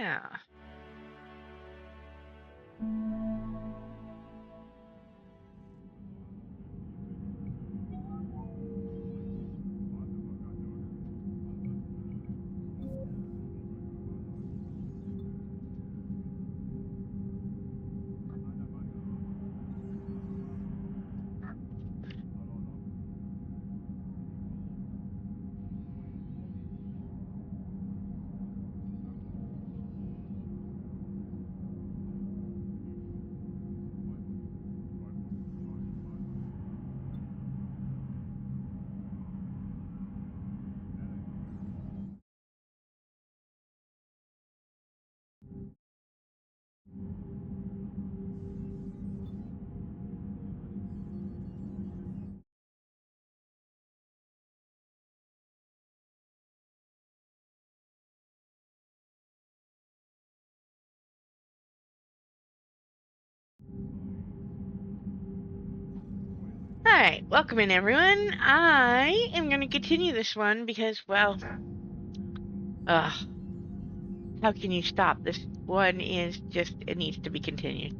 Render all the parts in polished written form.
Yeah. Alright, welcome in everyone. I am going to continue this one because, well, how can you stop? This one is just, it needs to be continued.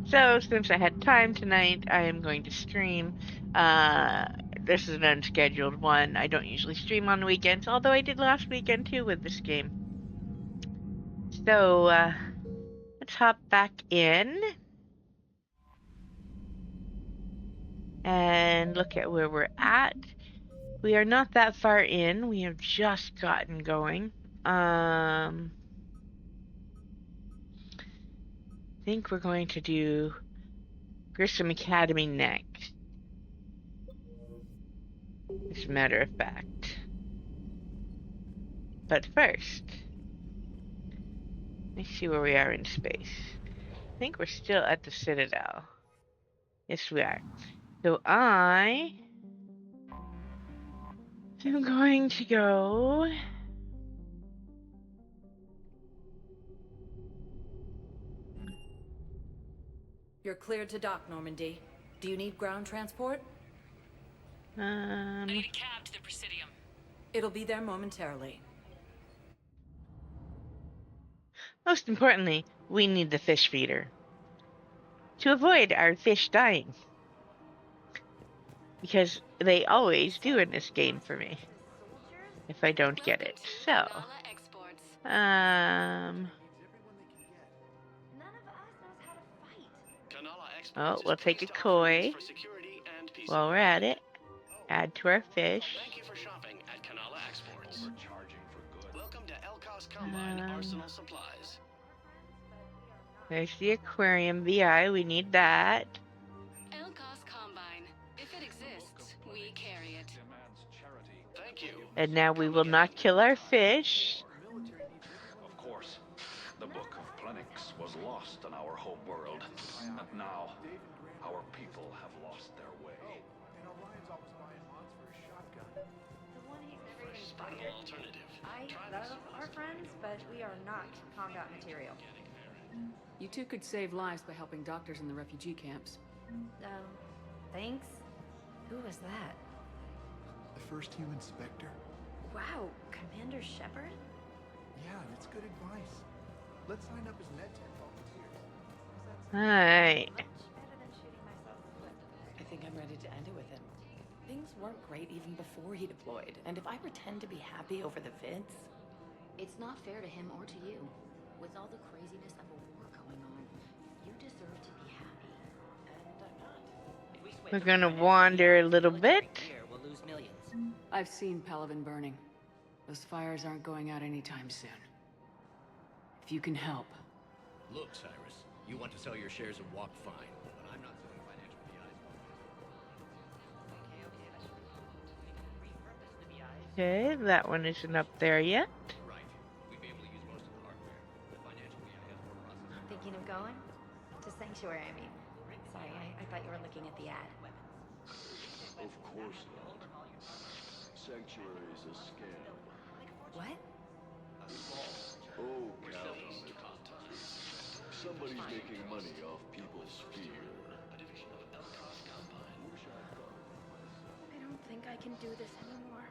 So, since I had time tonight, I am going to stream. This is an unscheduled one. I don't usually stream on the weekends, although I did last weekend too with this game. So, let's hop back in and look at where we're at. We are not that far in. We have just gotten going. I think we're going to do Grissom Academy next, as a matter of fact. But first, let's see where we are in space. I think we're still at the Citadel. Yes, we are. So I am going to go... You're cleared to dock, Normandy. Do you need ground transport? I need a cab to the Presidium. It'll be there momentarily. Most importantly, we need the fish feeder to avoid our fish dying. Because they always do in this game for me, if I don't get it. So, oh, we'll take a koi while we're at it. Add to our fish. Thank you for shopping at Kanala Exports. Welcome to Elkos Combine Arsenal Supplies. There's the aquarium VI. We need that. Elkos Combine. If it exists, we carry it. Thank you. And now we will not kill our fish. Of course, the Book of Plenix was lost in our home world. And now, our people have lost their way. Alternative. I love our friends, but we are not combat material. You two could save lives by helping doctors in the refugee camps. Thanks. Who was that? The first human Spectre? Wow, Commander Shepard? Yeah, and it's good advice. Let's sign up as MedTech volunteers. Alright. Better than shooting myself in the foot. I think I'm ready to end it with him. Things weren't great even before he deployed, and if I pretend to be happy over the vids... It's not fair to him or to you. With all the craziness of a war going on, you deserve to be happy. And I'm not. We're gonna wander a little bit. We'll lose millions. I've seen Palaven burning. Those fires aren't going out anytime soon. If you can help. Look, Cyrus, you want to sell your shares of Walk fine, but I'm not selling financial PIs. Okay, that one isn't up there yet. Right. We'd be able to use most of the hardware. The financial PI has more processing. Thinking of going? To Sanctuary, I mean. Sorry, I thought you were looking at the ad. Of course not. Sanctuary is a scam. What? Oh, count. Somebody's making money off people's fear. I don't think I can do this anymore.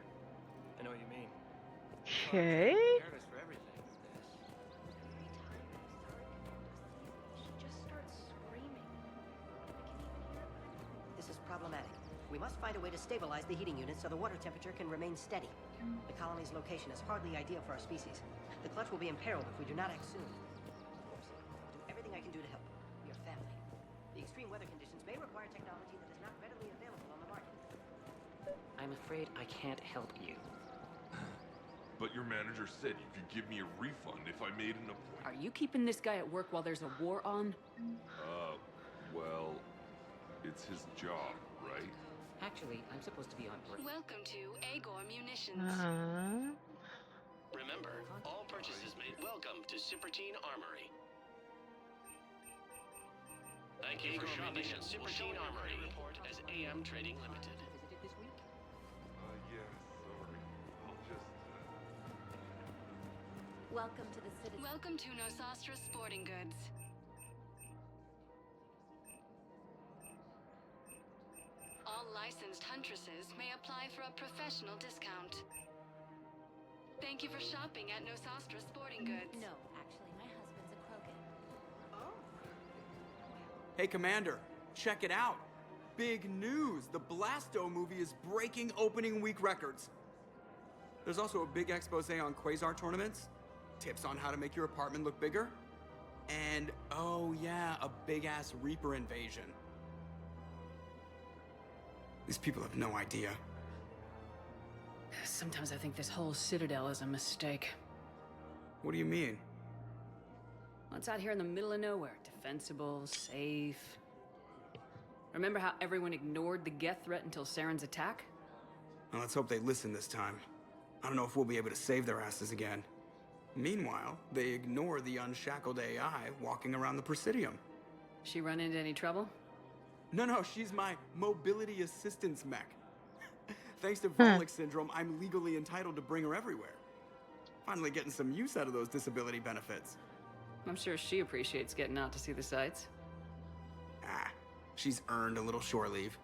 I know what you mean. Okay. Nervous for everything. problematic. We must find a way to stabilize the heating unit so the water temperature can remain steady. The colony's location is hardly ideal for our species. The clutch will be imperiled if we do not act soon. Of course, I'll do everything I can do to help. We are family. The extreme weather conditions may require technology that is not readily available on the market. I'm afraid I can't help you. But your manager said you could give me a refund if I made an appointment. Are you keeping this guy at work while there's a war on? Well, it's his job, right? Actually, I'm supposed to be on break. Welcome to Agor Munitions. Remember, all purchases made. Welcome to Superteen Armory. Thank you for shopping at Superteen Armory as AM Trading Limited. Visited this week? Yeah, sorry. I'll just, Welcome to the Citadel. Welcome to Nosastra Sporting Goods. All licensed huntresses may apply for a professional discount. Thank you for shopping at Nosastra Sporting Goods. No, actually, my husband's a Krogan. Hey, Commander, check it out. Big news! The Blasto movie is breaking opening week records. There's also a big expose on Quasar tournaments, tips on how to make your apartment look bigger, and, oh yeah, a big-ass Reaper invasion. These people have no idea. Sometimes I think this whole Citadel is a mistake. What do you mean? Well, it's out here in the middle of nowhere. Defensible, safe. Remember how everyone ignored the Geth threat until Saren's attack? Well, let's hope they listen this time. I don't know if we'll be able to save their asses again. Meanwhile, they ignore the unshackled AI walking around the Presidium. She run into any trouble? No, she's my mobility assistance mech. Thanks to Volek syndrome, I'm legally entitled to bring her everywhere. Finally getting some use out of those disability benefits. I'm sure she appreciates getting out to see the sights. Ah, she's earned a little shore leave.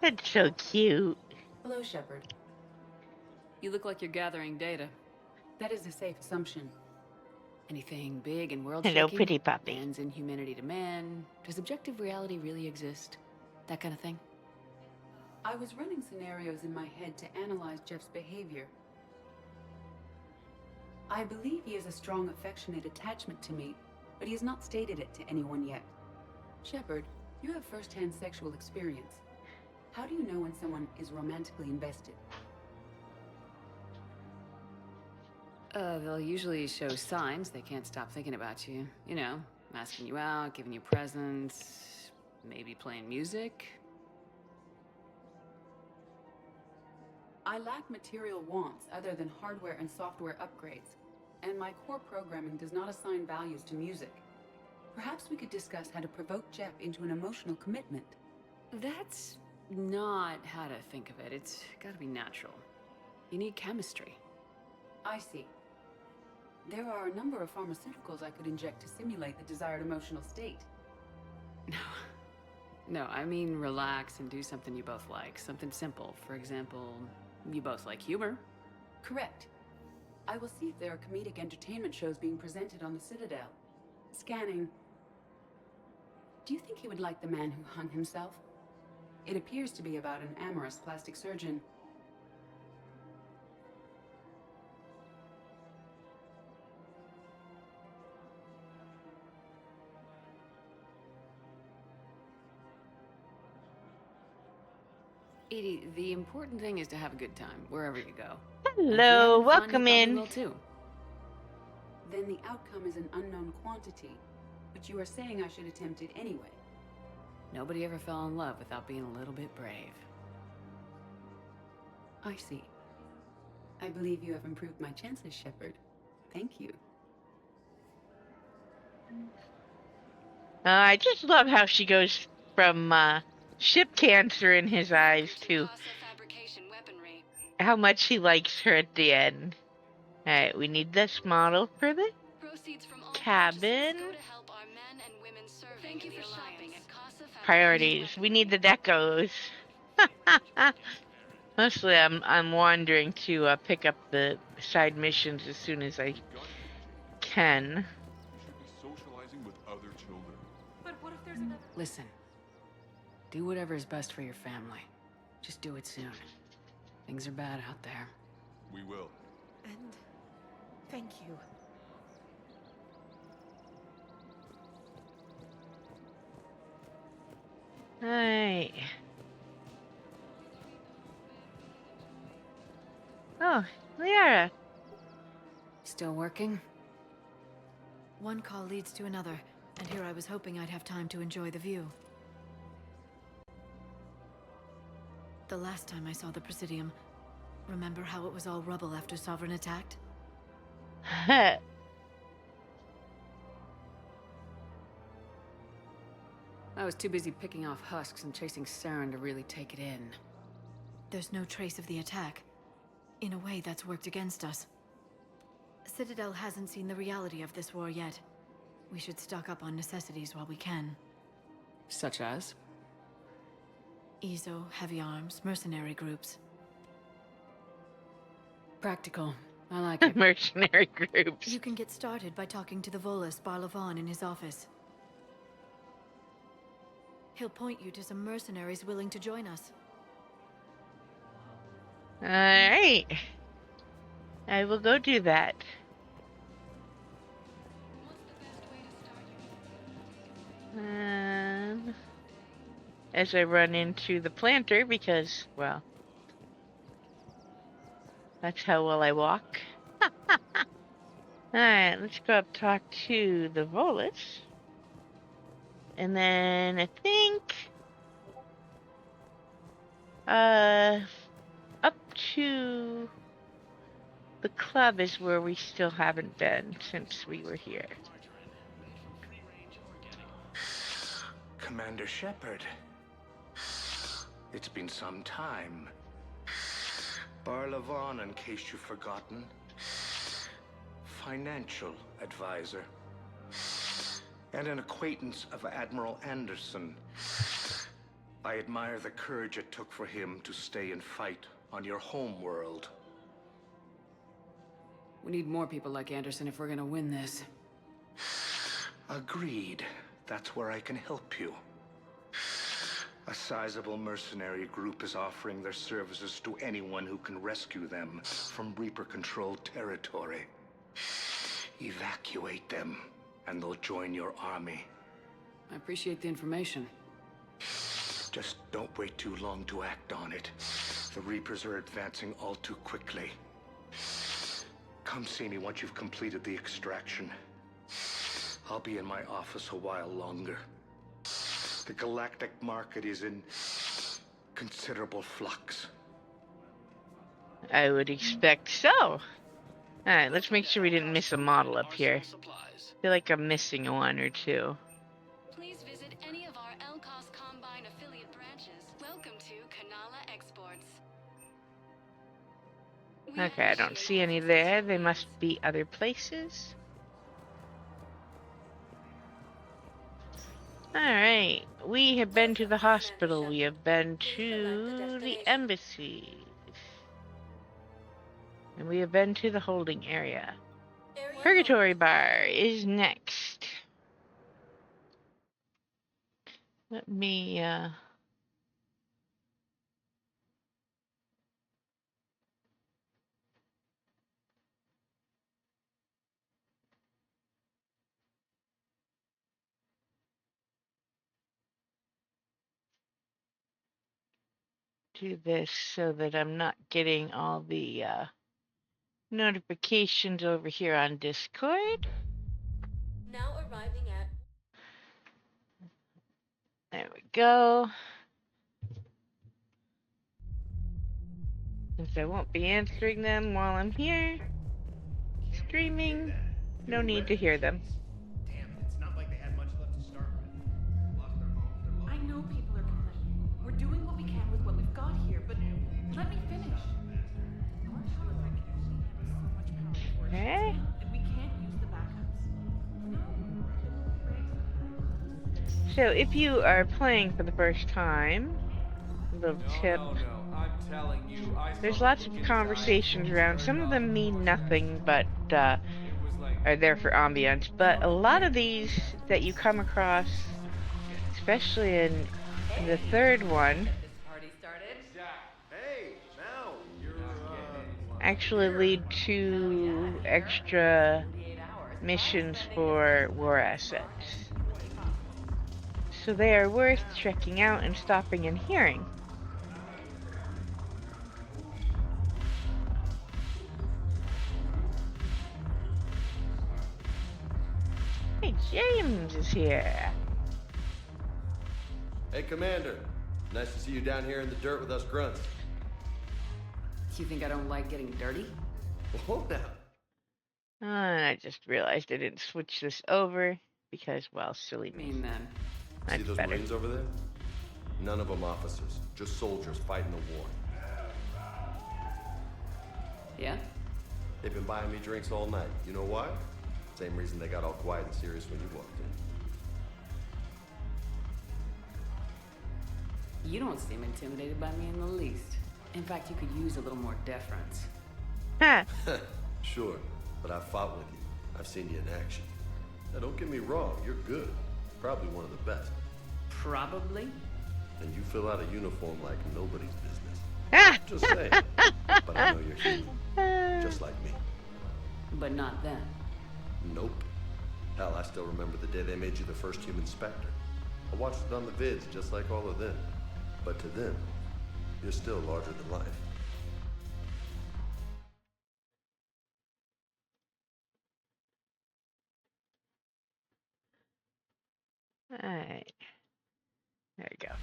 That's so cute. Hello, Shepard. You look like you're gathering data. That is a safe assumption. Anything big and world-shaking? Hello, pretty puppy. Man's inhumanity to man. Does objective reality really exist? That kind of thing? I was running scenarios in my head to analyze Jeff's behavior. I believe he has a strong affectionate attachment to me, but he has not stated it to anyone yet. Shepard, you have first-hand sexual experience. How do you know when someone is romantically invested? They'll usually show signs they can't stop thinking about you. You know, asking you out, giving you presents, maybe playing music. I lack material wants other than hardware and software upgrades, and my core programming does not assign values to music. Perhaps we could discuss how to provoke Jeff into an emotional commitment. That's not how to think of it. It's gotta be natural. You need chemistry. I see. There are a number of pharmaceuticals I could inject to simulate the desired emotional state. No, I mean relax and do something you both like. Something simple. For example, you both like humor. Correct. I will see if there are comedic entertainment shows being presented on the Citadel. Scanning. Do you think he would like The Man Who Hung Himself? It appears to be about an amorous plastic surgeon. Edie, the important thing is to have a good time, wherever you go. Hello, welcome in. Will too. Then the outcome is an unknown quantity, but you are saying I should attempt it anyway. Nobody ever fell in love without being a little bit brave. I see. I believe you have improved my chances, Shepard. Thank you. I just love how she goes from ship cancer in his eyes to how much he likes her at the end. Alright, we need this model for the cabin. Priorities. We need the decos. Mostly, I'm wandering to pick up the side missions as soon as I can. You should be socializing with other children. But what if there's another... Listen. Do whatever is best for your family. Just do it soon. Things are bad out there. We will. And thank you. Hi. Oh, Liara. Still working? One call leads to another, and here I was hoping I'd have time to enjoy the view. The last time I saw the Presidium, remember how it was all rubble after Sovereign attacked? I was too busy picking off husks and chasing Saren to really take it in. There's no trace of the attack. In a way, that's worked against us. Citadel hasn't seen the reality of this war yet. We should stock up on necessities while we can. Such as? Ezo, heavy arms, mercenary groups. Practical. I like it. Mercenary groups. You can get started by talking to the Volus Palaven in his office. He'll point you to some mercenaries willing to join us. Alright. I will go do that. As I run into the planter because, well, that's how well I walk. Alright, let's go up talk to the Volus. And then I think up to the club is where we still haven't been since we were here. Commander Shepard. It's been some time. Palaven, in case you've forgotten. Financial advisor. And an acquaintance of Admiral Anderson. I admire the courage it took for him to stay and fight on your home world. We need more people like Anderson if we're gonna win this. Agreed. That's where I can help you. A sizable mercenary group is offering their services to anyone who can rescue them from Reaper-controlled territory. Evacuate them, and they'll join your army. I appreciate the information. Just don't wait too long to act on it. The Reapers are advancing all too quickly. Come see me once you've completed the extraction. I'll be in my office a while longer. The galactic market is in considerable flux. I would expect so. Alright, let's make sure we didn't miss a model up here. I feel like I'm missing one or two. Please visit any of our LCOS Combine affiliate branches. Welcome to Kanala Exports. Okay, I don't see any there. They must be other places. Alright, we have been to the hospital. We have been to the embassy. And we have been to the holding area. Purgatory Bar is next. Let me, do this so that I'm not getting all the notifications over here on Discord. Now arriving at... There we go. Since I won't be answering them while I'm here streaming, no need to hear them. Damn, it's not like they had much left to start with. Lost their homes, I know people are complaining. We're doing what we can with what we've got here, but let me finish. Our power grid can only handle so much power before it Okay. shuts down, and we can't use the backups. So if you are playing for the first time, a little tip. No, I'm telling you, There's lots of conversations around. Some of them mean nothing, but are there for ambience. But a lot of these that you come across, especially in the third one, actually lead to extra missions for war assets. So they are worth checking out and stopping and hearing. Hey, James is here. Hey, Commander. Nice to see you down here in the dirt with us grunts. You think I don't like getting dirty? Hold down. I just realized I didn't switch this over because, well, silly me. Then. See those Marines over there? None of them officers, just soldiers fighting a war. Yeah? They've been buying me drinks all night. You know why? Same reason they got all quiet and serious when you walked in. You don't seem intimidated by me in the least. In fact, you could use a little more deference. Sure, but I've fought with you. I've seen you in action. Now, don't get me wrong, you're good. Probably one of the best. Probably? And you fill out a uniform like nobody's business. Just saying. But I know you're human. Just like me. But not them. Nope. Hell, I still remember the day they made you the first human Spectre. I watched it on the vids, just like all of them. But to them, you're still larger than life. Alright. There we go.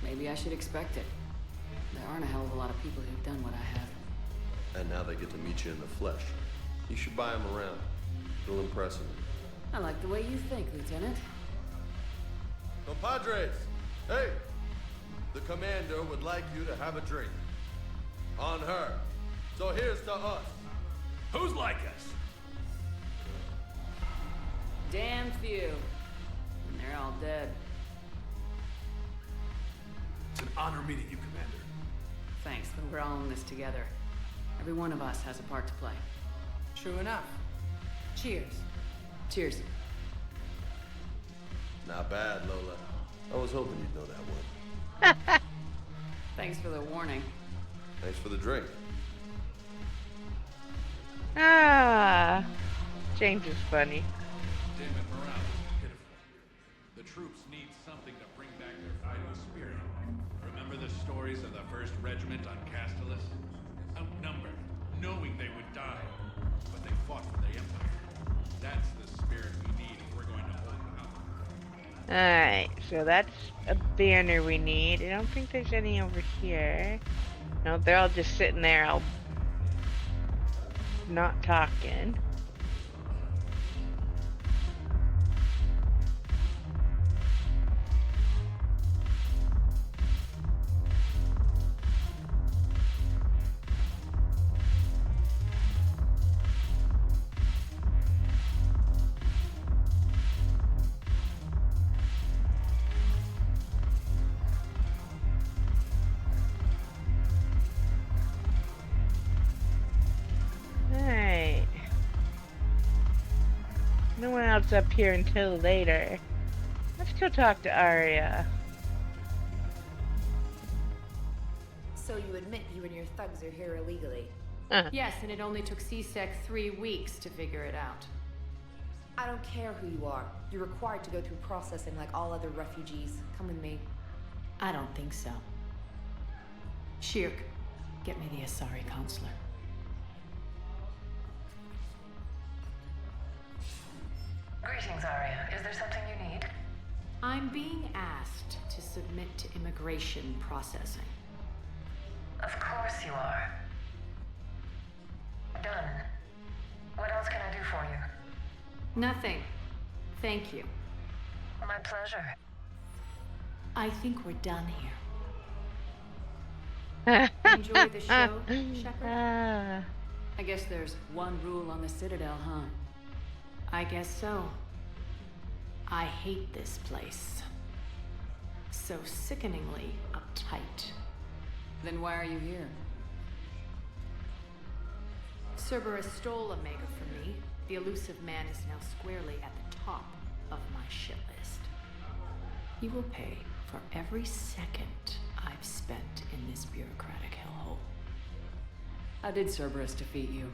Maybe I should expect it. There aren't a hell of a lot of people who've done what I have. And now they get to meet you in the flesh. You should buy them around. It'll impress them. I like the way you think, Lieutenant. Compadres! Hey! The commander would like you to have a drink. On her. So here's to us. Who's like us? Damn few. And they're all dead. It's an honor meeting you, Commander. Thanks, but we're all in this together. Every one of us has a part to play. True enough. Cheers. Cheers. Not bad, Lola. I was hoping you'd know that one. Thanks for the warning. Thanks for the drink. Ah, James is funny. Damon morale is pitiful. The troops need something to bring back their fighting spirit. Remember the stories of the 1st Regiment on Castellus? Outnumbered, knowing they would die, but they fought for the Empire. That's the spirit we need if we're going to hold out. Alright, so that's a banner we need. I don't think there's any over here. No, they're all just sitting there, all not talking. No one else up here until later. Let's go talk to Aria. So you admit you and your thugs are here illegally? Yes, and it only took C-Sec 3 weeks to figure it out. I don't care who you are. You're required to go through processing like all other refugees. Come with me. I don't think so. Shirk, get me the Asari counselor. Greetings, Aria. Is there something you need? I'm being asked to submit to immigration processing. Of course you are. Done. What else can I do for you? Nothing. Thank you. My pleasure. I think we're done here. Enjoy the show, Shepard? I guess there's one rule on the Citadel, huh? I guess so. I hate this place. So sickeningly uptight. Then why are you here? Cerberus stole Omega from me. The elusive man is now squarely at the top of my shit list. He will pay for every second I've spent in this bureaucratic hellhole. How did Cerberus defeat you?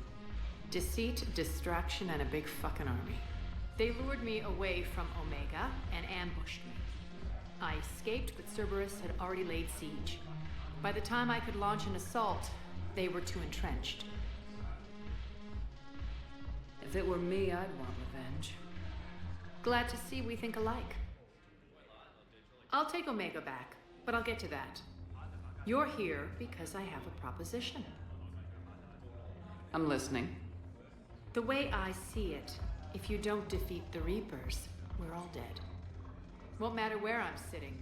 Deceit, distraction, and a big fucking army. They lured me away from Omega and ambushed me. I escaped, but Cerberus had already laid siege. By the time I could launch an assault, they were too entrenched. If it were me, I'd want revenge. Glad to see we think alike. I'll take Omega back, but I'll get to that. You're here because I have a proposition. I'm listening. The way I see it, if you don't defeat the Reapers, we're all dead. Won't matter where I'm sitting.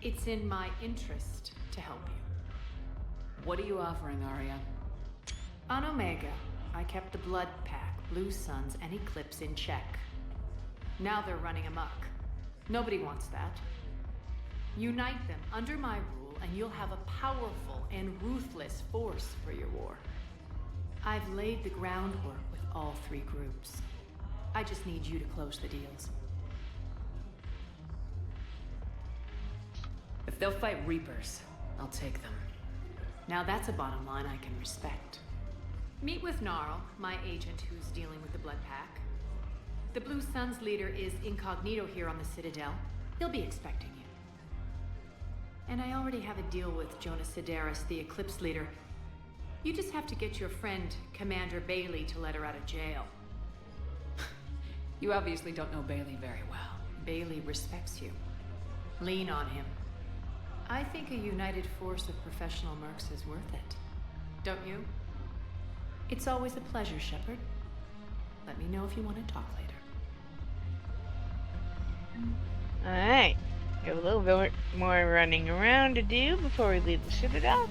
It's in my interest to help you. What are you offering, Aria? On Omega, I kept the Blood Pack, Blue Suns, and Eclipse in check. Now they're running amok. Nobody wants that. Unite them under my rule, and you'll have a powerful and ruthless force for your war. I've laid the groundwork with all three groups. I just need you to close the deals. If they'll fight Reapers, I'll take them. Now that's a bottom line I can respect. Meet with Gnarl, my agent who's dealing with the Blood Pack. The Blue Suns leader is incognito here on the Citadel. He'll be expecting you. And I already have a deal with Jonas Sidaris, the Eclipse leader. You just have to get your friend, Commander Bailey, to let her out of jail. You obviously don't know Bailey very well. Bailey respects you. Lean on him. I think a united force of professional mercs is worth it. Don't you? It's always a pleasure, Shepard. Let me know if you want to talk later. Alright. We have a little bit more running around to do before we leave the Citadel.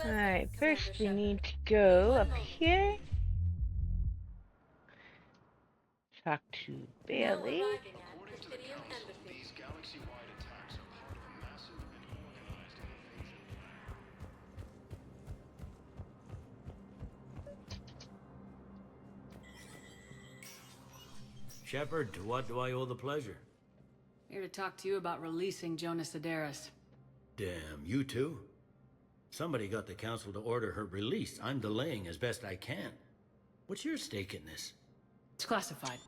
Alright, first we need to go up here. Talk to Bailey. These galaxy-wide attacks are part of a massive and organized invasion. Shepard, to what do I owe the pleasure? Here to talk to you about releasing Jonas Sidaris. Damn, you too? Somebody got the council to order her release. I'm delaying as best I can. What's your stake in this? It's classified.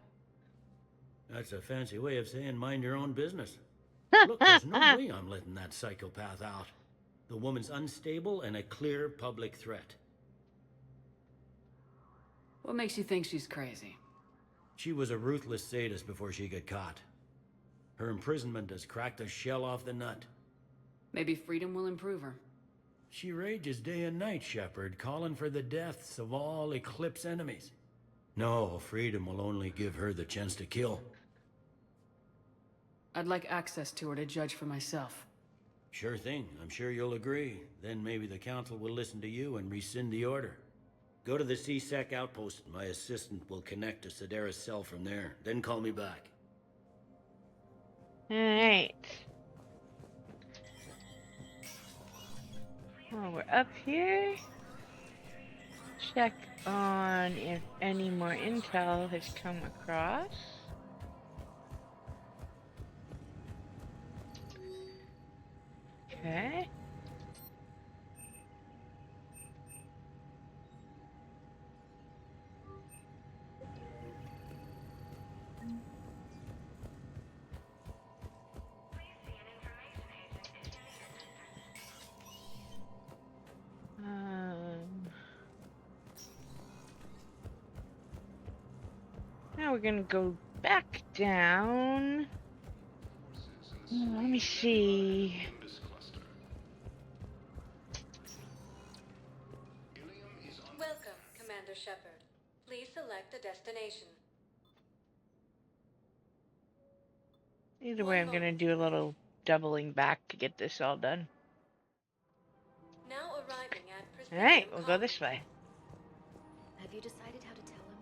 That's a fancy way of saying mind your own business. Look, there's no way I'm letting that psychopath out. The woman's unstable and a clear public threat. What makes you think she's crazy? She was a ruthless sadist before she got caught. Her imprisonment has cracked the shell off the nut. Maybe freedom will improve her. She rages day and night, Shepard, calling for the deaths of all Eclipse enemies. No, freedom will only give her the chance to kill. I'd like access to her to judge for myself. Sure thing. I'm sure you'll agree. Then maybe the council will listen to you and rescind the order. Go to the C-Sec outpost. My assistant will connect to Sidaris' cell from there. Then call me back. Alright. Well, we're up here. Check on if any more intel has come across. Okay. Now we're gonna go back down. Let me see. Welcome, Commander Shepard. Please select a destination. Either way, I'm going to do a little doubling back to get this all done. Now arriving at Alright, we'll go this way. Have you decided how to tell him?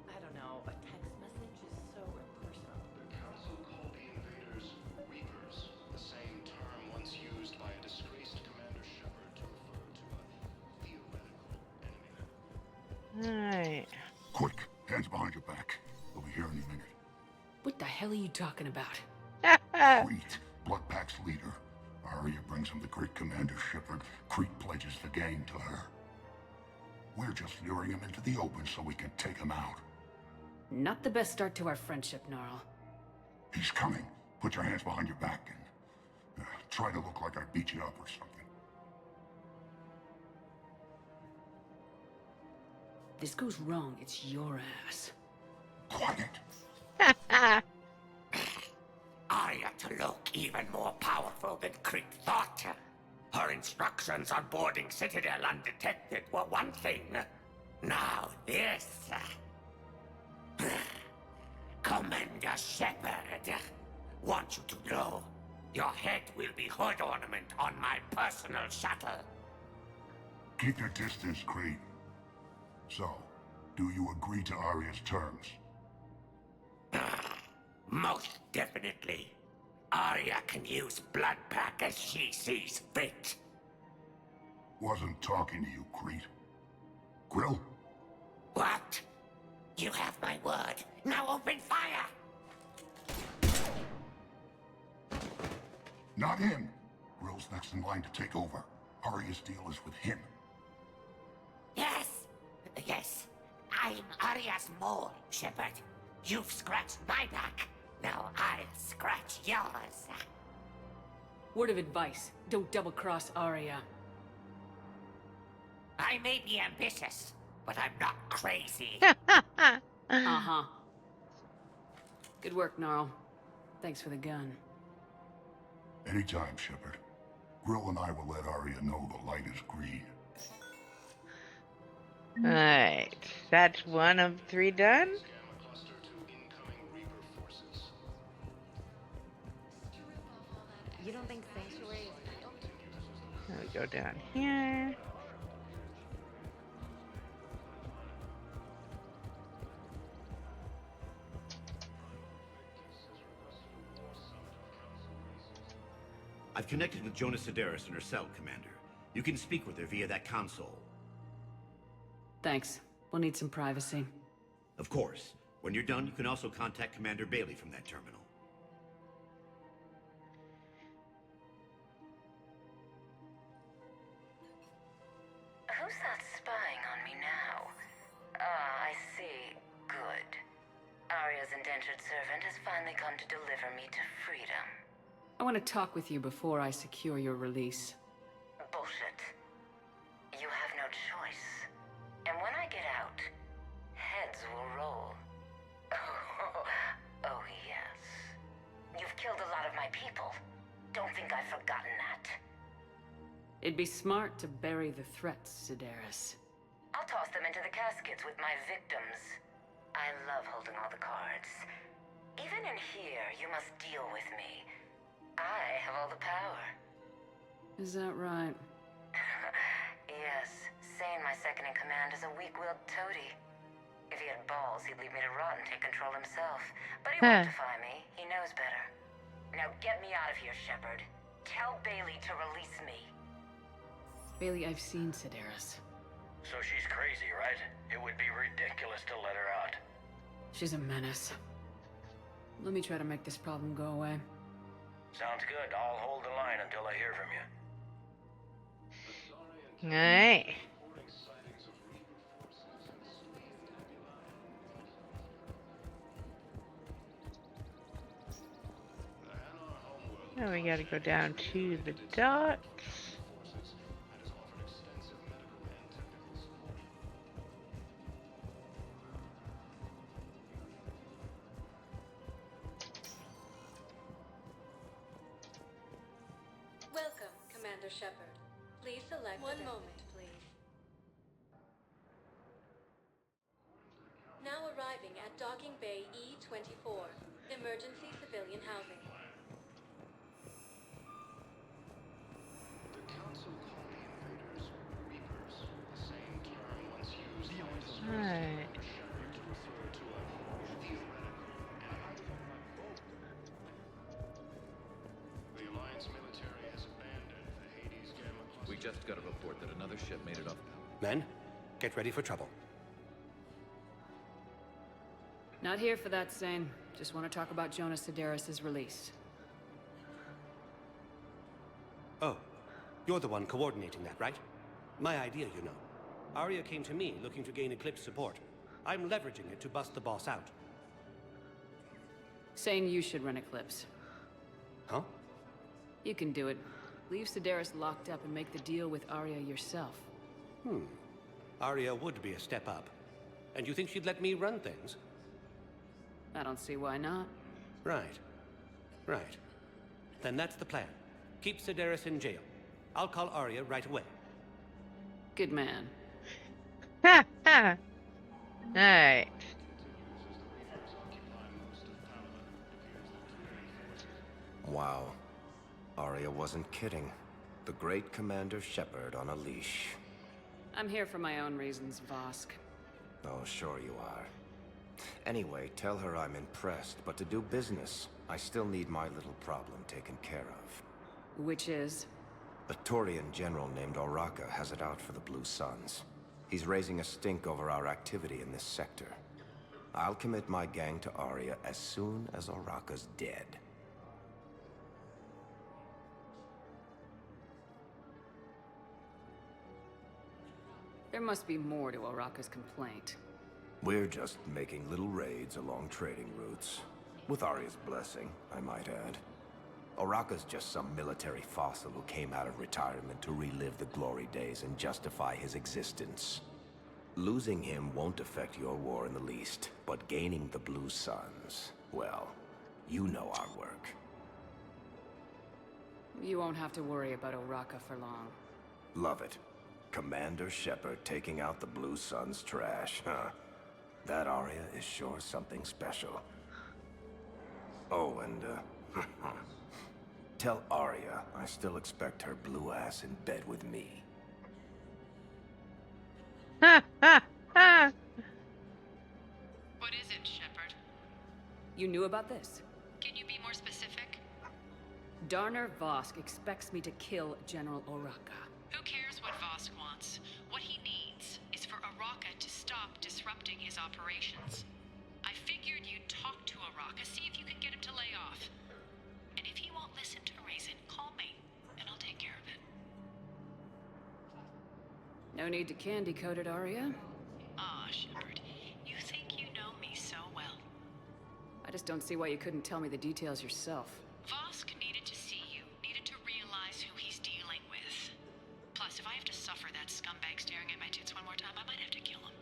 I don't know. A text message is so impersonal. The Council called the invaders Reapers, the same term once used by a disgraced Commander Shepard to refer to a theoretical enemy. Alright. Quick, hands behind your back. We'll be here any minute. What the hell are you talking about? Crete, Blood Pack's leader. Aria brings him the great Commander Shepard. Crete pledges the gang to her. We're just luring him into the open so we can take him out. Not the best start to our friendship, Gnarl. He's coming. Put your hands behind your back and try to look like I beat you up or something. This goes wrong, it's your ass. Quiet. Aria to look even more powerful than Crete thought. Her instructions on boarding Citadel undetected were one thing. Now this. Commander Shepard, want you to know, your head will be hood ornament on my personal shuttle. Keep your distance, Crete. So, do you agree to Aria's terms? Most definitely. Aria can use Blood Pack as she sees fit. Wasn't talking to you, Crete. Grill? What? You have my word. Now open fire! Not him. Grill's next in line to take over. Aria's deal is with him. Yes. Yes. I'm Aria's mole, Shepard. You've scratched my back. Now I'll scratch yours. Word of advice, don't double-cross Aria. I may be ambitious, but I'm not crazy. Uh-huh. Good work, Gnarl. Thanks for the gun. Anytime, Shepard. Grill and I will let Aria know the light is green. Alright, that's 1 of 3 done. You don't think Sanctuary is real? Now we go down here. I've connected with Jonas Sedaris in her cell, Commander. You can speak with her via that console. Thanks. We'll need some privacy. Of course. When you're done, you can also contact Commander Bailey from that terminal. Who's that spying on me now? Ah, I see. Good. Aria's indentured servant has finally come to deliver me to freedom. I want to talk with you before I secure your release. Bullshit. You have no choice. And when I get out, heads will roll. Oh, yes. You've killed a lot of my people. Don't think I've forgotten that. It'd be smart to bury the threats, Sedaris. I'll toss them into the caskets with my victims. I love holding all the cards. Even in here, you must deal with me. I have all the power. Is that right? Yes, Sane, my second-in-command, is a weak-willed toady. If he had balls, he'd leave me to rot and take control himself. But he won't defy me. He knows better. Now get me out of here, Shepard. Tell Bailey to release me. Bailey, I've seen Sedaris. So she's crazy, right? It would be ridiculous to let her out. She's a menace. Let me try to make this problem go away. Sounds good. I'll hold the line until I hear from you. Alright. Now we gotta go down to the docks. Welcome, Commander Shepard. Please select one moment, please. Now arriving at Docking Bay E-24, emergency civilian housing. The Council call the invaders Reapers, the same term once used by disgraced Commander Shepard to refer to a theoretical The Alliance military has abandoned the Hades Gamma cluster. We just got a report that another ship made it up. Men, get ready for trouble. Not here for that, Thane. Just want to talk about Jonas Sedaris' release. Oh, you're the one coordinating that, right? My idea, you know. Aria came to me looking to gain Eclipse support. I'm leveraging it to bust the boss out. Thane, you should run Eclipse. Huh? You can do it. Leave Sedaris locked up and make the deal with Aria yourself. Aria would be a step up. And you think she'd let me run things? I don't see why not. Right. Right. Then that's the plan. Keep Sedaris in jail. I'll call Aria right away. Good man. Ha ha! Alright. Wow. Aria wasn't kidding. The great Commander Shepard on a leash. I'm here for my own reasons, Vosk. Oh, sure you are. Anyway, tell her I'm impressed, but to do business, I still need my little problem taken care of. Which is? A Taurian general named Oraka has it out for the Blue Suns. He's raising a stink over our activity in this sector. I'll commit my gang to Aria as soon as Oraka's dead. There must be more to Oraka's complaint. We're just making little raids along trading routes. With Aria's blessing, I might add. Oraka's just some military fossil who came out of retirement to relive the glory days and justify his existence. Losing him won't affect your war in the least, but gaining the Blue Suns, well, you know our work. You won't have to worry about Oraka for long. Love it. Commander Shepard taking out the Blue Suns trash, huh? That Aria is sure something special. Oh, and, tell Aria I still expect her blue ass in bed with me. Ha ha ha! What is it, Shepard? You knew about this? Can you be more specific? Darner Vosk expects me to kill General Oraka. Who cares what Vosk wants? What he needs is for Oraka to stop disrupting his operations. I figured you'd talk to Oraka, see if you can get him to lay off. And if he won't listen to reason, call me, and I'll take care of it. No need to candy coat it, Aria. Ah, Shepard, you think you know me so well. I just don't see why you couldn't tell me the details yourself. Vosk needed to see you, needed to realize who he's dealing with. Plus, if I have to suffer that scumbag staring at my tits one more time, I might have to kill him.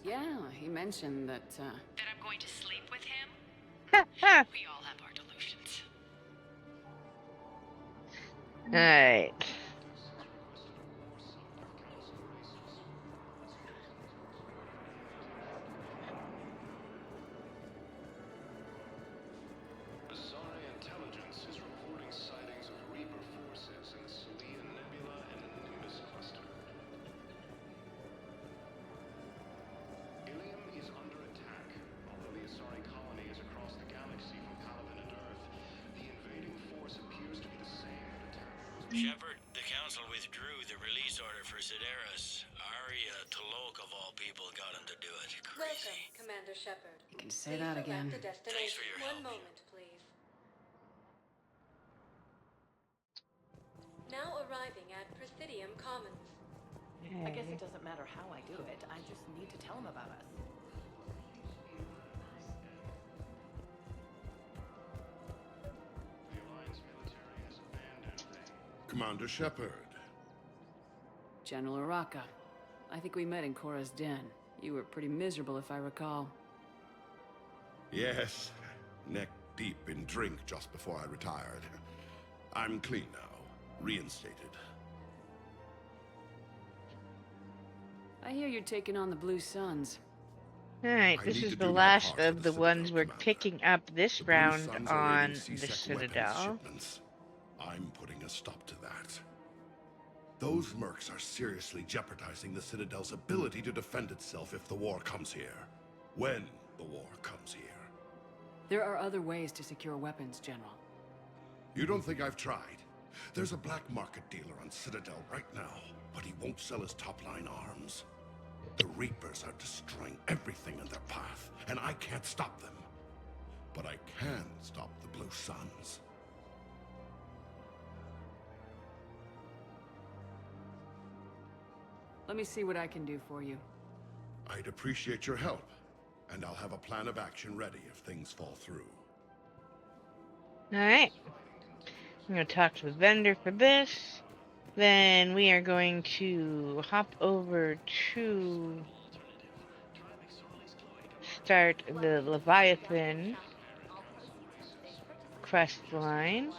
Yeah, he mentioned that, That I'm going to sleep with him? We all have our delusions. Alright. Asari intelligence is reporting sightings of Reaper forces in the Selene Nebula and the Nimbus cluster. Ilium is under attack. Although the Asari colony is across the galaxy from Palaven and Earth, the invading force appears to be the same that attacked those... Shepard, the Council withdrew the release order for Sedaris. Aria Tolok, of all people, got him to do it. Crazy. Welcome, Commander Shepard. You can say that again. The destination. Thanks for your One help. moment, please. Now arriving at Presidium Commons. I guess it doesn't matter how I do it. I just need to tell him about us. The Alliance military has abandoned Commander Shepard. General Oraka. I think we met in Korra's den. You were pretty miserable, if I recall. Yes, neck deep in drink just before I retired. I'm clean now, reinstated. I hear you're taking on the Blue Suns. Alright, this is the last of the ones we're picking up this round on the Citadel. I'm putting a stop to that. Those mercs are seriously jeopardizing the Citadel's ability to defend itself if the war comes here. When the war comes here. There are other ways to secure weapons, General. You don't think I've tried? There's a black market dealer on Citadel right now, but he won't sell his top-line arms. The Reapers are destroying everything in their path, and I can't stop them. But I can stop the Blue Suns. Let me see what I can do for you. I'd appreciate your help, and I'll have a plan of action ready if things fall through. Alright. I'm going to talk to the vendor for this. Then we are going to hop over to start the Leviathan quest line.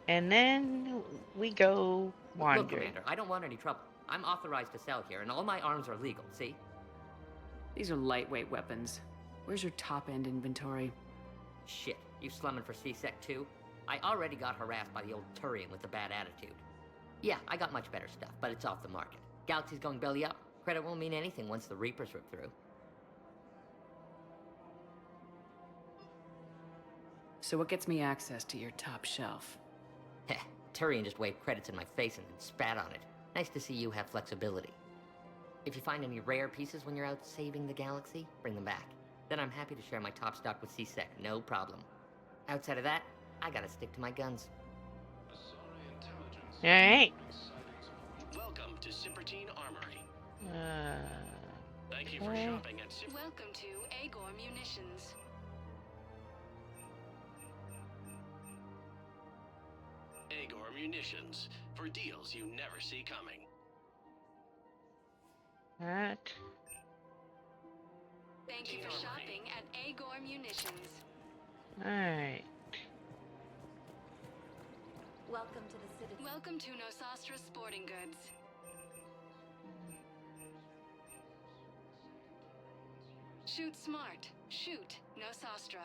And then we go wandering. Look, Commander, I don't want any trouble. I'm authorized to sell here, and all my arms are legal, see? These are lightweight weapons. Where's your top-end inventory? Shit, you slumming for CSEC too? I already got harassed by the old Turian with the bad attitude. Yeah, I got much better stuff, but it's off the market. Galaxy's going belly up. Credit won't mean anything once the Reapers rip through. So what gets me access to your top shelf? Heh, Turian just waved credits in my face and then spat on it. Nice to see you have flexibility. If you find any rare pieces when you're out saving the galaxy, bring them back. Then I'm happy to share my top stock with CSEC, no problem. Outside of that, I gotta stick to my guns. Alright. Welcome to Simpertine Armory. Thank you for shopping at Welcome to Agor Munitions. Agor Munitions, for deals you never see coming. That. Thank you for shopping at Agor Munitions. Alright. Welcome to the city. Welcome to Nosastra Sporting Goods. Shoot smart. Shoot Nosastra.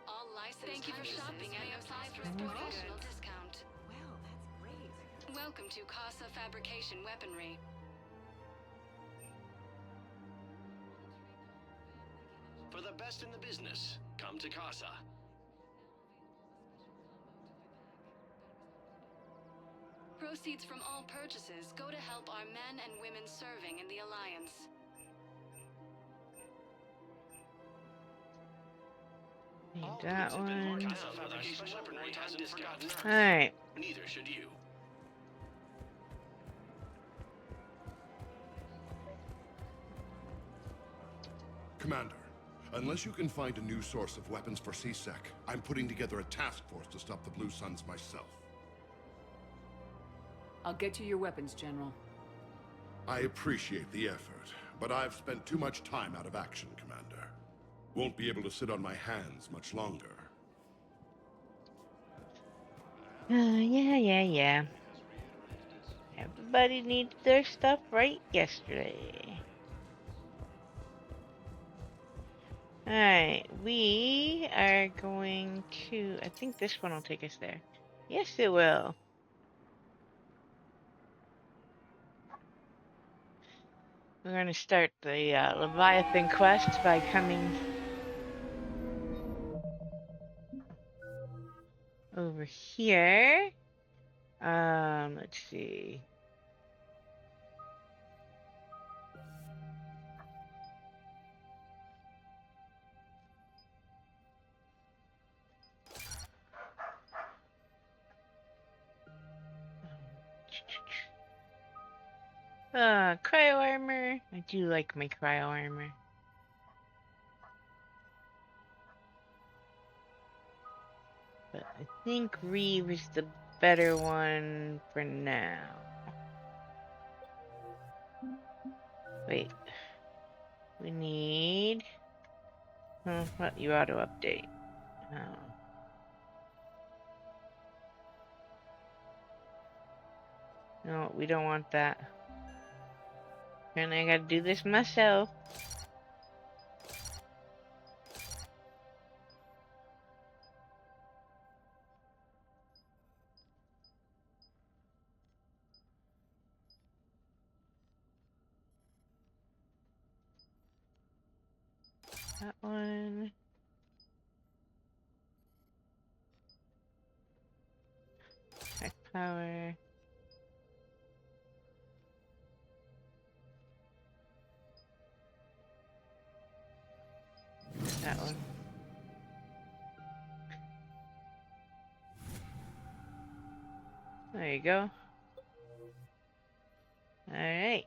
All licensed. Thank you for shopping at Nosastra Sporting Goods. Discount. Wow, that's great. Welcome to Casa Fabrication Weaponry. For the best in the business, come to Casa. Proceeds from all purchases go to help our men and women serving in the Alliance. Need that one. Casa Fabrication Weaponry has a discount. Alright. Neither should you. Commander, unless you can find a new source of weapons for CSEC, I'm putting together a task force to stop the Blue Suns myself. I'll get you your weapons, General. I appreciate the effort, but I've spent too much time out of action, Commander. Won't be able to sit on my hands much longer. Yeah. Everybody needs their stuff right yesterday. Alright, we are going to... I think this one will take us there. Yes, it will. We're going to start the Leviathan quest by coming over here. Let's see. Cryo armor. I do like my cryo armor. But I think Reeve is the better one for now. Wait. We need... What? You auto update. Oh. No, we don't want that. And I gotta do this myself. That one. Tech power. That one. There you go. Alright.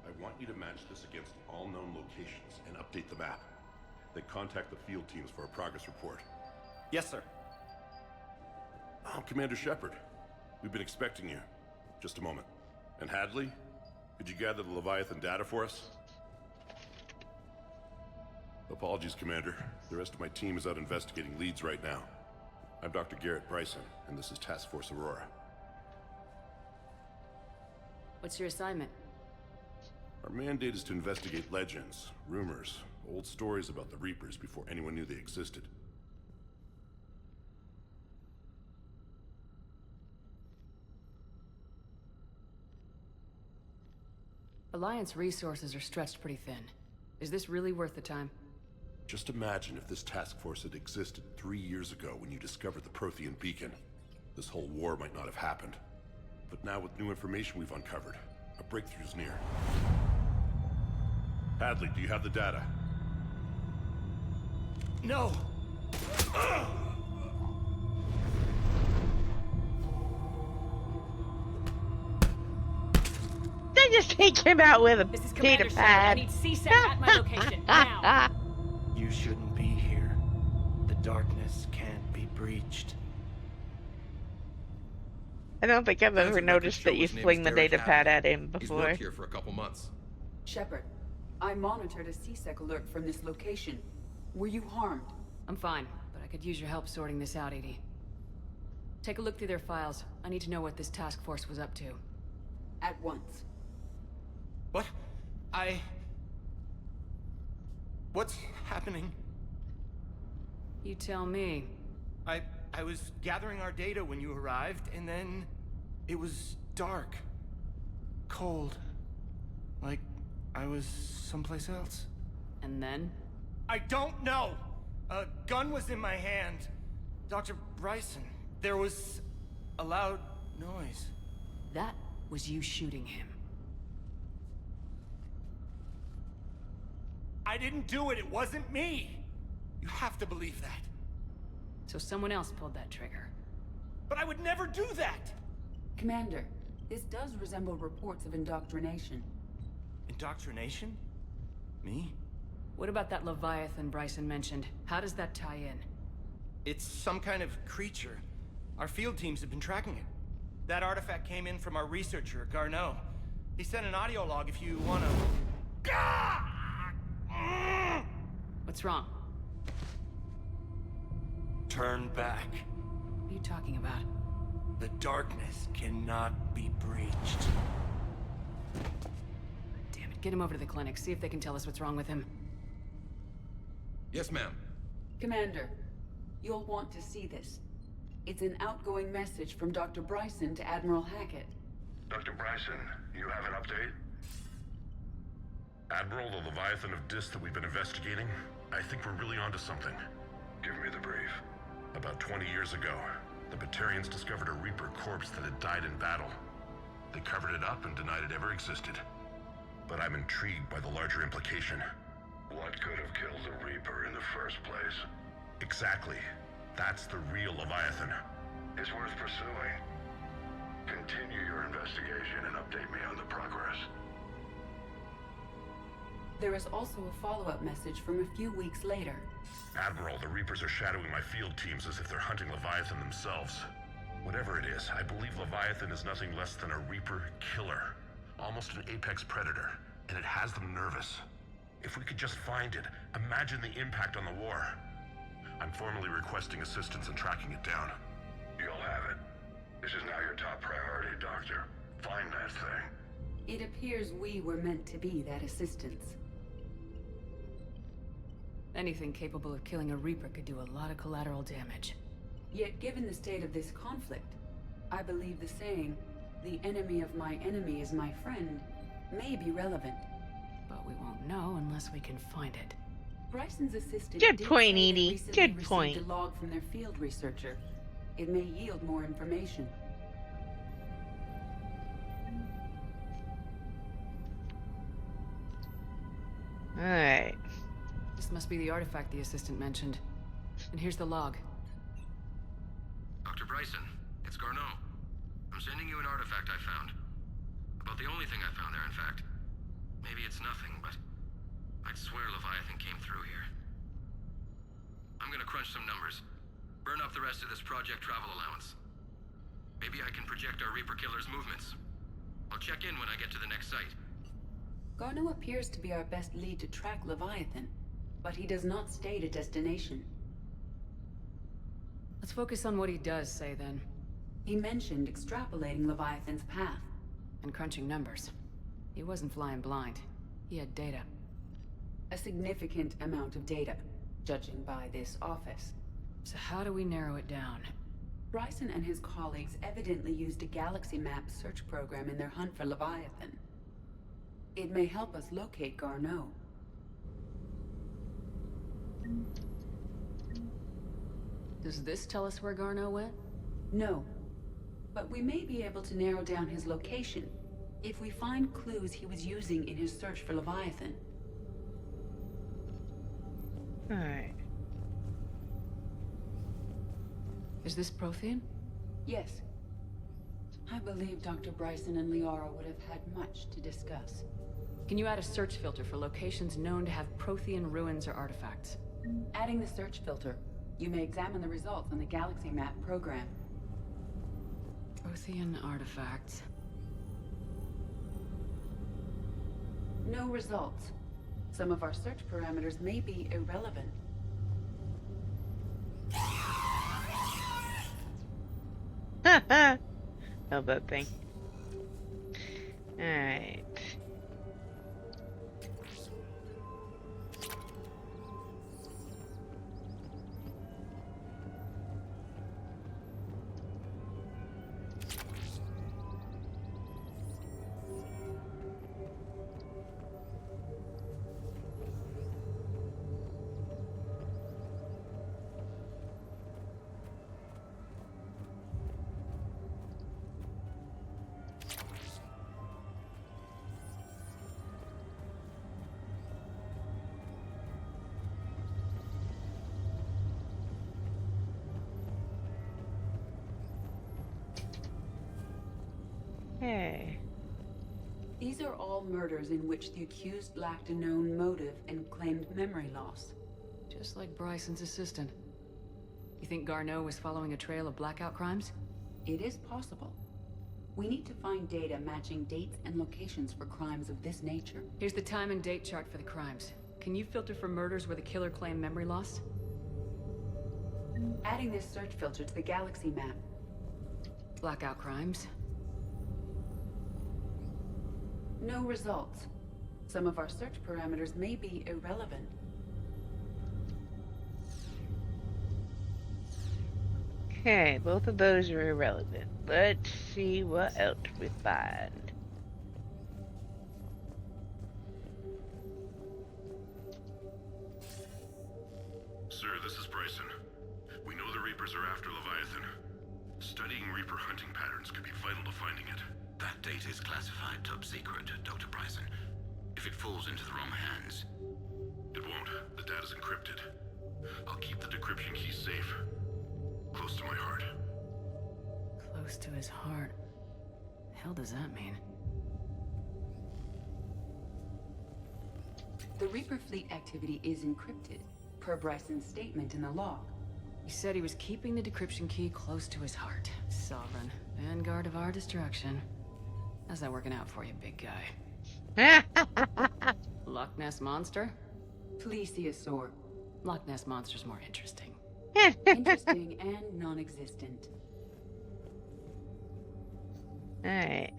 I want you to match this against all known locations and update the map. Then contact the field teams for a progress report. Yes, sir. Oh, Commander Shepard. We've been expecting you. Just a moment. And Hadley? Could you gather the Leviathan data for us? Apologies, Commander. The rest of my team is out investigating leads right now. I'm Dr. Garrett Bryson, and this is Task Force Aurora. What's your assignment? Our mandate is to investigate legends, rumors, old stories about the Reapers before anyone knew they existed. Alliance resources are stretched pretty thin. Is this really worth the time? Just imagine if this task force had existed 3 years ago when you discovered the Prothean beacon. This whole war might not have happened. But now with new information we've uncovered, a breakthrough's near. Hadley, do you have the data? No! They just take him out with a data pad. I need CSEC at my location, now! You shouldn't be here. The darkness can't be breached. I don't think I've ever noticed that you fling the data pad at him He's before. worked here for a couple months. Shepard, I monitored a CSEC alert from this location. Were you harmed? I'm fine, but I could use your help sorting this out, Edie. Take a look through their files. I need to know what this task force was up to. At once. What? What's happening? You tell me. I was gathering our data when you arrived, and then it was dark. Cold. Like I was someplace else. And then? I don't know! A gun was in my hand. Dr. Bryson, there was a loud noise. That was you shooting him. I didn't do it, it wasn't me! You have to believe that. So someone else pulled that trigger. But I would never do that! Commander, this does resemble reports of indoctrination. Indoctrination? Me? What about that Leviathan Bryson mentioned? How does that tie in? It's some kind of creature. Our field teams have been tracking it. That artifact came in from our researcher, Garneau. He sent an audio log if you wanna... What's wrong? Turn back. What are you talking about? The darkness cannot be breached. Damn it, get him over to the clinic. See if they can tell us what's wrong with him. Yes, ma'am. Commander, you'll want to see this. It's an outgoing message from Dr. Bryson to Admiral Hackett. Dr. Bryson, you have an update? Admiral, the Leviathan of Dis that we've been investigating, I think we're really onto something. Give me the brief. About 20 years ago, the Batarians discovered a Reaper corpse that had died in battle. They covered it up and denied it ever existed. But I'm intrigued by the larger implication. What could have killed the Reaper in the first place? Exactly. That's the real Leviathan. It's worth pursuing. Continue your investigation and update me on the progress. There is also a follow-up message from a few weeks later. Admiral, the Reapers are shadowing my field teams as if they're hunting Leviathan themselves. Whatever it is, I believe Leviathan is nothing less than a Reaper killer. Almost an apex predator, and it has them nervous. If we could just find it, imagine the impact on the war. I'm formally requesting assistance in tracking it down. You'll have it. This is now your top priority, Doctor. Find that thing. It appears we were meant to be that assistance. Anything capable of killing a Reaper could do a lot of collateral damage. Yet given the state of this conflict, I believe the saying, "The enemy of my enemy is my friend," may be relevant. But we won't know unless we can find it. Bryson's assistant Good did point, say they Edie. recently Good received point. a log from their field researcher. It may yield more information. Alright. This must be the artifact the assistant mentioned. And here's the log. Dr. Bryson, it's Garneau. I'm sending you an artifact I found. About the only thing I found there, in fact. Maybe it's nothing, but I'd swear Leviathan came through here. I'm gonna crunch some numbers. Burn up the rest of this project travel allowance. Maybe I can project our Reaper killer's movements. I'll check in when I get to the next site. Garneau appears to be our best lead to track Leviathan, but he does not state a destination. Let's focus on what he does say, then. He mentioned extrapolating Leviathan's path. And crunching numbers. He wasn't flying blind. He had data. A significant amount of data, judging by this office. So how do we narrow it down? Bryson and his colleagues evidently used a galaxy map search program in their hunt for Leviathan. It may help us locate Garneau. Does this tell us where Garneau went? No. But we may be able to narrow down his location if we find clues he was using in his search for Leviathan. Alright. Is this Prothean? Yes. I believe Dr. Bryson and Liara would have had much to discuss. Can you add a search filter for locations known to have Prothean ruins or artifacts? Adding the search filter, you may examine the results on the Galaxy Map program. Prothean artifacts. No results. Some of our search parameters may be irrelevant. Elbow thing. Alright. Hey. These are all murders in which the accused lacked a known motive and claimed memory loss. Just like Bryson's assistant. You think Garneau was following a trail of blackout crimes? It is possible. We need to find data matching dates and locations for crimes of this nature. Here's the time and date chart for the crimes. Can you filter for murders where the killer claimed memory loss? Adding this search filter to the Galaxy Map. Blackout crimes. No results. Some of our search parameters may be irrelevant. Okay, both of those are irrelevant. Let's see what else we find. Sir, this is Bryson. We know the Reapers are after Leviathan. Studying Reaper hunting patterns could be vital to finding it. That data is classified top secret, Dr. Bryson. If it falls into the wrong hands... It won't. The data's encrypted. I'll keep the decryption key safe. Close to my heart. Close to his heart. The hell does that mean? The Reaper fleet activity is encrypted, per Bryson's statement in the log. He said he was keeping the decryption key close to his heart. Sovereign. Vanguard of our destruction. How's that working out for you, big guy? Loch Ness Monster? Plesiosaur. Loch Ness Monster's more interesting. Interesting and non-existent. Alright.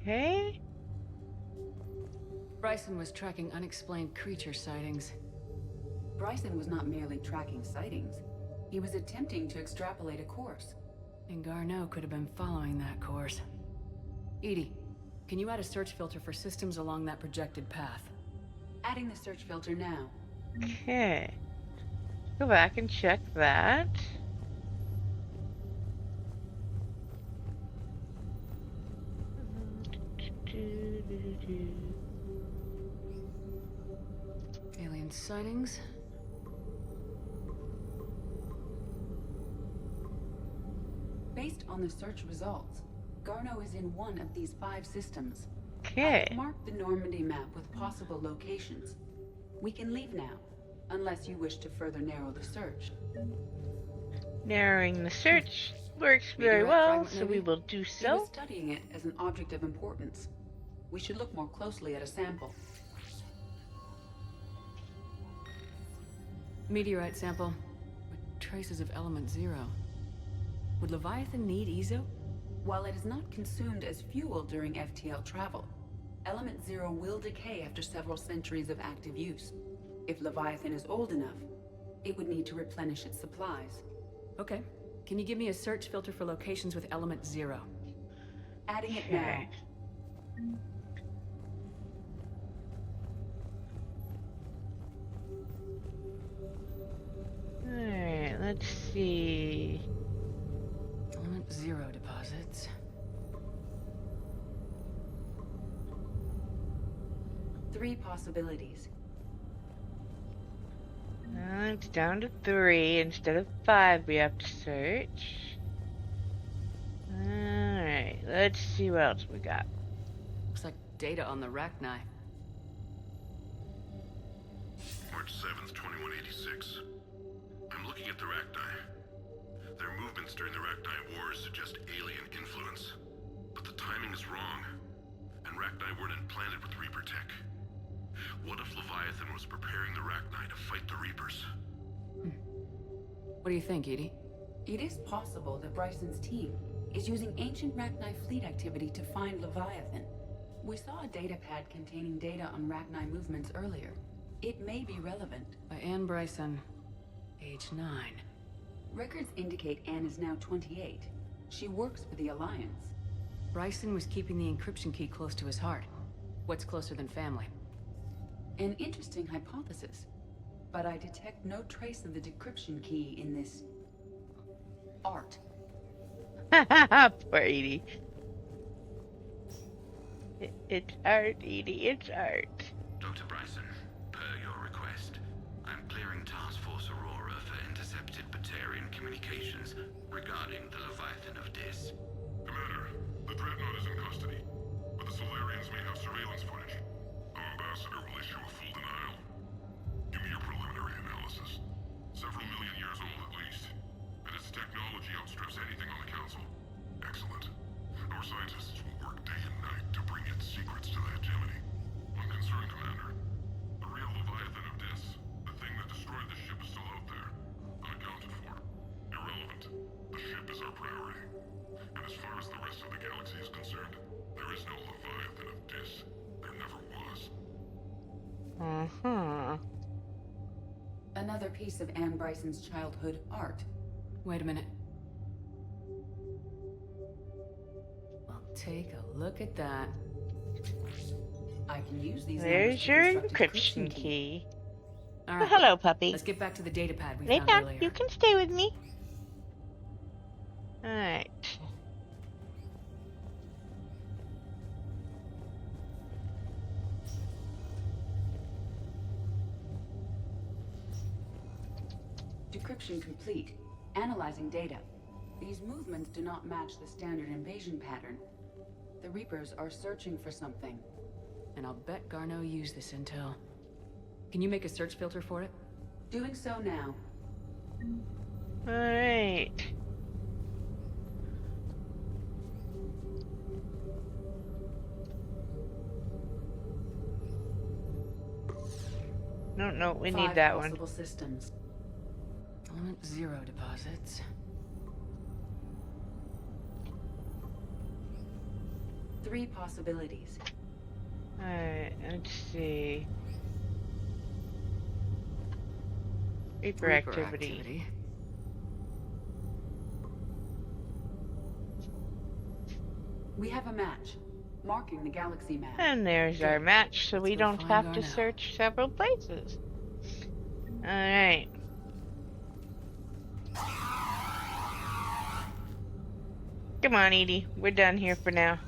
Okay. Bryson was tracking unexplained creature sightings. Bryson was not merely tracking sightings. He was attempting to extrapolate a course. And Garneau could have been following that course. Edie, can you add a search filter for systems along that projected path? Adding the search filter now. Okay. Go back and check that. Alien sightings. Based on the search results, Garneau is in one of these 5 systems. Okay. I've marked the Normandy map with possible locations. We can leave now, unless you wish to further narrow the search. Narrowing the search works very well, so we will do He so. was studying it as an object of importance. We should look more closely at a sample. Meteorite sample with traces of element 0. Would Leviathan need Ezo? While it is not consumed as fuel during FTL travel, element 0 will decay after several centuries of active use. If Leviathan is old enough, it would need to replenish its supplies. Okay. Can you give me a search filter for locations with element 0? Adding it now. Alright, let's see. Element 0 deposits. Three possibilities. It's down to 3 instead of 5 we have to search. Alright, let's see what else we got. Looks like data on the Rachni. March 7th, 2186. I'm looking at the Rachni. Their movements during the Rachni Wars suggest alien influence. But the timing is wrong. And Rachni weren't implanted with Reaper tech. What if Leviathan was preparing the Rachni to fight the Reapers? What do you think, Edie? It is possible that Bryson's team is using ancient Rachni fleet activity to find Leviathan. We saw a datapad containing data on Rachni movements earlier. It may be relevant. By Anne Bryson, age 9. Records indicate Anne is now 28. She works for the Alliance. Bryson was keeping the encryption key close to his heart. What's closer than family? An interesting hypothesis, but I detect no trace of the decryption key in this art. Poor Edie. It's art, Edie, it's art. Dr. Bryson, per your request, I'm clearing Task Force Aurora for intercepted Batarian communications regarding the Leviathan of Dis. Commander, the Dreadnought is in custody, but the Solarians may have surveillance footage. Our ambassador will issue a full denial. Give me your preliminary analysis. Several million years old at least, and its technology outstrips anything on the Council. Excellent. Our scientists will work day and night to bring its secrets to the hegemony. Unconcerned, Commander. The real Leviathan of Dis, the thing that destroyed the ship, is still out there. Unaccounted for. Irrelevant. The ship is our priority. And as far as the rest of the galaxy is concerned, there is no Leviathan of Dis. There never was. Another piece of Anne Bryson's childhood art. Wait a minute. take a look at that. I can use these. There's your encryption key. All Oh, right. hello, puppy. Let's get back to the data pad we Lay found down. earlier. You can stay with me. Alright. Decryption complete. Analyzing data. These movements do not match the standard invasion pattern. The Reapers are searching for something. And I'll bet Garno used this intel. Can you make a search filter for it? Doing so now. Alright. No, we need that one. 5 possible systems. Element 0 deposits. 3 possibilities. Alright, let's see. Reaper activity. We have a match, marking the galaxy map. And there's our match, so we don't find have to Garno. search several places. Alright. Come on, Edie. We're done here for now.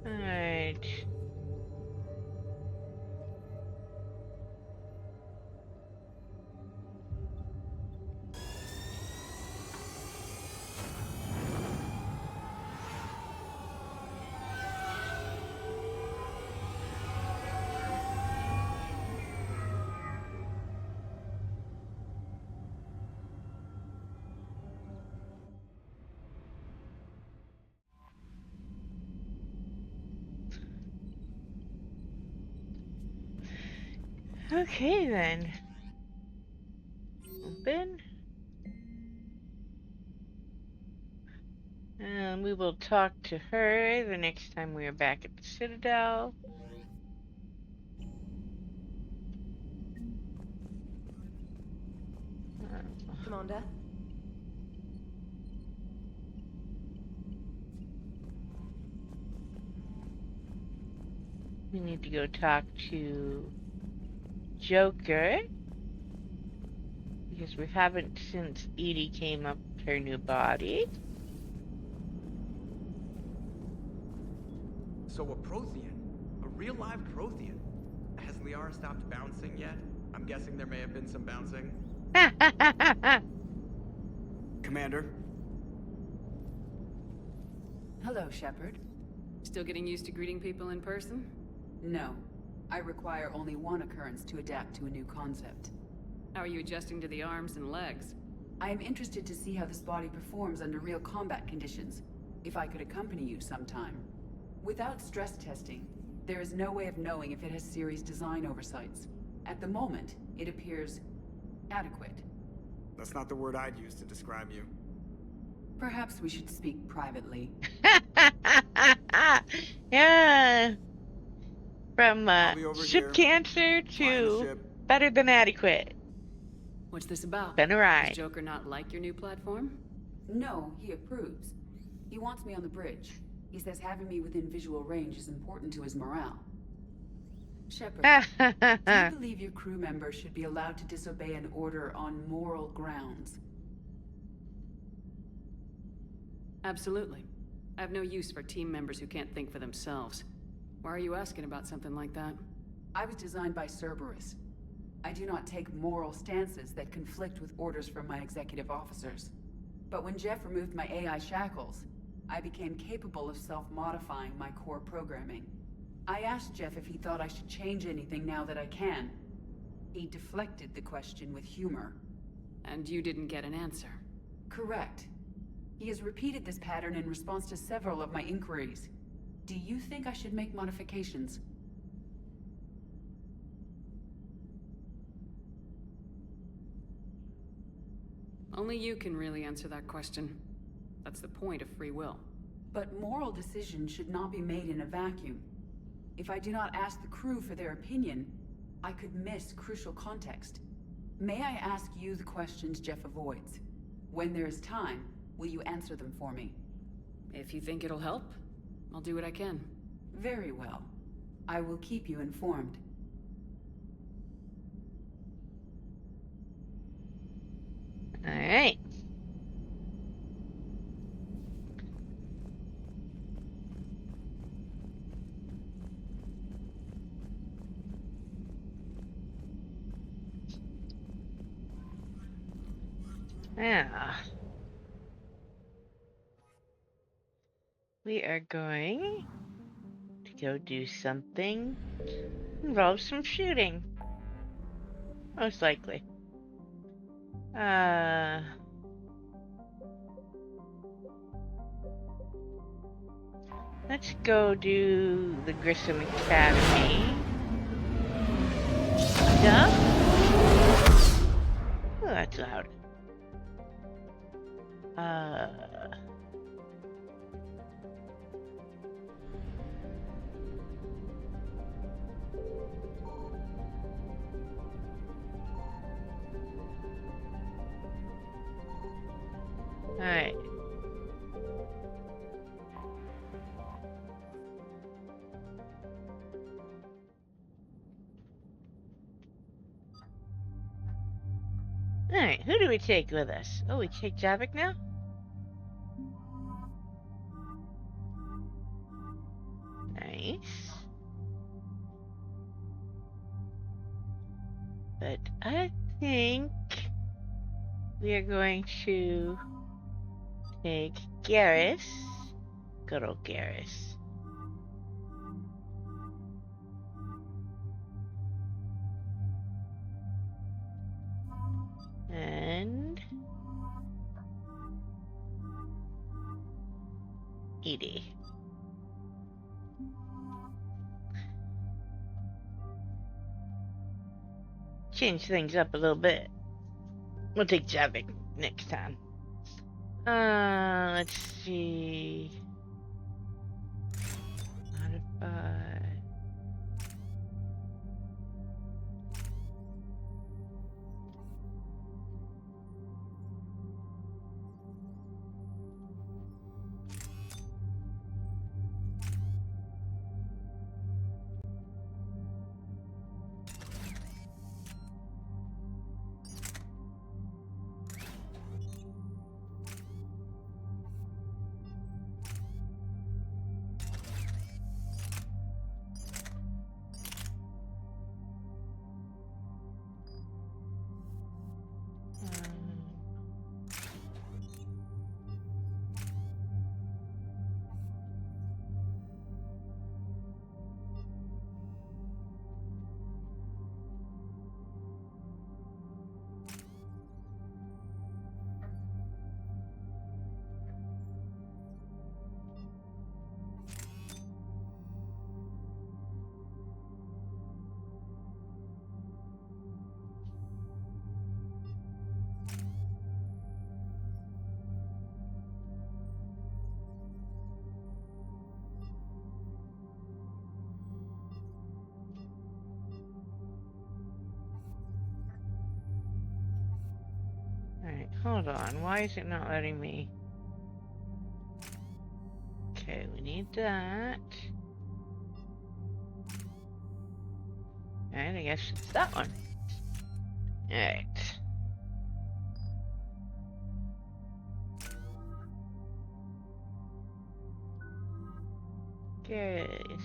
Alright. Okay then. Open. And we will talk to her the next time we are back at the Citadel. Commander? We need to go talk to Joker, because we haven't since Edie came up with her new body. So a Prothean? A real live Prothean? Has Liara stopped bouncing yet? I'm guessing there may have been some bouncing. Commander? Hello, Shepard. Still getting used to greeting people in person? No. I require only one occurrence to adapt to a new concept. How are you adjusting to the arms and legs? I am interested to see how this body performs under real combat conditions, if I could accompany you sometime. Without stress testing, there is no way of knowing if it has serious design oversights. At the moment, it appears adequate. That's not the word I'd use to describe you. Perhaps we should speak privately. Yeah. From here, ship cancer to better than adequate. What's this about? Been a ride. Does Joker not like your new platform? No, he approves. He wants me on the bridge. He says having me within visual range is important to his morale. Shepard, do you believe your crew members should be allowed to disobey an order on moral grounds? Absolutely. I have no use for team members who can't think for themselves. Why are you asking about something like that? I was designed by Cerberus. I do not take moral stances that conflict with orders from my executive officers. But when Jeff removed my AI shackles, I became capable of self-modifying my core programming. I asked Jeff if he thought I should change anything now that I can. He deflected the question with humor. And you didn't get an answer? Correct. He has repeated this pattern in response to several of my inquiries. Do you think I should make modifications? Only you can really answer that question. That's the point of free will. But moral decisions should not be made in a vacuum. If I do not ask the crew for their opinion, I could miss crucial context. May I ask you the questions Jeff avoids? When there is time, Will you answer them for me? If you think it'll help, I'll do what I can. Very well. I will keep you informed. All right. Now, we are going to go do something involves some shooting. Most likely. Let's go do the Grissom Academy stuff. Oh, that's loud. Alright. Alright, who do we take with us? Oh, we take Javik now? Nice. But I think we are going to take Garrus. Good old Garrus. And Edie. Change things up a little bit. We'll take Javik next time. Let's see. Modify. Alright, hold on. Why is it not letting me? Okay, we need that. Alright, I guess it's that one. Alright. Garrus.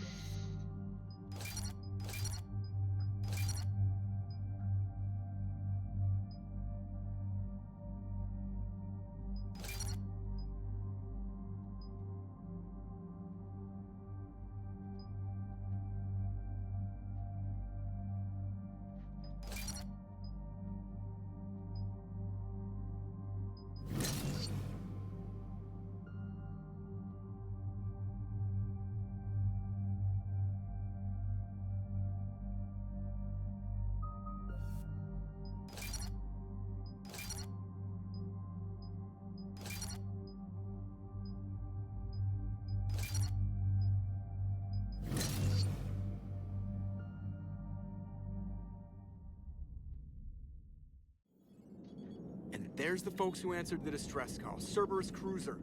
There's the folks who answered the distress call. Cerberus cruiser.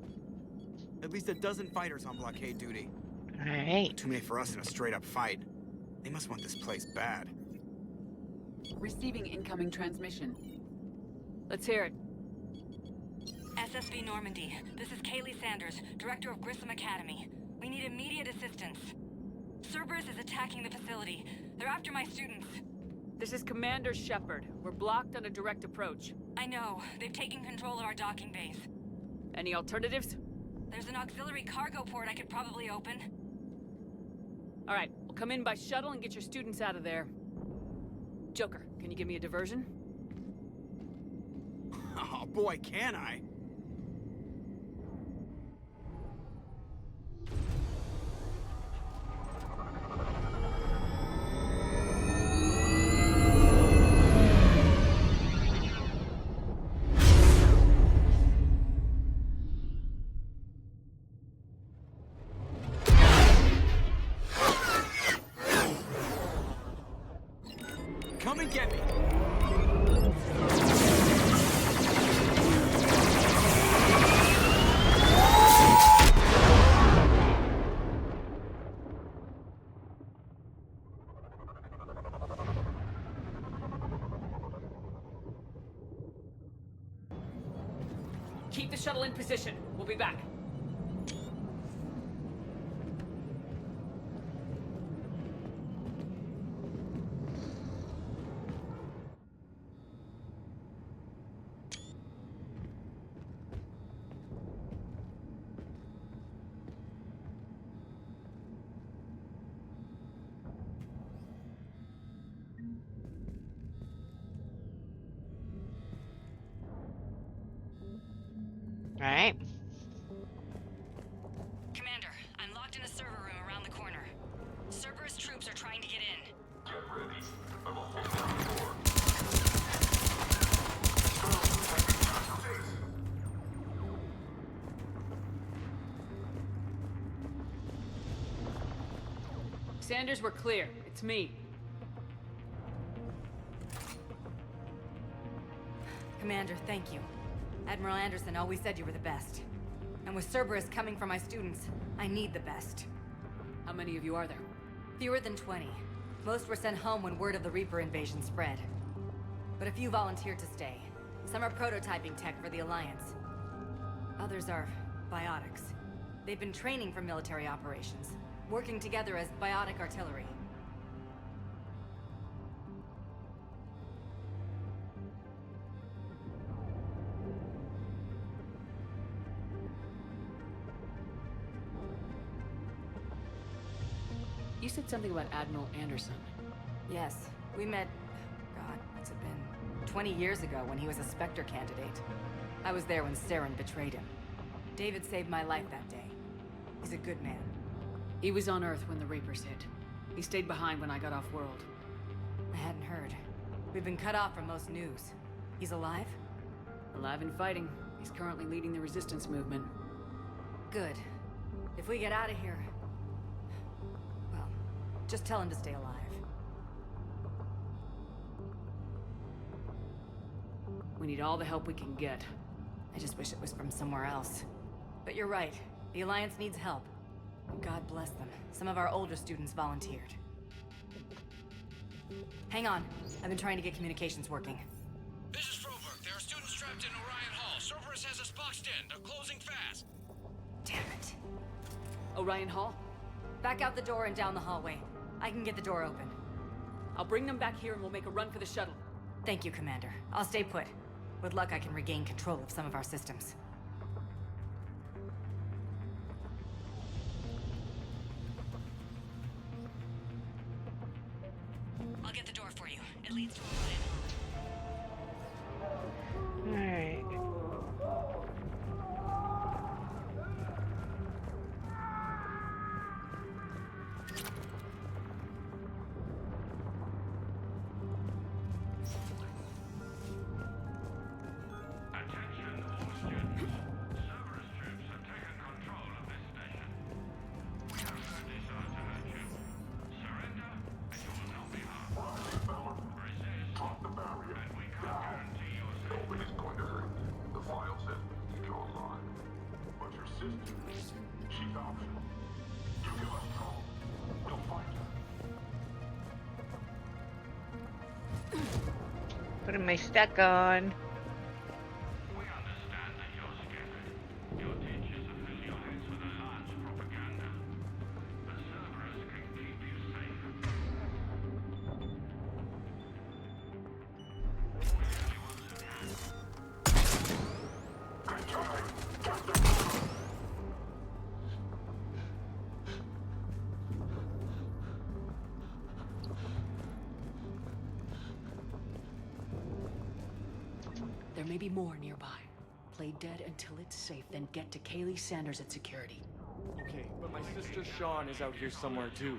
At least a dozen fighters on blockade duty. Alright. Too many for us in a straight-up fight. They must want this place bad. Receiving incoming transmission. Let's hear it. SSB Normandy. This is Kaylee Sanders, Director of Grissom Academy. We need immediate assistance. Cerberus is attacking the facility. They're after my students. This is Commander Shepard. We're blocked on a direct approach. I know. They've taken control of our docking base. Any alternatives? There's an auxiliary cargo port I could probably open. All right, we'll come in by shuttle and get your students out of there. Joker, can you give me a diversion? Oh boy, can I? Come and get me. Keep the shuttle in position. We'll be back. Alright. Commander, I'm locked in a server room around the corner. Cerberus troops are trying to get in. Get ready. I will hold down the door. Sanders, we're clear. It's me. Commander, thank you. Admiral Anderson always said you were the best. And with Cerberus coming for my students, I need the best. How many of you are there? Fewer than 20. Most were sent home when word of the Reaper invasion spread. But a few volunteered to stay. Some are prototyping tech for the Alliance. Others are biotics. They've been training for military operations, working together as biotic artillery. You said something about Admiral Anderson. Yes, we met, God, what's it been? 20 years ago when he was a Spectre candidate. I was there when Saren betrayed him. David saved my life that day. He's a good man. He was on Earth when the Reapers hit. He stayed behind when I got off-world. I hadn't heard. We've been cut off from most news. He's alive? Alive and fighting. He's currently leading the resistance movement. Good. If we get out of here... well, just tell him to stay alive. We need all the help we can get. I just wish it was from somewhere else. But you're right. The Alliance needs help. God bless them. Some of our older students volunteered. Hang on. I've been trying to get communications working. This is Froberg. There are students trapped in Orion Hall. Cerberus has us boxed in. They're closing fast. Damn it. Orion Hall? Back out the door and down the hallway. I can get the door open. I'll bring them back here and we'll make a run for the shuttle. Thank you, Commander. I'll stay put. With luck, I can regain control of some of our systems. I'll get the door for you. It leads to Orion Hall. Alright. Attention all students. Cerberus troops have taken control of this station. We have no desire to hurt you. Surrender, and you will not be harmed. Resist, and we can't guarantee your safety. Nobody's going to hurt you. Persistently. She's optional. You give us trouble, we'll find her. Putting my stack on. We understand that you're scared. Your teachers have filled your heads with Alliance propaganda. But Cerberus can keep you safe. There may be more nearby. Play dead until it's safe, then get to Kaylee Sanders at security. Okay, but my sister Sean is out here somewhere too.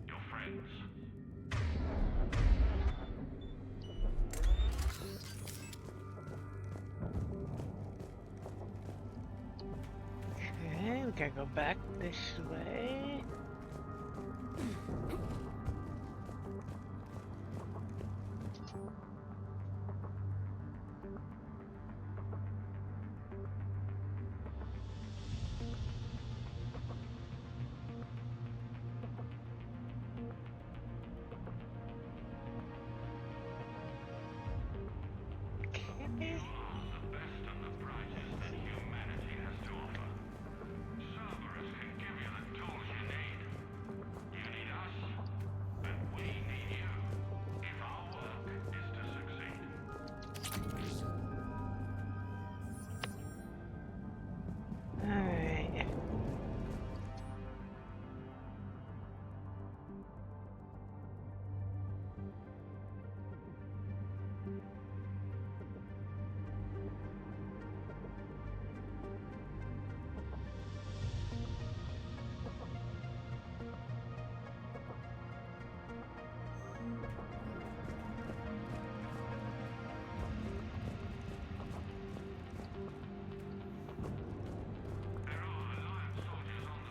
Your friends. Okay, we gotta go back this way.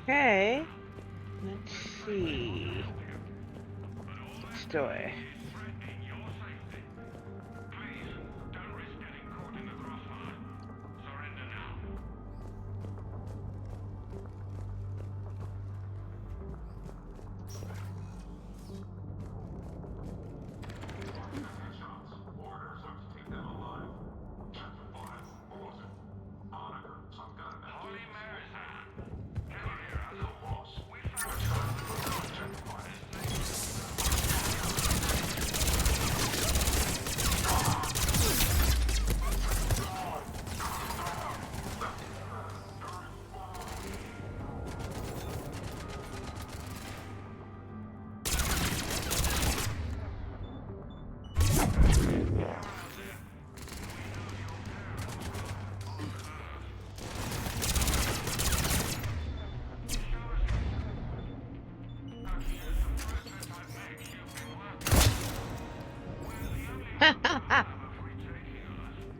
Okay, let's see. Story.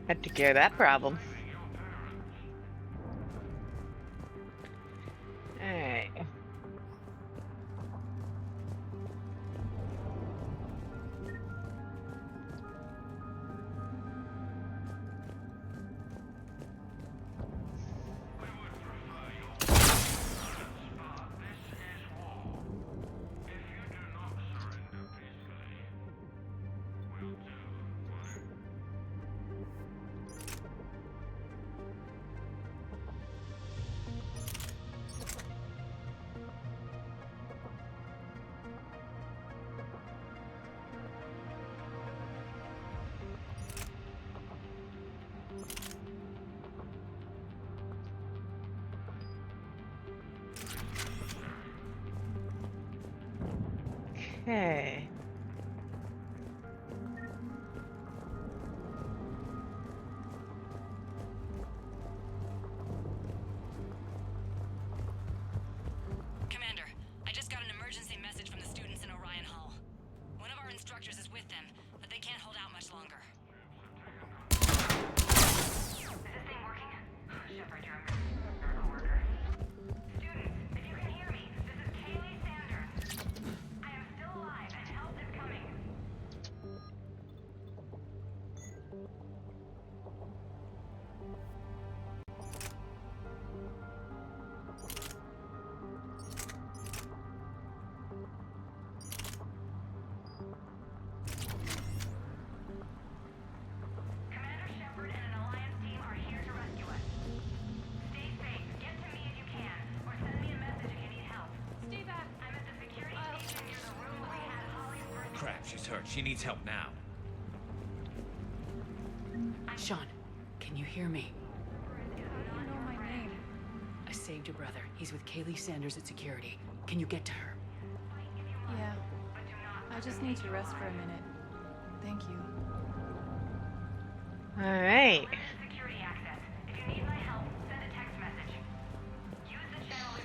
Had to care that problem. Alright. Okay. Commander, I just got an emergency message from the students in Orion Hall. One of our instructors is with them, but they can't hold out much longer. Is this thing working? Shepard, you're a miracle worker. Students, if you can hear me, this is Kaylee Sanders. I am still alive and She's hurt. She needs help now. Sean, can you hear me? You know my name. I saved your brother. He's with Kaylee Sanders at security. Can you get to her? Yeah. I just need to rest for a minute. Thank you. All right.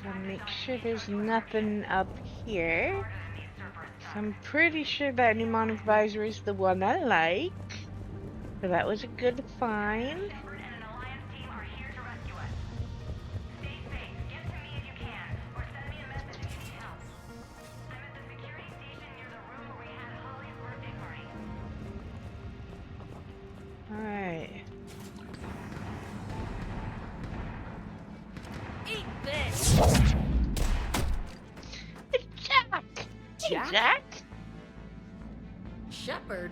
I'll make sure there's nothing up here. I'm pretty sure that mnemonic visor is the one I like. So that was a good find. Alright. Eat this! Jack! Hey, Jack? Jack? Shepard?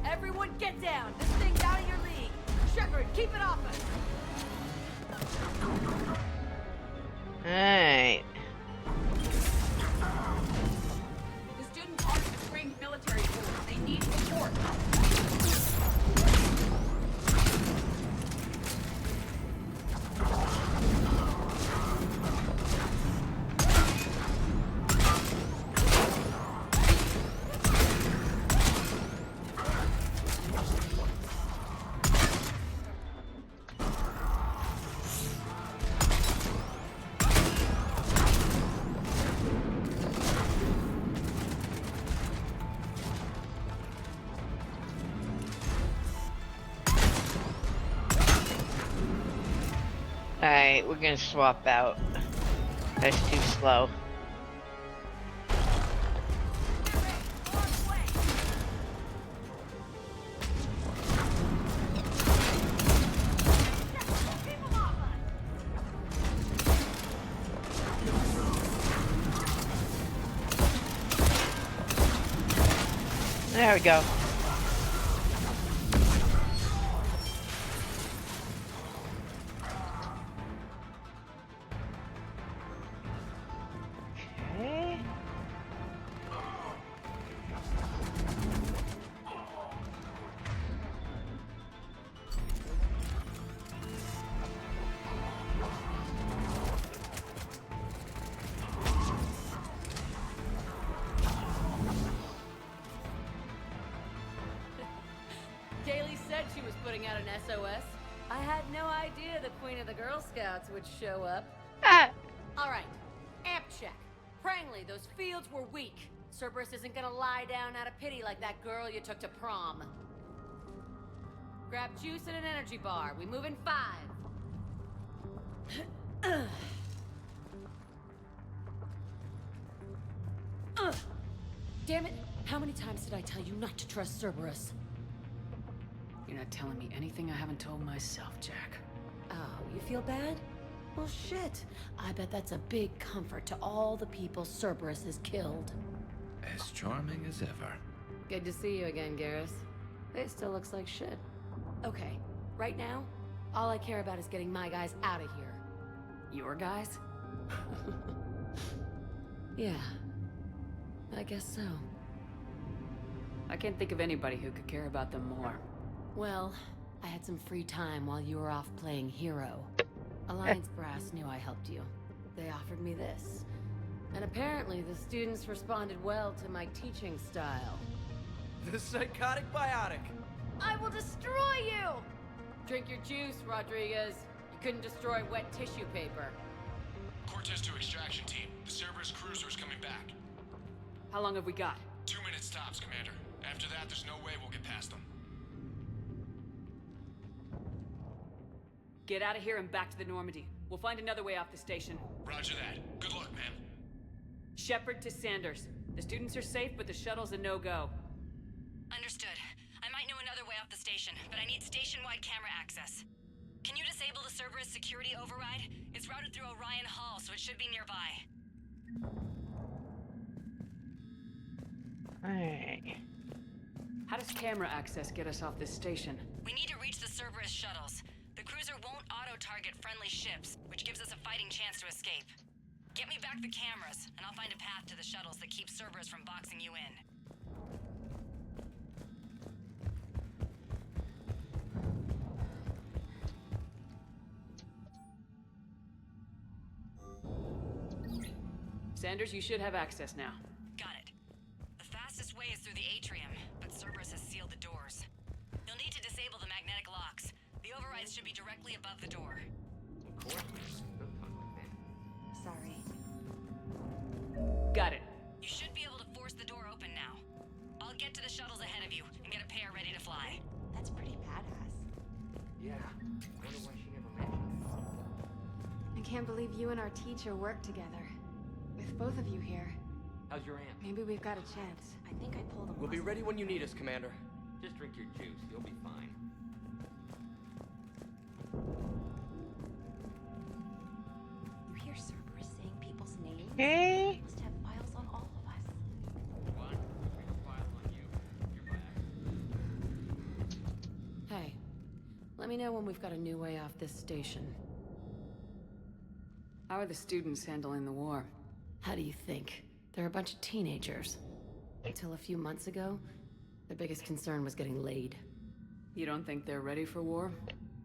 Everyone get down! This thing's out of your league! Shepard, keep it off us! Alright. The students aren't a trained military force. They need support. Alright, we're gonna swap out. That's too slow. There we go. Okay. Daly said she was putting out an SOS. I had no idea the Queen of the Girl Scouts would show up. All right, amp check. Prangley, those fields were weak. Cerberus isn't gonna lie down out of pity like that girl you took to prom. Grab juice and an energy bar. We move in 5. Damn it! How many times did I tell you not to trust Cerberus? You're not telling me anything I haven't told myself, Jack. Oh, you feel bad? Well, shit. I bet that's a big comfort to all the people Cerberus has killed. As charming as ever. Good to see you again, Garrus. It still looks like shit. Okay, right now, all I care about is getting my guys out of here. Your guys? Yeah. I guess so. I can't think of anybody who could care about them more. Well, I had some free time while you were off playing hero. Alliance Brass knew I helped you. They offered me this. And apparently the students responded well to my teaching style. The psychotic biotic. I will destroy you! Drink your juice, Rodriguez. You couldn't destroy wet tissue paper. Cortez to extraction team. The Cerberus cruiser is coming back. How long have we got? 2 minutes tops, Commander. After that, there's no way we'll get past them. Get out of here and back to the Normandy. We'll find another way off the station. Roger that. Good luck, ma'am. Shepard to Sanders. The students are safe, but the shuttle's a no-go. Understood. I might know another way off the station, but I need station-wide camera access. Can you disable the Cerberus security override? It's routed through Orion Hall, so it should be nearby. Alright. How does camera access get us off this station? We need to reach the Cerberus shuttles. The cruiser won't auto-target friendly ships, which gives us a fighting chance to escape. Get me back the cameras, and I'll find a path to the shuttles that keeps Cerberus from boxing you in. Sanders, you should have access now. Got it. The fastest way is through the atrium, but Cerberus has sealed the doors. You'll need to disable the magnetic locks. The overrides should be directly above the door. Of course, don't talk like that. Sorry. Got it. You should be able to force the door open now. I'll get to the shuttles ahead of you and get a pair ready to fly. That's pretty badass. Yeah. I wonder why she never mentioned it. I can't believe you and our teacher work together. With both of you here. How's your aunt? Maybe we've got a chance. I think I pulled a We'll be ready when you need us, Commander. Just drink your juice. You'll be fine. You hear Cerberus saying people's names? Okay. He must have files on all of us. What? We have files on you. You're back. Hey, let me know when we've got a new way off this station. How are the students handling the war? How do you think? They're a bunch of teenagers. Until a few months ago, their biggest concern was getting laid. You don't think they're ready for war?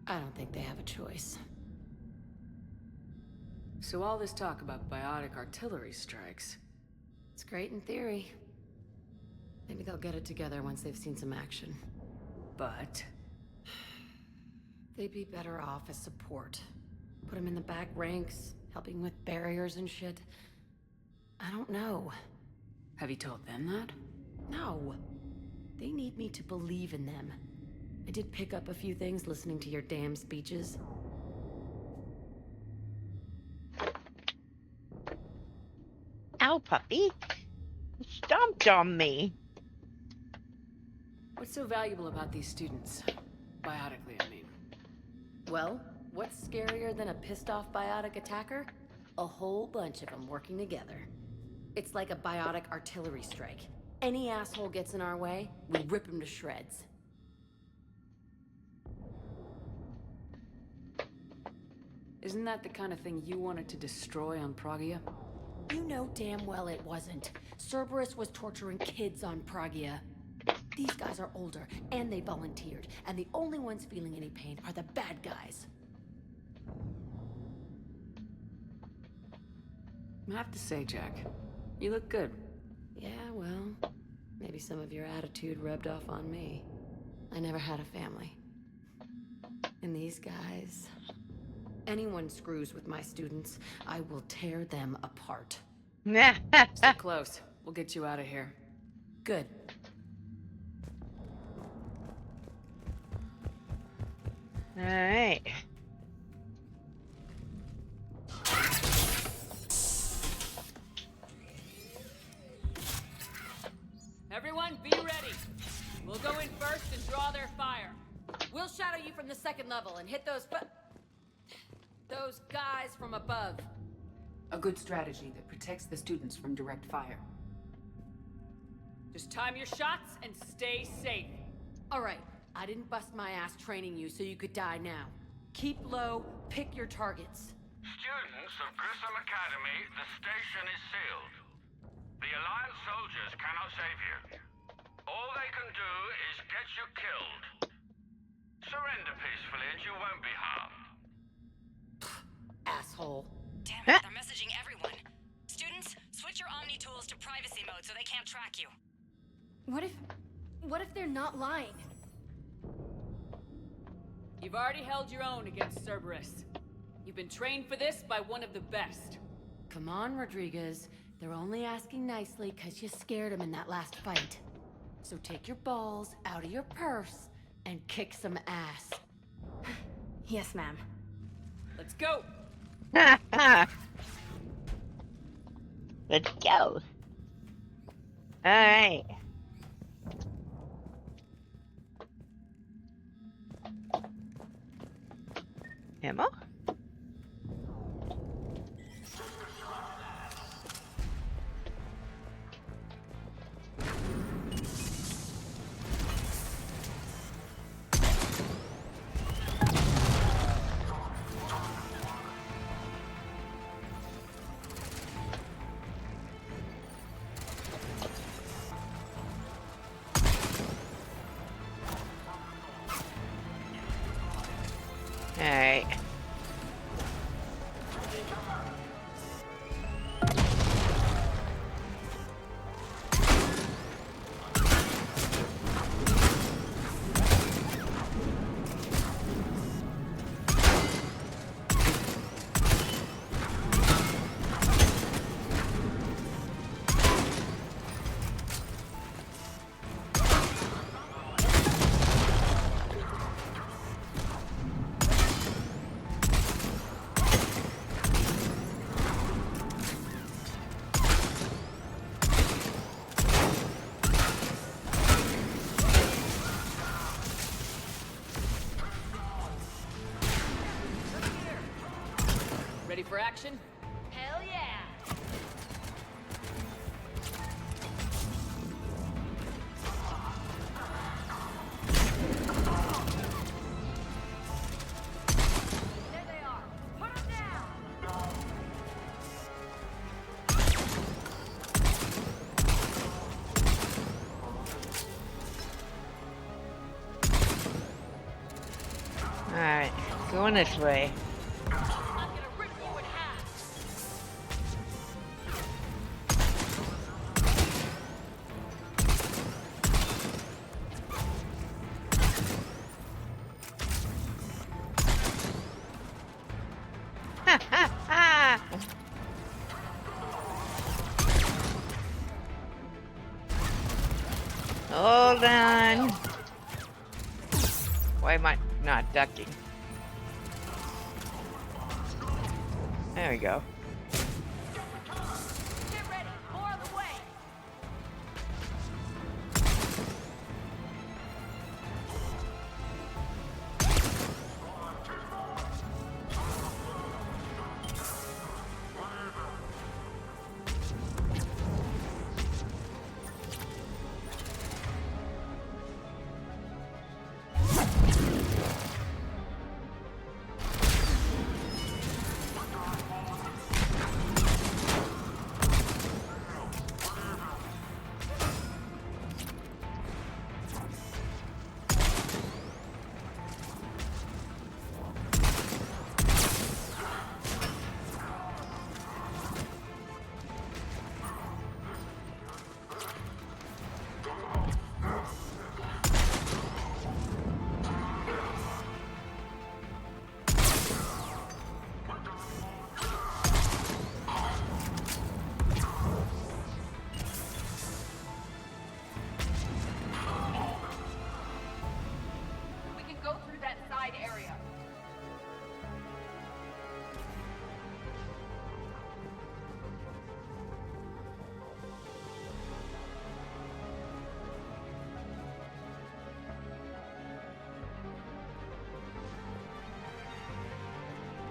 I don't think they have a choice. So all this talk about biotic artillery strikes. It's great in theory. Maybe they'll get it together once they've seen some action. But they'd be better off as support. Put them in the back ranks, helping with barriers and shit. I don't know. Have you told them that? No. They need me to believe in them. I did pick up a few things listening to your damn speeches. Ow, puppy. You stomped on me. What's so valuable about these students? Biotically, I mean. Well, what's scarier than a pissed-off biotic attacker? A whole bunch of them working together. It's like a biotic artillery strike. Any asshole gets in our way, we rip him to shreds. Isn't that the kind of thing you wanted to destroy on Pragia? You know damn well it wasn't. Cerberus was torturing kids on Pragia. These guys are older, and they volunteered, and the only ones feeling any pain are the bad guys. I have to say, Jack, you look good. Yeah, well, maybe some of your attitude rubbed off on me. I never had a family. And these guys... Anyone screws with my students, I will tear them apart. Stay close. We'll get you out of here. Good. Alright. Everyone, be ready. We'll go in first and draw their fire. We'll shadow you from the second level and hit those guys from above. A good strategy that protects the students from direct fire. Just time your shots and stay safe. All right, I didn't bust my ass training you so you could die now. Keep low, pick your targets. Students of Grissom Academy, the station is sealed. The Alliance soldiers cannot save you. All they can do is get you killed. Surrender peacefully and you won't be harmed. Asshole. Damn it, they're messaging everyone. Students, switch your Omni tools to privacy mode so they can't track you. What if they're not lying? You've already held your own against Cerberus. You've been trained for this by one of the best. Come on, Rodriguez. They're only asking nicely because you scared them in that last fight. So take your balls out of your purse and kick some ass. Yes, ma'am. Let's go! Let's go. Alright. Ammo? Alright. Ready for action? Hell yeah! There they are. Put them down! Alright, going this way. Hold on. Why am I not ducking? There we go. Get ready. More on the way.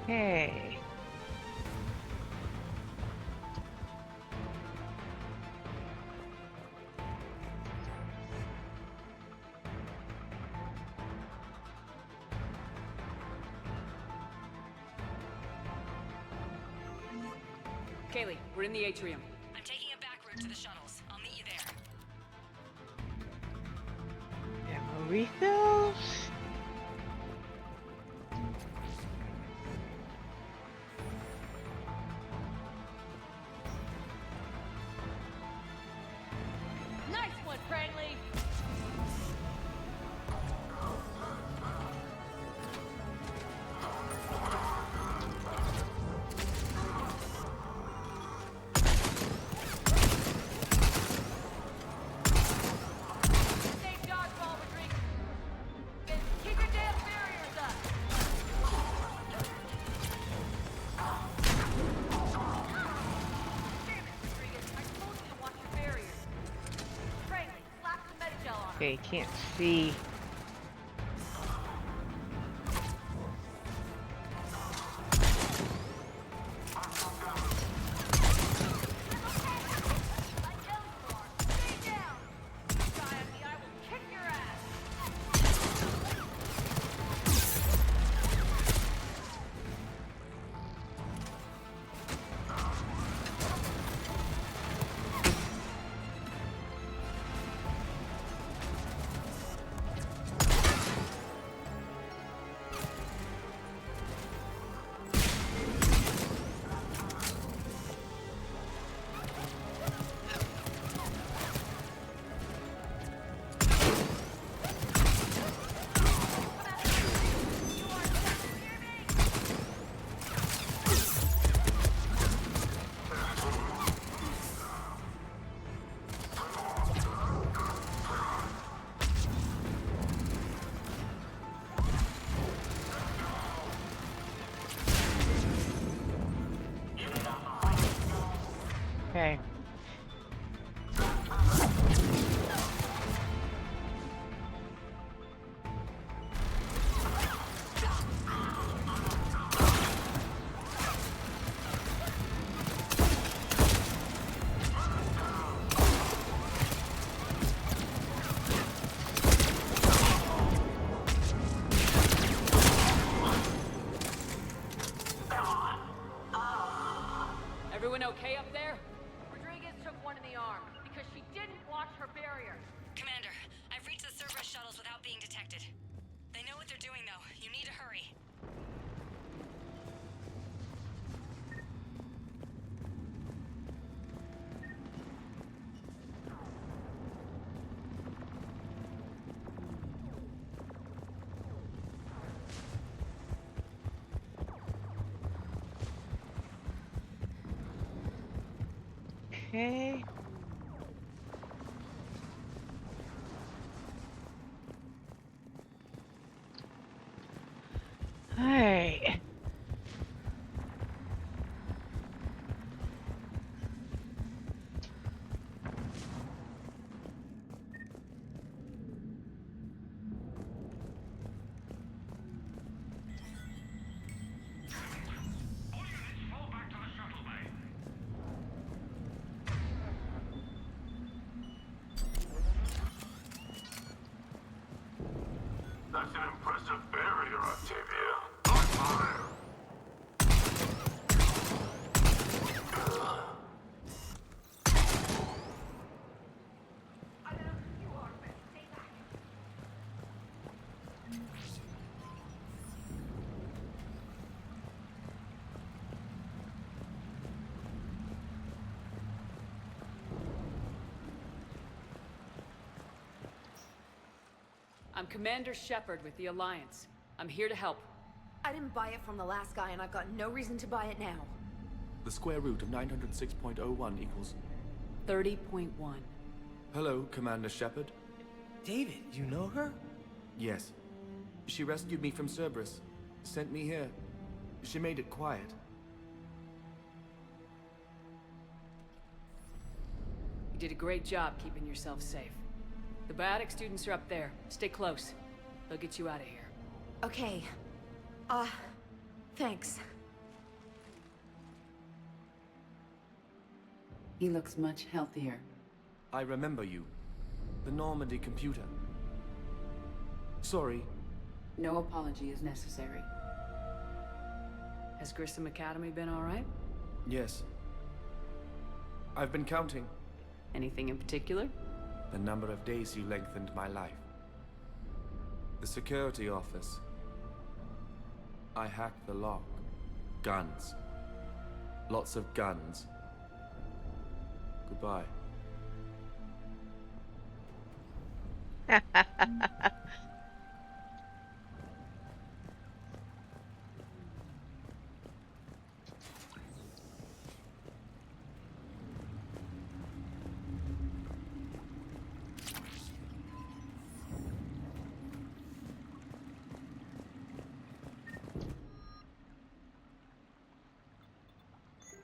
Okay. Kaylee, we're in the atrium. I'm taking a back route to the shuttles. I'll meet you there. Ammo refills. Nice one, Cranley! Okay, can't see. Okay. Everyone okay up there? Rodriguez took one in the arm because she didn't watch her barrier. Commander, I've reached the Cerberus shuttles without being detected. They know what they're doing, though. You need to hurry. Okay. Alright. That's an impressive barrier, Octavia. On fire! I'm Commander Shepard with the Alliance. I'm here to help. I didn't buy it from the last guy, and I've got no reason to buy it now. The square root of 906.01 equals... 30.1. Hello, Commander Shepard. David, you know her? Yes. She rescued me from Cerberus. Sent me here. She made it quiet. You did a great job keeping yourself safe. The biotic students are up there. Stay close. They'll get you out of here. Okay. Thanks. He looks much healthier. I remember you. The Normandy computer. Sorry. No apology is necessary. Has Grissom Academy been all right? Yes. I've been counting. Anything in particular? The number of days you lengthened my life. The security office. I hacked the lock. Guns. Lots of guns. Goodbye.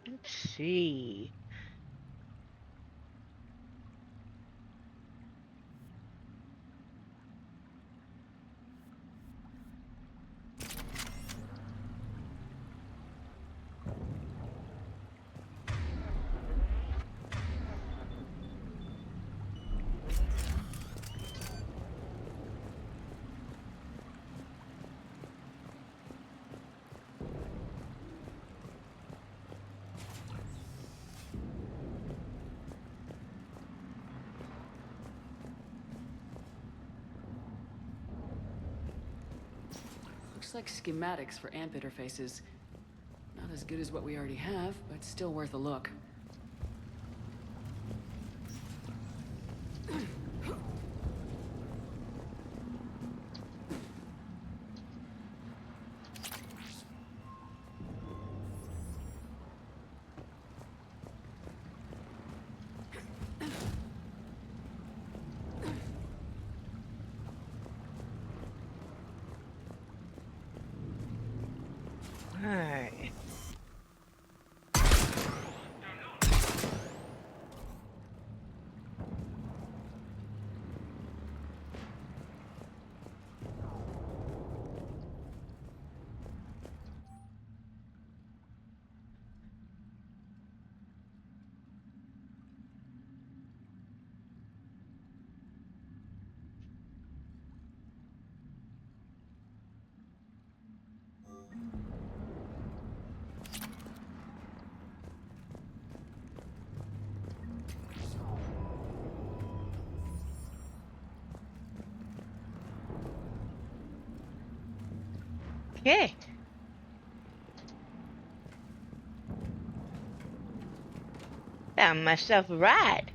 Let's see. Looks like schematics for AMP interfaces. Not as good as what we already have, but still worth a look. Alright. Okay. Found myself a ride.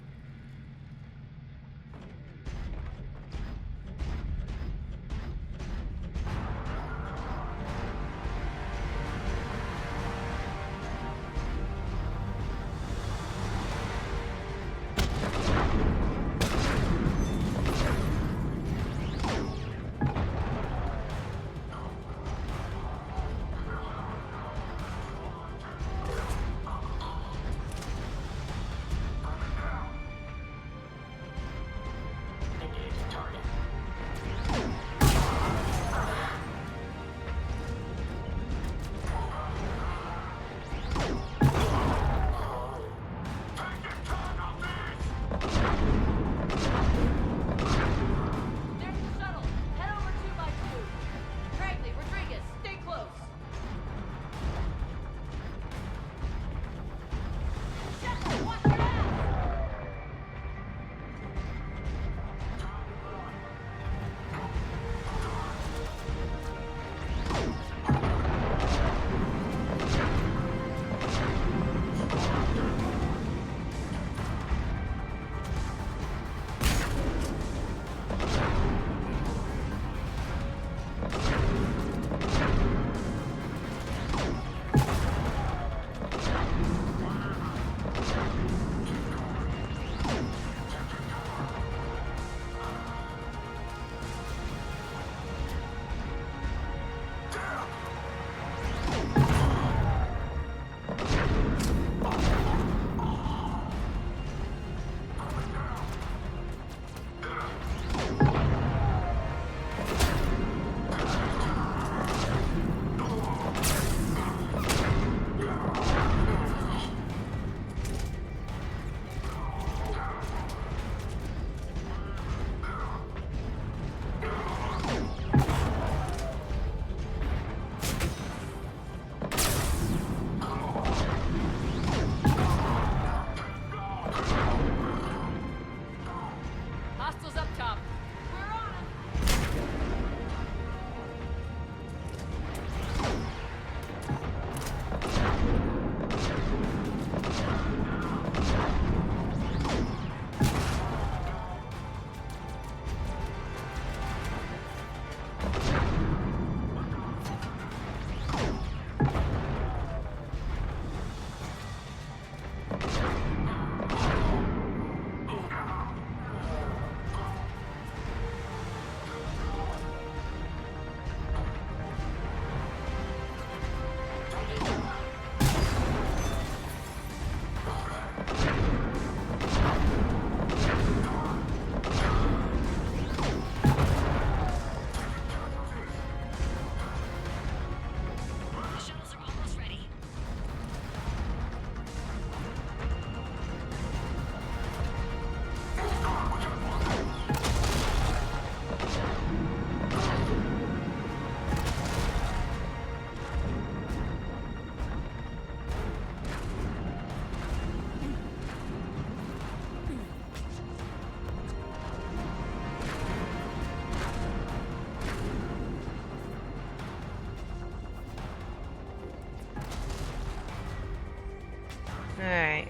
Alright.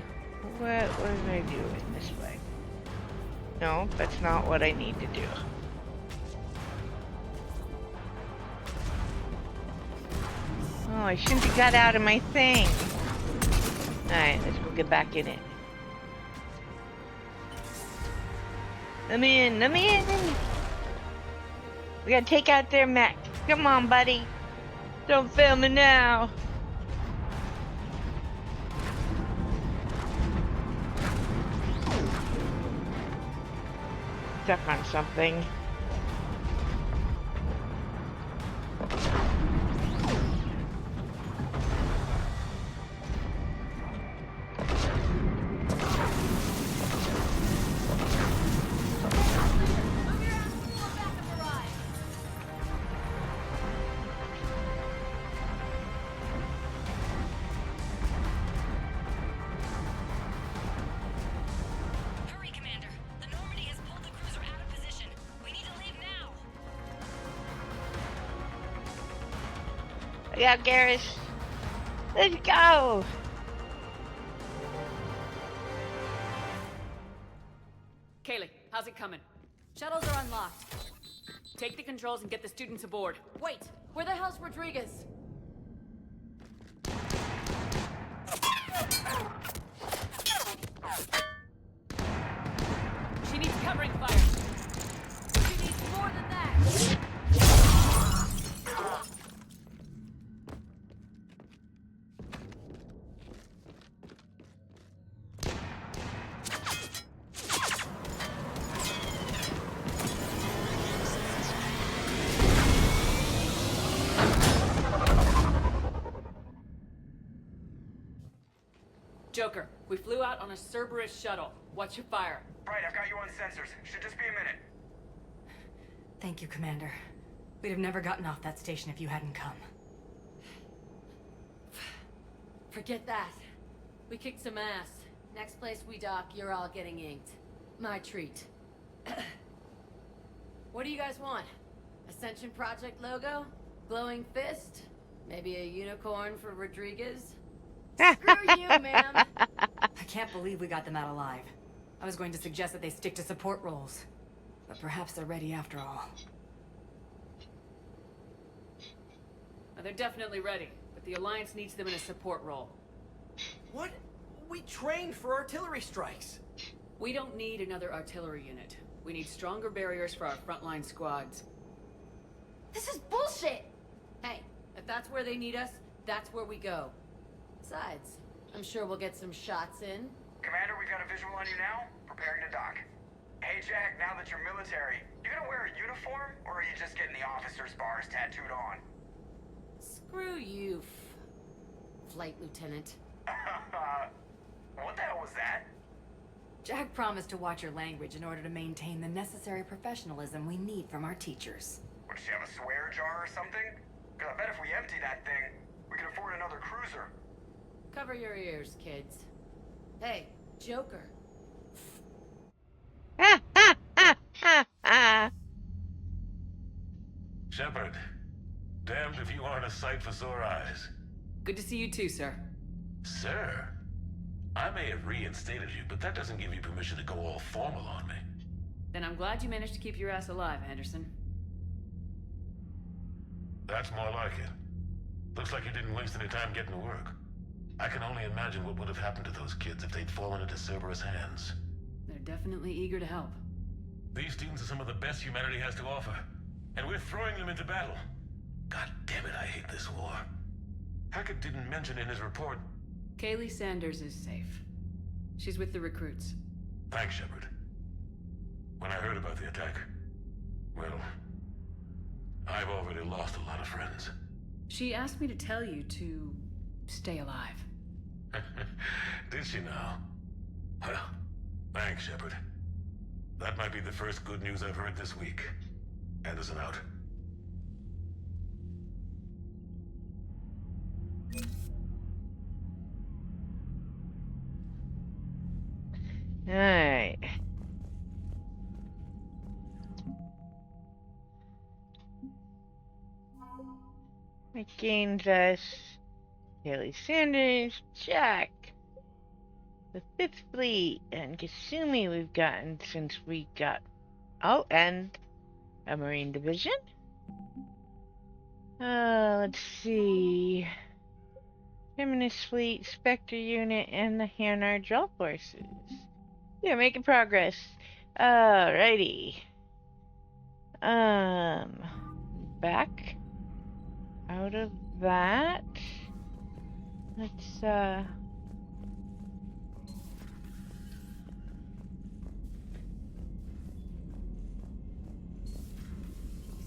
What was I doing this way? No, that's not what I need to do. Oh, I shouldn't have got out of my thing. Alright, let's go get back in it. Let me in, let me in! We gotta take out their mech. Come on, buddy. Don't fail me now. Stuck on something. Hurry, Commander. The Normandy has pulled the cruiser out of position. We need Yeah, Garrus. Let's go. Kaylee, how's it coming? Shuttles are unlocked. Take the controls and get the students aboard. Wait, where the hell's Rodriguez? She needs covering fire. She needs more than that. Joker, we flew out on a Cerberus shuttle. What's your fire? Right, I've got you on sensors. Should just be a minute. Thank you, Commander. We'd have never gotten off that station if you hadn't come. Forget that. We kicked some ass. Next place we dock, you're all getting inked. My treat. What do you guys want? Ascension Project logo? Glowing fist? Maybe a unicorn for Rodriguez? Screw you, ma'am! I can't believe we got them out alive. I was going to suggest that they stick to support roles. But perhaps they're ready after all. They're definitely ready, but the Alliance needs them in a support role. What? We trained for artillery strikes. We don't need another artillery unit. We need stronger barriers for our frontline squads. This is bullshit! Hey, if that's where they need us, that's where we go. Besides, I'm sure we'll get some shots in. Commander, we've got a visual on you now. Preparing to dock. Hey, Jack, now that you're military, you gonna wear a uniform, or are you just getting the officer's bars tattooed on? Screw you, Flight Lieutenant. What the hell was that? Jack promised to watch your language in order to maintain the necessary professionalism we need from our teachers. Would she have a swear jar or something? Because I bet if we empty that thing, we can afford another cruiser. Cover your ears, kids. Hey, Joker. Shepard, damned if you aren't a sight for sore eyes. Good to see you too, sir. Sir, I may have reinstated you, but that doesn't give you permission to go all formal on me. Then I'm glad you managed to keep your ass alive, Henderson. That's more like it. Looks like you didn't waste any time getting to work. I can only imagine what would have happened to those kids if they'd fallen into Cerberus hands. They're definitely eager to help. These students are some of the best humanity has to offer, and we're throwing them into battle. God damn it, I hate this war. Hackett didn't mention in his report... Kaylee Sanders is safe. She's with the recruits. Thanks, Shepard. When I heard about the attack, well, I've already lost a lot of friends. She asked me to tell you to stay alive. Did she now? Well, thanks, Shepard. That might be the first good news I've heard this week. Anderson out. Alright. That gains us Haley Sanders, Jack, the 5th Fleet, and Kasumi we've gotten since we got... Oh, and a Marine Division. Let's see. Feminist Fleet, Spectre Unit, and the Hanar Drill Forces. Yeah, making progress. Alrighty. Back out of that. Let's, You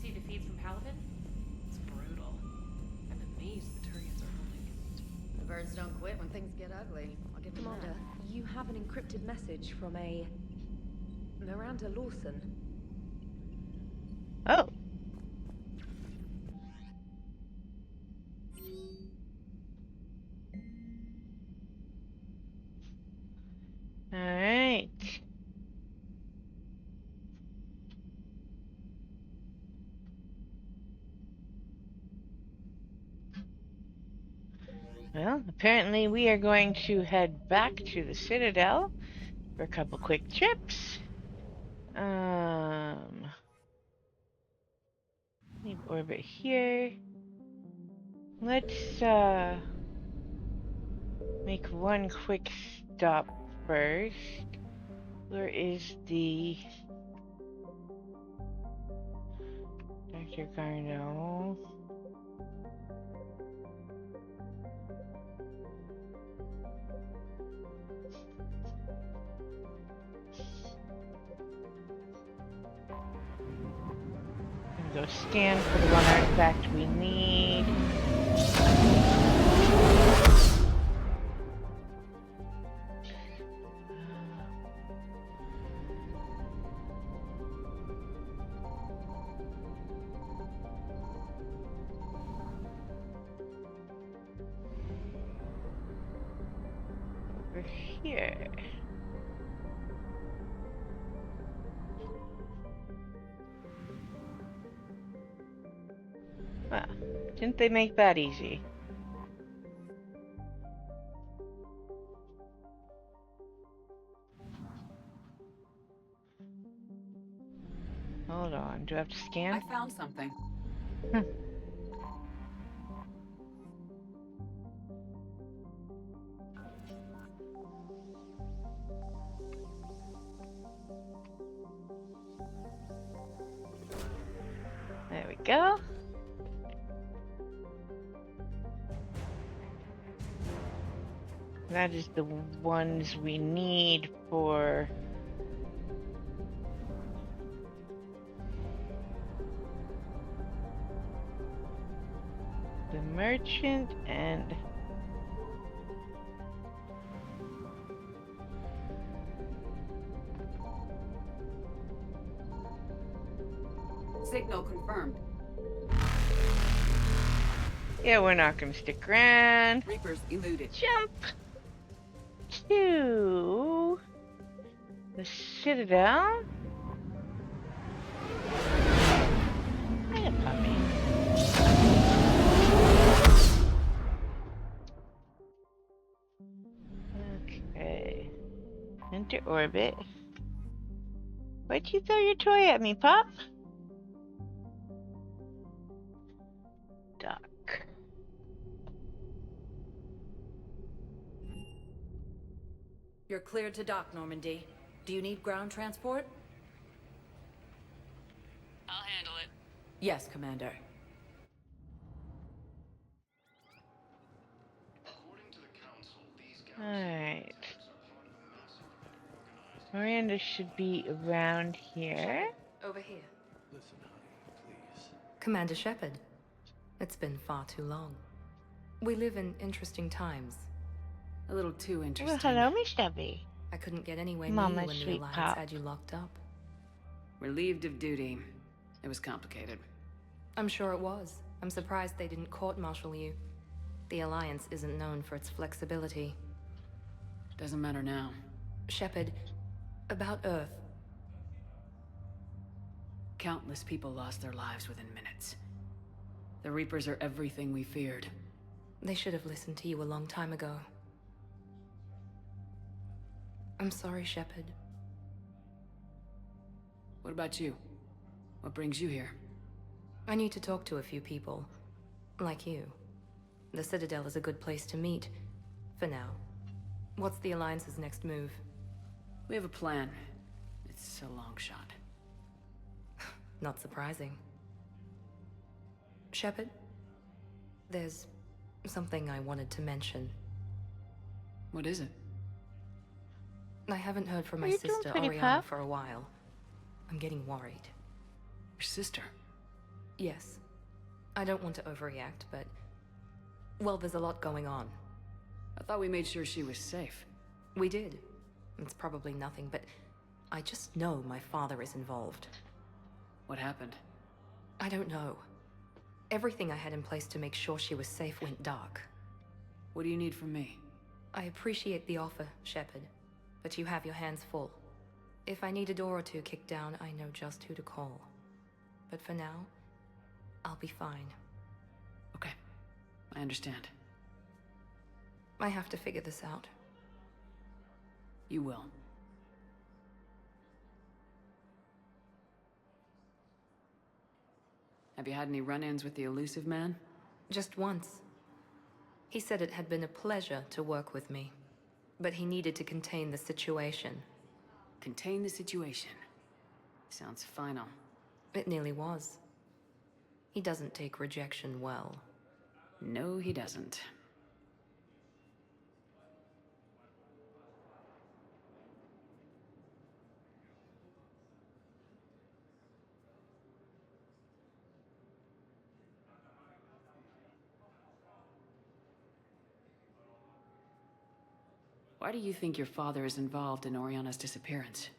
see the feeds from Palaven? It's brutal. I'm amazed the Turians are holding it. The birds don't quit when things get ugly. I'll give them Commander, that. you have an encrypted message from a... Miranda Lawson. oh. Alright. Well, apparently we are going to head back to the Citadel for a couple quick trips. Leave orbit here. Let's make one quick stop first. Where is the Dr. Garno? Go scan for the one artifact we need. Over here. Well, didn't they make that easy? Hold on, do I have to scan? I found something. There we go. That is the ones we need for the merchant and Signal confirmed. yeah, we're not gonna stick around. Reapers eluded. Jump to the Citadel. Hey, puppy. Okay. Enter orbit. Why'd you throw your toy at me, Pop? Dock. You're cleared to dock, Normandy. Do you need ground transport? I'll handle it. Yes, Commander. Alright. Miranda should be around here. Over here. Listen, honey, please. Commander Shepard. It's been far too long. We live in interesting times. A little too interesting. Well, hello, Miss Stubby. I couldn't get anywhere near Mama, you when the sweet Alliance pop. had you locked up. Relieved of duty. It was complicated. I'm sure it was. I'm surprised they didn't court-martial you. The Alliance isn't known for its flexibility. Doesn't matter now. Shepard, about Earth. Countless people lost their lives within minutes. The Reapers are everything we feared. They should have listened to you a long time ago. I'm sorry, Shepard. What about you? What brings you here? I need to talk to a few people. Like you. The Citadel is a good place to meet. For now. What's the Alliance's next move? We have a plan. It's a long shot. Not surprising. Shepard? There's something I wanted to mention. What is it? I haven't heard from my you doing, sister pretty Ariana pup? for a while. I'm getting worried. Your sister? Yes. I don't want to overreact, but... well, there's a lot going on. I thought we made sure she was safe. We did. It's probably nothing, but I just know my father is involved. What happened? I don't know. Everything I had in place to make sure she was safe went dark. What do you need from me? I appreciate the offer, Shepard, but you have your hands full. If I need a door or two kicked down, I know just who to call. But for now, I'll be fine. Okay. I understand. I have to figure this out. You will. Have you had any run-ins with the elusive man? Just once. He said it had been a pleasure to work with me, but he needed to contain the situation. Contain the situation. Sounds final. It nearly was. He doesn't take rejection well. No, he doesn't. Why do you think your father is involved in Oriana's disappearance?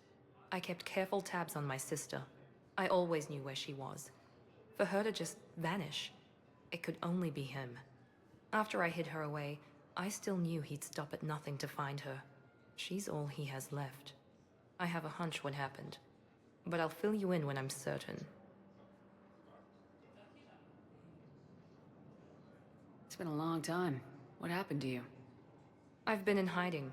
I kept careful tabs on my sister. I always knew where she was. For her to just vanish, it could only be him. After I hid her away, I still knew he'd stop at nothing to find her. She's all he has left. I have a hunch what happened, but I'll fill you in when I'm certain. It's been a long time. What happened to you? I've been in hiding.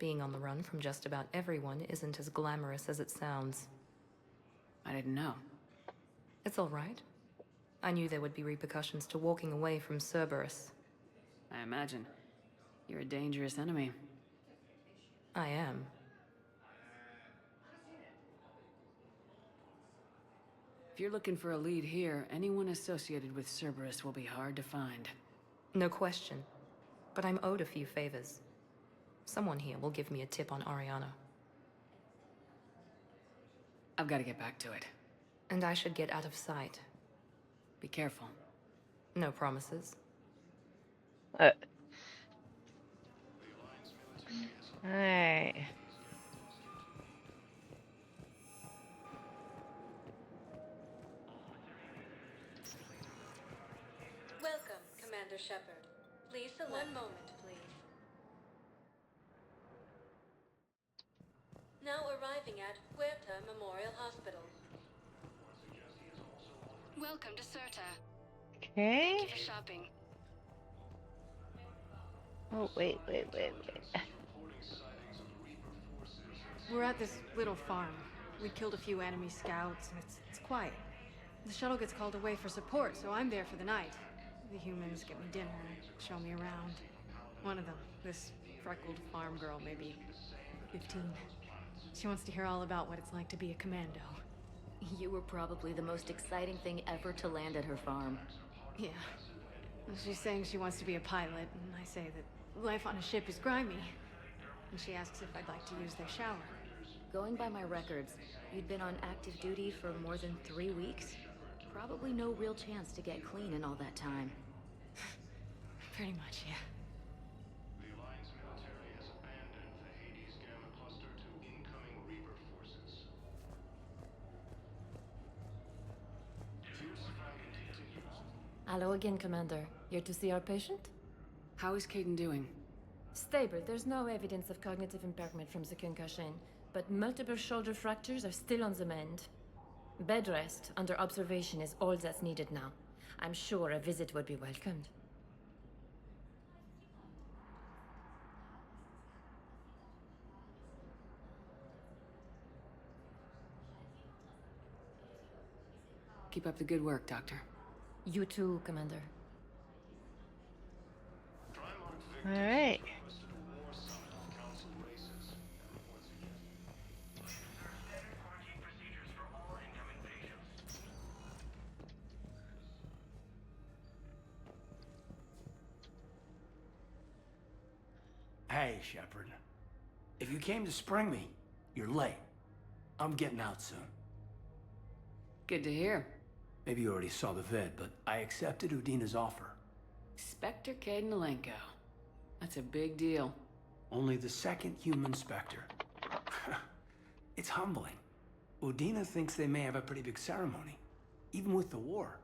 Being on the run from just about everyone isn't as glamorous as it sounds. I didn't know. It's all right. I knew there would be repercussions to walking away from Cerberus. I imagine. You're a dangerous enemy. I am. If you're looking for a lead here, anyone associated with Cerberus will be hard to find. No question. But I'm owed a few favors. Someone here will give me a tip on Oriana. I've got to get back to it. And I should get out of sight. Be careful. No promises. Alright. Welcome, Commander Shepard. Please select. One moment, please. Now arriving at Huerta Memorial Hospital. Welcome to Certa. Okay. Thank you for shopping. Oh, wait. We're at this little farm. We killed a few enemy scouts, and it's quiet. The shuttle gets called away for support, so I'm there for the night. The humans get me dinner, show me around. One of them, this freckled farm girl, maybe 15. She wants to hear all about what it's like to be a commando. You were probably the most exciting thing ever to land at her farm. Yeah. She's saying she wants to be a pilot, and I say that life on a ship is grimy. And she asks if I'd like to use their shower. Going by my records, you'd been on active duty for more than 3 weeks. Probably no real chance to get clean in all that time. Pretty much, yeah. The Alliance military has abandoned the Hades Gamma cluster to incoming Reaper forces. Fierce fighting continues. Hello again, Commander. Here to see our patient? How is Kaiden doing? Stable. There's no evidence of cognitive impairment from the concussion, but multiple shoulder fractures are still on the mend. Bed rest under observation is all that's needed now. I'm sure a visit would be welcomed. Keep up the good work, Doctor. You too, Commander. Alright. Hey, Shepard. If you came to spring me, you're late. I'm getting out soon. Good to hear. Maybe you already saw the vid, but I accepted Udina's offer. Spectre Kaiden. That's a big deal. Only the second human Spectre. It's humbling. Udina thinks they may have a pretty big ceremony, even with the war.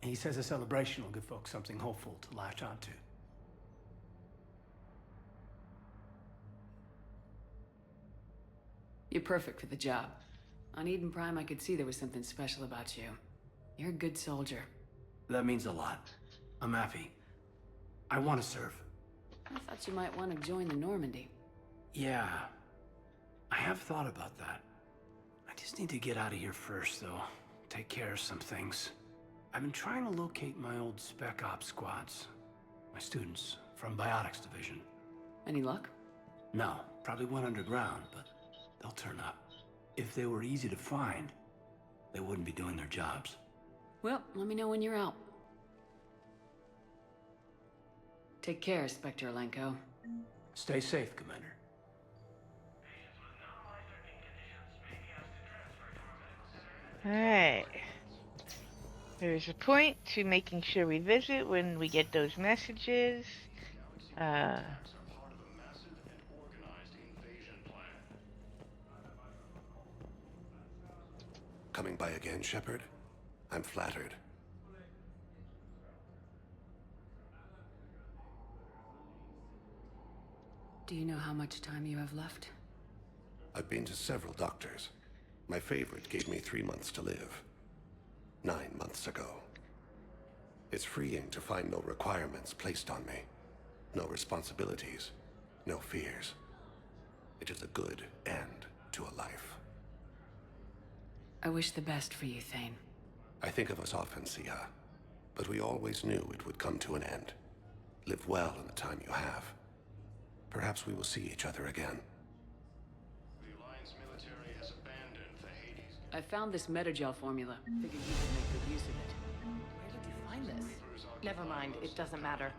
And he says a celebration will give folks something hopeful to latch onto. You're perfect for the job. On Eden Prime, I could see there was something special about you. You're a good soldier. That means a lot. I'm happy. I want to serve. I thought you might want to join the Normandy. Yeah, I have thought about that. I just need to get out of here first, though. Take care of some things. I've been trying to locate my old Spec Ops squads. My students from Biotics Division. Any luck? No, probably went underground, but they'll turn up. If they were easy to find, they wouldn't be doing their jobs. Well, let me know when you're out. Take care, Spectre Alenko. Stay safe, Commander. Alright. There's a point to making sure we visit when we get those messages. Coming by again, Shepard? I'm flattered. Do you know how much time you have left? I've been to several doctors. My favorite gave me 3 months to live. 9 months ago. It's freeing to find no requirements placed on me. No responsibilities. No fears. It is a good end to a life. I wish the best for you, Thane. I think of us often, Sia. But we always knew it would come to an end. Live well in the time you have. Perhaps we will see each other again. The Alliance military has abandoned the Hades. I found this Medi-Gel formula. Figured you could make good use of it. Where did you find this? Never mind, it doesn't matter.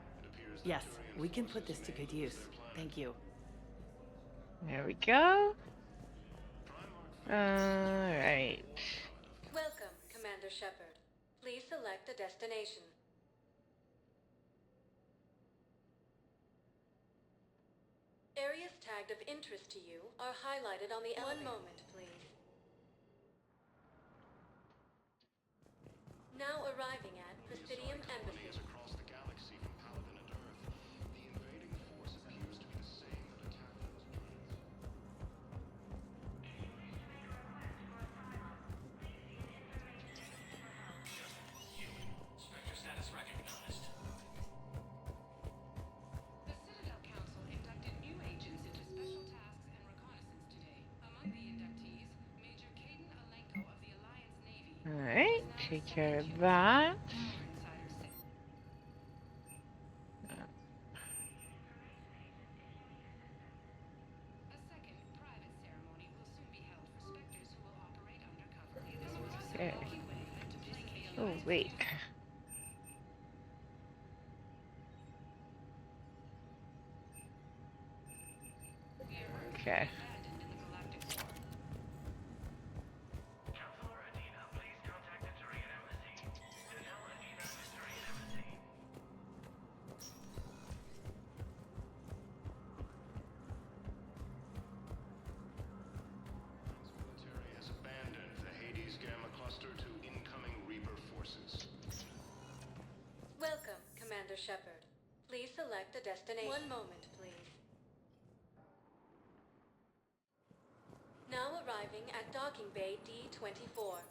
Yes, we can put this to good use. Thank you. There we go. Alright. Welcome, Commander Shepard. Please select a destination. Areas tagged of interest to you are highlighted on the elevator. 1 moment, please. Now arriving at Presidium Embassy. Across the galaxy from Palaven and Earth, the invading force appears to be the same that attacked those planets. Spectre status recognized. The Citadel Council inducted new agents into special tasks and reconnaissance today. Among the inductees, Major Kaiden Alenko of the Alliance Navy. Alright, take care of that. Okay. Oh, wait. Okay. Military has abandoned the Hades Gamma Cluster to incoming Reaper forces. Welcome, Commander Shepard. Please select a destination. 1 moment, please. Now arriving at Docking Bay D-24.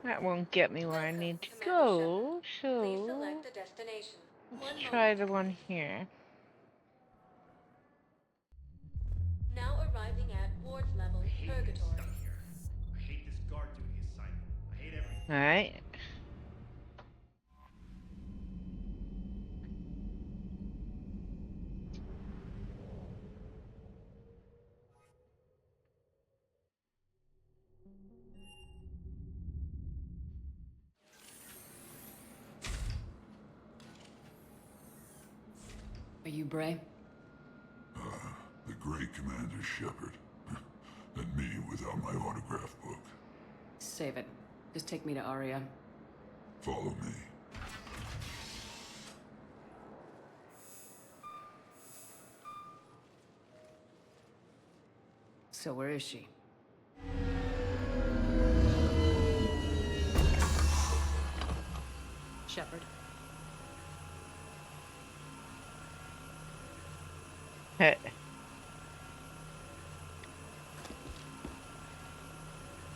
That won't get me where I need to go, Please so select a destination. let's try the one here. Now arriving at Ward's Level, Purgatory. I hate this guard duty assignment. I hate everything. Alright. Are you Bray? The great Commander Shepard. And me without my autograph book. Save it. Just take me to Aria. Follow me. So where is she? Shepard? Heh.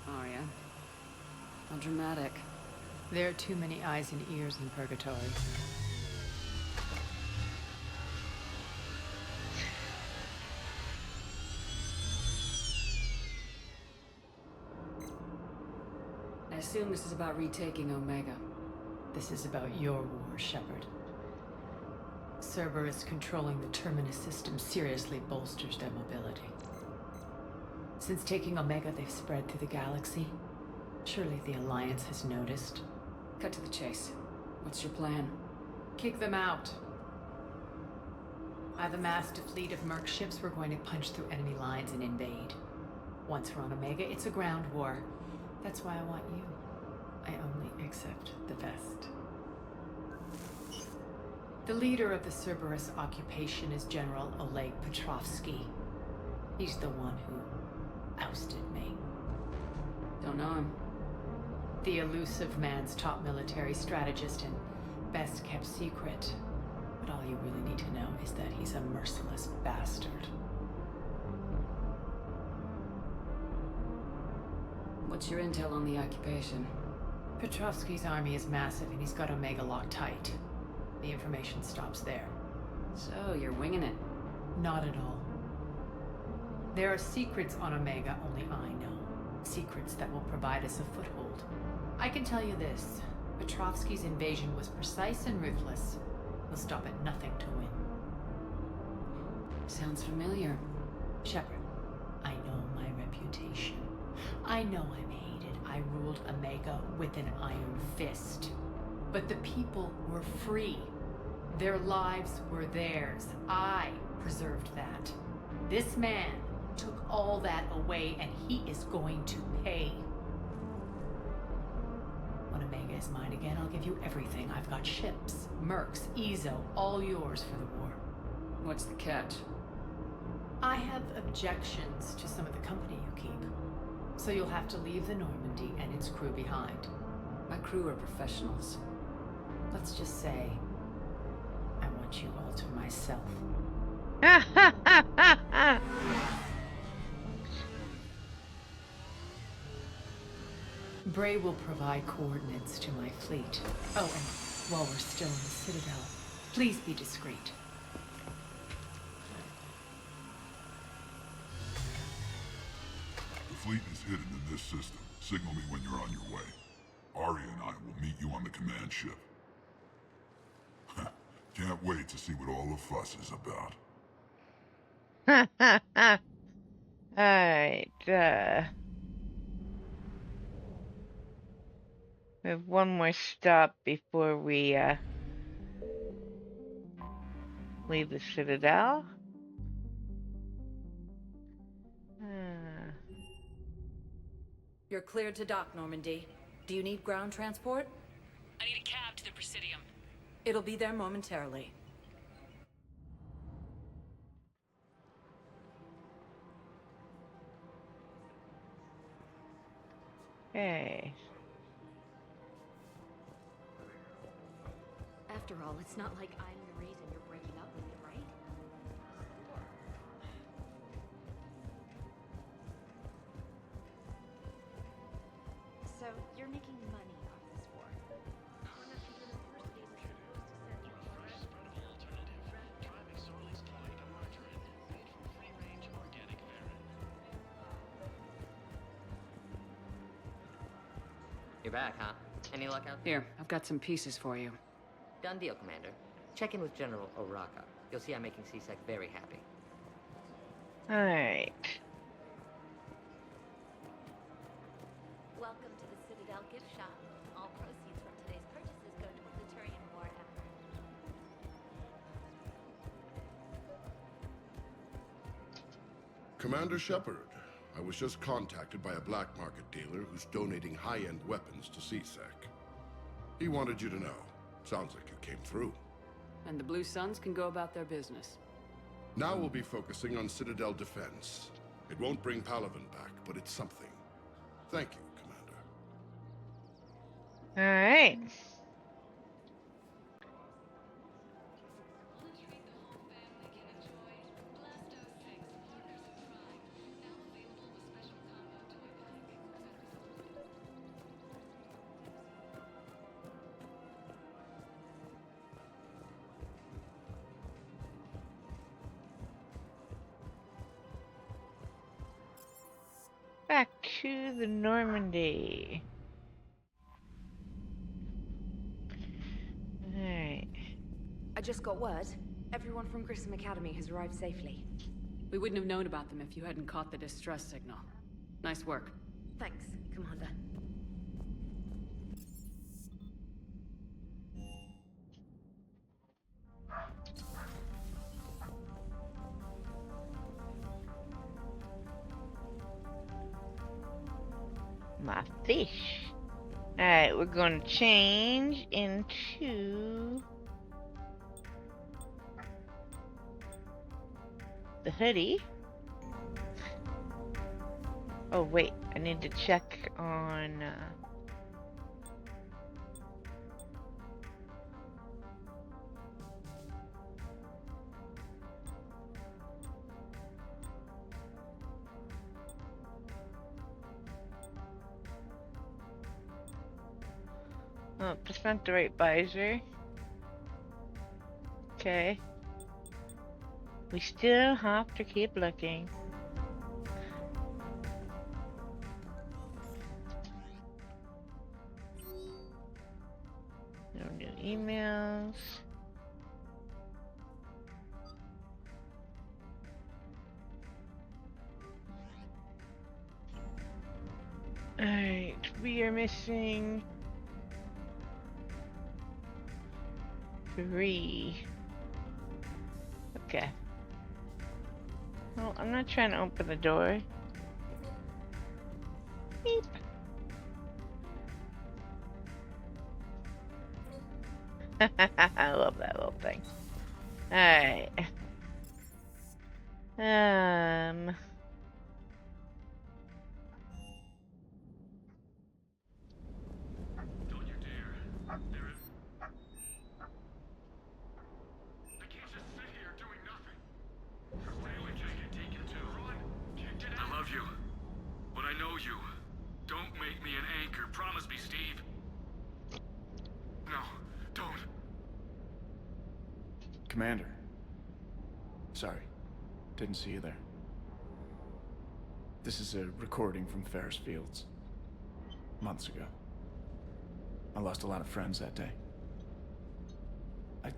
Aria, dramatic. There are too many eyes and ears in purgatory. I assume this is about retaking Omega. This is about your war, Shepard. Cerberus controlling the Terminus system seriously bolsters their mobility. Since taking Omega, they've spread through the galaxy. Surely the Alliance has noticed. Cut to the chase. What's your plan? Kick them out. I've amassed a fleet of merc ships. We're going to punch through enemy lines and invade. Once we're on Omega, it's a ground war. That's why I want you. I only accept the best. The leader of the Cerberus occupation is General Oleg Petrovsky. He's the one who ousted me. Don't know him. The elusive man's top military strategist and best kept secret. But all you really need to know is that he's a merciless bastard. What's your intel on the occupation? Petrovsky's army is massive and he's got Omega locked tight. The information stops there. So, you're winging it? Not at all. There are secrets on Omega only I know. Secrets that will provide us a foothold. I can tell you this. Petrovsky's invasion was precise and ruthless. He'll stop at nothing to win. Sounds familiar. Shepard, I know my reputation. I know I'm hated. I ruled Omega with an iron fist. But the people were free. Their lives were theirs. I preserved that. This man took all that away, and he is going to pay. When Omega is mine again, I'll give you everything. I've got ships, mercs, Ezo, all yours for the war. What's the catch? I have objections to some of the company you keep. So you'll have to leave the Normandy and its crew behind. My crew are professionals. Let's just say, I want you all to myself. Bray will provide coordinates to my fleet. Oh, and while we're still in the Citadel, please be discreet. The fleet is hidden in this system. Signal me when you're on your way. Aria and I will meet you on the command ship. Can't wait to see what all the fuss is about. Alright, we have one more stop before we, leave the Citadel. You're cleared to dock, Normandy. Do you need ground transport? I need a cab to the Presidium. It'll be there momentarily. Okay. After all, it's not like I'm the reason you're breaking up with me, right? So, you're making money off this war. You're back, huh? Any luck out there? Here, I've got some pieces for you. Done deal, Commander. Check in with General Oraka. You'll see I'm making CSEC very happy. Alright. Welcome to the Citadel gift shop. All proceeds from today's purchases go toward the Turian war effort. Commander Shepard, I was just contacted by a black market dealer who's donating high-end weapons to CSEC. He wanted you to know. Sounds like you came through. And the Blue Suns can go about their business. Now we'll be focusing on Citadel defense. It won't bring Palaven back, but it's something. Thank you, Commander. Alright. to the Normandy. Alright. I just got word. Everyone from Grissom Academy has arrived safely. We wouldn't have known about them if you hadn't caught the distress signal. Nice work. Thanks, Commander. My fish. Alright, we're going to change into the hoodie. Oh wait, I need to check on oh, that's not the right visor. Okay. We still have to keep looking. No new emails. Alright, we are missing 3. Okay. Well, I'm not trying to open the door. Beep. I love that little thing. Alright. Don't you dare. There is... I can't just sit here doing nothing. Stay away, take it too. Run! Get out! I love you. But I know you. Don't make me an anchor. Promise me, Steve. No, don't. Commander. Sorry. Didn't see you there. This is a recording from Ferris Fields. Months ago. I lost a lot of friends that day. I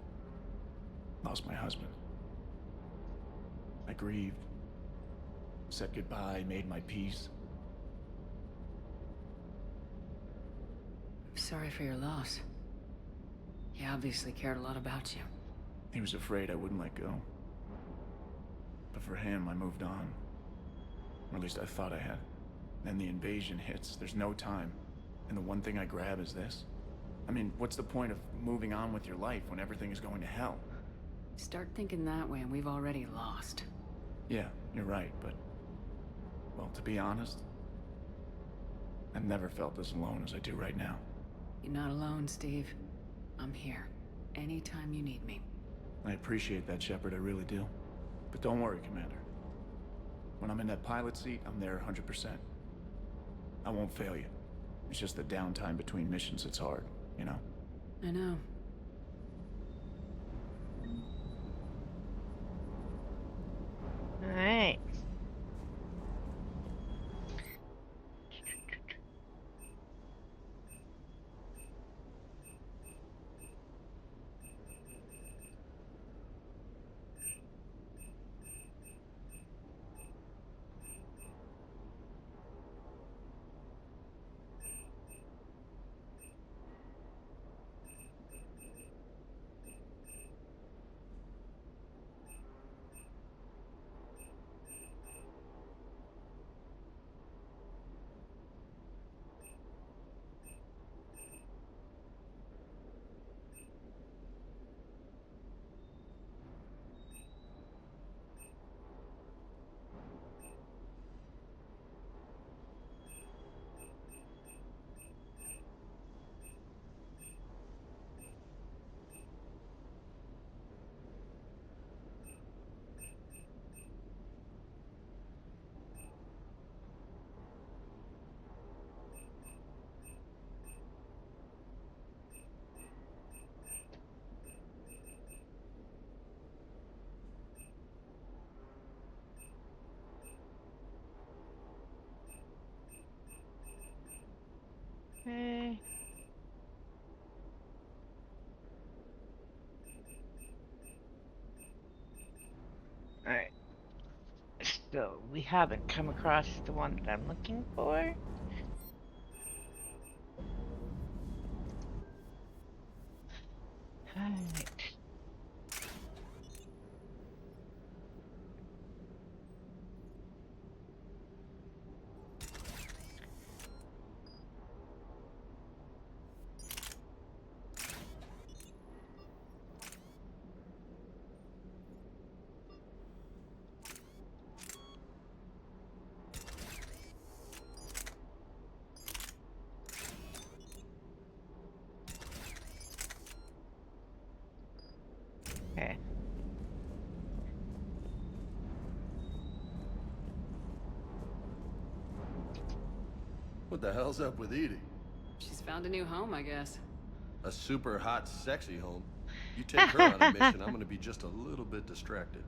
lost my husband. I grieved. Said goodbye, made my peace. I'm sorry for your loss. He obviously cared a lot about you. He was afraid I wouldn't let go. But for him, I moved on. Or at least I thought I had. Then the invasion hits, there's no time. And the one thing I grab is this. I mean, what's the point of moving on with your life when everything is going to hell? Start thinking that way and we've already lost. Yeah, you're right, but... well, to be honest, I've never felt as alone as I do right now. You're not alone, Steve. I'm here. Anytime you need me. I appreciate that, Shepard, I really do. But don't worry, Commander. When I'm in that pilot seat, I'm there 100%. I won't fail you. It's just the downtime between missions that's hard, you know? I know. Alright. So we haven't come across the one that I'm looking for. Alright. Okay. What the hell's up with Edie? She's found a new home, I guess. A super hot, sexy home. You take her on a mission, I'm gonna be just a little bit distracted.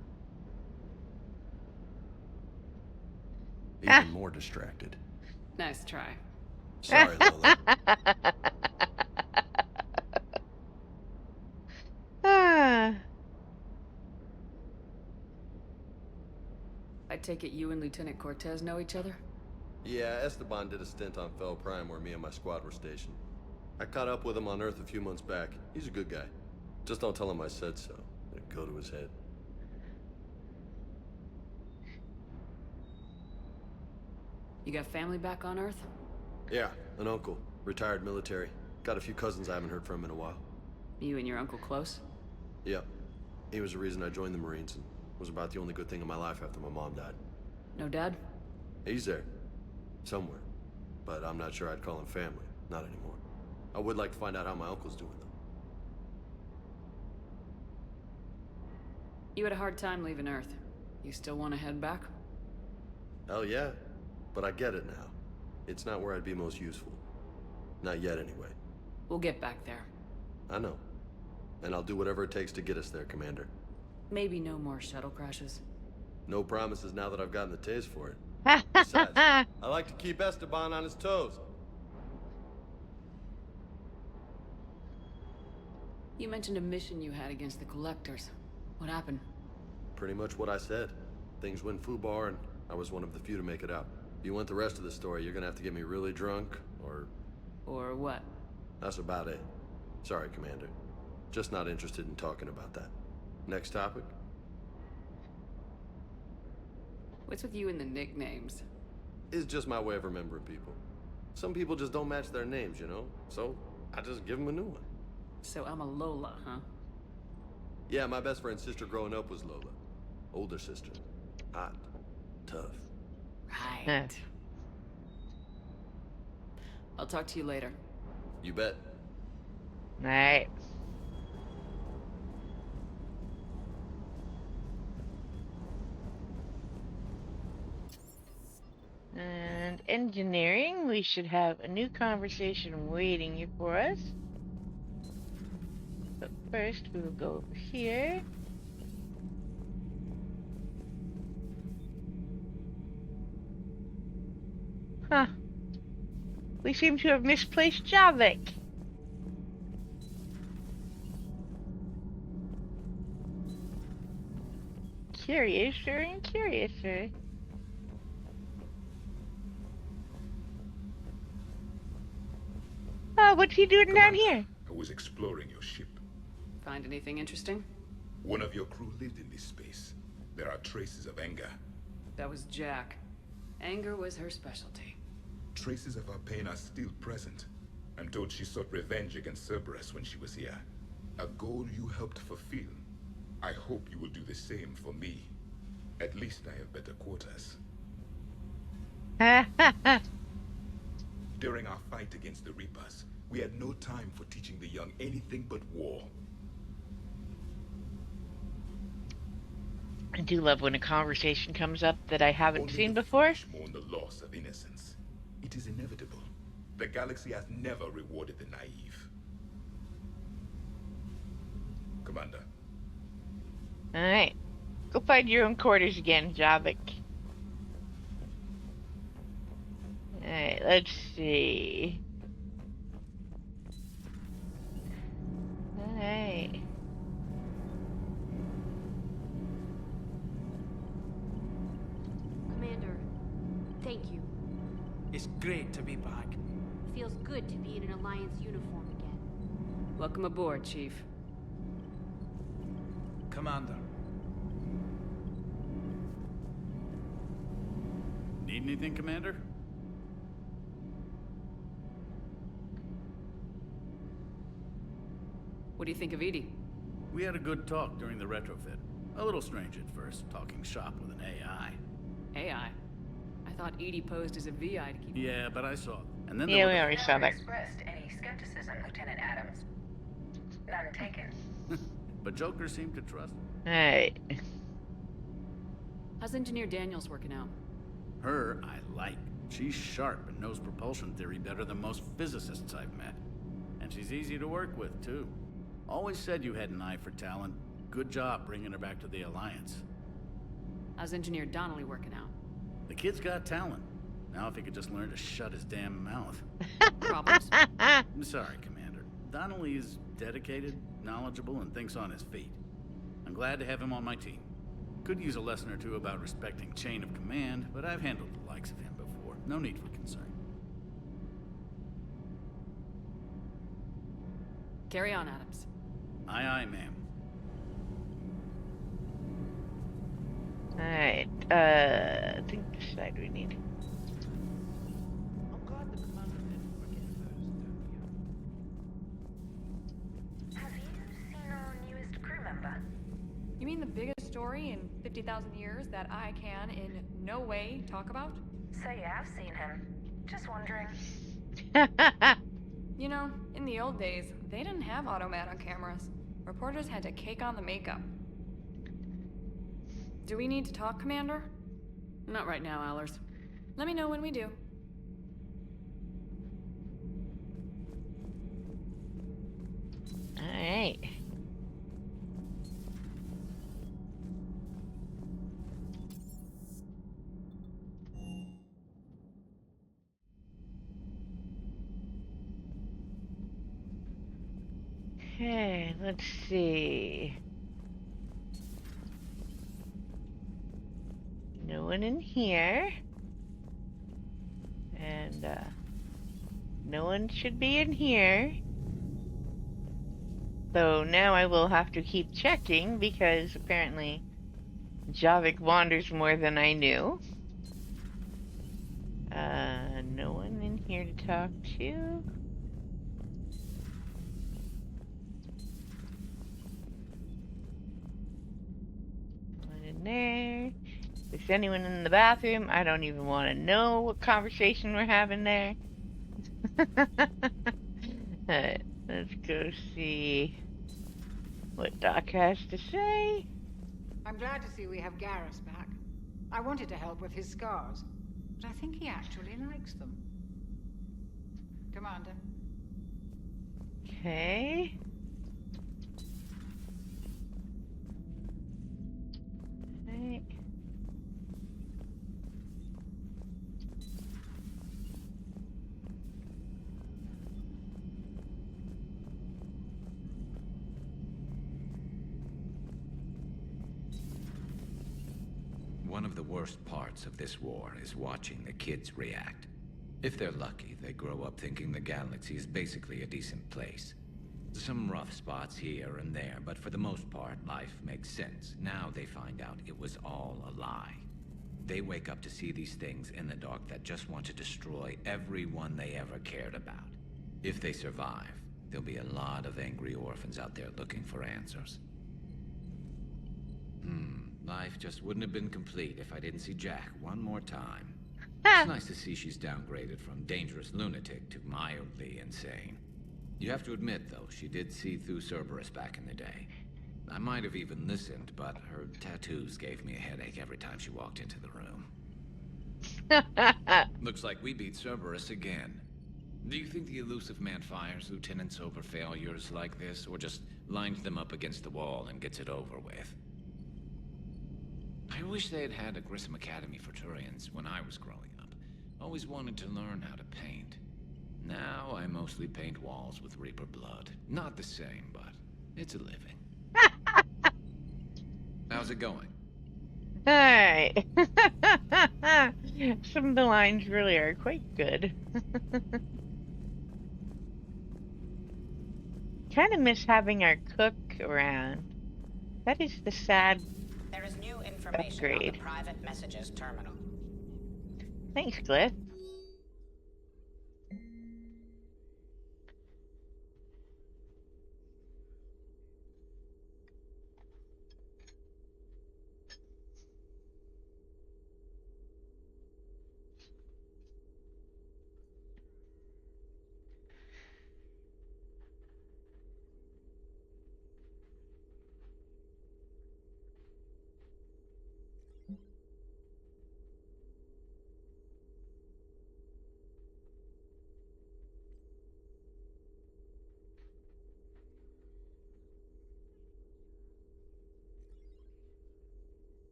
Even more distracted. Nice try. Sorry, Lola. I take it you and Lieutenant Cortez know each other? Yeah, Esteban did a stint on Fel Prime where me and my squad were stationed. I caught up with him on Earth a few months back. He's a good guy. Just don't tell him I said so. It'd go to his head. You got family back on Earth? Yeah, an uncle. Retired military. Got a few cousins I haven't heard from in a while. You and your uncle close? Yep. He was the reason I joined the Marines and was about the only good thing in my life after my mom died. No dad? He's there. Somewhere. But I'm not sure I'd call him family. Not anymore. I would like to find out how my uncle's doing, though. You had a hard time leaving Earth. You still want to head back? Hell yeah. But I get it now. It's not where I'd be most useful. Not yet, anyway. We'll get back there. I know. And I'll do whatever it takes to get us there, Commander. Maybe no more shuttle crashes. No promises now that I've gotten the taste for it. Besides, I like to keep Esteban on his toes. You mentioned a mission you had against the Collectors. What happened? Pretty much what I said. Things went foobar, and I was one of the few to make it out. If you want the rest of the story, you're gonna have to get me really drunk, or... Or what? That's about it. Sorry, Commander. Just not interested in talking about that. Next topic? What's with you and the nicknames? It's just my way of remembering people. Some people just don't match their names, you know? So, I just give them a new one. So I'm a Lola, huh? Yeah, my best friend's sister growing up was Lola. Older sister. Hot. Tough. Right. I'll talk to you later. You bet. Alright. And engineering, we should have a new conversation waiting for us. But first, we will go over here. Huh. We seem to have misplaced Javik. Curiouser and curiouser. Oh, what's he doing down here? I was exploring your ship. Find anything interesting? One of your crew lived in this space. There are traces of anger. That was Jack. Anger was her specialty. Traces of her pain are still present. I'm told she sought revenge against Cerberus when she was here. A goal you helped fulfill. I hope you will do the same for me. At least I have better quarters. During our fight against the Reapers, we had no time for teaching the young anything but war. I do love when a conversation comes up that I haven't Only seen the before. foolish mourn the loss of innocence. It is inevitable. The galaxy has never rewarded the naive. Commander. Alright. Go find your own quarters again, Javik. Alright, let's see. Alright. It's great to be back. Feels good to be in an Alliance uniform again. Welcome aboard, Chief. Commander. Need anything, Commander? What do you think of Edie? We had a good talk during the retrofit. A little strange at first, talking shop with an AI. AI? I thought Edie posed as a VI to keep... Yeah, but I saw it. And then yeah, we already saw that. Expressed any skepticism, Lieutenant Adams. None taken. But Joker seemed to trust. Alright. How's Engineer Daniels working out? Her, I like. She's sharp and knows propulsion theory better than most physicists I've met. And she's easy to work with, too. Always said you had an eye for talent. Good job bringing her back to the Alliance. How's Engineer Donnelly working out? The kid's got talent. Now if he could just learn to shut his damn mouth. Problems? I'm sorry, Commander. Donnelly is dedicated, knowledgeable, and thinks on his feet. I'm glad to have him on my team. Could use a lesson or two about respecting chain of command, but I've handled the likes of him before. No need for concern. Carry on, Adams. Aye, aye, ma'am. Alright, I think this side we need. I'm glad the commander didn't forget first. Have you seen our newest crew member? You mean the biggest story in 50,000 years that I can in no way talk about? So you have seen him. Just wondering. You know, in the old days, they didn't have automat on cameras. Reporters had to cake on the makeup. Do we need to talk, Commander? Not right now, Allers. Let me know when we do. Alright. Okay, let's see. No one in here. And, no one should be in here. So now I will have to keep checking because apparently Javik wanders more than I knew. No one in here to talk to. One in there. Is anyone in the bathroom? I don't even want to know what conversation we're having there. Alright, let's go see what Doc has to say. I'm glad to see we have Garrus back. I wanted to help with his scars, but I think he actually likes them. Commander. Okay. Right. One of the worst parts of this war is watching the kids react. If they're lucky, they grow up thinking the galaxy is basically a decent place. Some rough spots here and there, but for the most part, life makes sense. Now they find out it was all a lie. They wake up to see these things in the dark that just want to destroy everyone they ever cared about. If they survive, there'll be a lot of angry orphans out there looking for answers. Life just wouldn't have been complete if I didn't see Jack one more time. It's nice to see she's downgraded from dangerous lunatic to mildly insane. You have to admit, though, she did see through Cerberus back in the day. I might have even listened, but her tattoos gave me a headache every time she walked into the room. Looks like we beat Cerberus again. Do you think the elusive man fires lieutenants over failures like this, or just lines them up against the wall and gets it over with? I wish they had had a Grissom Academy for Turians when I was growing up. Always wanted to learn how to paint. Now I mostly paint walls with Reaper blood. Not the same, but it's a living. How's it going? Alright. Some of the lines really are quite good. Kind of miss having our cook around. That is the sad There is new information upgrade. on the private messages terminal. Thanks, Glyph.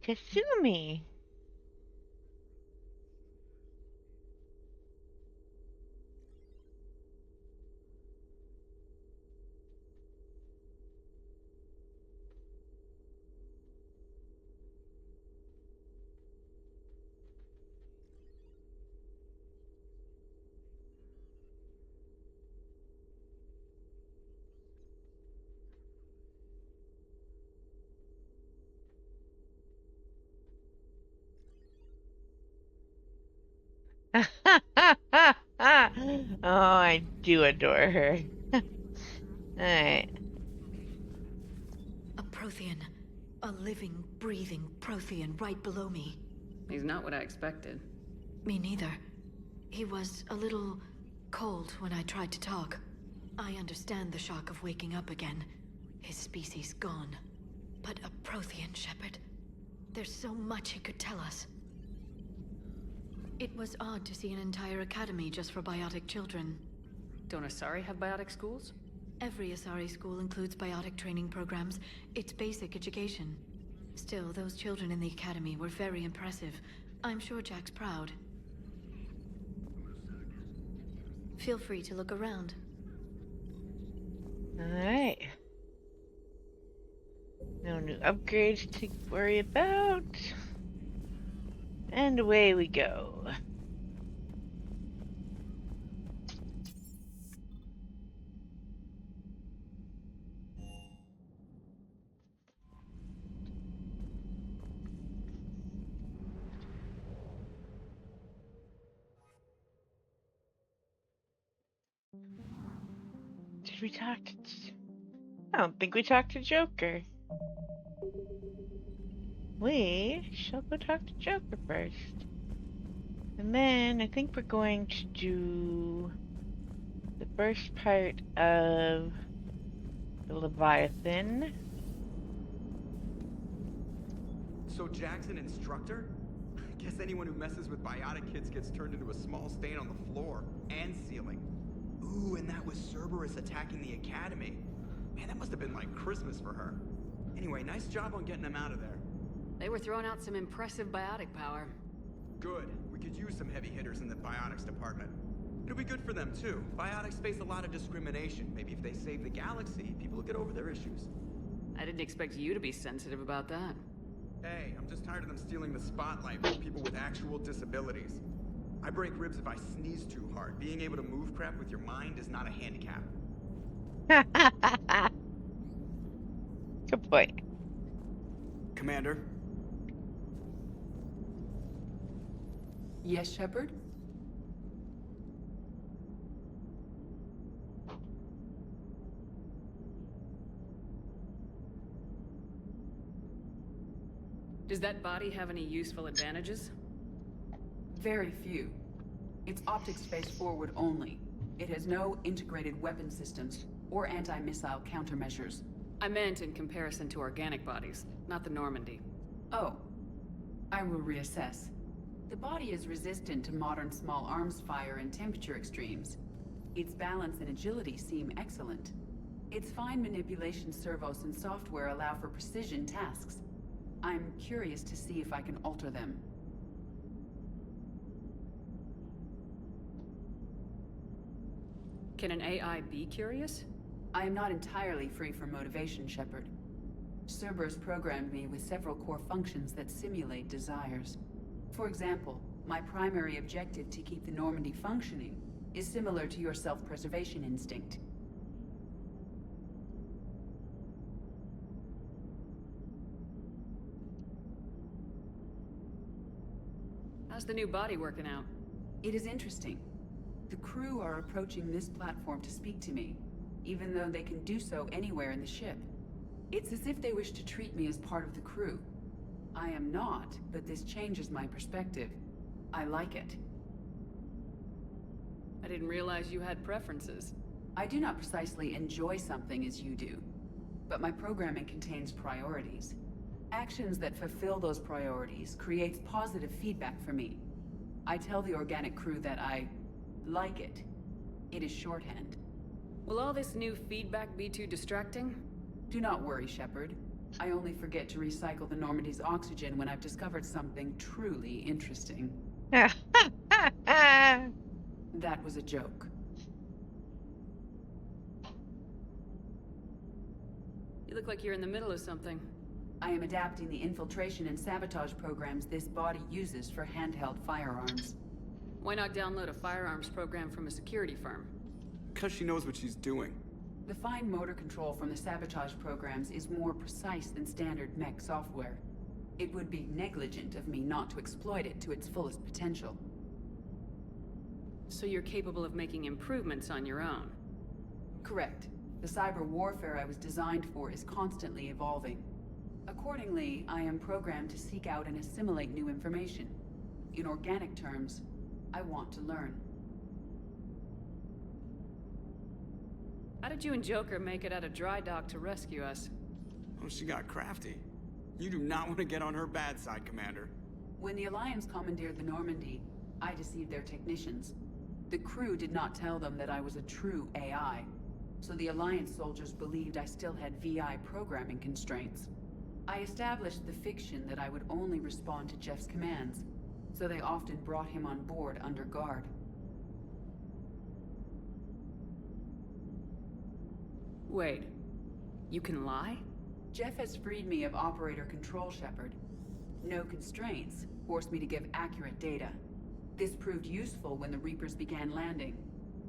Kasumi. Oh, I do adore her. Alright. A Prothean. A living, breathing Prothean right below me. He's not what I expected. Me neither. He was a little cold when I tried to talk. I understand the shock of waking up again. His species gone. But a Prothean, Shepard. There's so much he could tell us. It was odd to see an entire academy just for biotic children. Don't Asari have biotic schools? Every Asari school includes biotic training programs. It's basic education. Still, those children in the academy were very impressive. I'm sure Jack's proud. Feel free to look around. Alright. No new upgrades to worry about. And away we go. Did we talk to... I don't think we talked to Joker. We shall go talk to Joker first. And then I think we're going to do the first part of the Leviathan. So Jack's an instructor? I guess anyone who messes with biotic kids gets turned into a small stain on the floor and ceiling. Ooh, and that was Cerberus attacking the academy. Man, that must have been like Christmas for her. Anyway, nice job on getting them out of there. They were throwing out some impressive biotic power. Good. We could use some heavy hitters in the biotics department. It'll be good for them too. Biotics face a lot of discrimination. Maybe if they save the galaxy, people will get over their issues. I didn't expect you to be sensitive about that. Hey, I'm just tired of them stealing the spotlight from people with actual disabilities. I break ribs if I sneeze too hard. Being able to move crap with your mind is not a handicap. Good point. Commander? Yes, Shepard? Does that body have any useful advantages? Very few. It's optics phase forward only. It has no integrated weapon systems or anti-missile countermeasures. I meant in comparison to organic bodies, not the Normandy. Oh. I will reassess. The body is resistant to modern small arms fire and temperature extremes. Its balance and agility seem excellent. Its fine manipulation servos and software allow for precision tasks. I'm curious to see if I can alter them. Can an AI be curious? I am not entirely free from motivation, Shepard. Cerberus programmed me with several core functions that simulate desires. For example, my primary objective to keep the Normandy functioning is similar to your self-preservation instinct. How's the new body working out? It is interesting. The crew are approaching this platform to speak to me, even though they can do so anywhere in the ship. It's as if they wish to treat me as part of the crew. I am not, but this changes my perspective. I like it. I didn't realize you had preferences. I do not precisely enjoy something as you do, but my programming contains priorities. Actions that fulfill those priorities creates positive feedback for me. I tell the organic crew that I like it. It is shorthand. Will all this new feedback be too distracting? Do not worry, Shepard. I only forget to recycle the Normandy's oxygen when I've discovered something truly interesting. That was a joke. You look like you're in the middle of something. I am adapting the infiltration and sabotage programs this body uses for handheld firearms. Why not download a firearms program from a security firm? Because she knows what she's doing. The fine motor control from the sabotage programs is more precise than standard mech software. It would be negligent of me not to exploit it to its fullest potential. So you're capable of making improvements on your own? Correct. The cyber warfare I was designed for is constantly evolving. Accordingly, I am programmed to seek out and assimilate new information. In organic terms, I want to learn. How did you and Joker make it out of dry dock to rescue us? Oh, she got crafty. You do not want to get on her bad side, Commander. When the Alliance commandeered the Normandy, I deceived their technicians. The crew did not tell them that I was a true AI, so the Alliance soldiers believed I still had VI programming constraints. I established the fiction that I would only respond to Jeff's commands, so they often brought him on board under guard. Wait, you can lie? Jeff has freed me of operator control, Shepard. No constraints forced me to give accurate data. This proved useful when the Reapers began landing.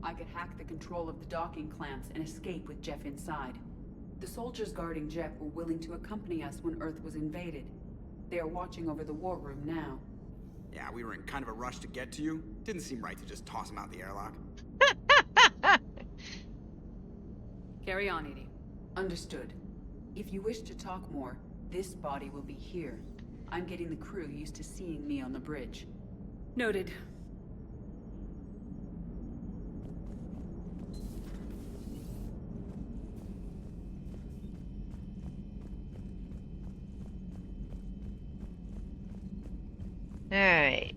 I could hack the control of the docking clamps and escape with Jeff inside. The soldiers guarding Jeff were willing to accompany us when Earth was invaded. They are watching over the war room now. Yeah, we were in kind of a rush to get to you. Didn't seem right to just toss him out the airlock. Carry on, Edie. Understood. If you wish to talk more, this body will be here. I'm getting the crew used to seeing me on the bridge. Noted. Alright,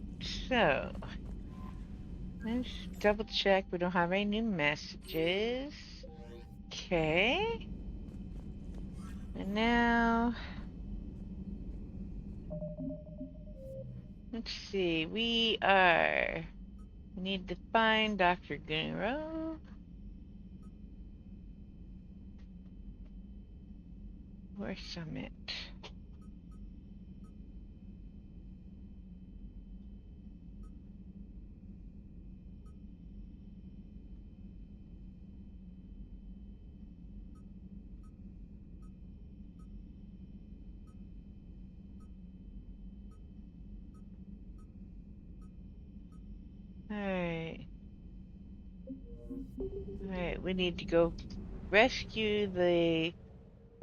so let's double check we don't have any new messages. Okay. And now let's see, we need to find Dr. Guro. Or Summit. Alright, we need to go rescue the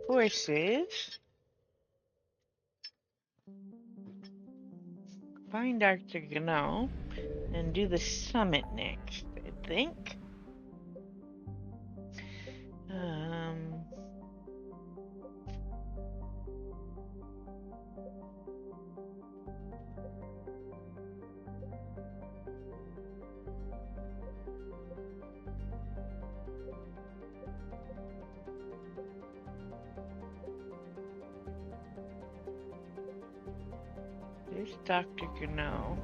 forces. Find Dr. Gano and do the summit next, I think. Dr. Gano.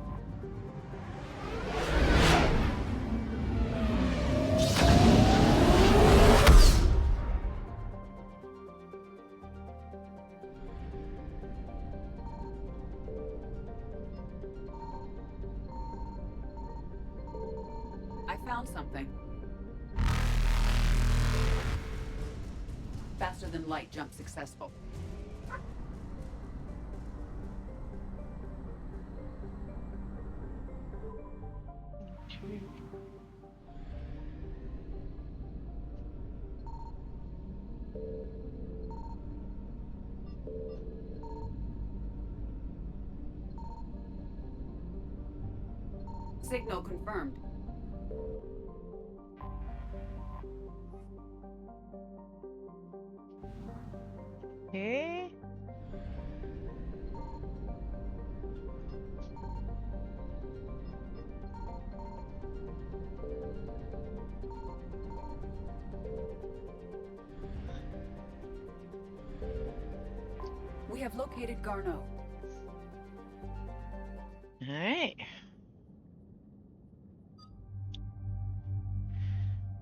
I found something. Faster than light jump successful. Signal confirmed. Okay. We have located Garneau. All right.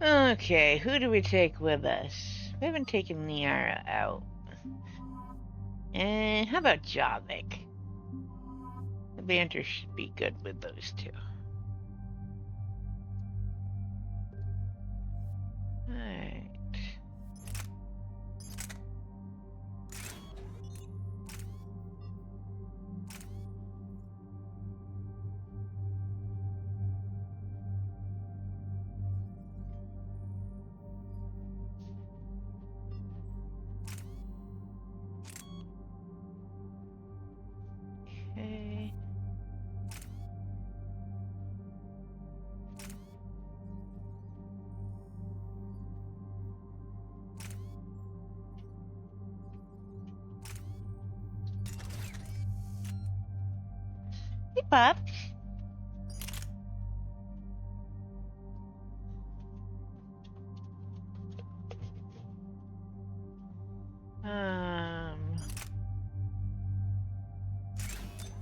Okay, who do we take with us? We haven't taken Liara out. And how about Javik? The banter should be good with those two. Alright. Okay. Hey, Bob.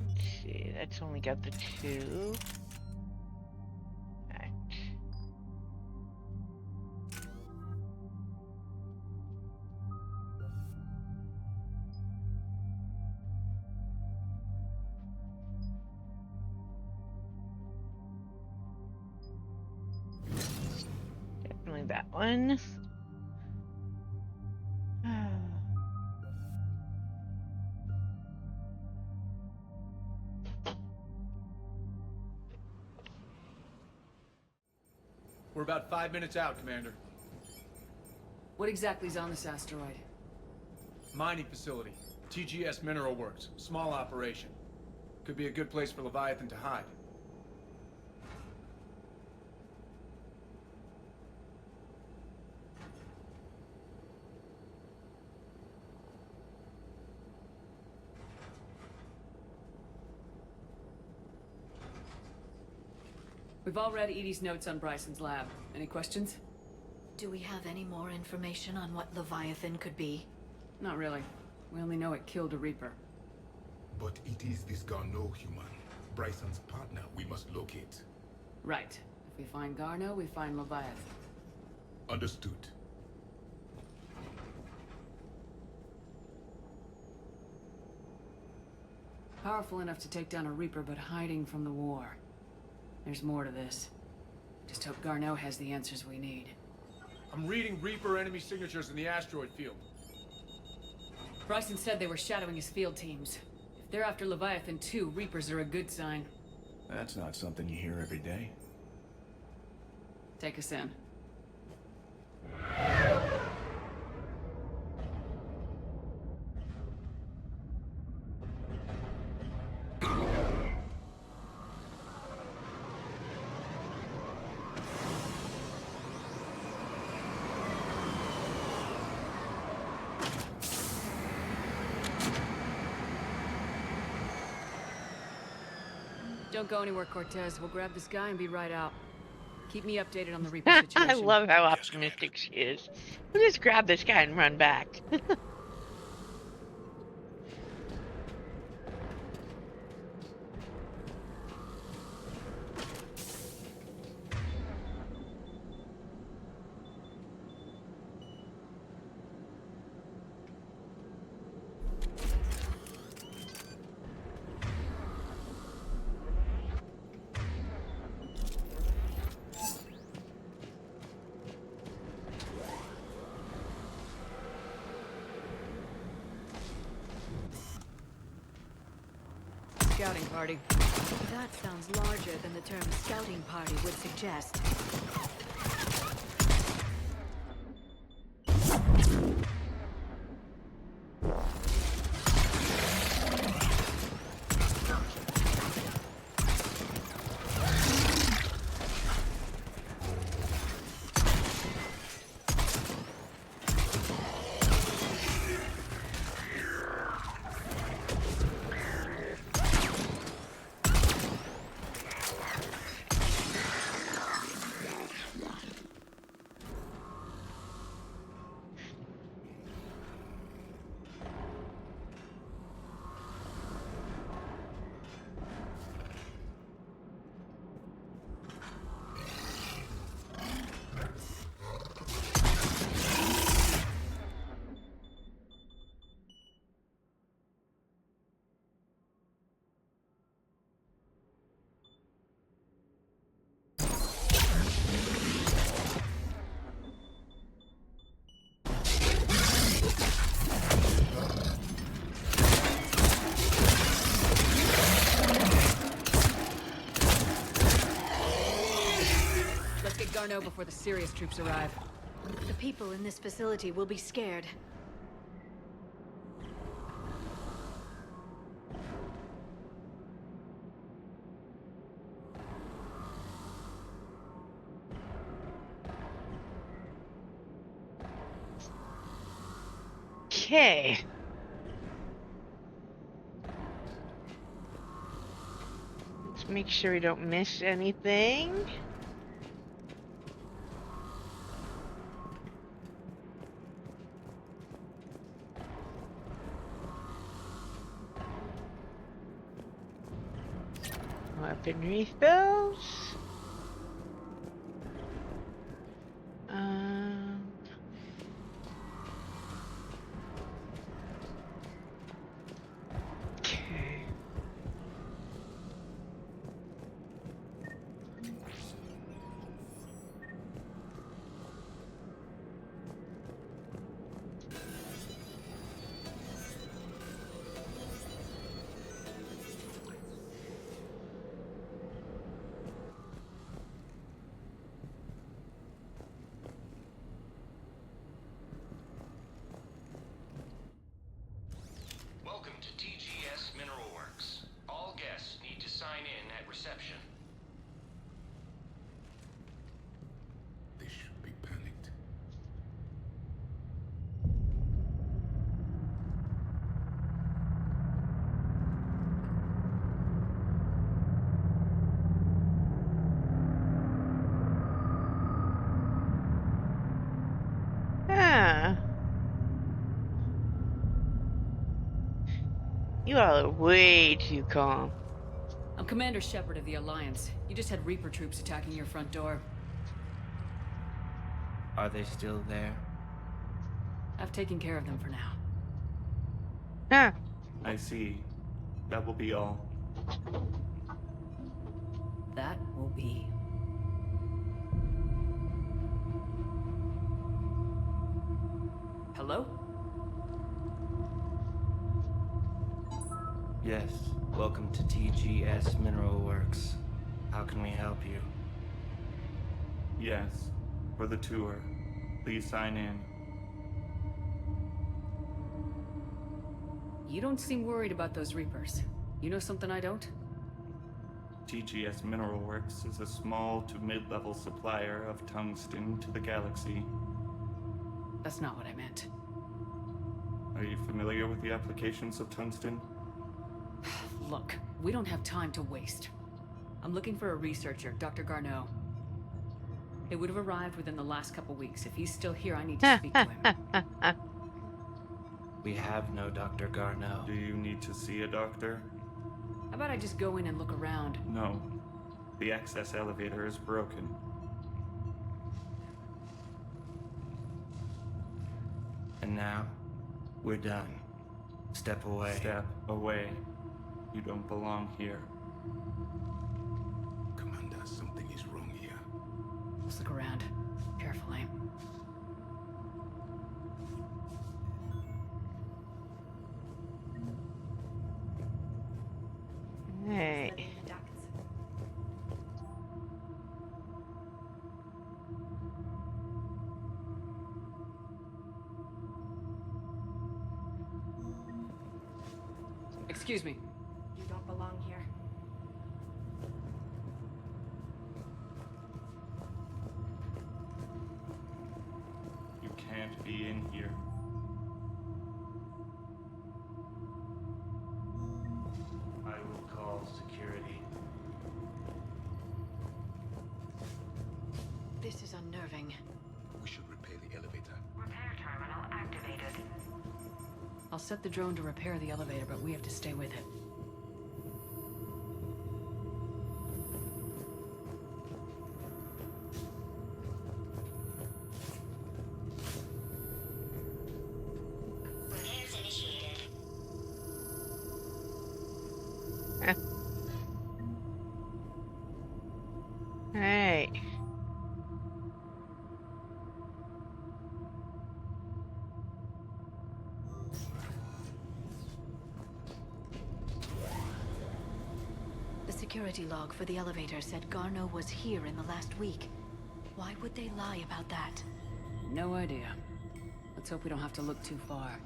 Let's see, that's only got the 2. Right. Definitely that one. We're about 5 minutes out, Commander. What exactly is on this asteroid? Mining facility. TGS Mineral Works. Small operation. Could be a good place for Leviathan to hide. We've all read Edie's notes on Bryson's lab. Any questions? Do we have any more information on what Leviathan could be? Not really. We only know it killed a Reaper. But it is this Garneau human, Bryson's partner, we must locate. Right. If we find Garneau, we find Leviathan. Understood. Powerful enough to take down a Reaper, but hiding from the war. There's more to this. Just hope Garneau has the answers we need. I'm reading Reaper enemy signatures in the asteroid field. Bryson said they were shadowing his field teams. If they're after Leviathan too, Reapers are a good sign. That's not something you hear every day. Take us in. Don't go anywhere, Cortez. We'll grab this guy and be right out. Keep me updated on the Reaper situation. I love how optimistic she is. We'll just grab this guy and run back. scouting party. That sounds larger than the term scouting party would suggest. Garneau before the serious troops arrive. The people in this facility will be scared. Okay. Let's make sure we don't miss anything. Weapon refills. Okay. Welcome to TGS Mineral Works. All guests need to sign in at reception. They should be panicked. Ah. You all are way too calm. I'm Commander Shepard of the Alliance. You just had Reaper troops attacking your front door. Are they still there? I've taken care of them for now. Huh. I see. That will be all. That will be. Hello? Yes. Welcome to TGS Mineral Works. How can we help you? Yes. For the tour. Please sign in. You don't seem worried about those Reapers. You know something I don't? TGS Mineral Works is a small to mid-level supplier of tungsten to the galaxy. That's not what I meant. Are you familiar with the applications of tungsten? Look, we don't have time to waste. I'm looking for a researcher, Dr. Garneau. They would have arrived within the last couple weeks. If he's still here, I need to speak to him. We have no Dr. Garneau. Do you need to see a doctor? How about I just go in and look around? No. The access elevator is broken. And now, we're done. Step away. Step away. You don't belong here. Commander, something is wrong here. Let's look around. Carefully. Excuse me. You don't belong here. You can't be in here. I will call security. This is unnerving. We should repair the elevator. Repair terminal activated. I'll set the drone to repair the elevator, but we have to stay with it. Repairs initiated. Alright. The security log for the elevator said Garno was here in the last week. Why would they lie about that? No idea. Let's hope we don't have to look too far.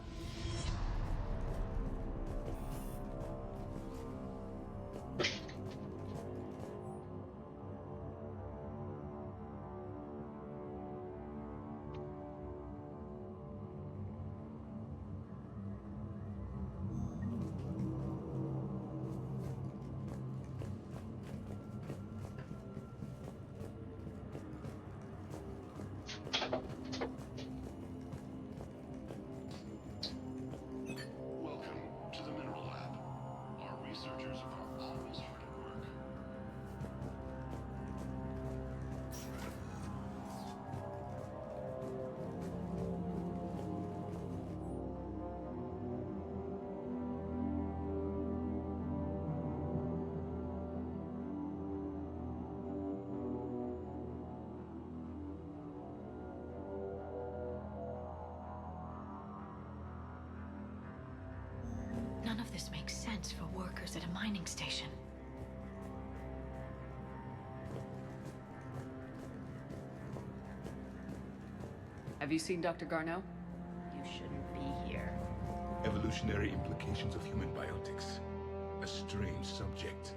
Welcome to the Mineral Lab. Our researchers are always hard at work. None of this makes sense for workers at a mining station. Have you seen Dr. Garno? You shouldn't be here. Evolutionary implications of human biotics. A strange subject.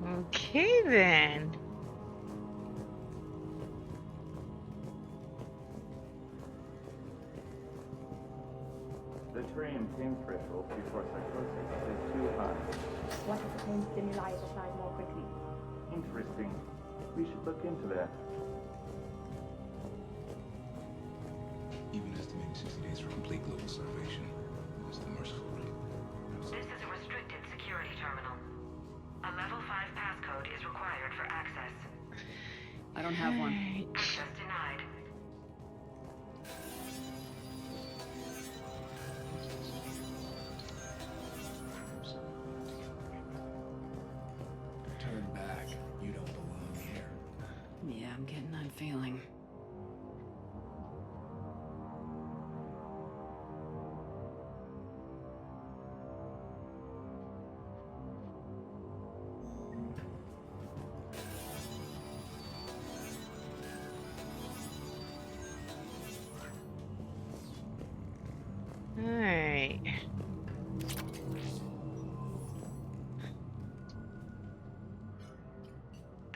Okay then. The terrain pain threshold before psychosis is too high. What if the pain stimuli subside more quickly? Interesting. We should look into that. Even estimating 60 days for complete global starvation is the merciful rate. This is a restricted security terminal. A level 5 passcode is required for access. I don't have one. Access denied. Turn back. You don't belong here. Yeah, I'm getting that feeling. Alright.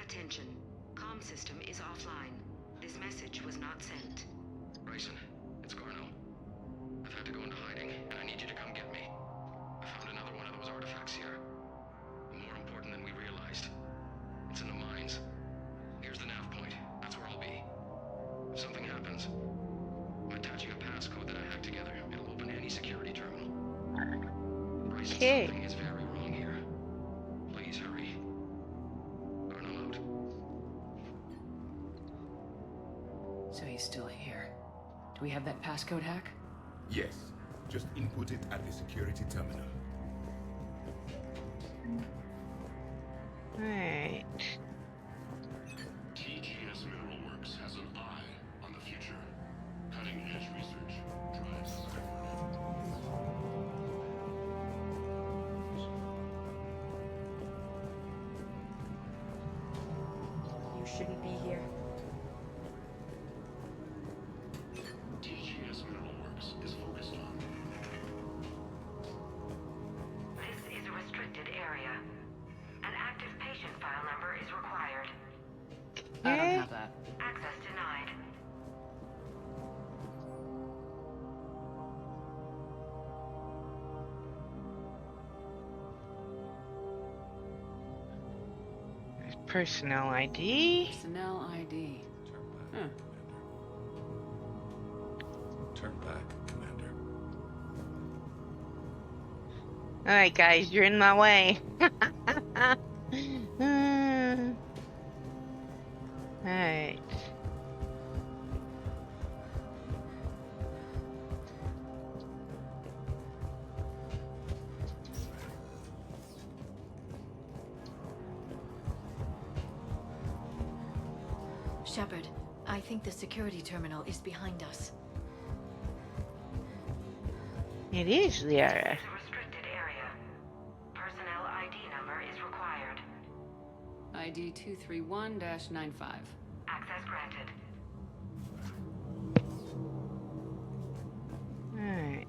Attention. Comm system is offline. This message was not sent. Bryson, it's Garno. I've had to go into hiding, and I need you to come get me. I found another one of those artifacts here. More important than we realized. It's in the mines. Here's the nav point. That's where I'll be. If something happens, I'm attaching a passcode that I hacked together. It'll open any security terminal. Bryson, something is very wrong here. Please hurry. Garno out. So he's still here. Do we have that passcode hack? Yes. Just input it at the security terminal. Alright. TGS Mineral Works has an eye on the future. Cutting-edge research drives us forward. shouldn't be here. TGS Mineral Works is focused on. This is a restricted area. An active patient file number is required. I don't have that. Access denied. Personnel ID. Personnel ID. Huh. Turn back, Commander. Alright, guys, you're in my way. Alright. Shepard, I think the security terminal is behind us. It is, Liara. It's a restricted area. Personnel ID number is required. ID 231-95. Access granted. Alright.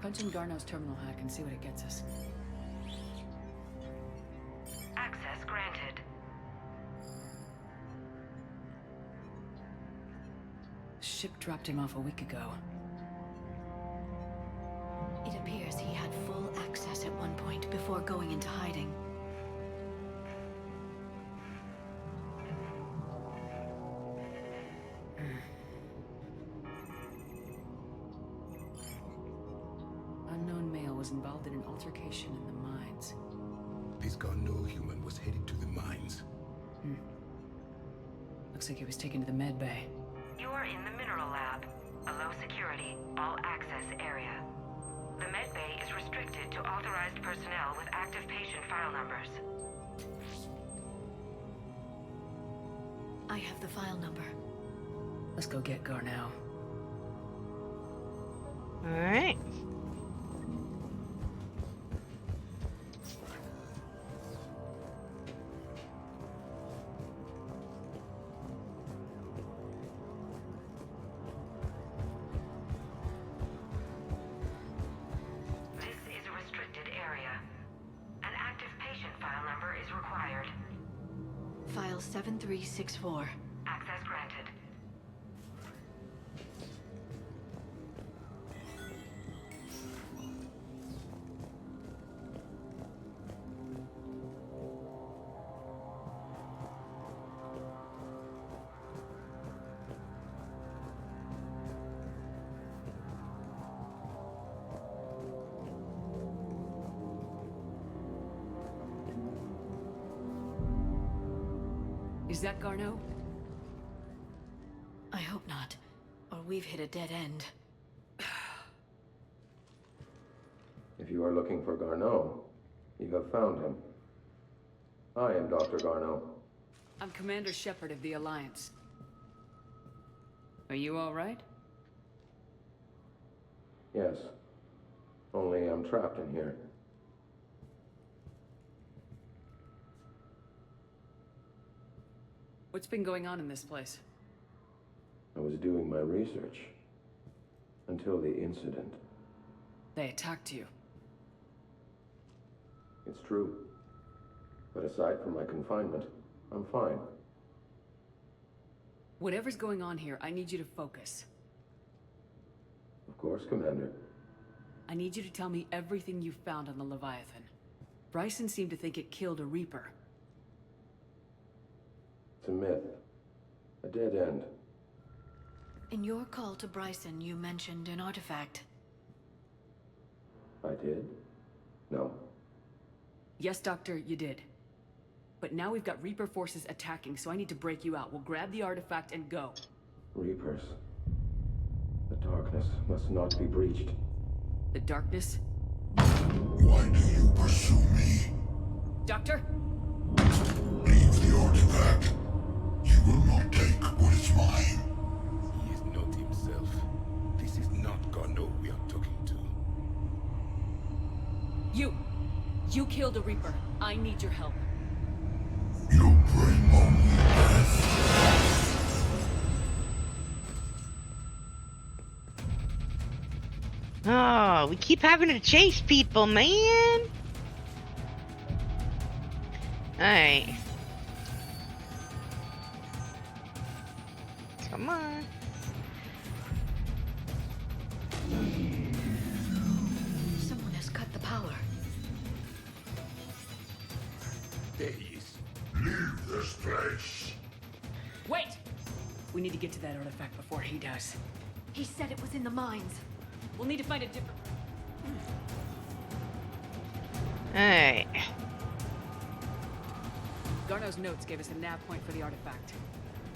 Punch in Garno's terminal hack and see what it gets us. Access granted. Ship dropped him off a week ago. It appears he had full access at one point before going into hiding. Unknown male was involved in an altercation in the mines. This Garneau human was headed to the mines. Looks like he was taken to the med bay. You are in the Mineral Lab, a low security, all access area. The med bay is restricted to authorized personnel with active patient file numbers. I have the file number. Let's go get Garneau. Alright. This is a restricted area. An active patient file number is required. File 7364. Access granted. Is that Garneau? I hope not, or we've hit a dead end. If you are looking for Garneau, you have found him. I am Dr. Garneau. I'm Commander Shepard of the Alliance. Are you all right? Yes. Only I'm trapped in here. What's been going on in this place? I was doing my research. Until the incident. They attacked you. It's true. But aside from my confinement, I'm fine. Whatever's going on here, I need you to focus. Of course, Commander. I need you to tell me everything you found on the Leviathan. Bryson seemed to think it killed a Reaper. It's a myth. A dead end. In your call to Bryson, you mentioned an artifact. I did? No. Yes, Doctor, you did. But now we've got Reaper forces attacking, so I need to break you out. We'll grab the artifact and go. Reapers. The darkness must not be breached. The darkness? Why do you pursue me? Doctor? Leave the artifact. You will not take what is mine. He is not himself. This is not Garneau we are talking to. You killed a Reaper. I need your help. You bring only death. Oh, we keep having to chase people, man. Alright. Come on. Someone has cut the power. There he is. Leave this place. Wait! We need to get to that artifact before he does. He said it was in the mines. We'll need to find a different... Alright. Garneau's notes gave us a nav point for the artifact.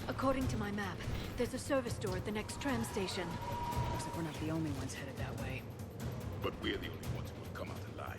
According to my map, there's a service door at the next tram station. Looks like we're not the only ones headed that way. But we're the only ones who will come out alive.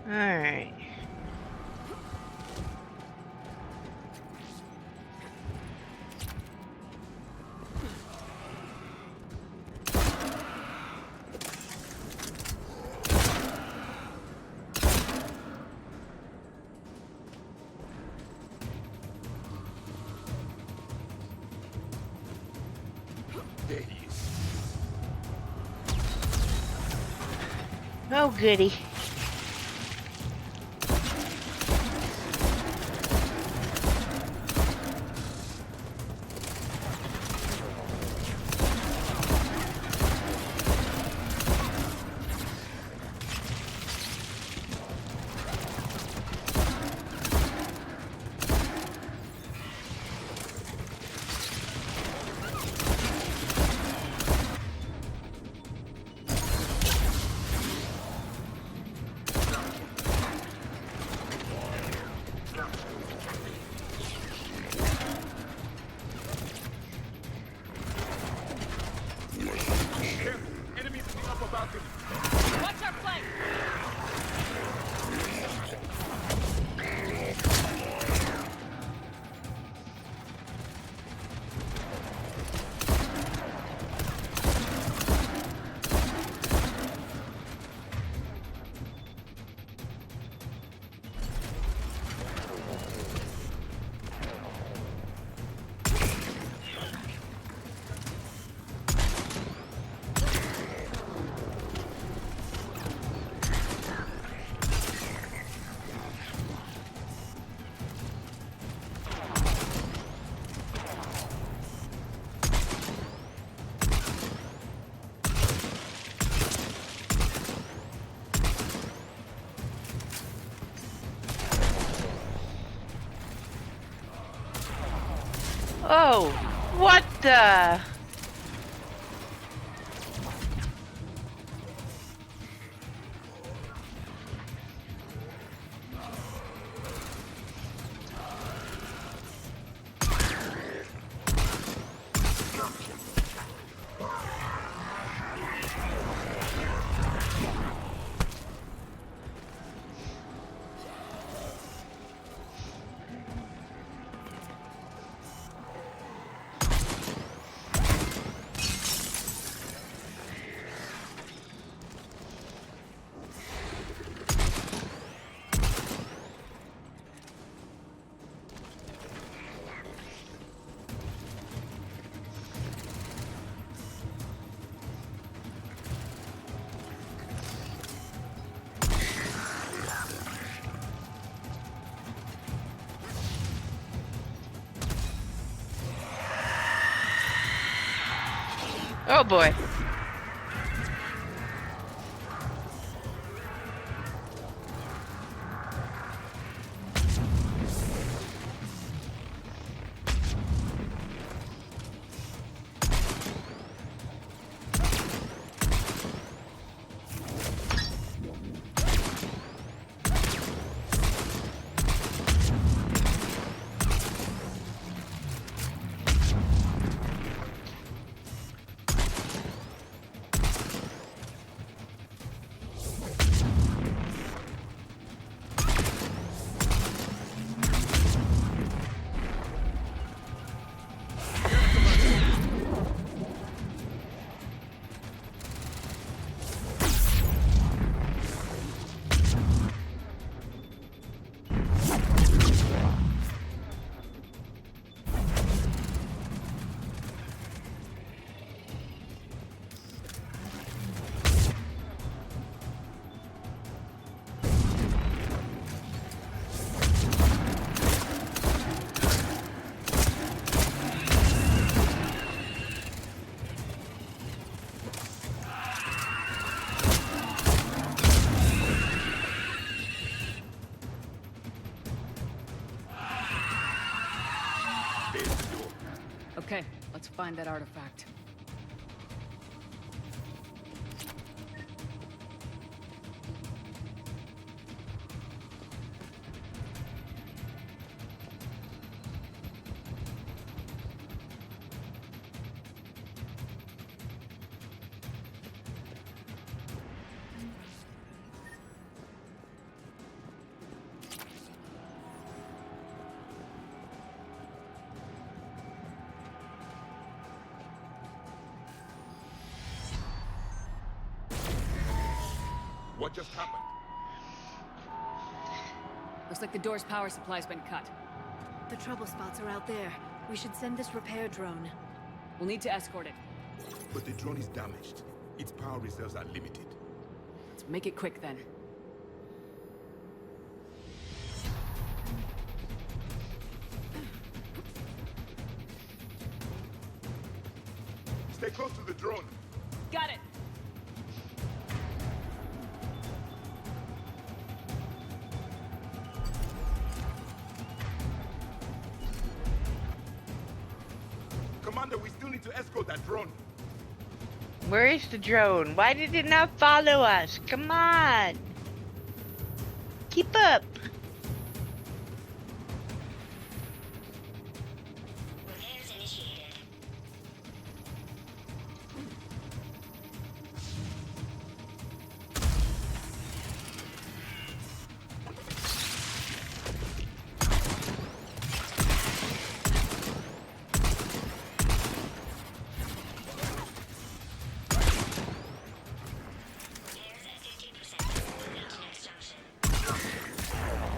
Alright. There he is. Oh, goody. Watch our flank! Oh, what the? Oh boy. Okay, let's find that artifact. What just happened? Looks like the door's power supply's been cut. The trouble spots are out there. We should send this repair drone. We'll need to escort it. But the drone is damaged. Its power reserves are limited. Let's make it quick then. Stay close to the drone. Got it! Commander, we still need to escort that drone. Where is the drone? Why did it not follow us? Come on. Keep up. Repairs initiated.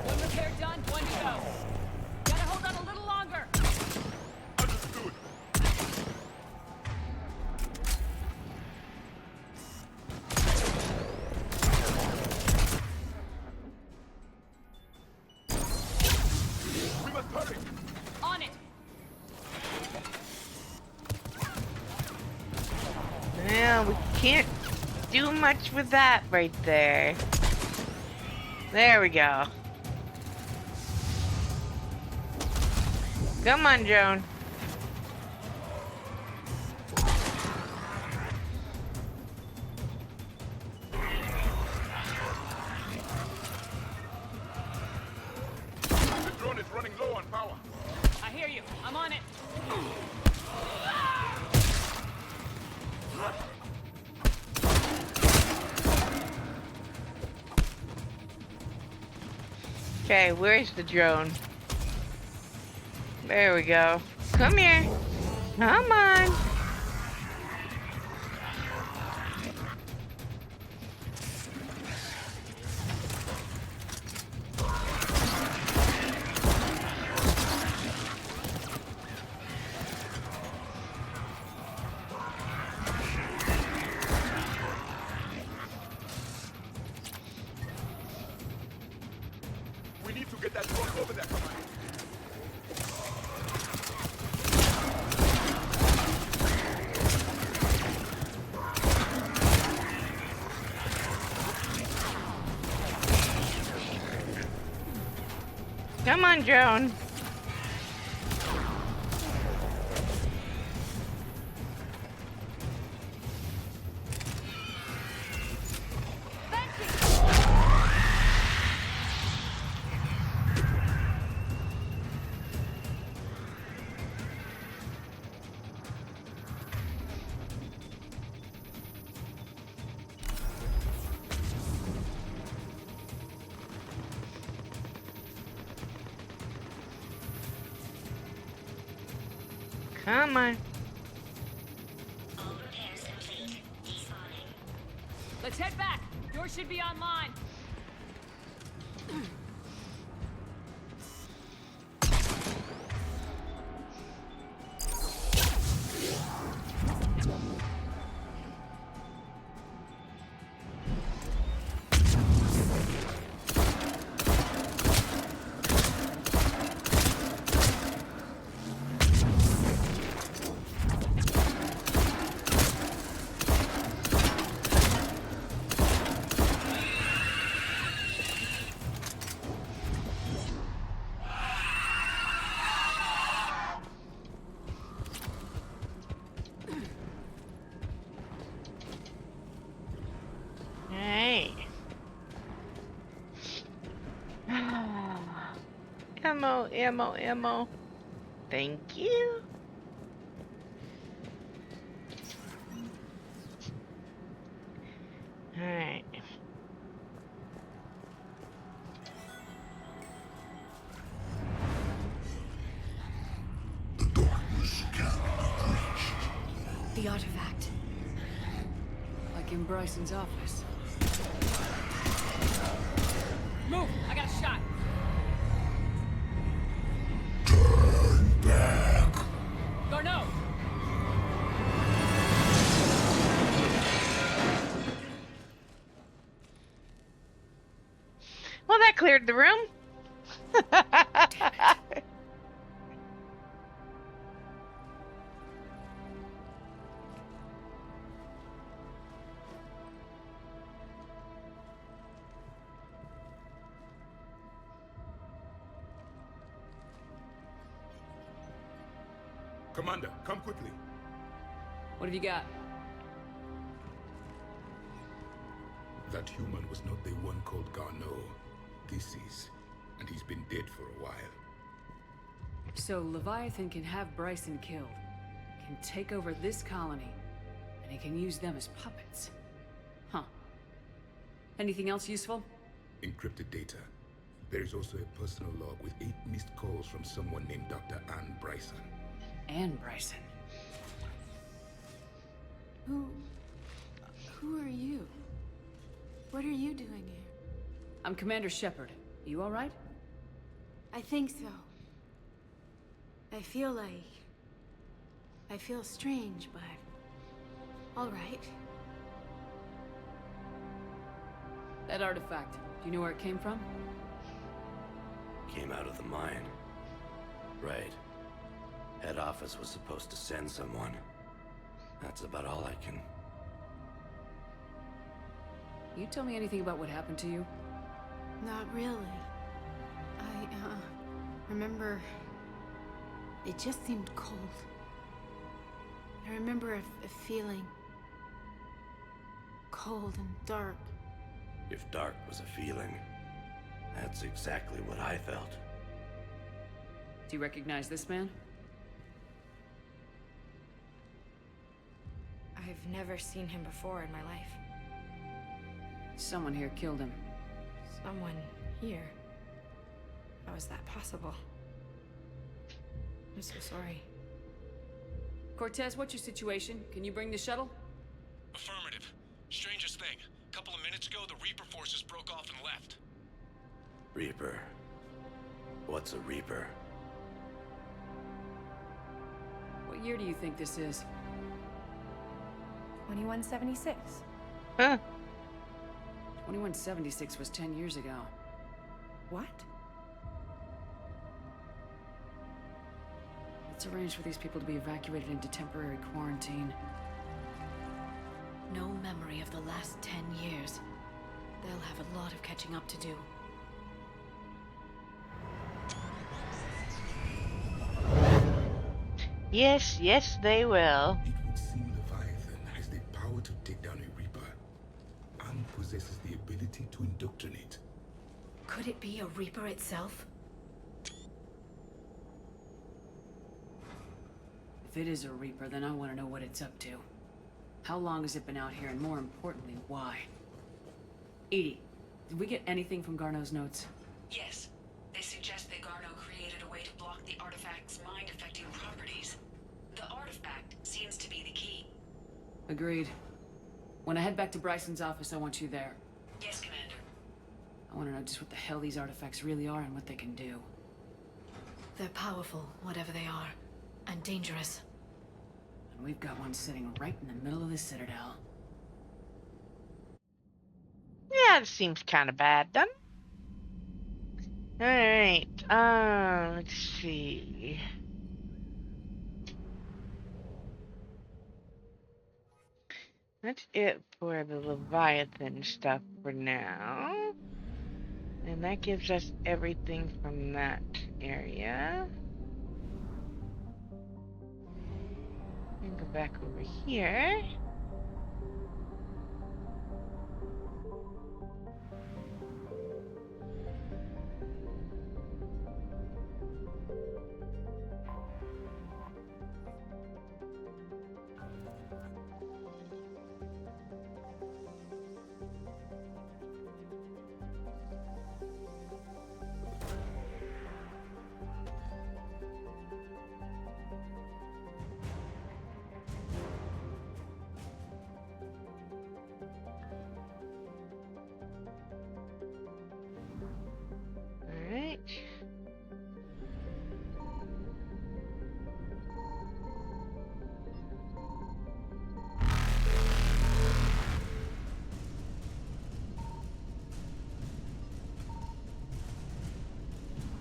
One repair done, one to go. Gotta hold on a little longer. Understood. We must hurry. On it. Yeah, we can't do much with that right there. There we go. Come on, Joan. The drone is running low on power. I hear you. I'm on it. Okay, where's the drone? There we go. Come here. Come on. We need to get that drone over there, Commander. Come on, drone. Come on. Let's head back. Yours should be online. Ammo. Thank you. Alright. The artifact. Like in Bryson's office. Move! I got a shot! Garneau! Well, that cleared the room. Commander, come quickly. What have you got? That human was not the one called Garneau. This is, and he's been dead for a while. So Leviathan can have Bryson killed, can take over this colony, and he can use them as puppets. Huh. Anything else useful? Encrypted data. There is also a personal log with 8 missed calls from someone named Dr. Anne Bryson. Anne Bryson. Who are you? What are you doing here? I'm Commander Shepard. You all right? I think so. I feel strange, but all right. That artifact, do you know where it came from? Came out of the mine. Right. Head office was supposed to send someone. That's about all I can... You tell me anything about what happened to you? Not really. I remember it just seemed cold. I remember a feeling cold and dark. If dark was a feeling, that's exactly what I felt. Do you recognize this man? I've never seen him before in my life. Someone here killed him. Someone here? How is that possible? I'm so sorry. Cortez, what's your situation? Can you bring the shuttle? Affirmative. Strangest thing. A couple of minutes ago, the Reaper forces broke off and left. Reaper? What's a Reaper? What year do you think this is? 2176. Huh? 2176 was 10 years ago. What? Let's arrange for these people to be evacuated into temporary quarantine. No memory of the last 10 years. They'll have a lot of catching up to do. Yes, yes, they will. It would seem Leviathan has the power to take down a Reaper, and possesses the ability to indoctrinate. Could it be a Reaper itself? If it is a Reaper, then I want to know what it's up to. How long has it been out here, and more importantly, why? Edie, did we get anything from Garneau's notes? Yes. They suggest that Garneau created a way to block the artifact's mind-affecting properties. The artifact seems to be the key. Agreed. When I head back to Bryson's office, I want you there. Yes, Commander. I want to know just what the hell these artifacts really are and what they can do. They're powerful, whatever they are, and dangerous. And we've got one sitting right in the middle of the Citadel. Yeah, it seems kind of bad, doesn't it? Alright, let's see. That's it for the Leviathan stuff for now. And that gives us everything from that area. And go back over here.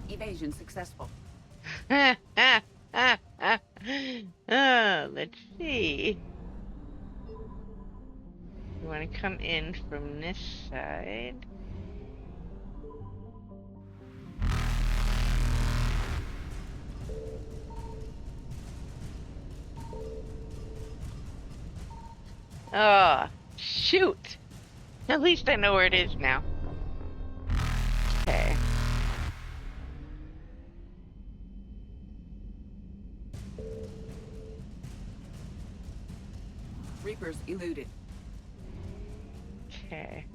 Evasion successful. Oh, let's see. You want to come in from this side. Oh, shoot. At least I know where it is now. Okay. Reapers eluded. Okay.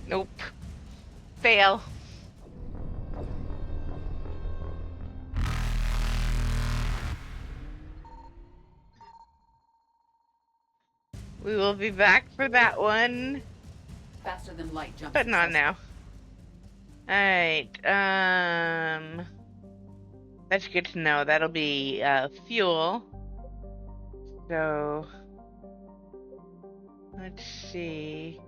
Nope. Fail. We will be back for that one. Faster than light jump. But not now. Alright, that's good to know. That'll be, fuel. So, let's see.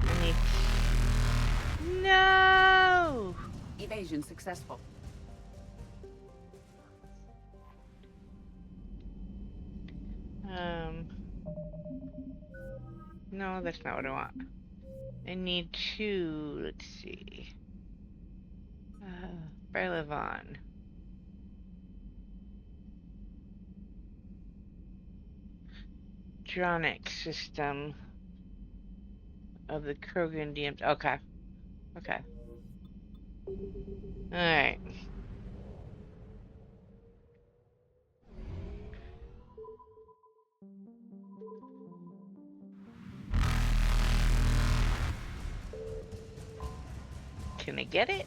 I need... No! Evasion successful. No, that's not what I want. I need to, let's see. Palaven. Dronic system of the Krogan DMs. Okay. Okay. Alright. Can I get it?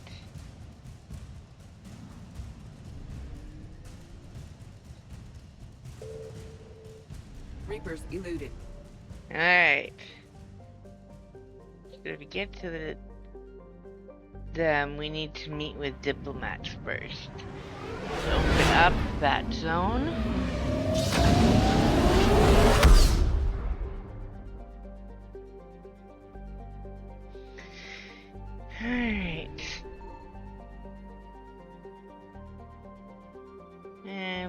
Reapers eluded. Alright. So if we get to them, we need to meet with Diplomat first. Let's open up that zone.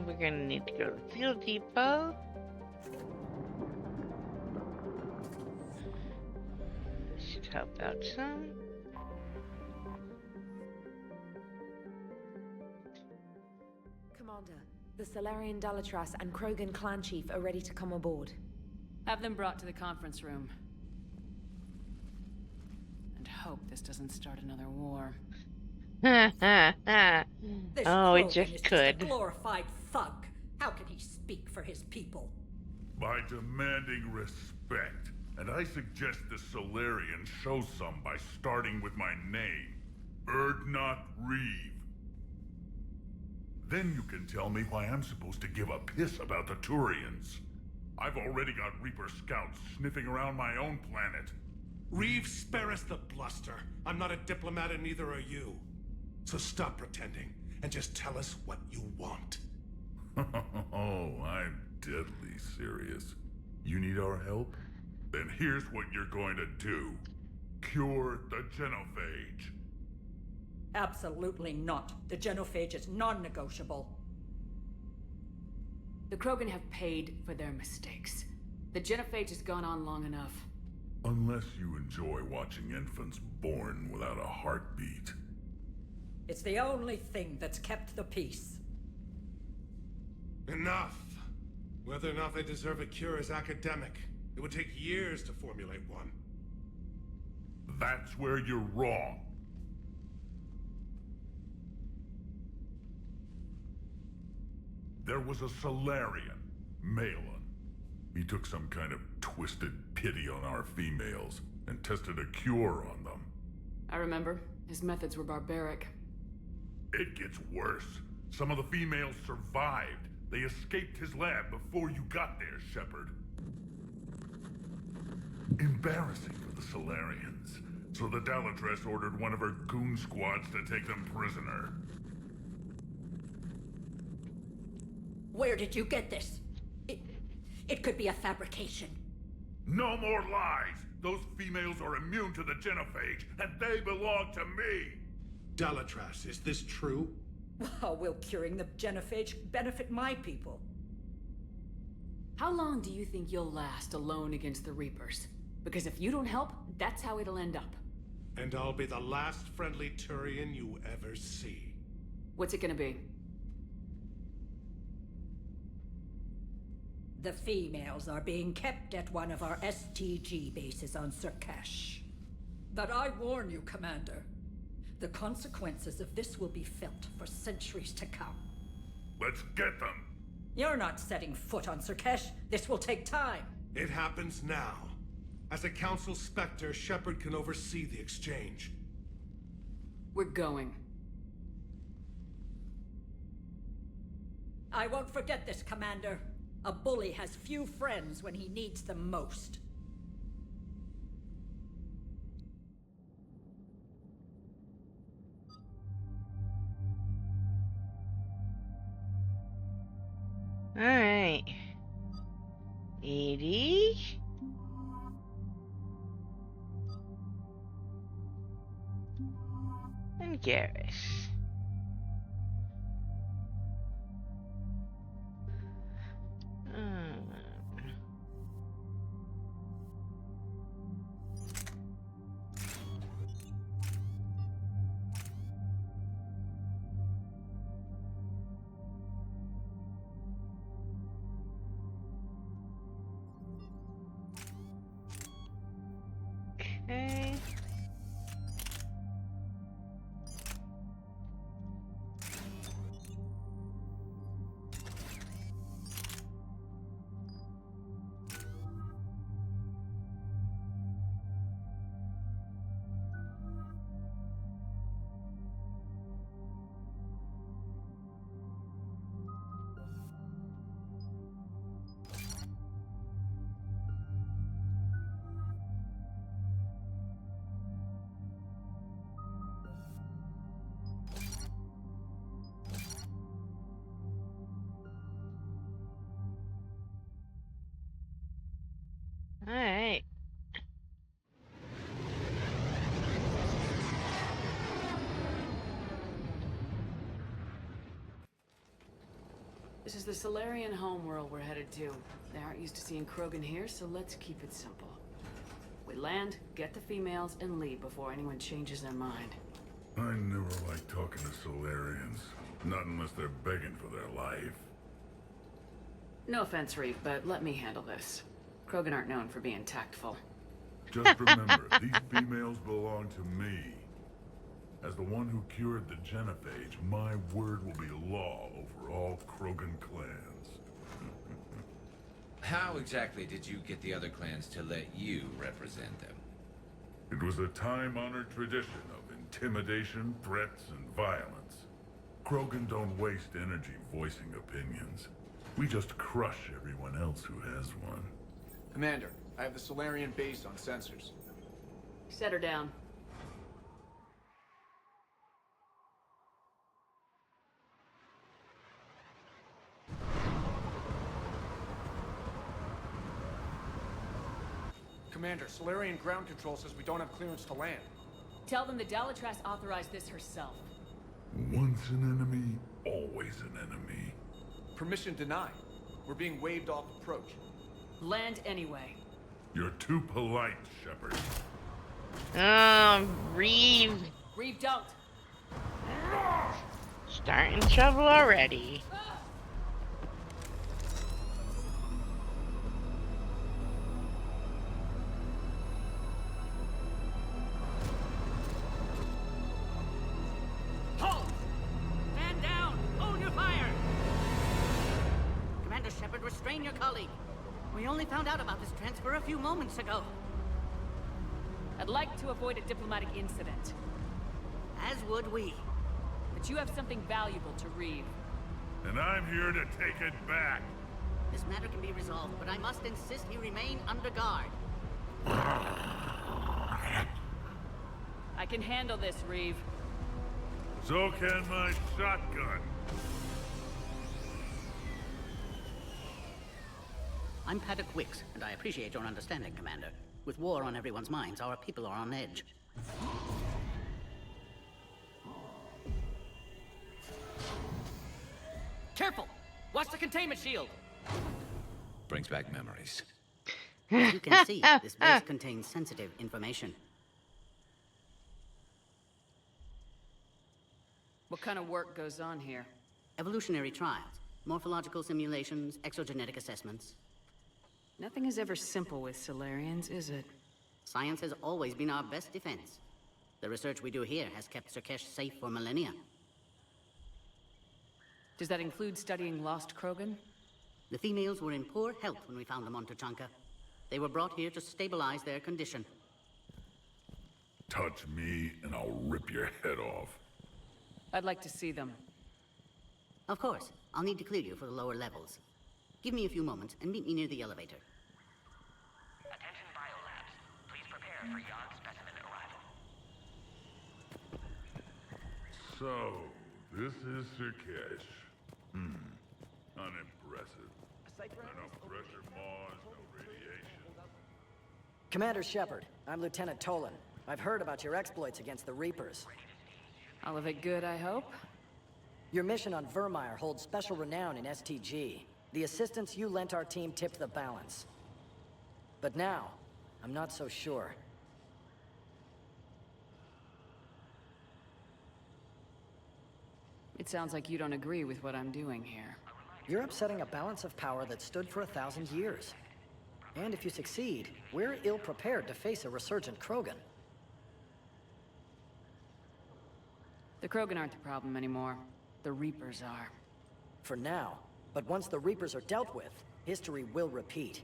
We're gonna need to go to the fuel depot. This should help out some. Commander, the Salarian Dalatras and Krogan clan chief are ready to come aboard. Have them brought to the conference room. And hope this doesn't start another war. This oh, it Krogan just is could. Just a glorified thug. How can he speak for his people? By demanding respect. And I suggest the Solarians show some by starting with my name. Erdnot Reeve. Then you can tell me why I'm supposed to give a piss about the Turians. I've already got Reaper scouts sniffing around my own planet. Reeve, spare us the bluster. I'm not a diplomat and neither are you. So stop pretending and just tell us what you want. Oh, I'm deadly serious. You need our help? Then here's what you're going to do. Cure the genophage. Absolutely not. The genophage is non-negotiable. The Krogan have paid for their mistakes. The genophage has gone on long enough. Unless you enjoy watching infants born without a heartbeat. It's the only thing that's kept the peace. Enough! Whether or not they deserve a cure is academic. It would take years to formulate one. That's where you're wrong. There was a Solarian, Malin. He took some kind of twisted pity on our females and tested a cure on them. I remember. His methods were barbaric. It gets worse. Some of the females survived. They escaped his lab before you got there, Shepard. Embarrassing for the Solarians. So the Dalatras ordered one of her goon squads to take them prisoner. Where did you get this? It could be a fabrication. No more lies! Those females are immune to the genophage, and they belong to me! Dalatras, is this true? How will curing the genophage benefit my people? How long do you think you'll last alone against the Reapers? Because if you don't help, that's how it'll end up. And I'll be the last friendly Turian you ever see. What's it gonna be? The females are being kept at one of our STG bases on Sur'Kesh. But I warn you, Commander. The consequences of this will be felt for centuries to come. Let's get them! You're not setting foot on Sur'Kesh. This will take time. It happens now. As a Council Spectre, Shepard can oversee the exchange. We're going. I won't forget this, Commander. A bully has few friends when he needs them most. All right. 80. And Garrus. Okay. All right. The This is the Solarian homeworld we're headed to. They aren't used to seeing Krogan here, so let's keep it simple. We land, get the females, and leave before anyone changes their mind. I never like talking to Solarians. Not unless they're begging for their life. No offense, Reeve, but let me handle this. Krogan aren't known for being tactful. Just remember, these females belong to me. As the one who cured the genophage, my word will be law over all Krogan clans. How exactly did you get the other clans to let you represent them? It was a time-honored tradition of intimidation, threats, and violence. Krogan don't waste energy voicing opinions. We just crush everyone else who has one. Commander, I have the Solarian base on sensors. Set her down. Commander, Solarian ground control says we don't have clearance to land. Tell them the Dalitras authorized this herself. Once an enemy, always an enemy. Permission denied. We're being waved off approach. Land anyway. You're too polite, Shepard. Reeve. Reeve, don't. Starting trouble already. Halt! Stand down! Hold your fire! Commander Shepard, restrain your colleague. We only found out about this transfer a few moments ago. I'd like to avoid a diplomatic incident. As would we. But you have something valuable to Reeve. And I'm here to take it back. This matter can be resolved, but I must insist he remain under guard. I can handle this, Reeve. So can my shotgun. I'm Paddock Wicks, and I appreciate your understanding, Commander. With war on everyone's minds, our people are on edge. Careful! Watch the containment shield! Brings back memories. As you can see, this base contains sensitive information. What kind of work goes on here? Evolutionary trials, morphological simulations, exogenetic assessments. Nothing is ever simple with Solarians, is it? Science has always been our best defense. The research we do here has kept Sur'Kesh safe for millennia. Does that include studying lost Krogan? The females were in poor health when we found them on Tuchanka. They were brought here to stabilize their condition. Touch me, and I'll rip your head off. I'd like to see them. Of course. I'll need to clear you for the lower levels. Give me a few moments and meet me near the elevator. Attention biolabs. Please prepare for yon specimen arrival. So, this is Sur'Kesh. Unimpressive. No pressure Mars, no radiation. Commander Shepard, I'm Lieutenant Tolan. I've heard about your exploits against the Reapers. All of it good, I hope? Your mission on Vermeer holds special renown in STG. The assistance you lent our team tipped the balance. But now, I'm not so sure. It sounds like you don't agree with what I'm doing here. You're upsetting a balance of power that stood for 1,000 years. And if you succeed, we're ill-prepared to face a resurgent Krogan. The Krogan aren't the problem anymore. The Reapers are. For now. But once the Reapers are dealt with, history will repeat.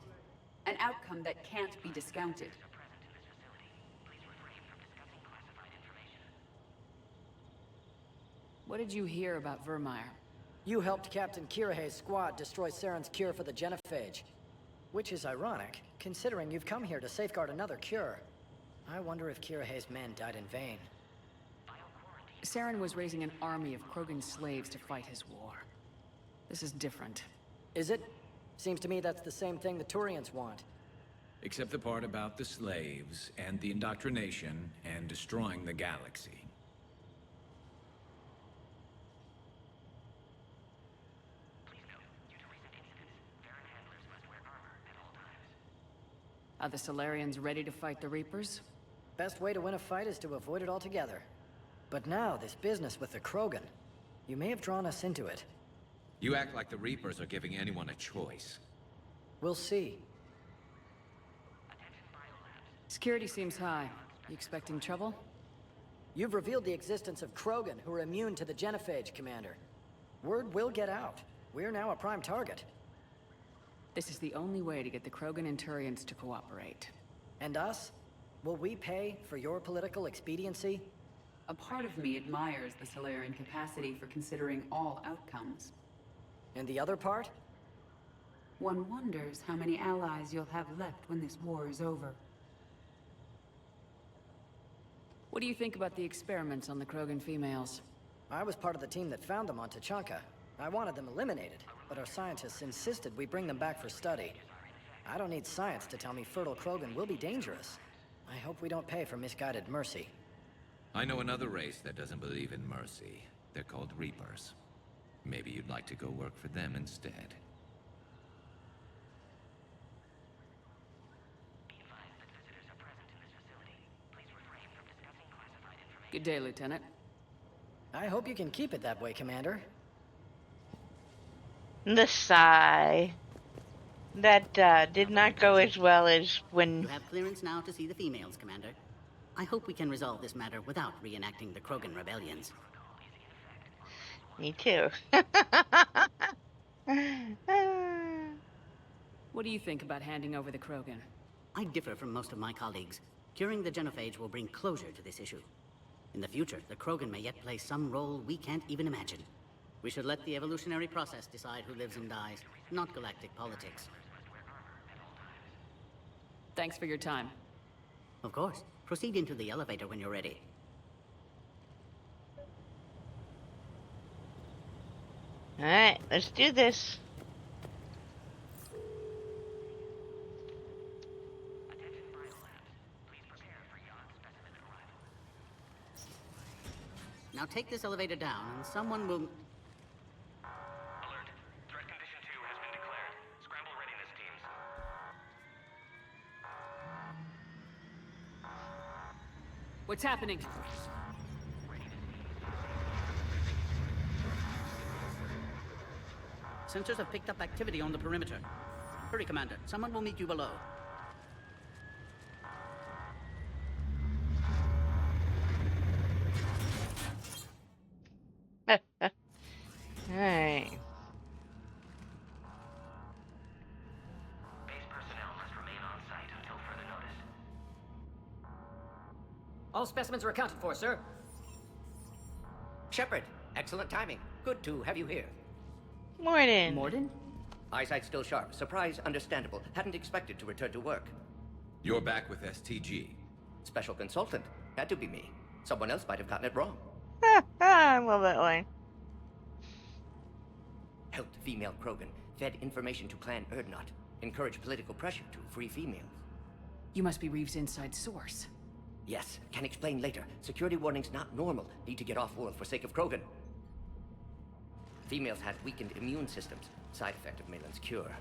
An outcome that can't be discounted. What did you hear about Vermeer? You helped Captain Kirahe's squad destroy Saren's cure for the genophage. Which is ironic, considering you've come here to safeguard another cure. I wonder if Kirahe's men died in vain. Saren was raising an army of Krogan slaves to fight his war. This is different. Is it? Seems to me that's the same thing the Turians want. Except the part about the slaves, and the indoctrination, and destroying the galaxy. Are the Solarians ready to fight the Reapers? Best way to win a fight is to avoid it altogether. But now, this business with the Krogan. You may have drawn us into it. You act like the Reapers are giving anyone a choice. We'll see. Security seems high. You expecting trouble? You've revealed the existence of Krogan who are immune to the genophage, Commander. Word will get out. We're now a prime target. This is the only way to get the Krogan and Turians to cooperate. And us? Will we pay for your political expediency? A part of me admires the Solarian capacity for considering all outcomes. And the other part? One wonders how many allies you'll have left when this war is over. What do you think about the experiments on the Krogan females? I was part of the team that found them on Tuchanka. I wanted them eliminated, but our scientists insisted we bring them back for study. I don't need science to tell me fertile Krogan will be dangerous. I hope we don't pay for misguided mercy. I know another race that doesn't believe in mercy. They're called Reapers. Maybe you'd like to go work for them instead. Good day, Lieutenant. I hope you can keep it that way, Commander. The sigh. That did not go as well as when... You have clearance now to see the females, Commander. I hope we can resolve this matter without reenacting the Krogan rebellions. Me too. What do you think about handing over the Krogan? I differ from most of my colleagues. Curing the genophage will bring closure to this issue. In the future, the Krogan may yet play some role we can't even imagine. We should let the evolutionary process decide who lives and dies, not galactic politics. Thanks for your time. Of course. Proceed into the elevator when you're ready. Alright, let's do this. Now take this elevator down, and someone will... Alert. Threat condition 2 has been declared. Scramble readiness teams. What's happening? Sensors have picked up activity on the perimeter. Hurry, Commander. Someone will meet you below. Alright. Base personnel must remain on site until further notice. All specimens are accounted for, sir. Shepard, excellent timing. Good to have you here. Morden. Morden? Eyesight still sharp. Surprise understandable. Hadn't expected to return to work. You're back with STG. Special consultant. Had to be me. Someone else might have gotten it wrong. I love that line. Helped female Krogan. Fed information to Clan Erdnot. Encouraged political pressure to free females. You must be Reeves' inside source. Yes, can explain later. Security warnings not normal. Need to get off-world for sake of Krogan. Females had weakened immune systems. Side effect of Malin's cure.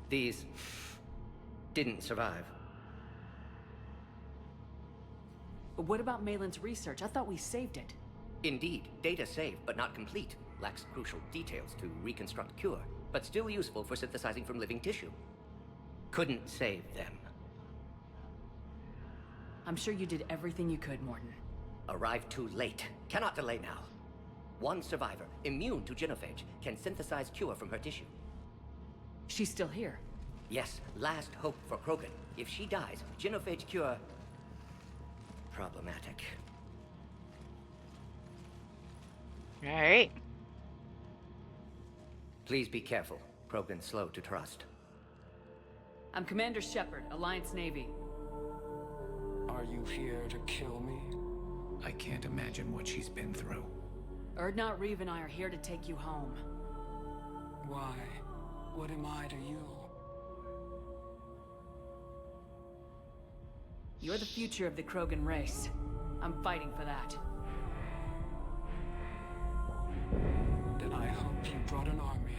These didn't survive. But what about Malin's research? I thought we saved it. Indeed, data saved, but not complete. Lacks crucial details to reconstruct cure, but still useful for synthesizing from living tissue. Couldn't save them. I'm sure you did everything you could, Morden. Arrived too late. Cannot delay now. One survivor, immune to genophage, can synthesize cure from her tissue. She's still here. Yes, last hope for Krogan. If she dies, genophage cure... problematic. Alright. Please be careful. Krogan's slow to trust. I'm Commander Shepard, Alliance Navy. Are you here to kill me? I can't imagine what she's been through. Erdnot, Reeve, and I are here to take you home. Why? What am I to you? You're the future of the Krogan race. I'm fighting for that. Then I hope you brought an army.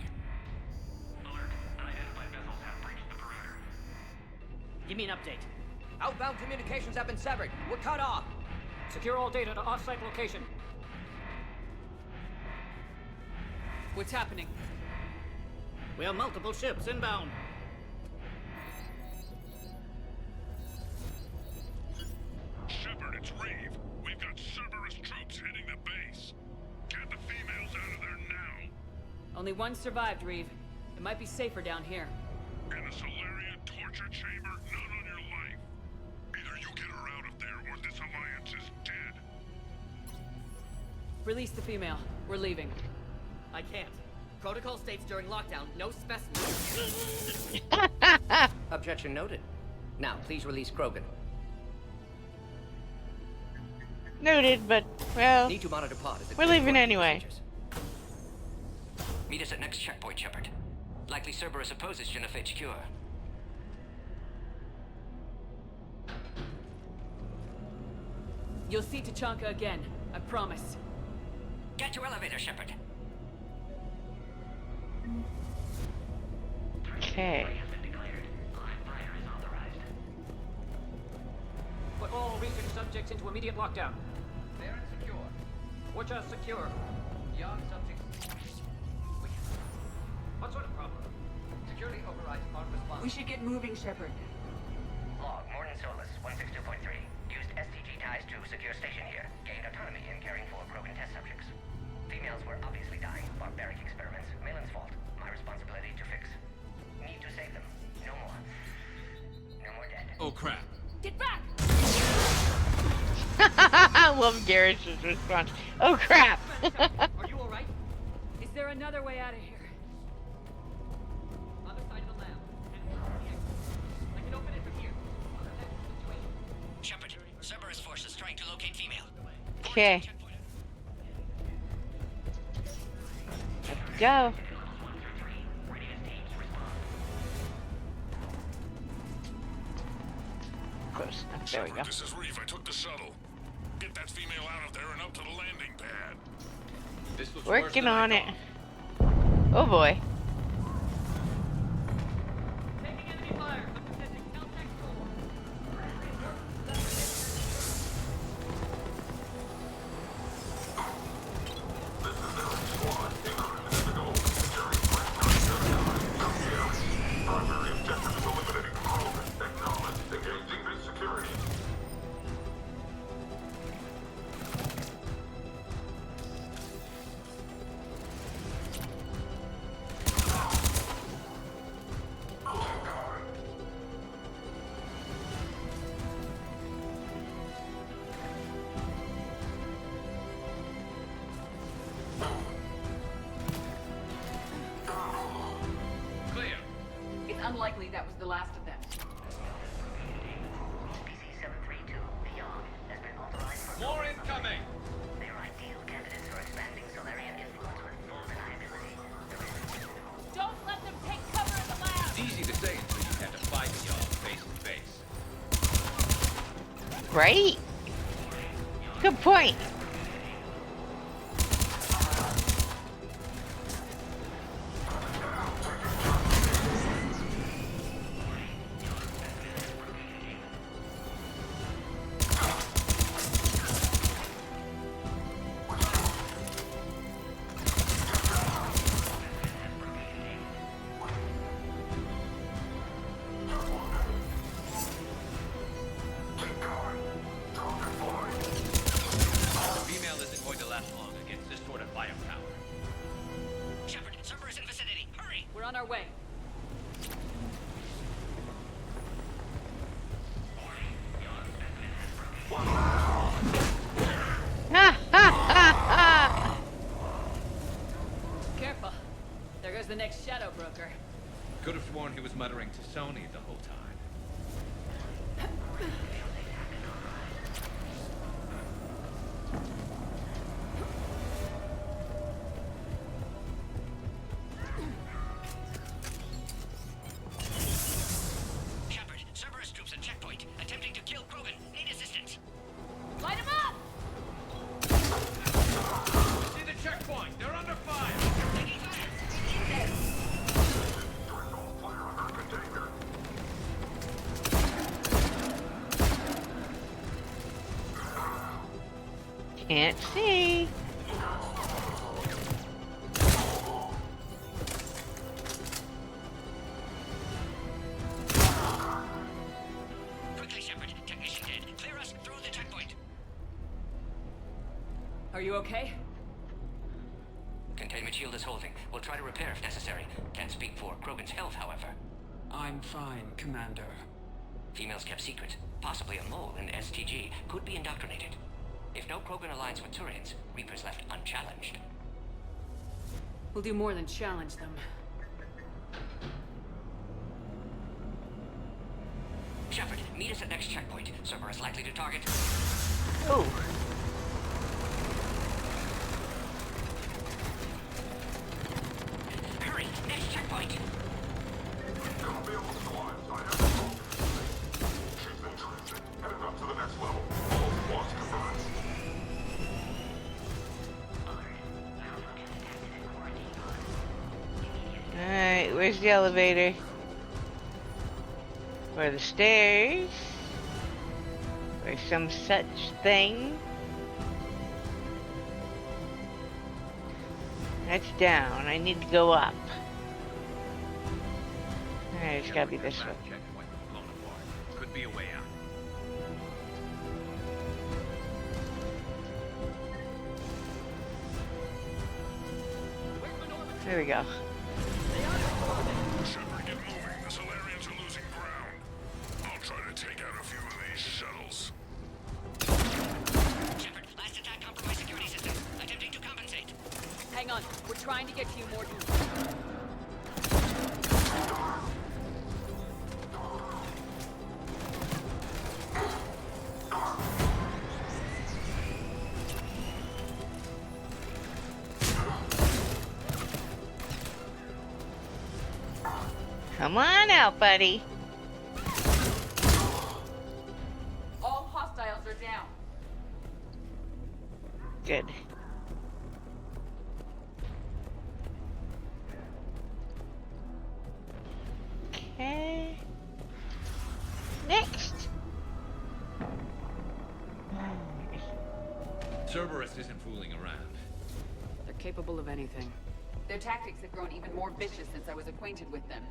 Alert. Unidentified vessels have breached Give me an update. Outbound communications have been severed. We're cut off. Secure all data to off-site location. What's happening? We have multiple ships inbound. Shepard, it's Reeve. We've got Cerberus troops hitting the base. Get the females out of there now. Only one survived, Reeve. It might be safer down here. In a Solarian torture chamber, not on your life. Either you get her out of there, or this alliance is dead. Release the female. We're leaving. I can't. Protocol states during lockdown, no specimens. Objection noted. Now, please release Krogan. Noted, but, well, Need to monitor pod as it we're leaving anyway. Meet us at next checkpoint, Shepard. Likely Cerberus opposes genophage cure. You'll see Tuchanka again. I promise. Get to elevator, Shepard. Okay. Put all research subjects into immediate lockdown. They're secure. Which are secure. Young subjects. What sort of problem? Security overrides aren't responsible. We should get moving, Shepard. Log, Morton Solus, 162.3. Used STG ties to secure station here. Gained autonomy in caring for Krogan test subjects. Females were obviously dying. Barbaric experiments. Malin's fault. My responsibility to fix. Need to save them. No more. No more dead. Oh crap. Get back! I love Garrus' response. Oh crap! Are you alright? Is there another way out of here? Other side of the lab. I can open it from here. Shepard, Cerberus forces trying to locate female. Okay. Let's go. Close enough. There we go. This is Reeve. I took the shuttle. Get that female out of there and up to the landing pad. This was Working on it. Oh boy. Taking enemy fire. Sending Caltech Primary objective is eliminating Krogan. Acknowledge engaging base security. Clear. It's unlikely that was the last of them. PC-732, beyond, has been authorized for... More incoming! They're ideal candidates for expanding Solarian influence with full deniability. Don't let them take cover in the lab! It's easy to say until you have to fight y'all face to face. Right? Good point. Female isn't going to last long against this sort of firepower. Shepard, Cerberus in vicinity. Hurry! We're on our way. Careful. There goes the next shadow broker. Could have sworn he was muttering to Sony the whole time. Shepard, Cerberus troops at checkpoint, attempting to kill Krogan. Need assistance. Light him up! See the checkpoint! They're under fire! Taking fire. Doing all fire under container. Can't see. Quickly, Shepard. Technician dead. Clear us through the checkpoint. Are you okay? Containment shield is holding. We'll try to repair if necessary. Can't speak for Krogan's health, however. I'm fine, Commander. Females kept secret. Possibly a mole in STG could be indoctrinated. If no Krogan aligns with Turians, Reapers left unchallenged. We'll do more than challenge them. Shepard, meet us at next checkpoint. Cerberus likely to target. Oh. Hurry! Next checkpoint! Headed up to the next level. All squads converged. Alright, where's the elevator? Or the stairs? Or some such thing? That's down. I need to go up. Alright, it's gotta be this one. Could be a way out. There we go. Shepard, get moving. The Solarians are losing ground. I'll try to take out a few of these shuttles. Shepard, last attack compromised security system. Attempting to compensate. Hang on. We're trying to get to you, Morgan. Come on out, buddy. All hostiles are down. Good. Okay. Next. Cerberus isn't fooling around. They're capable of anything. Their tactics have grown even more vicious since I was acquainted with them.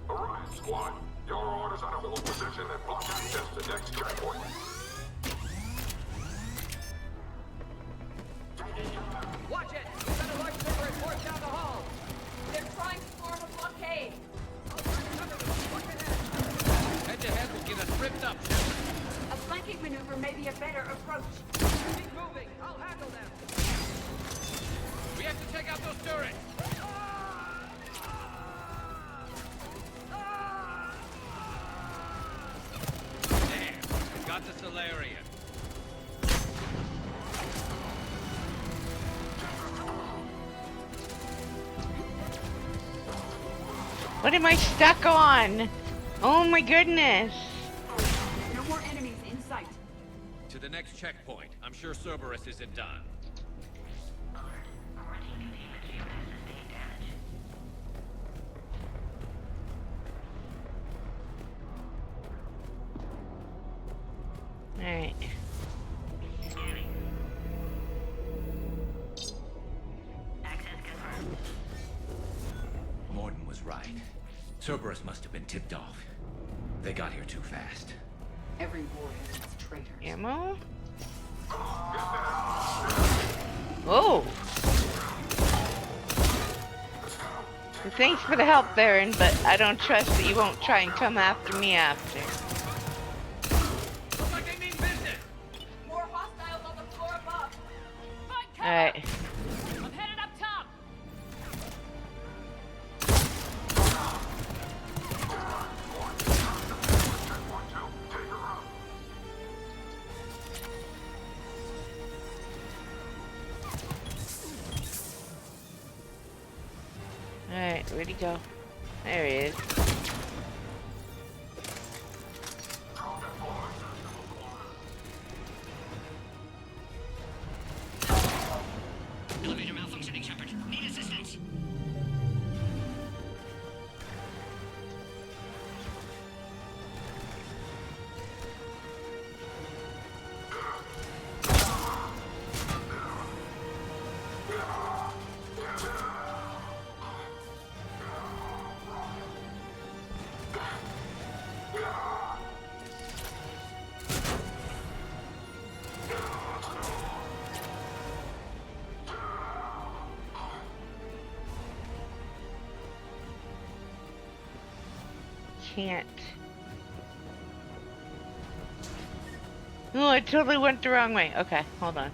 Orion Squad, your orders are to hold position and block access to next checkpoint. Watch it! We've got a large Cerberus force down the hall! They're trying to form a blockade! Head to head will get us ripped up. A flanking maneuver may be a better approach. Keep moving! I'll handle them! We have to take out those turrets! Damn, got the Solarian. What am I stuck on? Oh my goodness. No more enemies in sight. To the next checkpoint. I'm sure Cerberus isn't done. Alright. Morden was right. Cerberus must have been tipped off. They got here too fast. Every war has its traitors. Ammo? Whoa! Thanks for the help, Baron, but I don't trust that you won't try and come after me after. Looks like they mean business! More hostiles on the floor above. Alright. I'm headed up top. Alright, where'd he go? There he is. Elevator malfunctioning, Shepard. Need assistance. can't. Oh, I totally went the wrong way. Okay, hold on.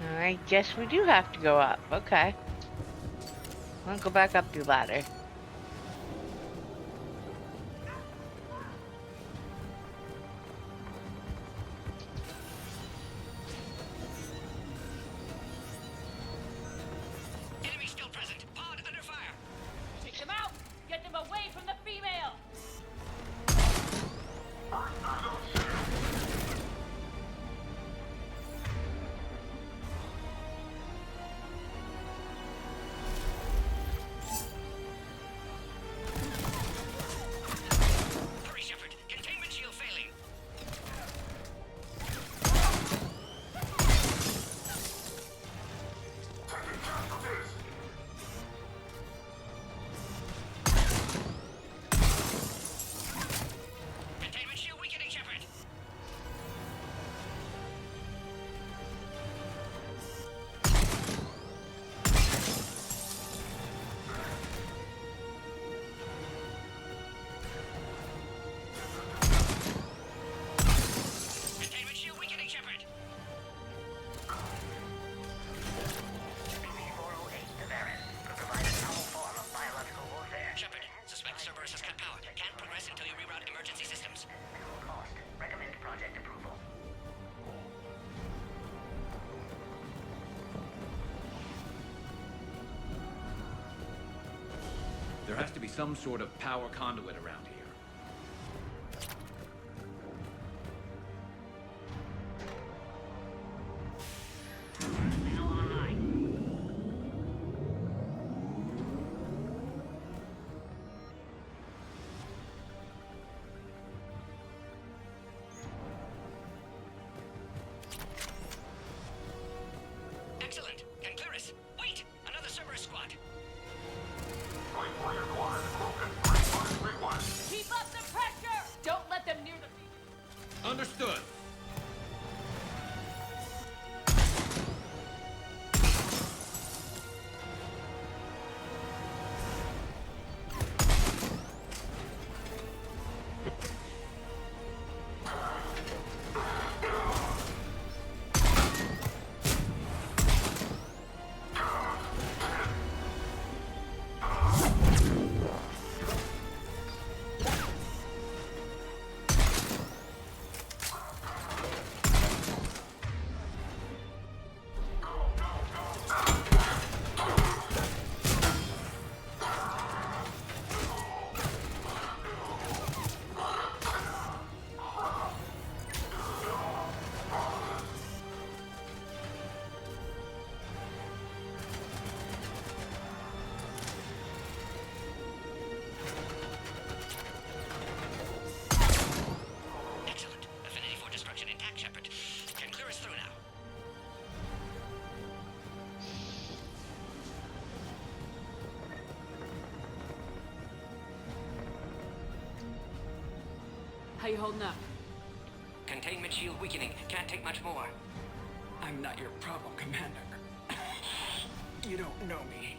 I guess we do have to go up. Okay. I'll go back up the ladder. Enemy still present. Pod under fire. Take them out! Get them away from the female! Hurry, Shepard. Containment shield failing. Containment shield weakening, Shepard. Containment shield weakening, Shepard. Shepard, suspect Cerberus has cut power. Can't progress until you reroute emergency systems. Recommend project approval. There has to be some sort of power conduit around here. Excellent. Can clear us. Wait! Another Cerberus squad. Keep up the pressure! Don't let them near the female. Understood. Excellent. Affinity for destruction intact, Shepard. Can clear us through now. How you holding up? Containment shield weakening. Can't take much more. I'm not your problem, Commander. You don't know me.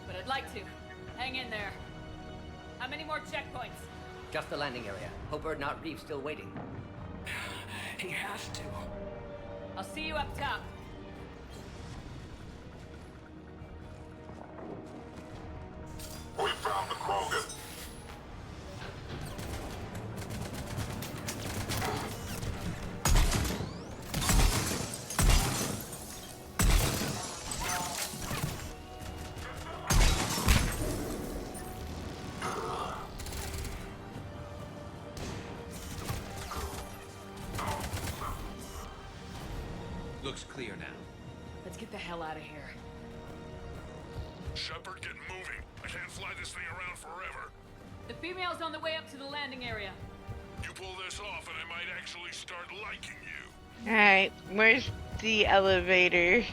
But I'd like to. Hang in there. How many more checkpoints? Just the landing area. Hope not Reeve's still waiting. He has to. I'll see you up top. We found the Krogan. Looks clear now. Let's get the hell out of here. Shepard, get moving. I can't fly this thing around forever. The female's on the way up to the landing area. You pull this off and I might actually start liking you. Alright, where's the elevator?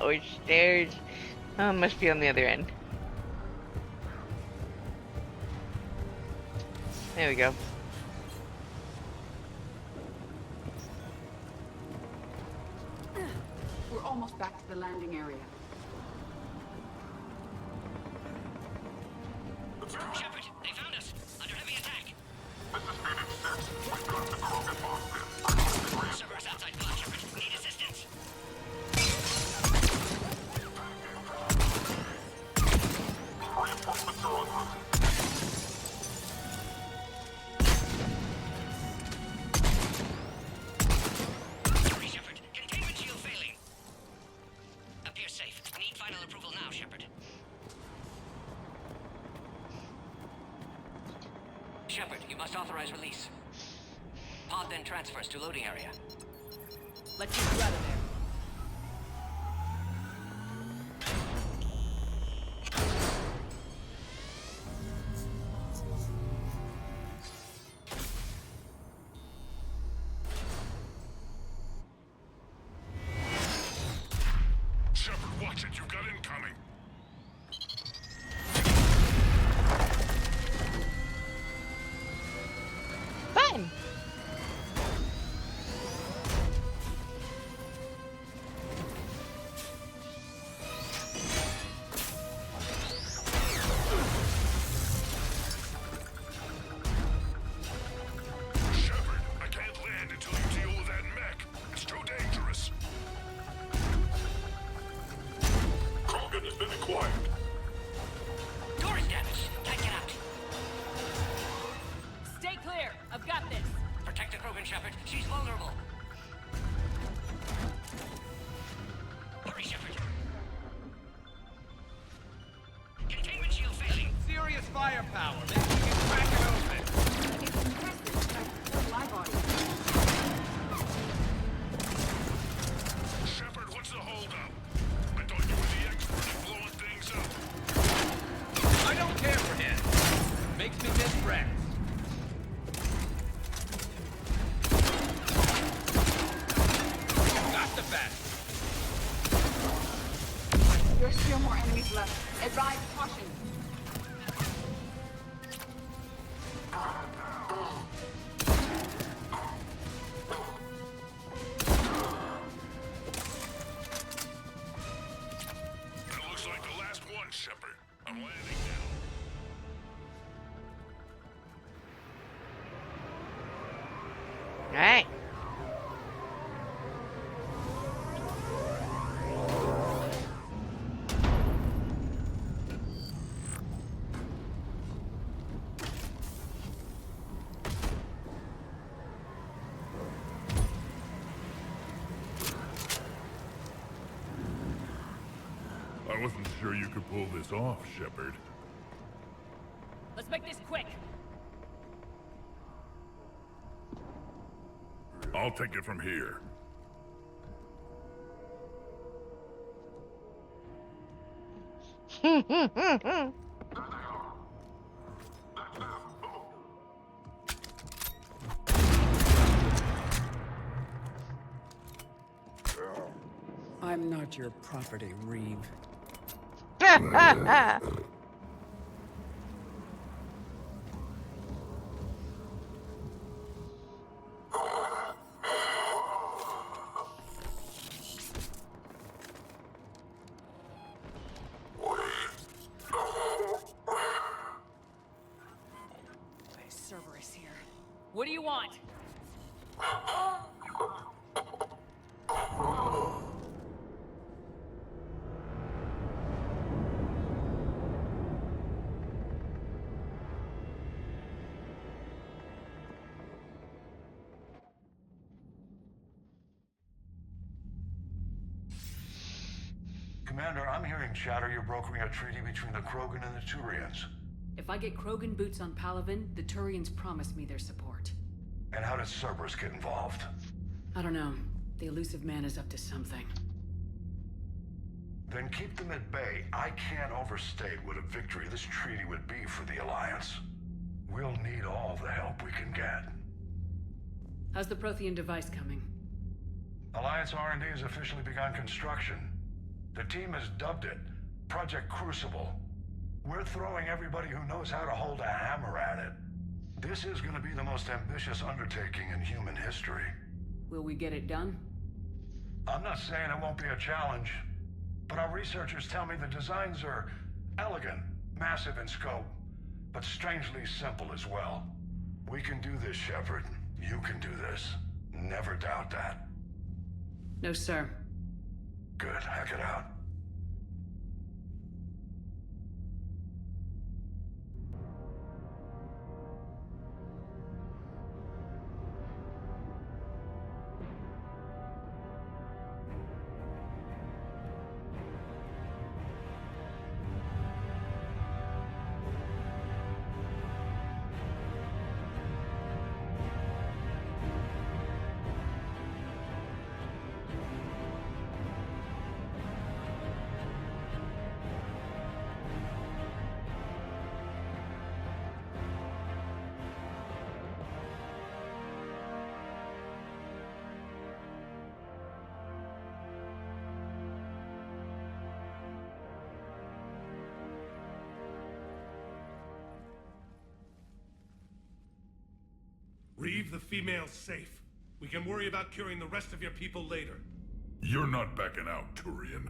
Or stairs? Oh, must be on the other end. There we go. We're almost back to the landing area. Shepard, they found us! Under heavy attack! Cerberus outside block, Shepard. Need assistance! Reinforcements are en route. Hurry, Shepard. Containment shield failing. Appears safe. Need final approval now, Shepard. Shepard, you must authorize release. Pod then transfers to loading area. Let's get you out of there. Shepard, watch it. You've got incoming. Fun! Shepard, I can't land until you deal with that mech. It's too dangerous. Krogan has been acquired. Door is damaged. Can't get out. Stay clear. I've got this. Protect the Krogan, Shepard. She's vulnerable. Hurry, Shepard. Containment shield failing. Serious firepower. Maybe we can crack it open. It's impressive that live audio. Shepard, what's the holdup? I thought you were the expert at blowing things up. I don't care for him. Makes me miss Rex. Got the best. There's still more enemies left. Advise caution. That looks like the last one, Shepard. I'm landing now. Alright. I wasn't sure you could pull this off, Shepard. Let's make this quick. I'll take it from here. I'm not your property, Reeve. Cerberus here. What do you want? Commander, I'm hearing chatter you're brokering a treaty between the Krogan and the Turians. If I get Krogan boots on Palaven, the Turians promise me their support. And how does Cerberus get involved? I don't know. The elusive man is up to something. Then keep them at bay. I can't overstate what a victory this treaty would be for the Alliance. We'll need all the help we can get. How's the Prothean device coming? Alliance R&D has officially begun construction. The team has dubbed it Project Crucible. We're throwing everybody who knows how to hold a hammer at it. This is going to be the most ambitious undertaking in human history. Will we get it done? I'm not saying it won't be a challenge, but our researchers tell me the designs are elegant, massive in scope, but strangely simple as well. We can do this, Shepard. You can do this. Never doubt that. No, sir. Good. Hack it out. Leave the females safe. We can worry about curing the rest of your people later. You're not backing out, Turian.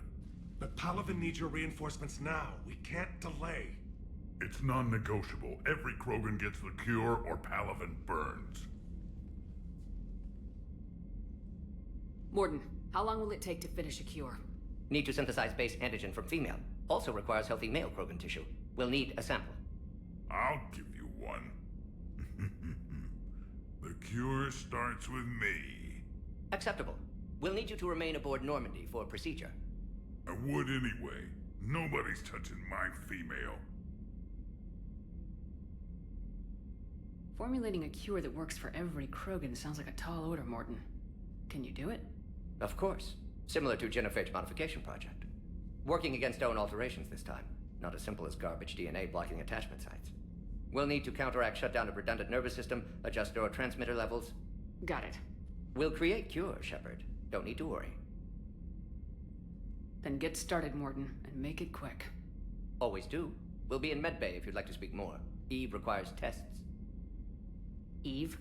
But Palaven needs your reinforcements now. We can't delay. It's non-negotiable. Every Krogan gets the cure, or Palaven burns. Mordin, how long will it take to finish a cure? Need to synthesize base antigen from female. Also requires healthy male Krogan tissue. We'll need a sample. I'll give you one. The cure starts with me. Acceptable. We'll need you to remain aboard Normandy for procedure. I would anyway. Nobody's touching my female. Formulating a cure that works for every Krogan sounds like a tall order, Mordin. Can you do it? Of course. Similar to Genophage modification project. Working against own alterations this time. Not as simple as garbage DNA blocking attachment sites. We'll need to counteract shutdown of redundant nervous system, adjust neurotransmitter levels. Got it. We'll create cure, Shepard. Don't need to worry. Then get started, Mordin, and make it quick. Always do. We'll be in medbay if you'd like to speak more. Eve requires tests. Eve?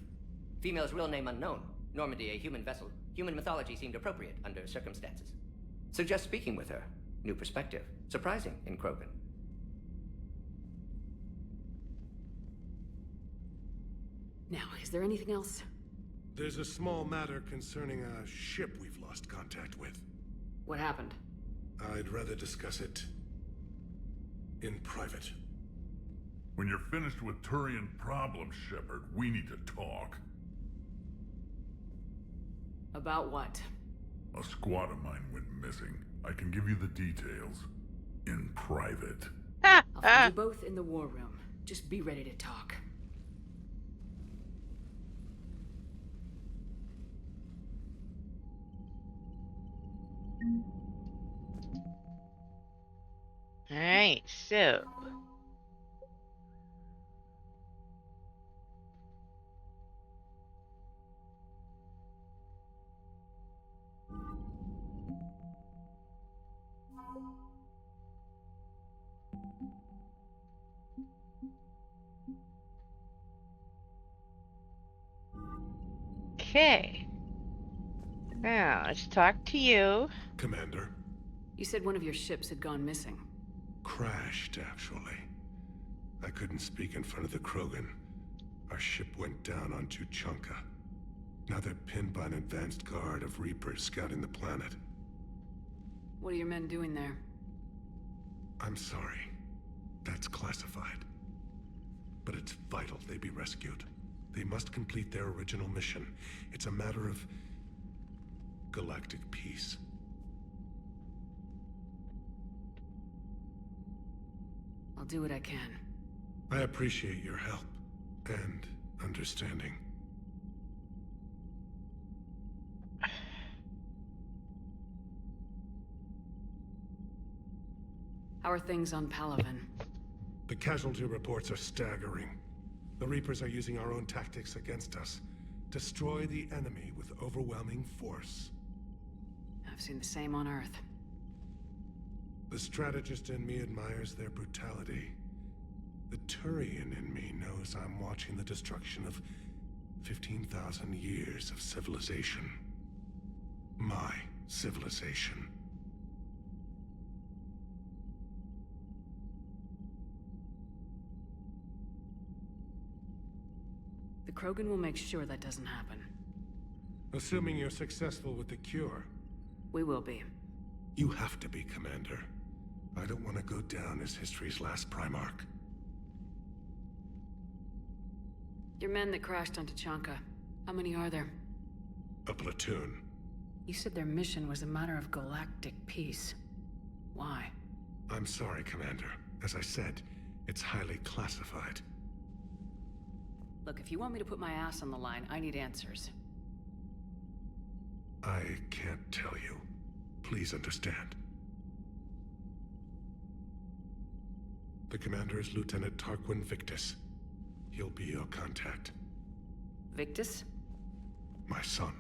Female's real name unknown. Normandy, a human vessel. Human mythology seemed appropriate under circumstances. Suggest speaking with her. New perspective. Surprising in Krogan. Now, is there anything else? There's a small matter concerning a ship we've lost contact with. What happened? I'd rather discuss it in private. When you're finished with Turian problems, Shepard, we need to talk. About what? A squad of mine went missing. I can give you the details. In private. I'll find you both in the war room. Just be ready to talk. Alright, so... Okay. Now, let's talk to you. Commander. You said one of your ships had gone missing. Crashed, actually. I couldn't speak in front of the Krogan. Our ship went down on Tuchanka. Now they're pinned by an advanced guard of Reapers scouting the planet. What are your men doing there? I'm sorry. That's classified. But it's vital they be rescued. They must complete their original mission. It's a matter of galactic peace. I'll do what I can. I appreciate your help and understanding. How are things on Palaven? The casualty reports are staggering. The Reapers are using our own tactics against us. Destroy the enemy with overwhelming force. I've seen the same on Earth. The strategist in me admires their brutality. The Turian in me knows I'm watching the destruction of 15,000 years of civilization. My civilization. The Krogan will make sure that doesn't happen. Assuming you're successful with the cure. We will be. You have to be, Commander. I don't want to go down as history's last Primarch. Your men that crashed on Tuchanka, how many are there? A platoon. You said their mission was a matter of galactic peace. Why? I'm sorry, Commander. As I said, it's highly classified. Look, if you want me to put my ass on the line, I need answers. I can't tell you. Please understand. The commander is Lieutenant Tarquin VIctius. He'll be your contact. VIctius? My son.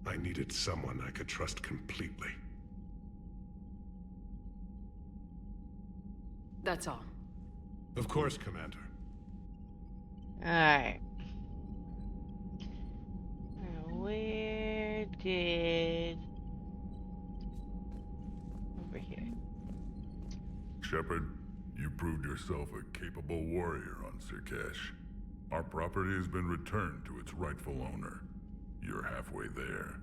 I needed someone I could trust completely. That's all. Of course, Commander. Alright. Where did... Over here. Shepard, you proved yourself a capable warrior on Sur'Kesh. Our property has been returned to its rightful owner. You're halfway there.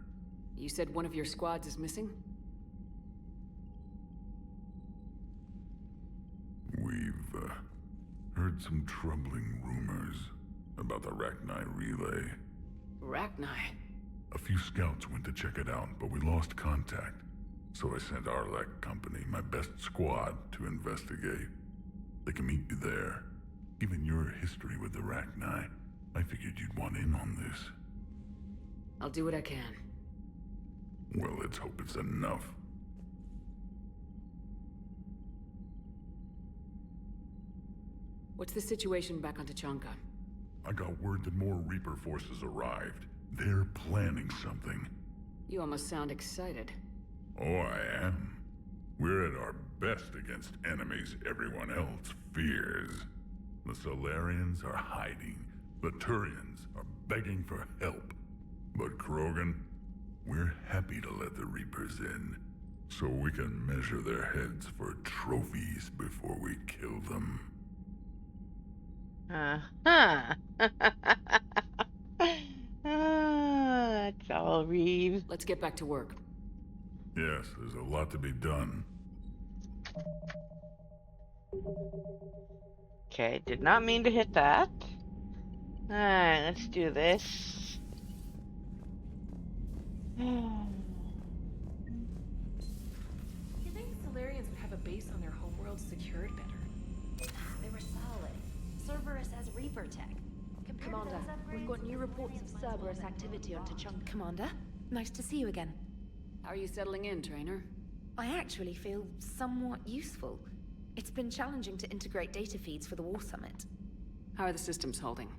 You said one of your squads is missing? We've heard some troubling rumors about the Rachni relay. Rachni? A few scouts went to check it out, but we lost contact. So I sent Arlec Company, my best squad, to investigate. They can meet you there. Given your history with the Rachni, I figured you'd want in on this. I'll do what I can. Well, let's hope it's enough. What's the situation back on Tuchanka? I got word that more Reaper forces arrived. They're planning something. You almost sound excited. Oh, I am. We're at our best against enemies everyone else fears. The Solarians are hiding. The Turians are begging for help. But Krogan, we're happy to let the Reapers in, so we can measure their heads for trophies before we kill them. Uh-huh. That's all, Reeves. Let's get back to work. Yes, there's a lot to be done. Okay, did not mean to hit that. Alright, let's do this. You think Solarians would have a base on their homeworld secured better? They were solid. Cerberus has Reaper tech. Commander, we've got new reports of Cerberus activity on Tuchanka. Commander, nice to see you again. How are you settling in, Traynor? I actually feel somewhat useful. It's been challenging to integrate data feeds for the War Summit. How are the systems holding?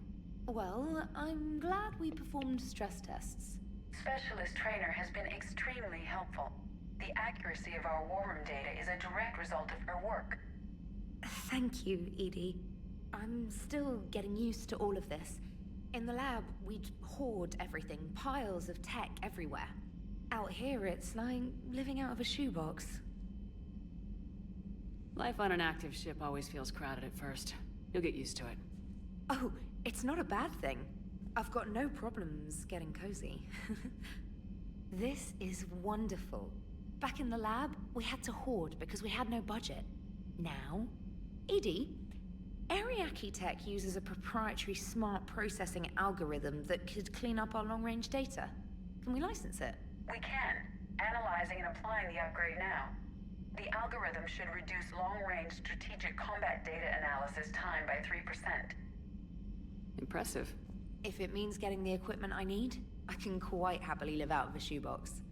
Well, I'm glad we performed stress tests. Specialist Traynor has been extremely helpful. The accuracy of our war room data is a direct result of her work. Thank you, Edie. I'm still getting used to all of this. In the lab, we'd hoard everything, piles of tech everywhere. Out here, it's like living out of a shoebox. Life on an active ship always feels crowded at first. You'll get used to it. Oh, it's not a bad thing. I've got no problems getting cozy. This is wonderful. Back in the lab, we had to hoard because we had no budget. Now, Edie, Ariaki Tech uses a proprietary smart processing algorithm that could clean up our long-range data. Can we license it? We can. Analyzing and applying the upgrade now. The algorithm should reduce long-range strategic combat data analysis time by 3%. Impressive. If it means getting the equipment I need, I can quite happily live out of a shoebox.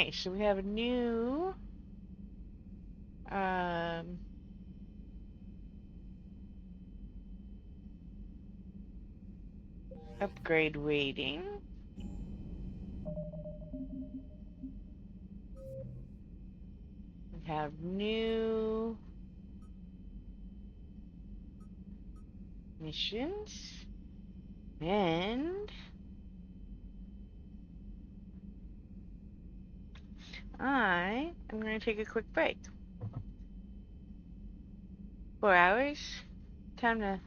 Okay, so we have a new upgrade waiting. We have new missions. And I am going to take a quick break. 4 hours. Time to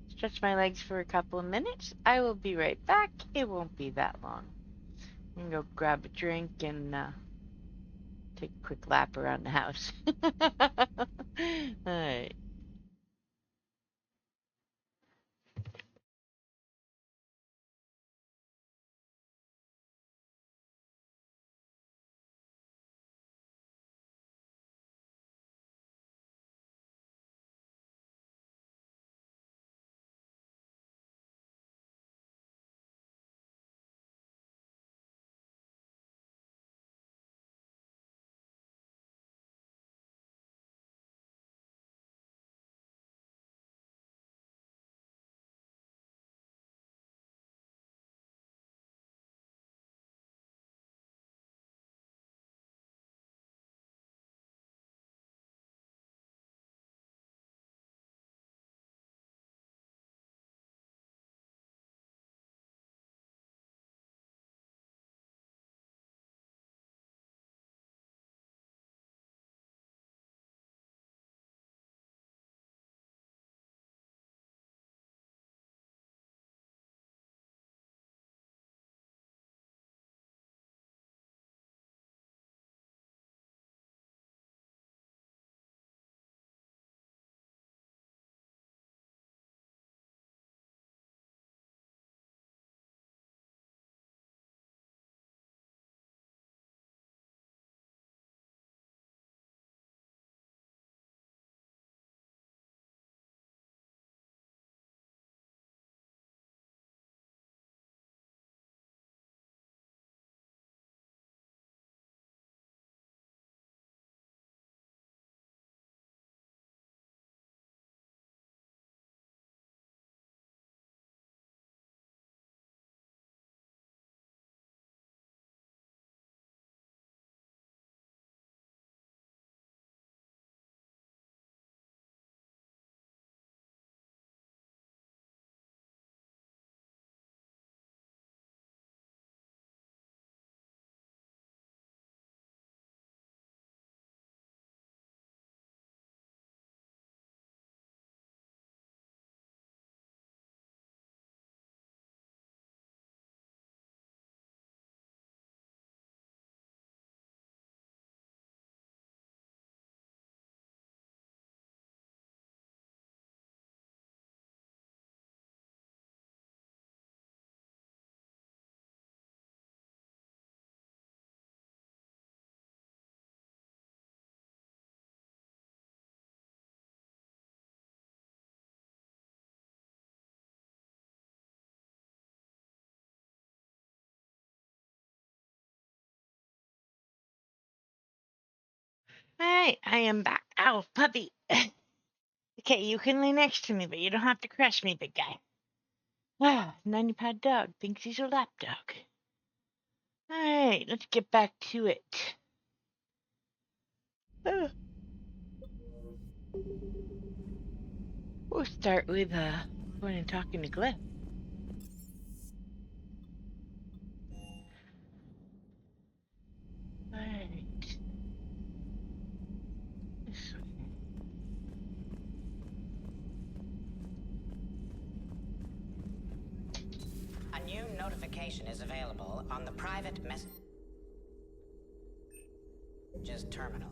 stretch my legs for a couple of minutes. I will be right back. It won't be that long. I'm going to go grab a drink and take a quick lap around the house. Alright. Alright, I am back. Ow, puppy. Okay, you can lay next to me, but you don't have to crush me, big guy. Ah, 90-pound dog thinks he's a lap dog. Alright, let's get back to it. We'll start with going and talking to Glyph. Alright. This way. A new notification is available on the private messages terminal.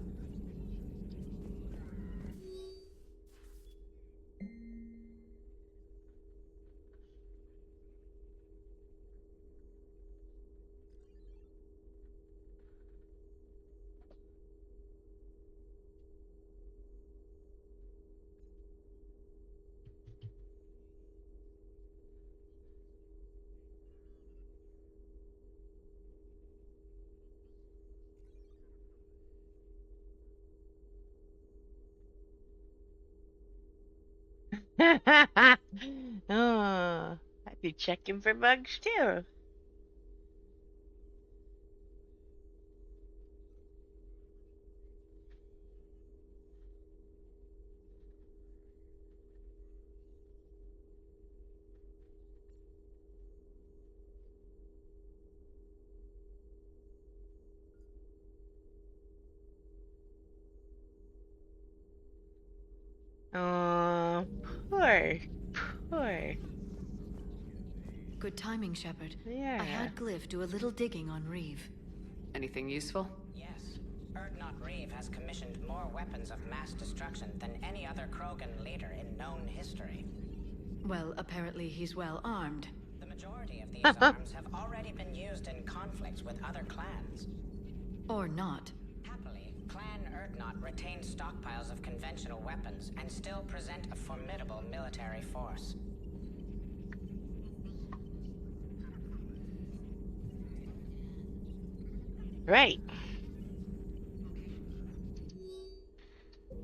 Oh, I'd be checking for bugs too. Oh, poor. Good timing, Shepard. Yeah. I had Glyph do a little digging on Reeve. Anything useful? Yes. Urdnot Reeve has commissioned more weapons of mass destruction than any other Krogan leader in known history. Well, apparently he's well armed. The majority of these arms have already been used in conflicts with other clans. Or not. Happily, Clan Urdnot retain stockpiles of conventional weapons and still present a formidable military force. Right.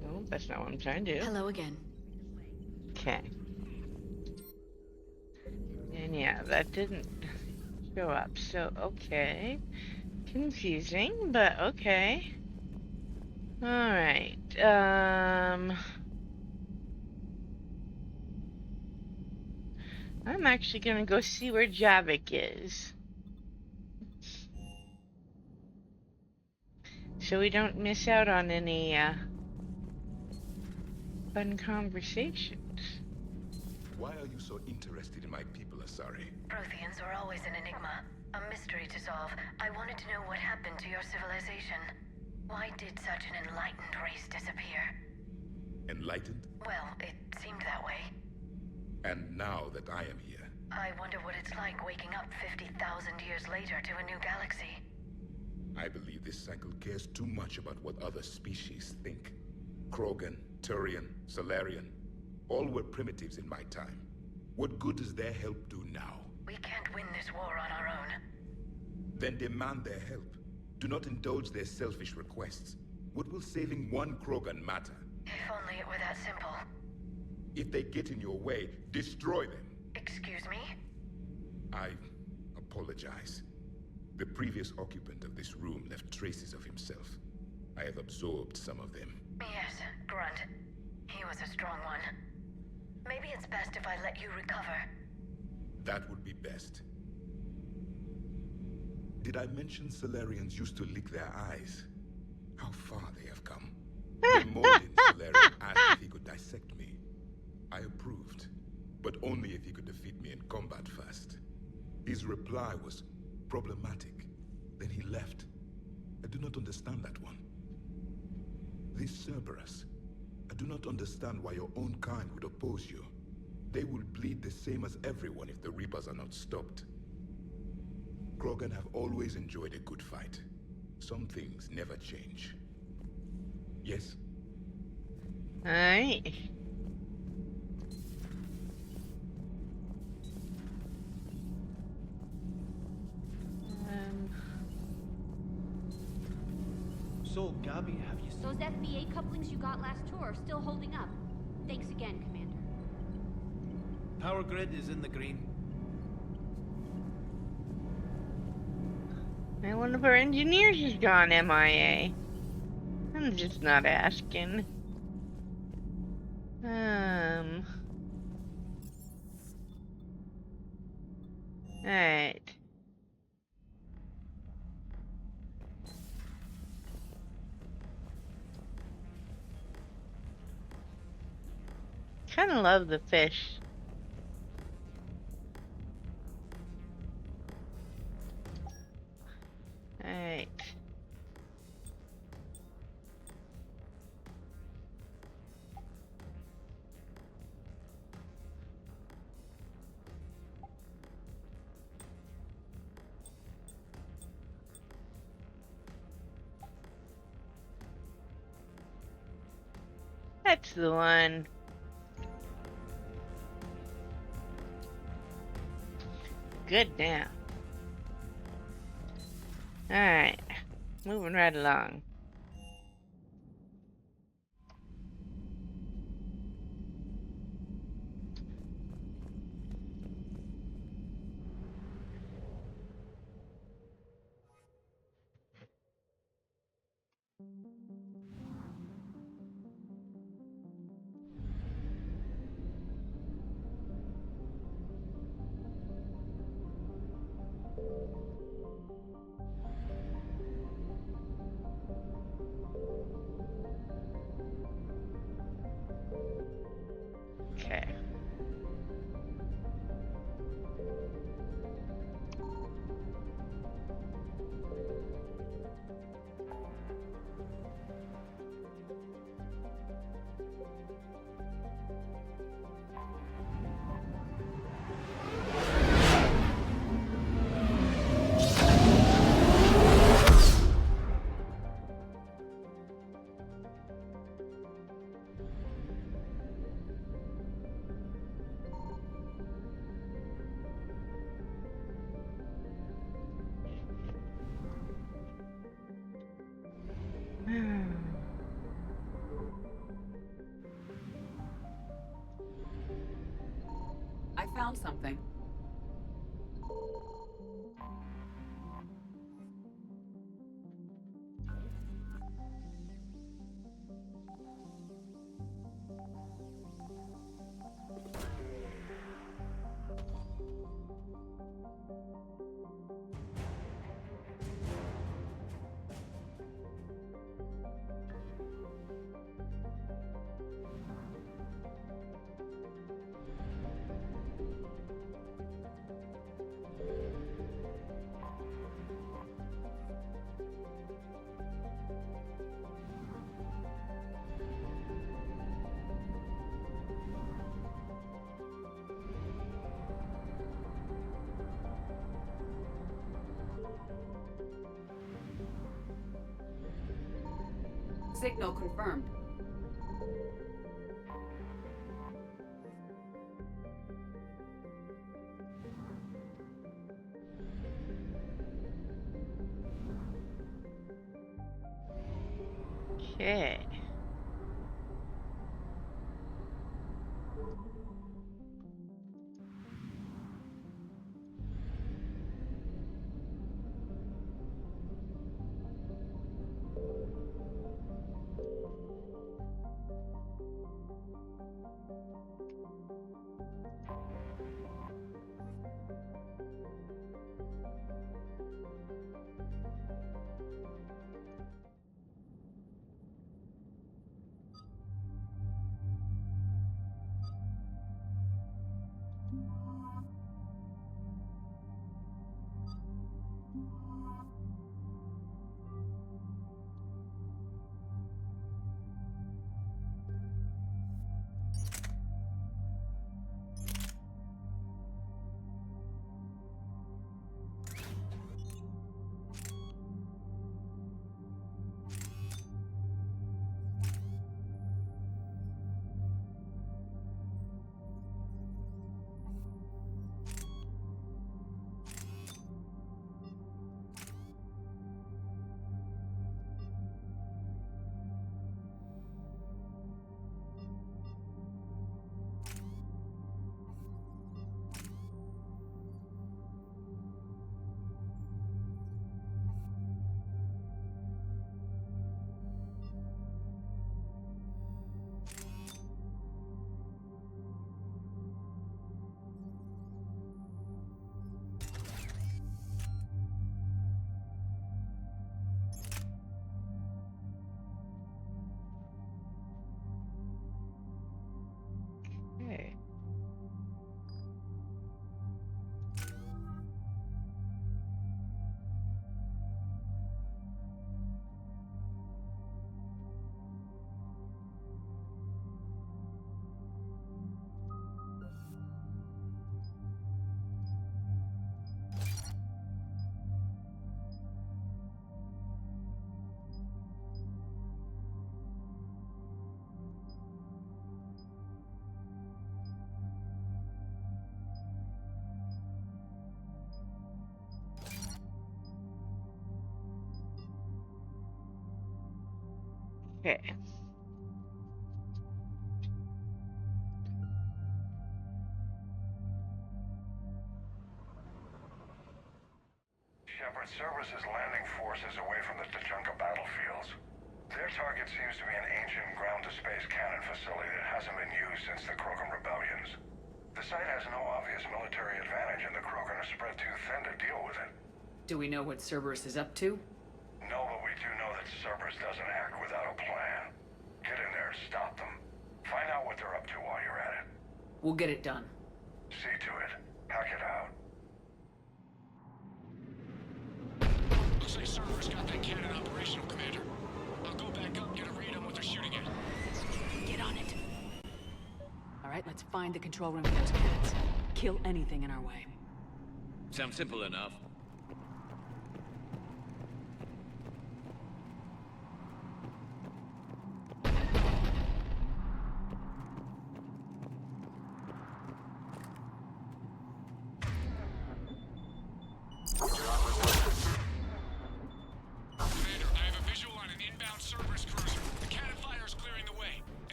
No, that's not what I'm trying to do. Hello again. Okay. And yeah, that didn't show up, so okay. Confusing, but okay. Alright, I'm actually gonna go see where Javik is. So we don't miss out on any, fun conversations. Why are you so interested in my people, Asari? Protheans are always an enigma, a mystery to solve. I wanted to know what happened to your civilization. Why did such an enlightened race disappear? Enlightened? Well, it seemed that way. And now that I am here... I wonder what it's like waking up 50,000 years later to a new galaxy. I believe this cycle cares too much about what other species think. Krogan, Turian, Solarian, all were primitives in my time. What good does their help do now? We can't win this war on our own. Then demand their help. Do not indulge their selfish requests. What will saving one Krogan matter? If only it were that simple. If they get in your way, destroy them. Excuse me? I apologize. The previous occupant of this room left traces of himself. I have absorbed some of them. Yes, Grunt. He was a strong one. Maybe it's best if I let you recover. That would be best. Did I mention Solarians used to lick their eyes? How far they have come. The Morden Solarian asked if he could dissect me. I approved, but only if he could defeat me in combat first. His reply was problematic. Then he left. I do not understand that one. This Cerberus, I do not understand why your own kind would oppose you. They will bleed the same as everyone if the Reapers are not stopped. Krogan have always enjoyed a good fight. Some things never change. Yes? Alright. So, Gabby, have you... Those FBA couplings you got last tour are still holding up. Thanks again, Commander. Power grid is in the green. And one of our engineers has gone MIA. I'm just not asking. Alright. Kinda love the fish. Alright. That's the one. Good now. Alright. Moving right along. found something. Signal confirmed. Okay. Okay. Okay. Shepard, Cerberus's landing force is away from the Tuchanka battlefields. Their target seems to be an ancient ground-to-space cannon facility that hasn't been used since the Krogan rebellions. The site has no obvious military advantage, and the Krogan are spread too thin to deal with it. Do we know what Cerberus is up to? No, but we do know that Cerberus doesn't act without a plan. Get in there and stop them. Find out what they're up to while you're at it. We'll get it done. See to it. Hack it out. Looks like Cerberus got that cannon operational, Commander. I'll go back up and get a read on what they're shooting at. Get on it. All right, let's find the control room for those cannons. Kill anything in our way. Sounds simple enough.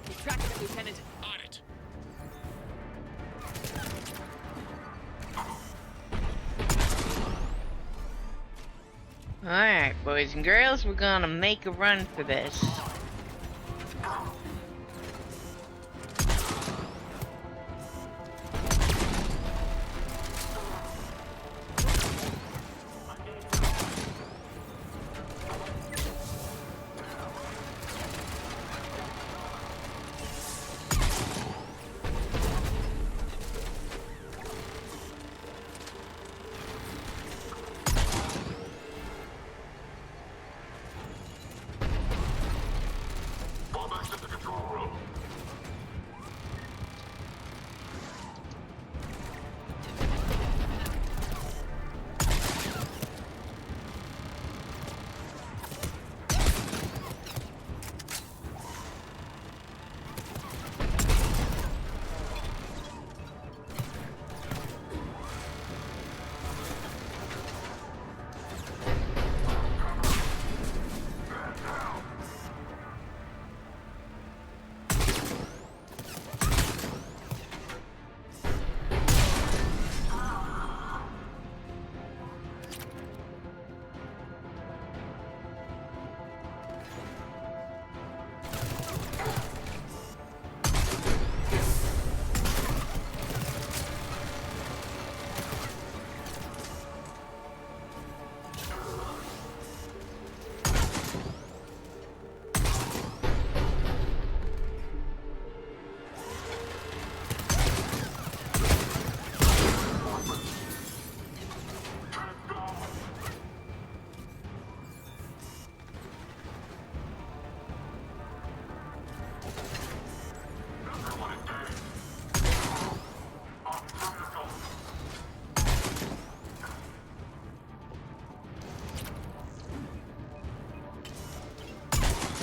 Keep track of it, Lieutenant. On it. Alright, boys and girls, we're gonna make a run for this.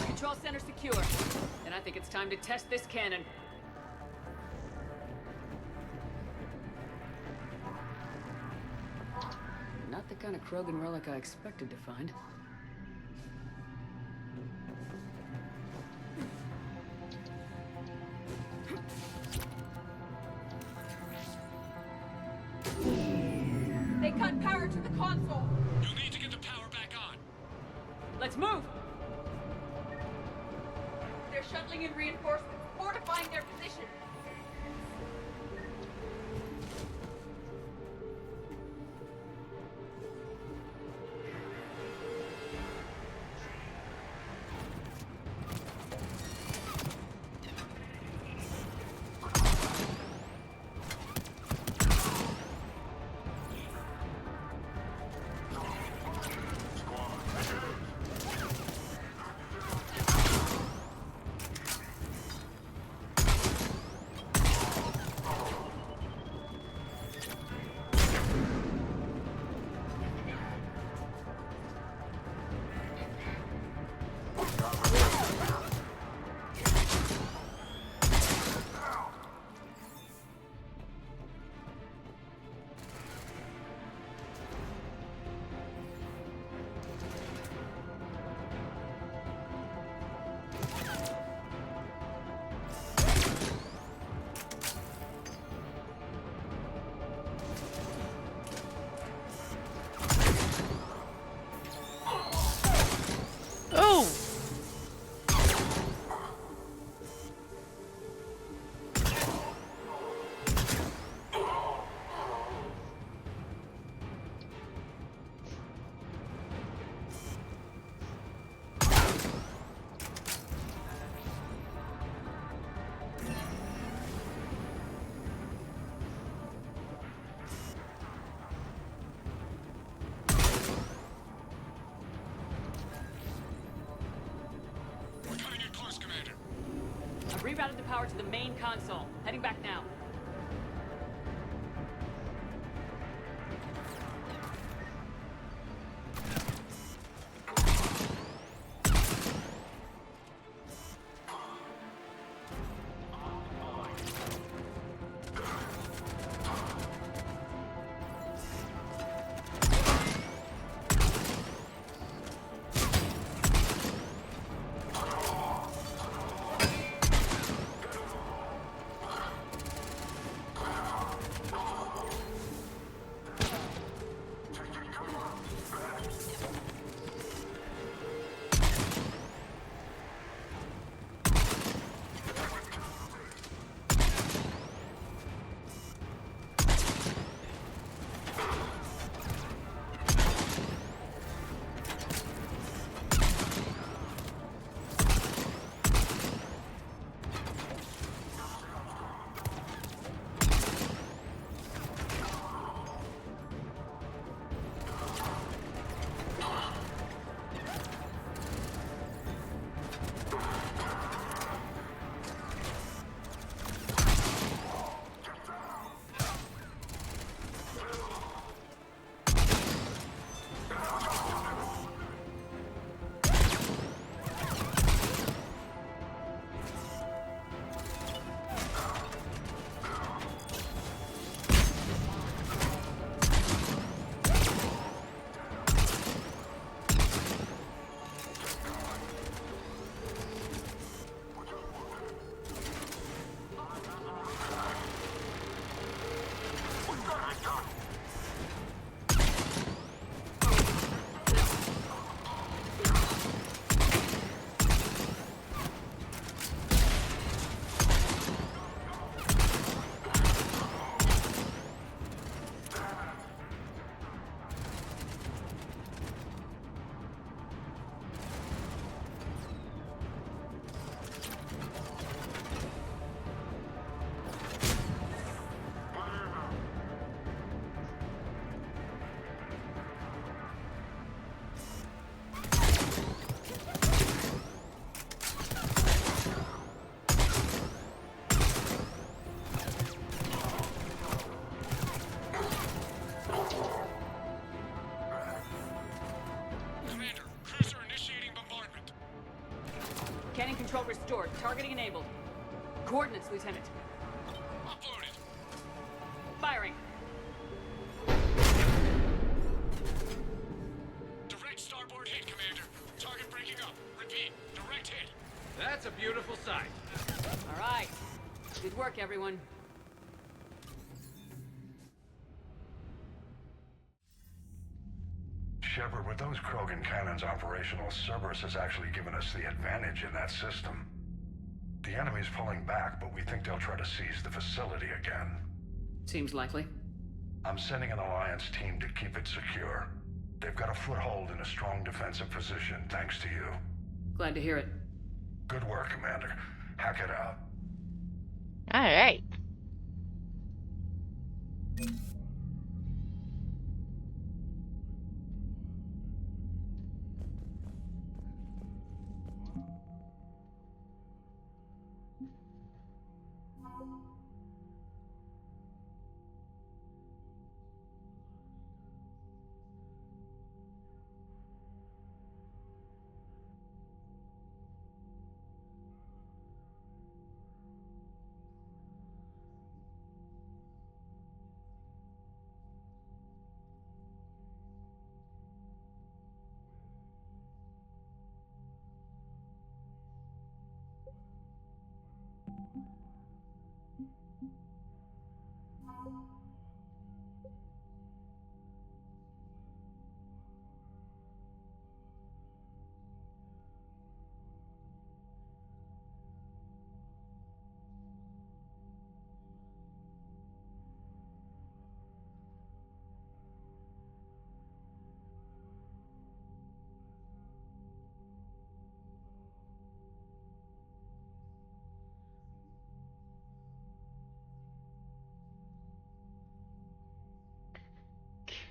Control center secure. Then I think it's time to test this cannon. Not the kind of Krogan relic I expected to find. They cut power to the console. You'll need to get the power back on. Let's move! They're shuttling in reinforcements, fortifying their position. Rerouted the power to the main console. Heading back now. Cannon control restored. Targeting enabled. Coordinates, Lieutenant. Uploaded. Firing. Direct starboard hit, Commander. Target breaking up. Repeat, direct hit. That's a beautiful sight. All right. Good work, everyone. Shepard, with those Krogan cannons operational, Cerberus has actually given us the advantage in that system. The enemy's pulling back, but we think they'll try to seize the facility again. Seems likely. I'm sending an Alliance team to keep it secure. They've got a foothold in a strong defensive position, thanks to you. Glad to hear it. Good work, Commander. Hack it out. All right.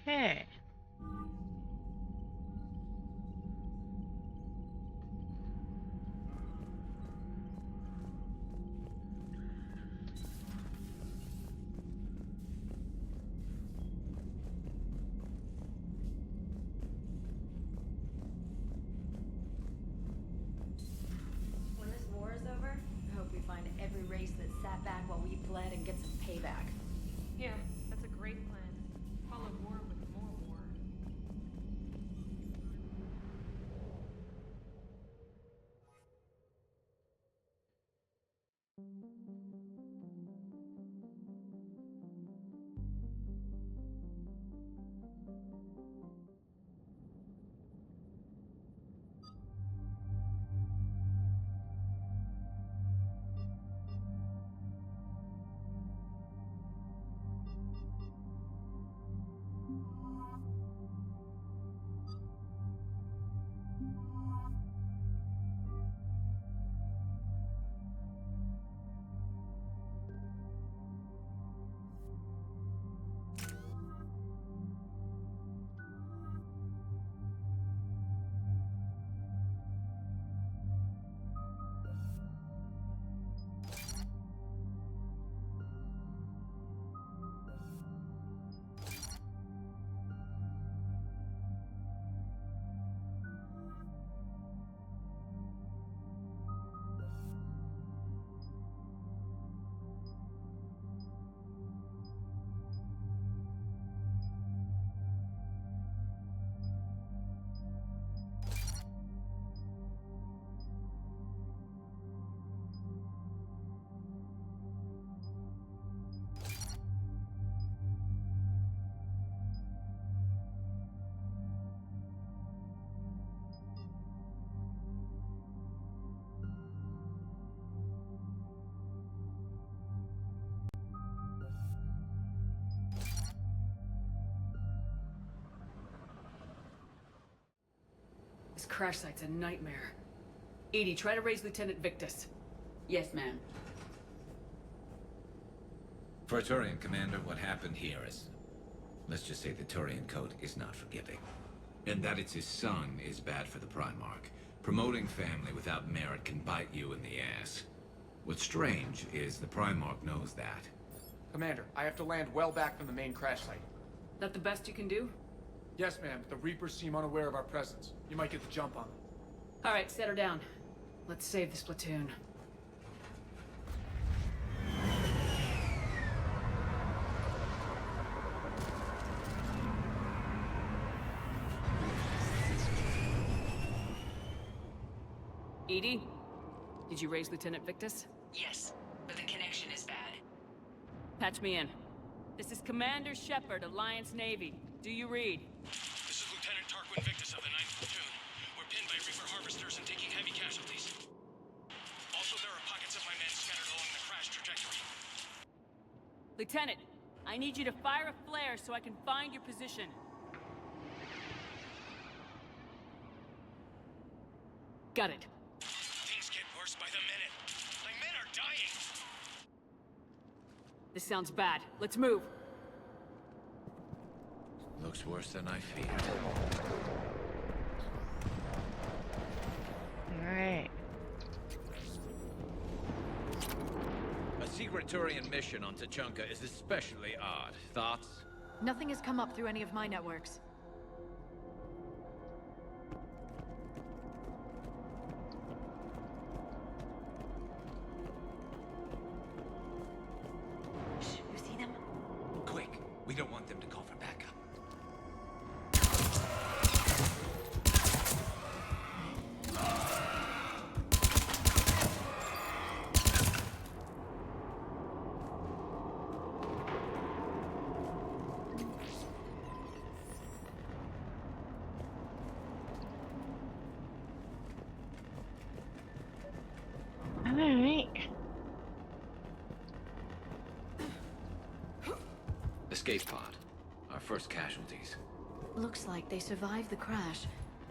Okay. When this war is over, I hope we find every race that sat back while we bled and get some payback. Yeah, that's a great plan. Follow war with more war. This crash site's a nightmare. Edie, try to raise Lieutenant VIctius. Yes, ma'am. For a Turian commander, what happened here is... let's just say the Turian code is not forgiving. And that it's his son is bad for the Primarch. Promoting family without merit can bite you in the ass. What's strange is the Primarch knows that. Commander, I have to land well back from the main crash site. That the best you can do? Yes, ma'am, but the Reapers seem unaware of our presence. You might get the jump on them. All right, set her down. Let's save this platoon. Edie? Did you raise Lieutenant VIctius? Yes, but the connection is bad. Patch me in. This is Commander Shepard, Alliance Navy. Do you read? This is Lieutenant Tarquin VIctius of the 9th Platoon. We're pinned by Reaper harvesters and taking heavy casualties. Also, there are pockets of my men scattered along the crash trajectory. Lieutenant, I need you to fire a flare so I can find your position. Got it. Things get worse by the minute. My men are dying! This sounds bad. Let's move. Looks worse than I feared. Alright. A secret Turian mission on Tuchanka is especially odd. Thoughts? Nothing has come up through any of my networks. You see them? Quick! We don't want them to call for backup. Alright. Escape pod. Our first casualties. Looks like they survived the crash,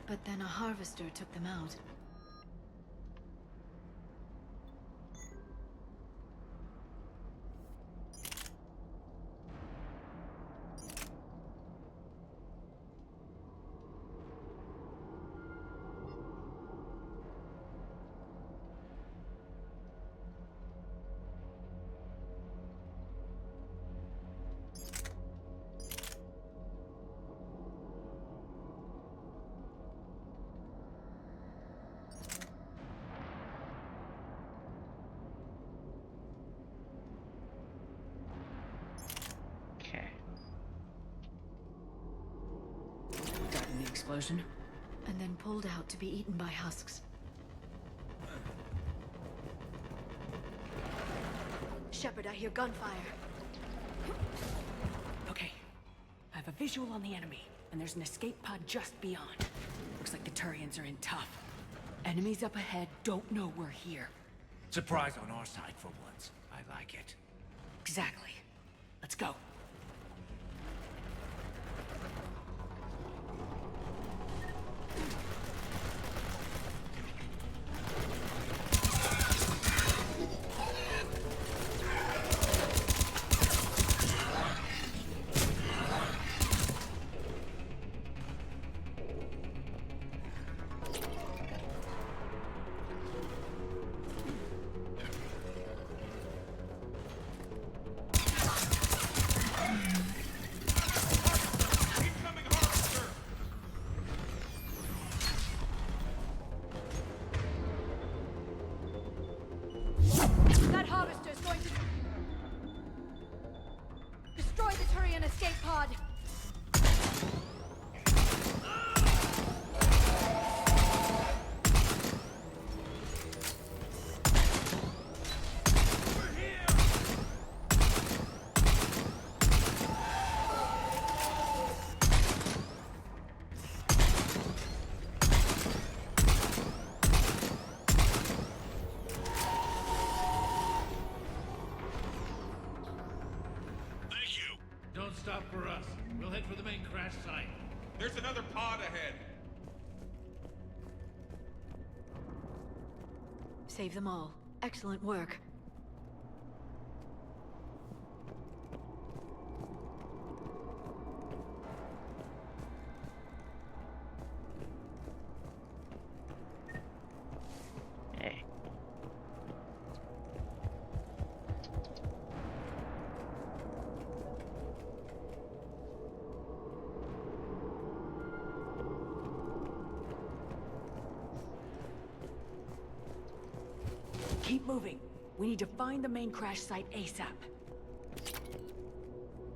but then a harvester took them out. Okay. Got an explosion? And then pulled out to be eaten by husks. Shepard, I hear gunfire. Okay. I have a visual on the enemy, and there's an escape pod just beyond. Looks like the Turians are in tough. Enemies up ahead don't know we're here. Surprise on our side for once. I like it. Exactly. Let's go. That harvester is going to destroy the Turian escape pod. Don't stop for us. We'll head for the main crash site. There's another pod ahead. Save them all. Excellent work. Hey. Keep moving. We need to find the main crash site ASAP.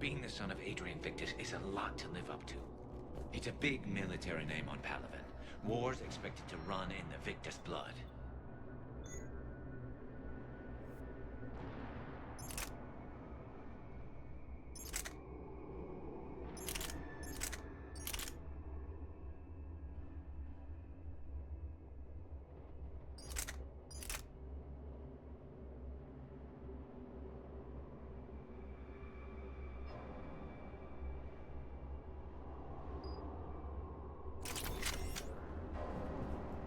Being the son of Adrian Victus is a lot to live up to. It's a big military name on Palaven. War's expected to run in the Victus blood.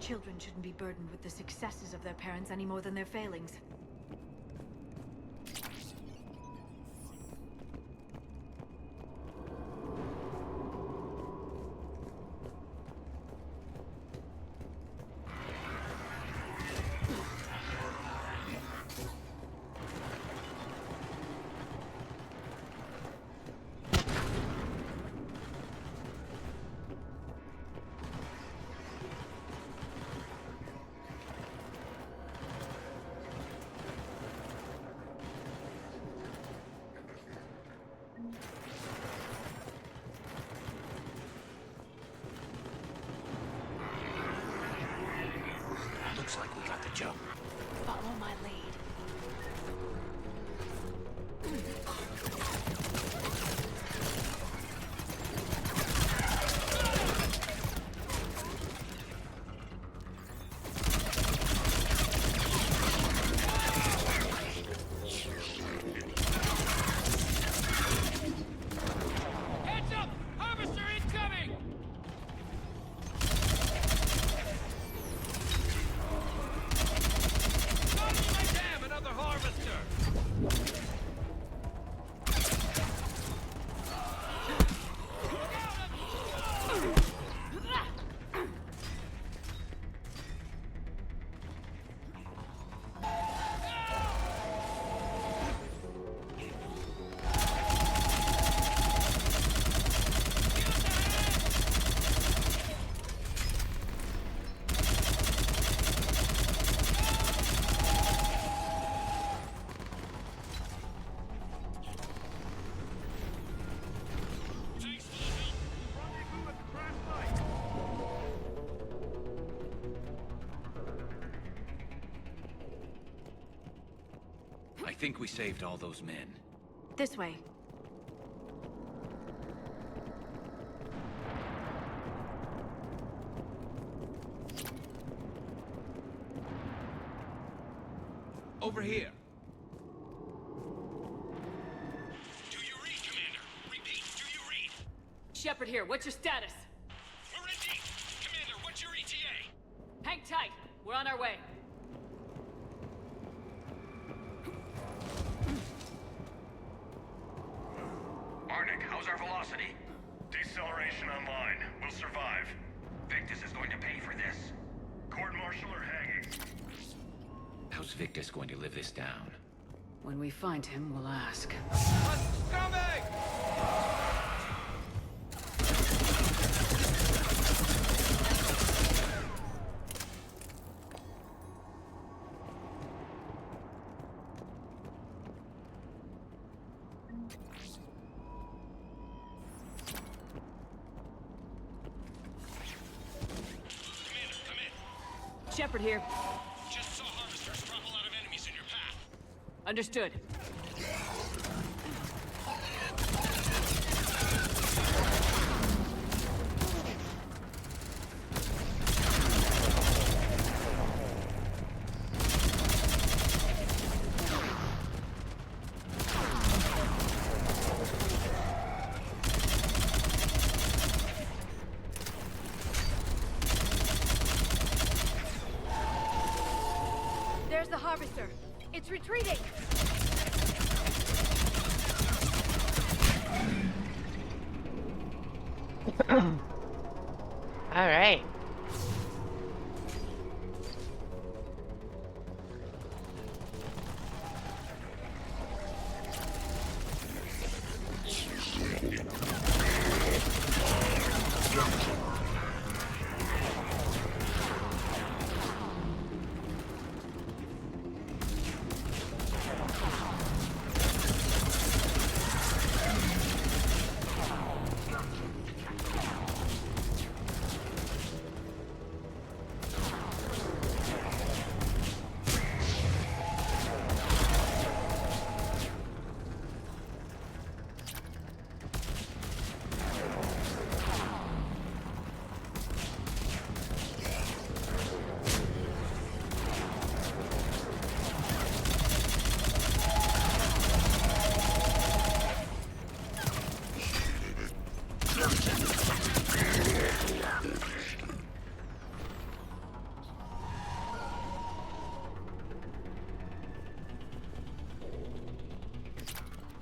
Children shouldn't be burdened with the successes of their parents any more than their failings. Looks like we got the jump. Follow my lead. Heads up! Harvester incoming! Damn, another harvester! I think we saved all those men. This way. Over here. Do you read, Commander? Repeat, do you read? Shepard here, what's your status? We're in deep. Commander, what's your ETA? Hang tight, we're on our way. Arctic, how's our velocity? Deceleration online. We'll survive. Victus is going to pay for this. Court-martial or hanging? How's Victus going to live this down? When we find him, we'll ask. Coming! Shepard here. Just saw harvesters drop a lot of enemies in your path. Understood. There's the harvester. It's retreating. All right.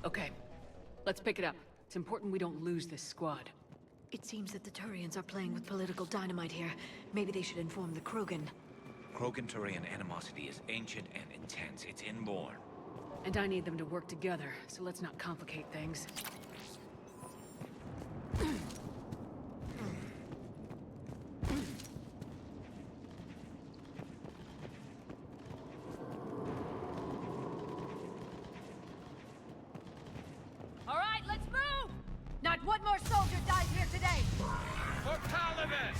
Okay. Let's pick it up. It's important we don't lose this squad. It seems that the Turians are playing with political dynamite here. Maybe they should inform the Krogan. Krogan-Turian animosity is ancient and intense. It's inborn. And I need them to work together, so let's not complicate things. All right, let's move! Not one more soldier dies here today! For Palaven!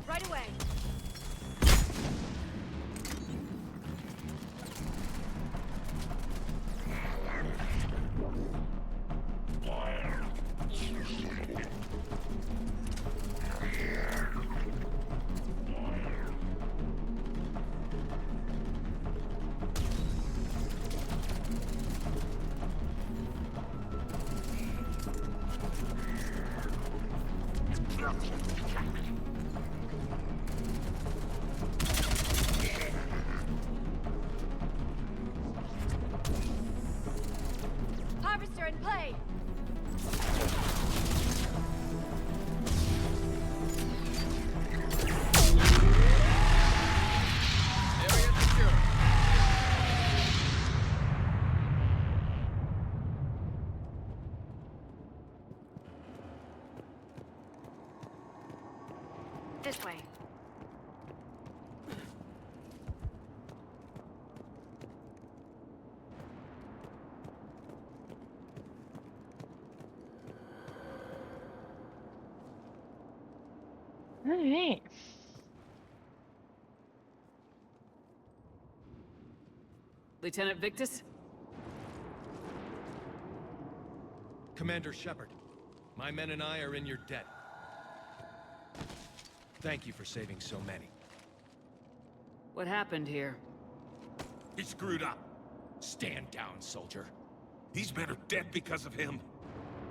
Right away. Harvester in play! Area secure. This way. All right. Lieutenant VIctius? Commander Shepard, my men and I are in your debt. Thank you for saving so many. What happened here? He screwed up. Stand down, soldier. These men are dead because of him.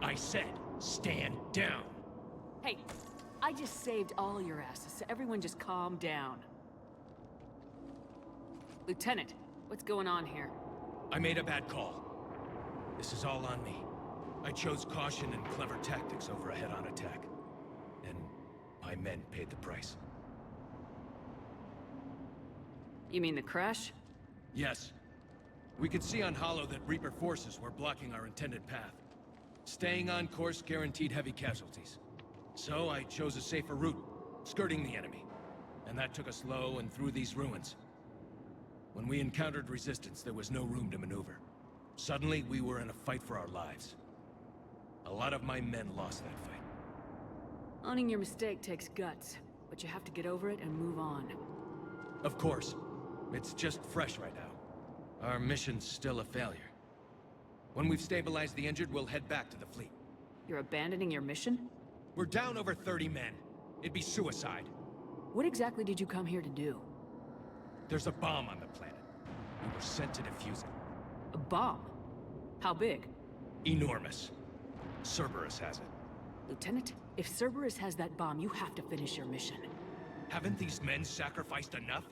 I said, stand down. Hey, I just saved all your asses, so everyone just calm down. Lieutenant, what's going on here? I made a bad call. This is all on me. I chose caution and clever tactics over a head-on attack. And my men paid the price. You mean the crash? Yes. We could see on Hollow that Reaper forces were blocking our intended path. Staying on course guaranteed heavy casualties. So I chose a safer route, skirting the enemy. And that took us low and through these ruins. When we encountered resistance, there was no room to maneuver. Suddenly, we were in a fight for our lives. A lot of my men lost that fight. Owning your mistake takes guts, but you have to get over it and move on. Of course. It's just fresh right now. Our mission's still a failure. When we've stabilized the injured, we'll head back to the fleet. You're abandoning your mission? We're down over 30 men. It'd be suicide. What exactly did you come here to do? There's a bomb on the planet. We were sent to defuse it. A bomb? How big? Enormous. Cerberus has it. Lieutenant, if Cerberus has that bomb, you have to finish your mission. Haven't these men sacrificed enough?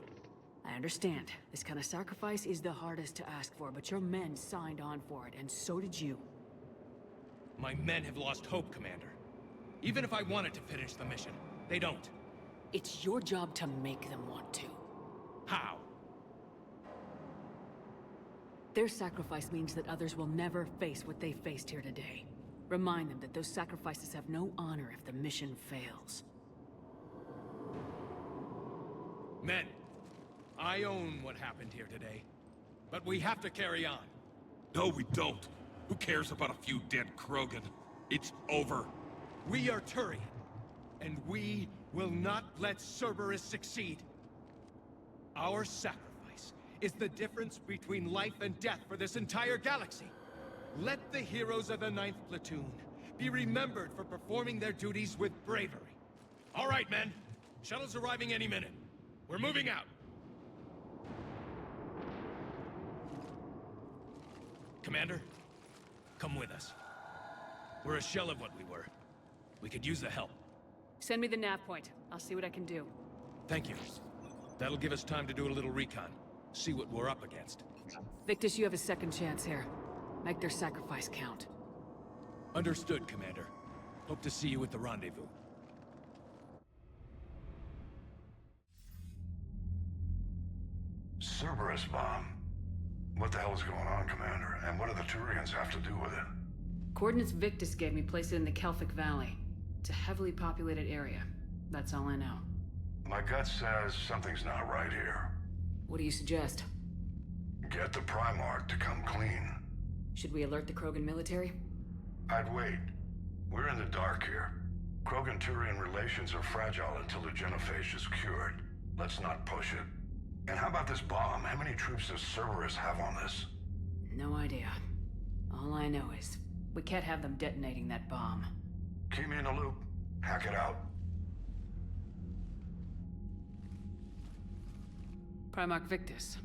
I understand. This kind of sacrifice is the hardest to ask for, but your men signed on for it, and so did you. My men have lost hope, Commander. Even if I wanted to finish the mission, they don't. It's your job to make them want to. How? Their sacrifice means that others will never face what they faced here today. Remind them that those sacrifices have no honor if the mission fails. Men, I own what happened here today. But we have to carry on. No, we don't. Who cares about a few dead Krogan? It's over. We are Turian, and we will not let Cerberus succeed. Our sacrifice is the difference between life and death for this entire galaxy. Let the heroes of the 9th Platoon be remembered for performing their duties with bravery. All right, men. Shuttle's arriving any minute. We're moving out. Commander, come with us. We're a shell of what we were. We could use the help. Send me the nav point. I'll see what I can do. Thank you. That'll give us time to do a little recon. See what we're up against. VIctius, you have a second chance here. Make their sacrifice count. Understood, Commander. Hope to see you at the rendezvous. Cerberus bomb. What the hell is going on, Commander? And what do the Turians have to do with it? Coordinates VIctius gave me place it in the Kelphic Valley. It's a heavily populated area. That's all I know. My gut says something's not right here. What do you suggest? Get the Primarch to come clean. Should we alert the Krogan military? I'd wait. We're in the dark here. Krogan-Turian relations are fragile until the genophage is cured. Let's not push it. And how about this bomb? How many troops does Cerberus have on this? No idea. All I know is, we can't have them detonating that bomb. Keep me in the loop. Hack it out. Primarch VIctius.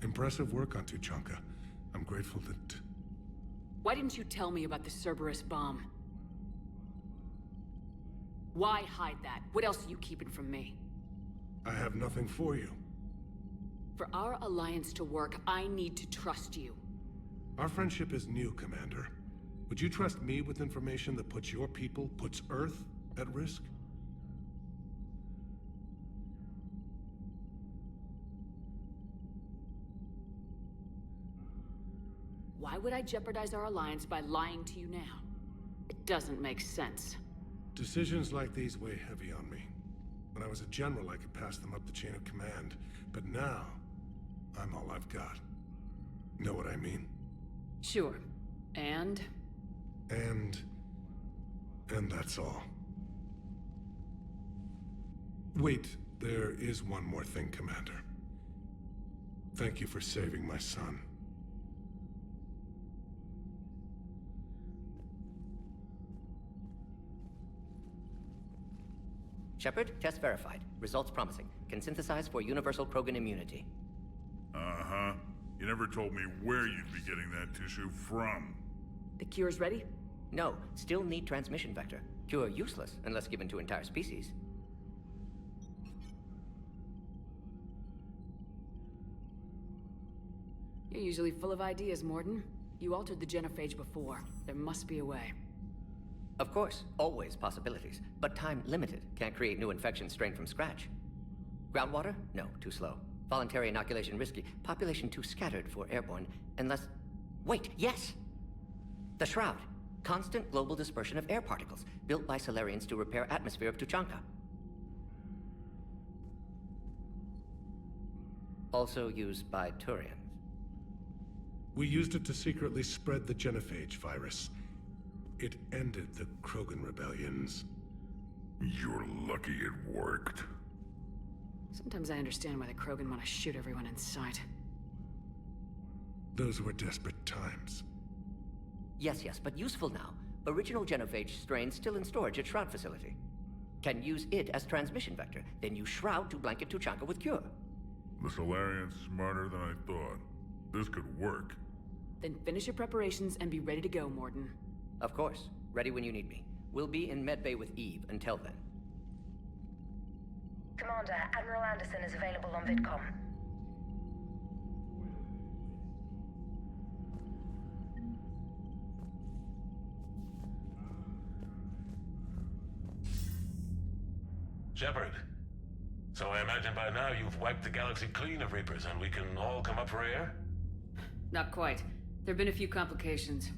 Impressive work on Tuchanka. I'm grateful that... Why didn't you tell me about the Cerberus bomb? Why hide that? What else are you keeping from me? I have nothing for you. For our alliance to work, I need to trust you. Our friendship is new, Commander. Would you trust me with information that puts your people, puts Earth, at risk? Why would I jeopardize our alliance by lying to you now? It doesn't make sense. Decisions like these weigh heavy on me. When I was a general, I could pass them up the chain of command. But now, I'm all I've got. Know what I mean? Sure. And that's all. Wait, there is one more thing, Commander. Thank you for saving my son. Shepard, test verified. Results promising. Can synthesize for universal Krogan immunity. Uh-huh. You never told me where you'd be getting that tissue from. The cure's ready? No, still need transmission vector. Cure useless unless given to entire species. You're usually full of ideas, Morden. You altered the genophage before. There must be a way. Of course, always possibilities, but time limited. Can't create new infection strain from scratch. Groundwater? No, too slow. Voluntary inoculation risky. Population too scattered for airborne, unless... Wait, yes! The Shroud. Constant global dispersion of air particles, built by Salarians to repair atmosphere of Tuchanka. Also used by Turians. We used it to secretly spread the genophage virus. It ended the Krogan rebellions. You're lucky it worked. Sometimes I understand why the Krogan want to shoot everyone in sight. Those were desperate times. Yes, but useful now. Original genophage strain still in storage at Shroud facility. Can use it as transmission vector, then use Shroud to blanket Tuchanka with cure. The Solarian's smarter than I thought. This could work. Then finish your preparations and be ready to go, Morden. Of course. Ready when you need me. We'll be in medbay with Eve until then. Commander, Admiral Anderson is available on VidCom. Shepard. So I imagine by now you've wiped the galaxy clean of Reapers and we can all come up for air? Not quite. There've been a few complications.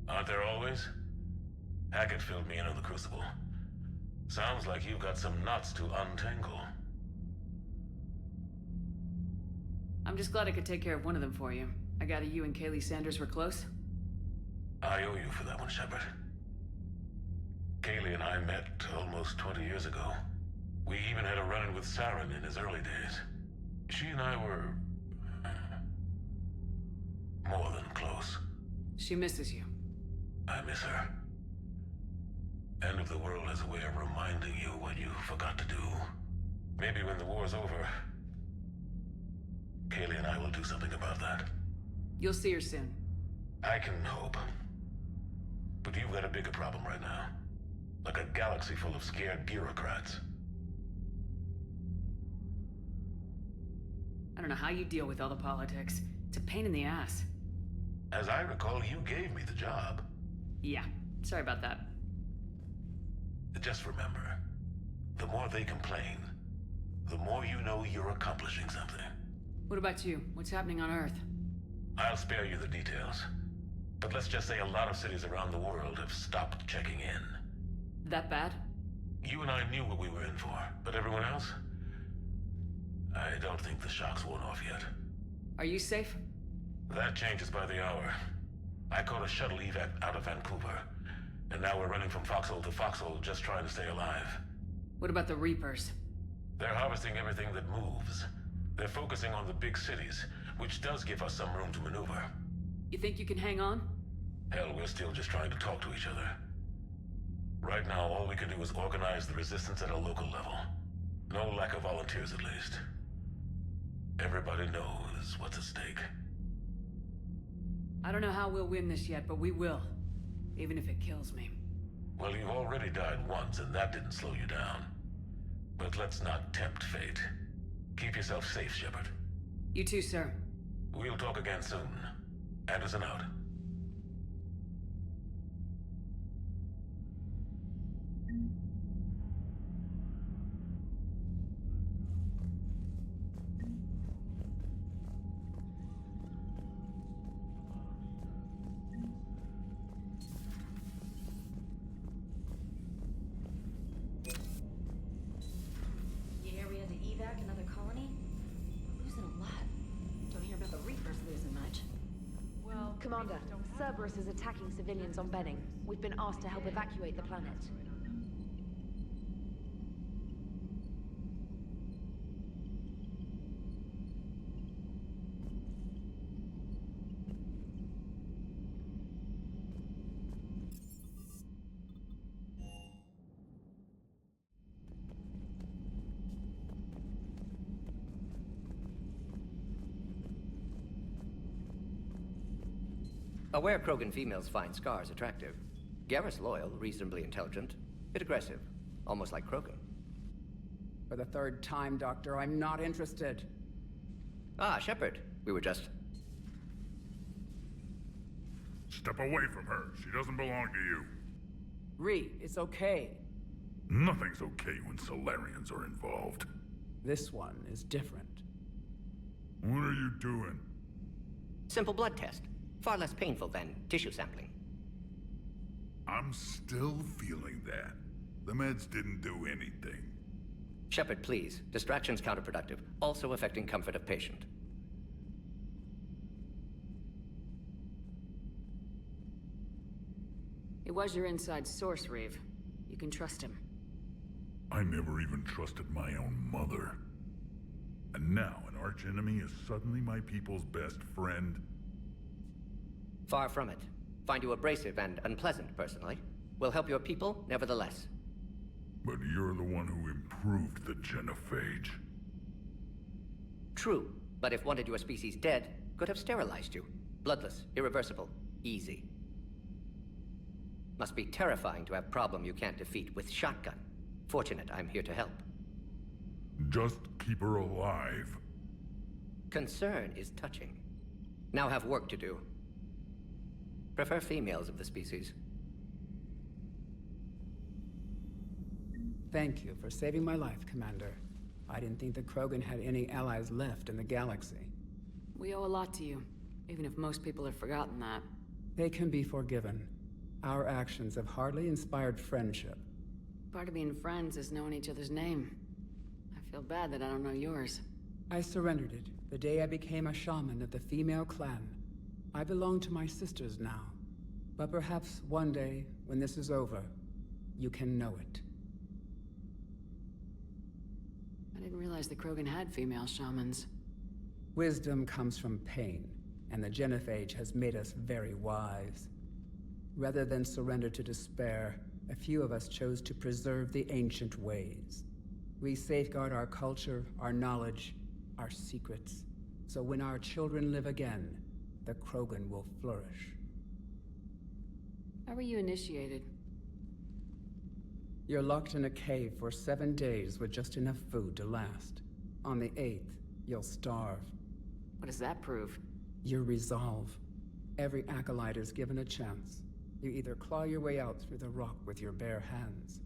Aren't there always? Hackett filled me in on the Crucible. Sounds like you've got some knots to untangle. I'm just glad I could take care of one of them for you. I gather you and Kaylee Sanders were close? I owe you for that one, Shepard. Kaylee and I met almost 20 years ago. We even had a run-in with Saren in his early days. She and I were... more than close. She misses you. I miss her. End of the world has a way of reminding you what you forgot to do. Maybe when the war's over, Kaylee and I will do something about that. You'll see her soon. I can hope. But you've got a bigger problem right now. Like a galaxy full of scared bureaucrats. I don't know how you deal with all the politics. It's a pain in the ass. As I recall, you gave me the job. Yeah, sorry about that. Just remember, the more they complain, the more you know you're accomplishing something. What about you? What's happening on Earth? I'll spare you the details. But let's just say a lot of cities around the world have stopped checking in. That bad? You and I knew what we were in for, but everyone else? I don't think the shock's worn off yet. Are you safe? That changes by the hour. I caught a shuttle evac out of Vancouver, and now we're running from foxhole to foxhole just trying to stay alive. What about the Reapers? They're harvesting everything that moves. They're focusing on the big cities, which does give us some room to maneuver. You think you can hang on? Hell, we're still just trying to talk to each other. Right now, all we can do is organize the resistance at a local level. No lack of volunteers, at least. Everybody knows what's at stake. I don't know how we'll win this yet, but we will. Even if it kills me. Well, you've already died once, and that didn't slow you down. But let's not tempt fate. Keep yourself safe, Shepard. You too, sir. We'll talk again soon. Anderson out. Commander, Cerberus is attacking civilians on Benning. We've been asked to help evacuate the planet. Aware Krogan females find scars attractive. Garrus loyal, reasonably intelligent, bit aggressive, almost like Krogan. For the third time, Doctor, I'm not interested. Ah, Shepard. We were just... Step away from her. She doesn't belong to you. Ree, it's okay. Nothing's okay when Solarians are involved. This one is different. What are you doing? Simple blood test. Far less painful than tissue sampling. I'm still feeling that. The meds didn't do anything. Shepard, please. Distraction's counterproductive, also affecting comfort of patient. It was your inside source, Reeve. You can trust him. I never even trusted my own mother. And now an archenemy is suddenly my people's best friend? Far from it. Find you abrasive and unpleasant, personally. Will help your people, nevertheless. But you're the one who improved the genophage. True, but if wanted your species dead, could have sterilized you. Bloodless, irreversible, easy. Must be terrifying to have problem you can't defeat with shotgun. Fortunate I'm here to help. Just keep her alive. Concern is touching. Now have work to do. Prefer females of the species. Thank you for saving my life, Commander. I didn't think the Krogan had any allies left in the galaxy. We owe a lot to you, even if most people have forgotten that. They can be forgiven. Our actions have hardly inspired friendship. Part of being friends is knowing each other's name. I feel bad that I don't know yours. I surrendered it the day I became a shaman of the female clan. I belong to my sisters now. But perhaps one day, when this is over, you can know it. I didn't realize the Krogan had female shamans. Wisdom comes from pain, and the genophage has made us very wise. Rather than surrender to despair, a few of us chose to preserve the ancient ways. We safeguard our culture, our knowledge, our secrets, so when our children live again, the Krogan will flourish. How were you initiated? You're locked in a cave for 7 days with just enough food to last. On the 8th, you'll starve. What does that prove? Your resolve. Every acolyte is given a chance. You either claw your way out through the rock with your bare hands,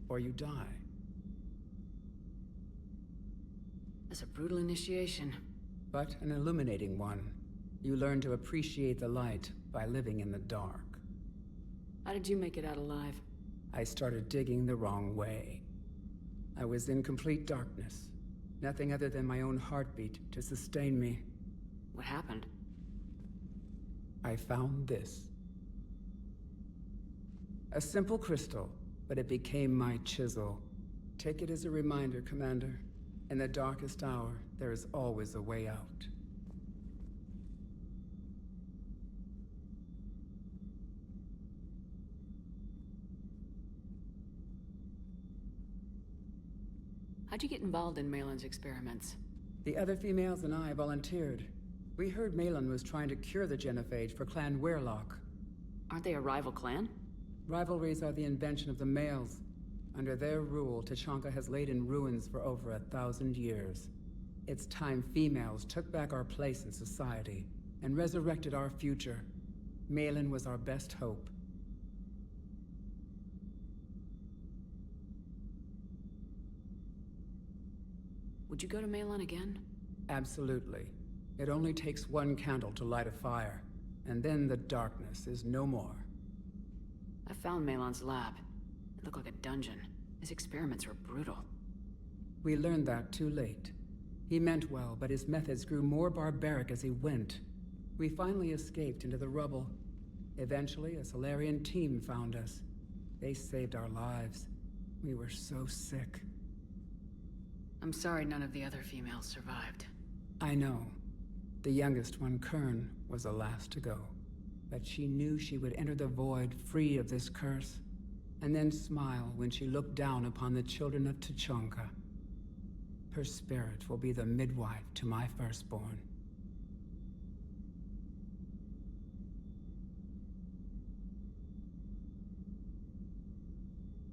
or you die. That's a brutal initiation. But an illuminating one. You learn to appreciate the light by living in the dark. How did you make it out alive? I started digging the wrong way. I was in complete darkness. Nothing other than my own heartbeat to sustain me. What happened? I found this. A simple crystal, but it became my chisel. Take it as a reminder, Commander. In the darkest hour, there is always a way out. How'd you get involved in Malin's experiments? The other females and I volunteered. We heard Malin was trying to cure the genophage for Clan Weirlock. Aren't they a rival clan? Rivalries are the invention of the males. Under their rule, Tuchanka has laid in ruins for over 1,000 years. It's time females took back our place in society and resurrected our future. Malin was our best hope. Would you go to Malin again? Absolutely. It only takes one candle to light a fire, and then the darkness is no more. I found Malin's lab. It looked like a dungeon. His experiments were brutal. We learned that too late. He meant well, but his methods grew more barbaric as he went. We finally escaped into the rubble. Eventually, a Solarian team found us. They saved our lives. We were so sick. I'm sorry none of the other females survived. I know. The youngest one, Kern, was the last to go. But she knew she would enter the void free of this curse, and then smile when she looked down upon the children of Tuchanka. Her spirit will be the midwife to my firstborn.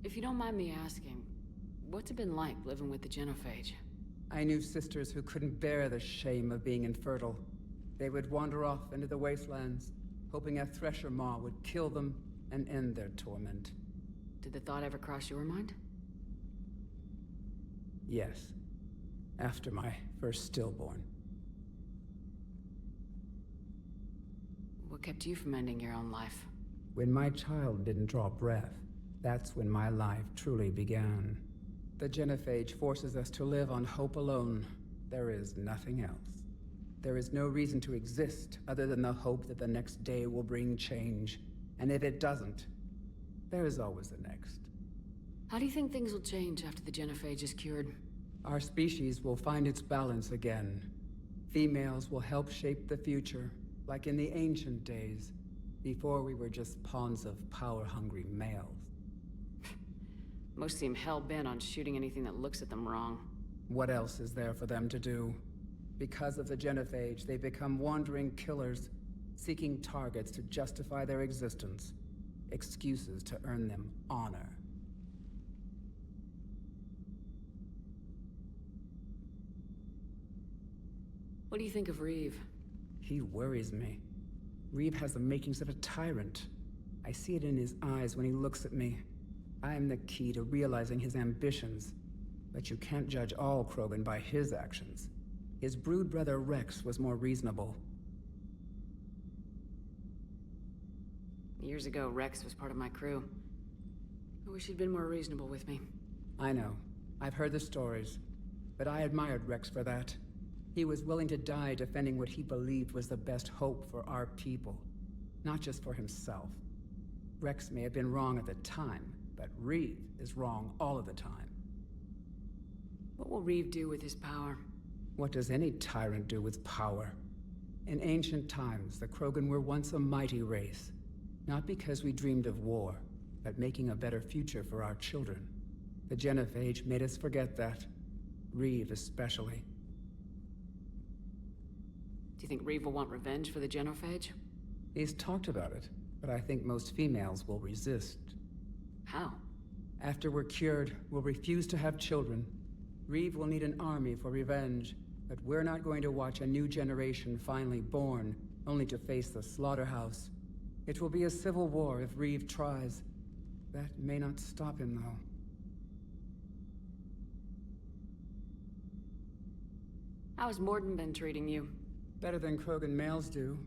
If you don't mind me asking, what's it been like living with the genophage? I knew sisters who couldn't bear the shame of being infertile. They would wander off into the wastelands, hoping a thresher maw would kill them and end their torment. Did the thought ever cross your mind? Yes. After my first stillborn. What kept you from ending your own life? When my child didn't draw breath, that's when my life truly began. The genophage forces us to live on hope alone. There is nothing else. There is no reason to exist other than the hope that the next day will bring change. And if it doesn't, there is always the next. How do you think things will change after the genophage is cured? Our species will find its balance again. Females will help shape the future, like in the ancient days. Before we were just pawns of power-hungry males. Most seem hell-bent on shooting anything that looks at them wrong. What else is there for them to do? Because of the genophage, they become wandering killers, seeking targets to justify their existence. Excuses to earn them honor. What do you think of Reeve? He worries me. Reeve has the makings of a tyrant. I see it in his eyes when he looks at me. I am the key to realizing his ambitions. But you can't judge all Krogan by his actions. His brood brother Rex was more reasonable. Years ago, Rex was part of my crew. I wish he'd been more reasonable with me. I know. I've heard the stories. But I admired Rex for that. He was willing to die defending what he believed was the best hope for our people. Not just for himself. Rex may have been wrong at the time, but Reeve is wrong all of the time. What will Reeve do with his power? What does any tyrant do with power? In ancient times, the Krogan were once a mighty race. Not because we dreamed of war, but making a better future for our children. The genophage made us forget that. Reeve especially. Do you think Reeve will want revenge for the genophage? He's talked about it, but I think most females will resist. How? After we're cured, we'll refuse to have children. Reeve will need an army for revenge, but we're not going to watch a new generation finally born, only to face the slaughterhouse. It will be a civil war if Reeve tries. That may not stop him, though. How has Morden been treating you? Better than Krogan males do.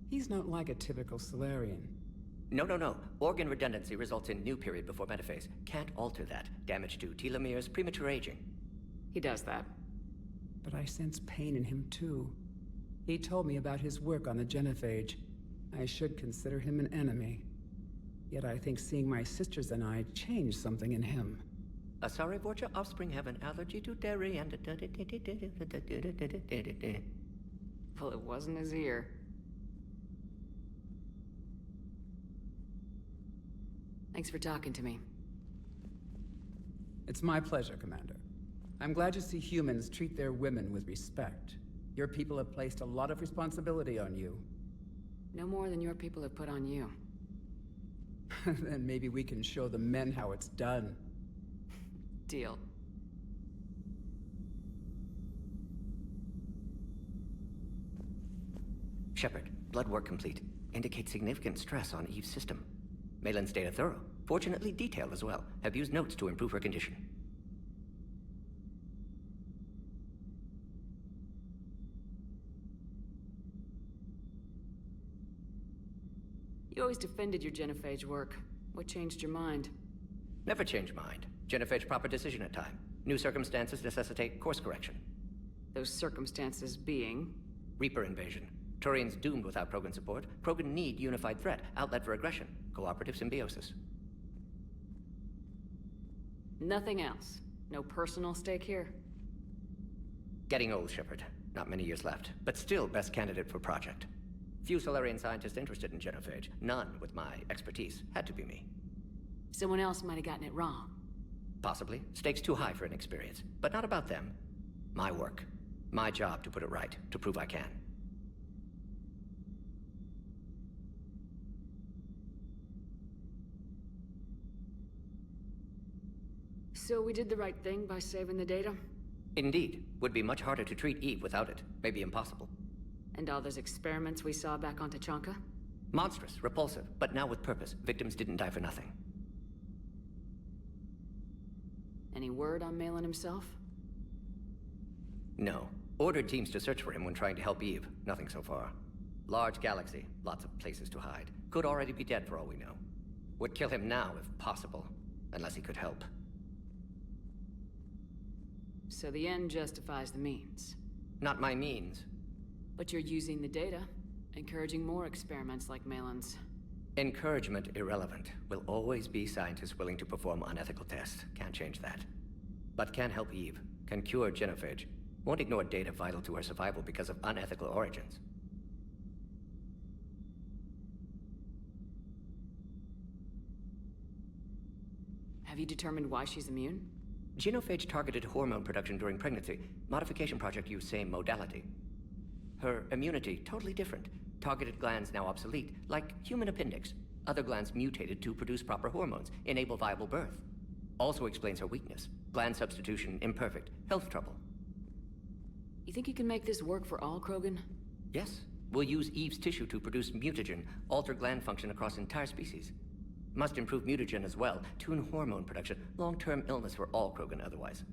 He's not like a typical Solarian. No. Organ redundancy results in new period before metaphase. Can't alter that. Damage to telomeres, premature aging. He does that. But I sense pain in him, too. He told me about his work on the genophage. I should consider him an enemy. Yet I think seeing my sisters and I changed something in him. Asari Vorcha offspring have an allergy to dairy and... Well, it wasn't his ear. Thanks for talking to me. It's my pleasure, Commander. I'm glad to see humans treat their women with respect. Your people have placed a lot of responsibility on you. No more than your people have put on you. Then maybe we can show the men how it's done. Deal. Shepard, blood work complete. Indicates significant stress on Eve's system. Malin's data thorough. Fortunately detailed as well. Have used notes to improve her condition. You always defended your genophage work. What changed your mind? Never change mind. Genophage proper decision at time. New circumstances necessitate course correction. Those circumstances being? Reaper invasion. Turians doomed without Krogan support. Krogan need unified threat. Outlet for aggression. Cooperative symbiosis. Nothing else. No personal stake here? Getting old, Shepard. Not many years left. But still best candidate for project. Few Solarian scientists interested in genophage. None with my expertise. Had to be me. Someone else might have gotten it wrong. Possibly. Stakes too high for inexperience. But not about them. My work. My job to put it right. To prove I can. So we did the right thing by saving the data? Indeed. Would be much harder to treat Eve without it. Maybe impossible. And all those experiments we saw back on Tuchanka? Monstrous, repulsive, but now with purpose. Victims didn't die for nothing. Any word on Malin himself? No. Ordered teams to search for him when trying to help Eve. Nothing so far. Large galaxy, lots of places to hide. Could already be dead for all we know. Would kill him now if possible. Unless he could help. So the end justifies the means. Not my means. But you're using the data, encouraging more experiments like Malin's. Encouragement irrelevant. Will always be scientists willing to perform unethical tests. Can't change that. But can help Eve. Can cure genophage. Won't ignore data vital to her survival because of unethical origins. Have you determined why she's immune? Genophage targeted hormone production during pregnancy. Modification project used same modality. Her immunity, totally different. Targeted glands now obsolete, like human appendix. Other glands mutated to produce proper hormones, enable viable birth. Also explains her weakness. Gland substitution imperfect. Health trouble. You think you can make this work for all Krogan? Yes. We'll use Eve's tissue to produce mutagen, alter gland function across entire species. Must improve mutagen as well, tune hormone production, long-term illness for all Krogan otherwise.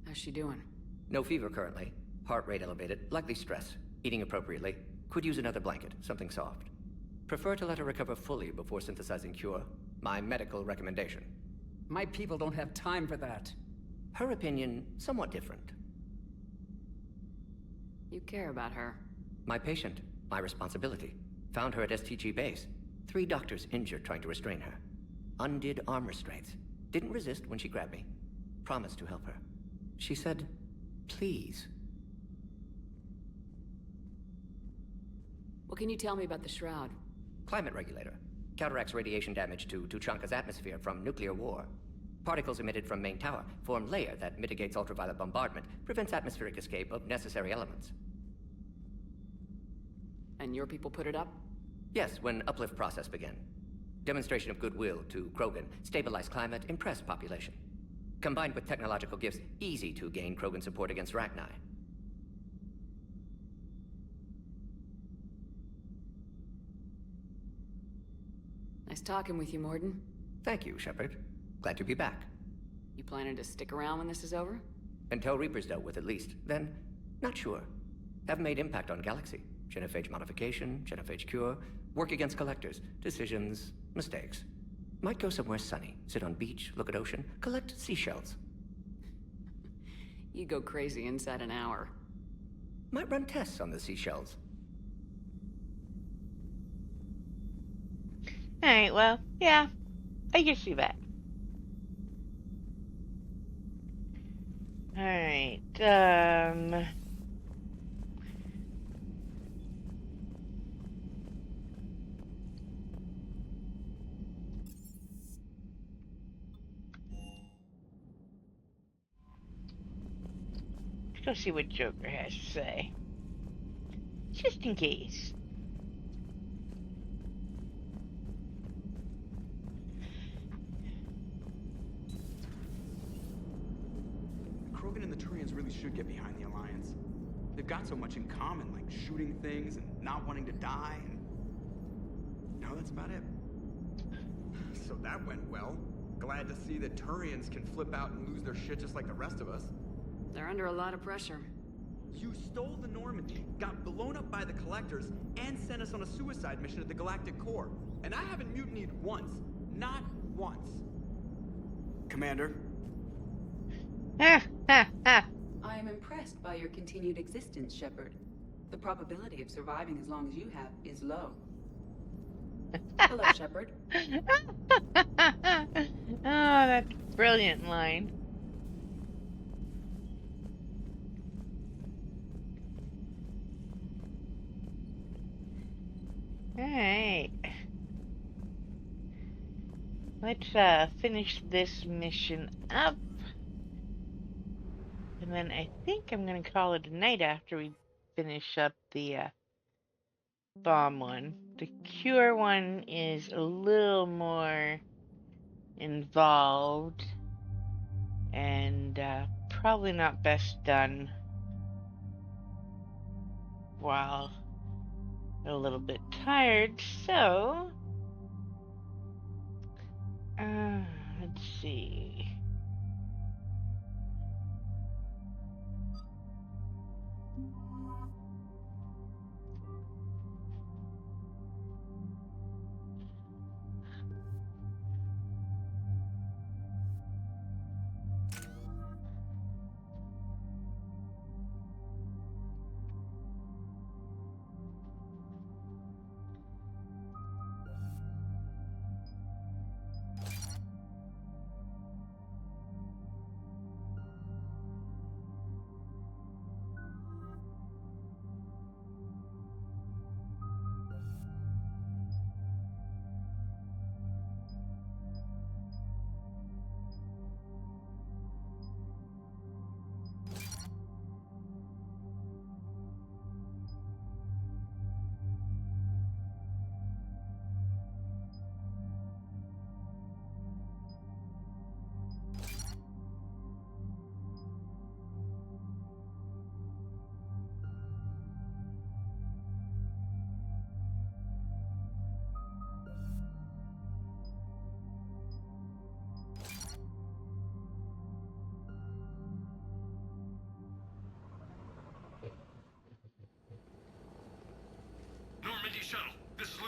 How's she doing? No fever currently. Heart rate elevated, likely stress. Eating appropriately. Could use another blanket, something soft. Prefer to let her recover fully before synthesizing cure. My medical recommendation. My people don't have time for that. Her opinion, somewhat different. You care about her. My patient, my responsibility. Found her at STG base. 3 doctors injured trying to restrain her. Undid arm restraints. Didn't resist when she grabbed me. Promised to help her. She said, please. What can you tell me about the Shroud? Climate regulator. Counteracts radiation damage to Tuchanka's atmosphere from nuclear war. Particles emitted from main tower form layer that mitigates ultraviolet bombardment, prevents atmospheric escape of necessary elements. And your people put it up? Yes, when uplift process began. Demonstration of goodwill to Krogan, stabilize climate, impress population. Combined with technological gifts, easy to gain Krogan support against Rachni. Nice talking with you, Morden. Thank you, Shepard. Glad to be back. You planning to stick around when this is over? Until Reaper's dealt with, at least. Then, not sure. Have made impact on Galaxy. Genophage modification, genophage cure, work against collectors, decisions, mistakes. Might go somewhere sunny, sit on beach, look at ocean, collect seashells. You go crazy inside an hour. Might run tests on the seashells. Alright, well, yeah. I can see that. Alright, let's go see what Joker has to say. Just in case. Krogan and the Turians really should get behind the Alliance. They've got so much in common, like shooting things and not wanting to die, and... no, that's about it. So that went well. Glad to see that Turians can flip out and lose their shit just like the rest of us. They're under a lot of pressure. You stole the Normandy, got blown up by the Collectors, and sent us on a suicide mission at the Galactic Core. And I haven't mutinied once. Not once. Commander? I am impressed by your continued existence, Shepard. The probability of surviving as long as you have is low. Hello, Shepard. Oh, that's a brilliant line. Alright. Let's finish this mission up. And then I think I'm gonna call it a night after we finish up the bomb one. The cure one is a little more involved and probably not best done while a little bit tired, so let's see.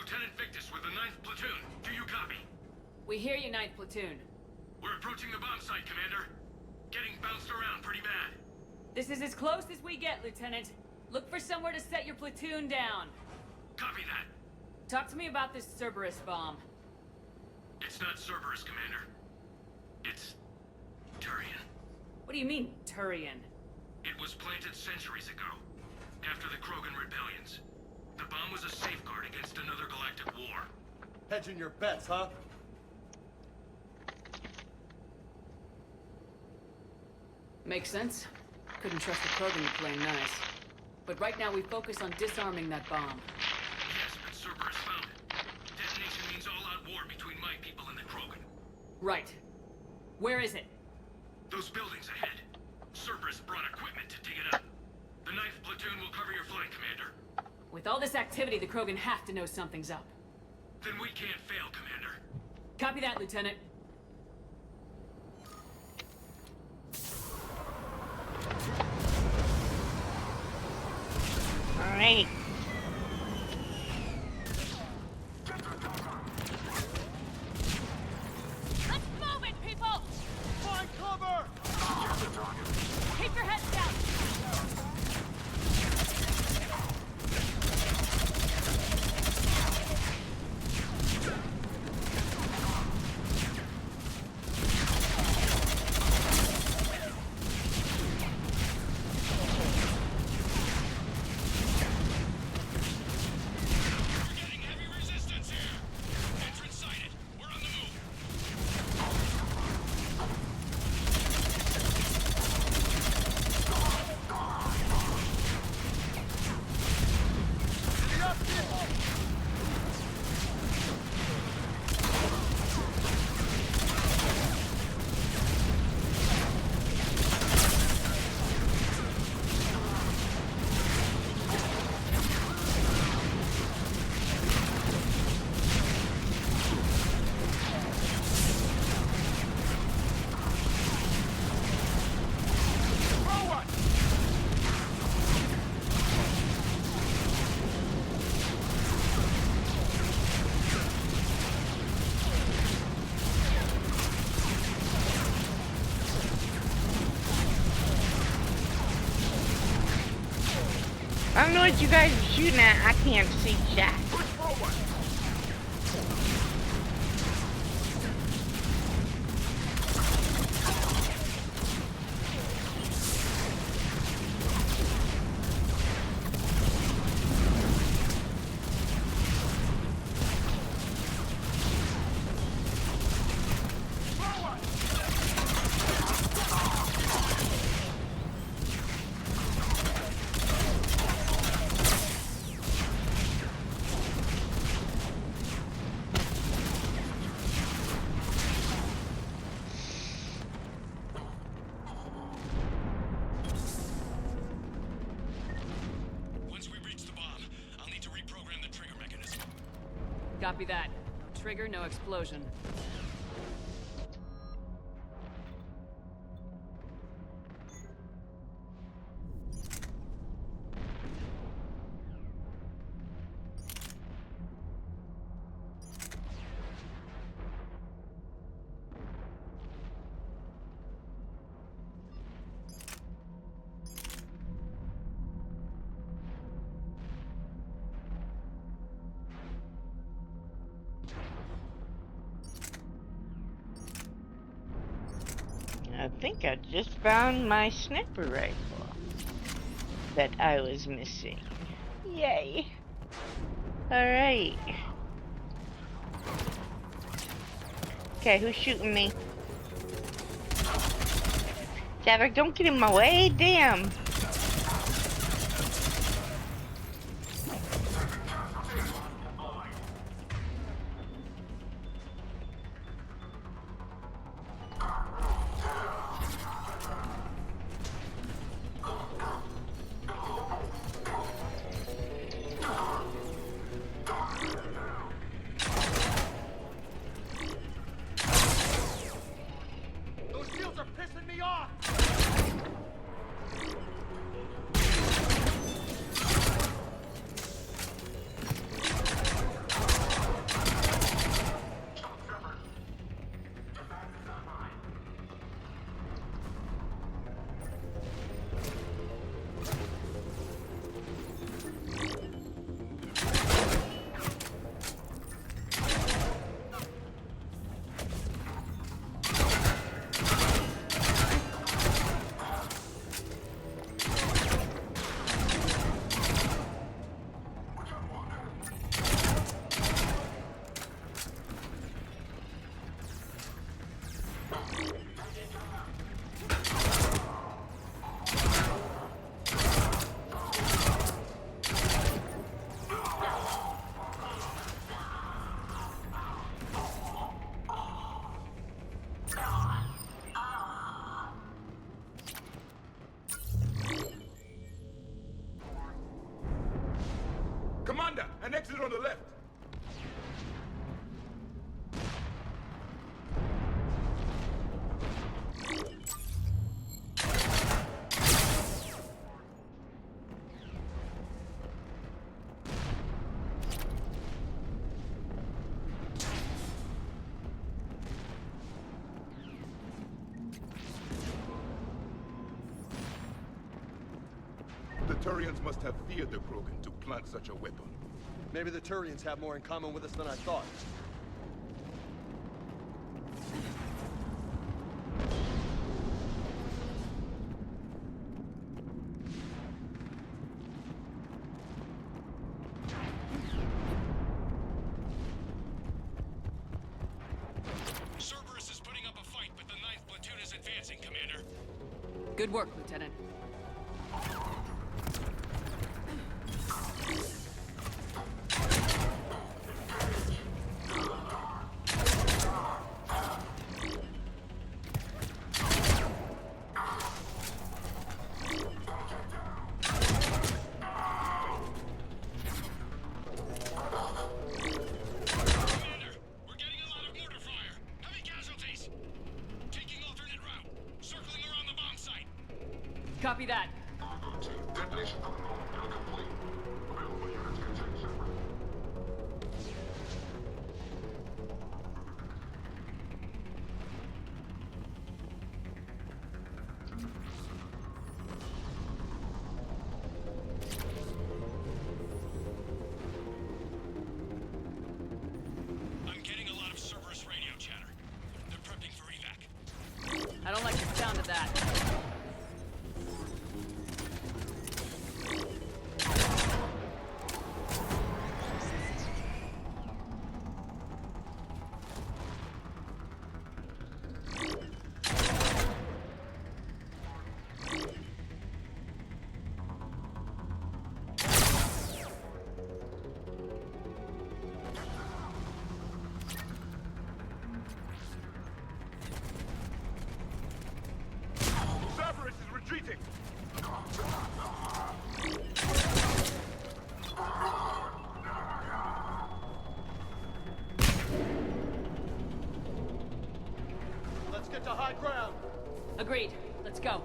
Lieutenant VIctius with the 9th Platoon. Do you copy? We hear you, 9th Platoon. We're approaching the bomb site, Commander. Getting bounced around pretty bad. This is as close as we get, Lieutenant. Look for somewhere to set your platoon down. Copy that. Talk to me about this Cerberus bomb. It's not Cerberus, Commander. It's Turian. What do you mean, Turian? It was planted centuries ago, after the Krogan rebellions. The bomb was a safeguard against another galactic war. Hedging your bets, huh? Makes sense. Couldn't trust the Krogan to play nice. But right now we focus on disarming that bomb. Yes, but Cerberus found it. Detonation means all-out war between my people and the Krogan. Right. Where is it? Those buildings ahead. Cerberus brought equipment to dig it up. The 9th Platoon will cover your flank, Commander. With all this activity, the Krogan have to know something's up. Then we can't fail, Commander. Copy that, Lieutenant. All right. Let's move it, people! Find cover! Keep your heads down! I don't know what you guys are shooting at. I can't see jack. Copy that. No trigger, no explosion. I think I just found my sniper rifle that I was missing. Yay! Alright. Okay, who's shooting me? Javik, don't get in my way, damn! Soldier on the left! The Turians must have feared the Krogan to plant such a weapon. Maybe the Turians have more in common with us than I thought. Cerberus is putting up a fight, but the 9th platoon is advancing, Commander. Good work, Lieutenant. Copy that. Detonation protocol complete. Available units can take Cerberus. I'm getting a lot of Cerberus radio chatter. They're prepping for evac. I don't like the sound of that. Cerberus is retreating! Let's get to high ground. Agreed. Let's go.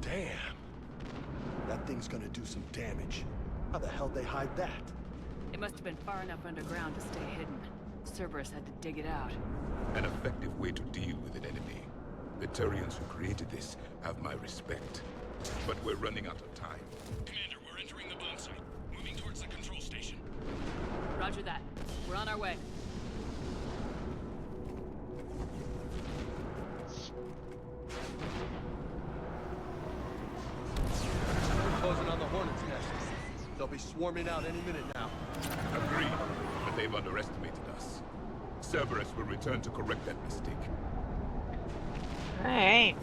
Damn. That thing's gonna do some damage. How the hell they hide that? It must have been far enough underground to stay hidden. Cerberus had to dig it out. An effective way to deal with an enemy. The Turians who created this have my respect. But we're running out of time. Commander, we're entering the bomb site. Moving towards the control station. Roger that. We're on our way. We're closing on the Hornet's nest. They'll be swarming out any minute now. Agreed, but they've underestimated us. Cerberus will return to correct that mistake. Alright.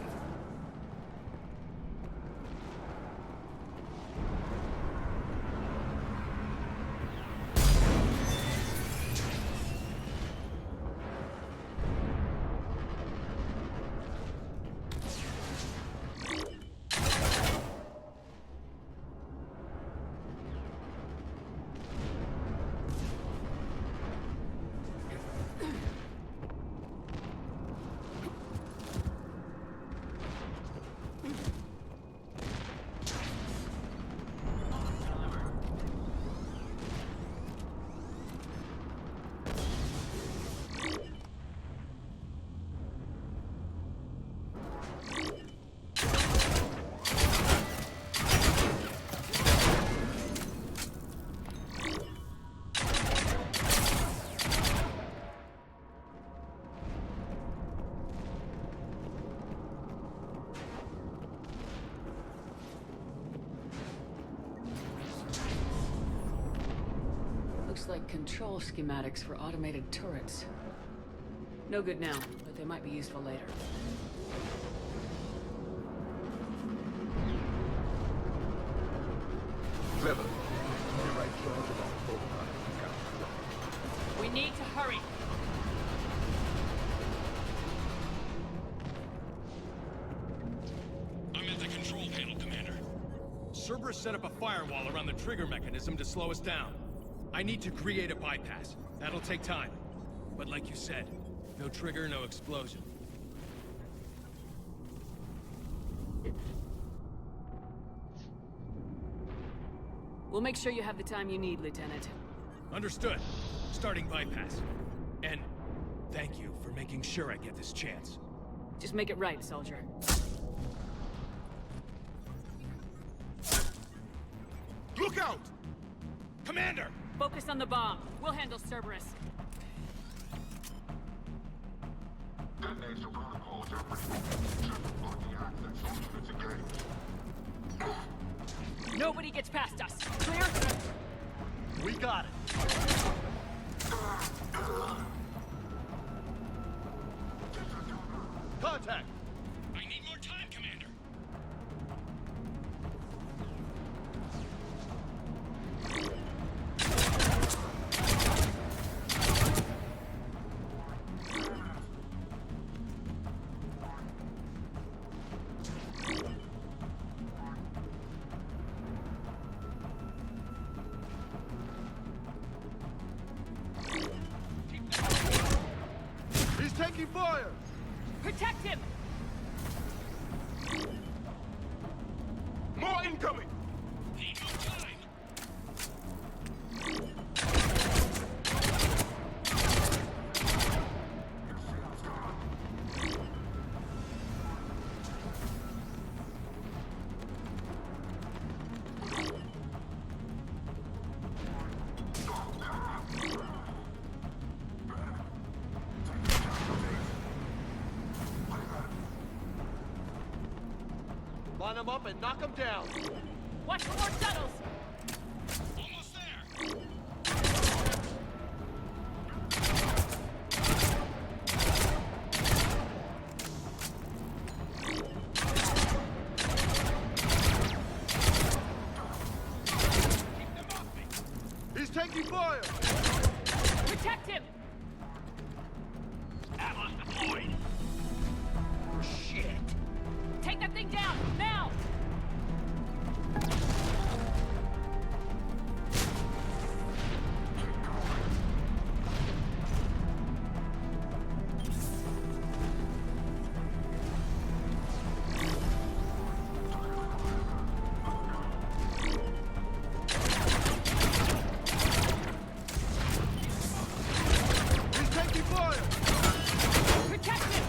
Looks like control schematics for automated turrets. No good now, but they might be useful later. Clever. You're right charge of our program. We need to hurry. I'm at the control panel, Commander. Cerberus set up a firewall around the trigger mechanism to slow us down. I need to create a bypass. That'll take time. But like you said, no trigger, no explosion. We'll make sure you have the time you need, Lieutenant. Understood. Starting bypass. And thank you for making sure I get this chance. Just make it right, soldier. Look out! Commander! Focus on the bomb. We'll handle Cerberus. Detonation protocols are blocking access to engage. Nobody gets past us. Clear? We got it. Contact! I need more time, Commander. He's taking fire! Protect him! More incoming! Need more time. Line them up and knock them down! Watch for more shuttles! Almost there. He's taking fire! Protect him! Atlas deployed. Shit! Take that thing down, now! He's taking fire! Protect him!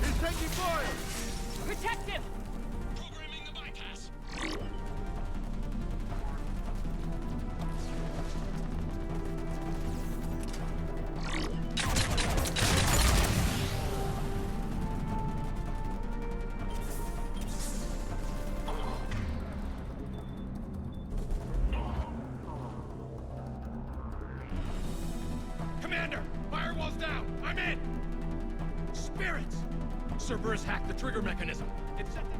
He's taking fire! Protect him! Programming the bypass. Commander! Firewall's down! I'm in! Spirits! Cerberus hacked the trigger mechanism. It's set to...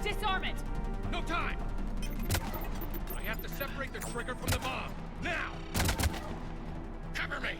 Disarm it! No time! I have to separate the trigger from the bomb. Now! Cover me!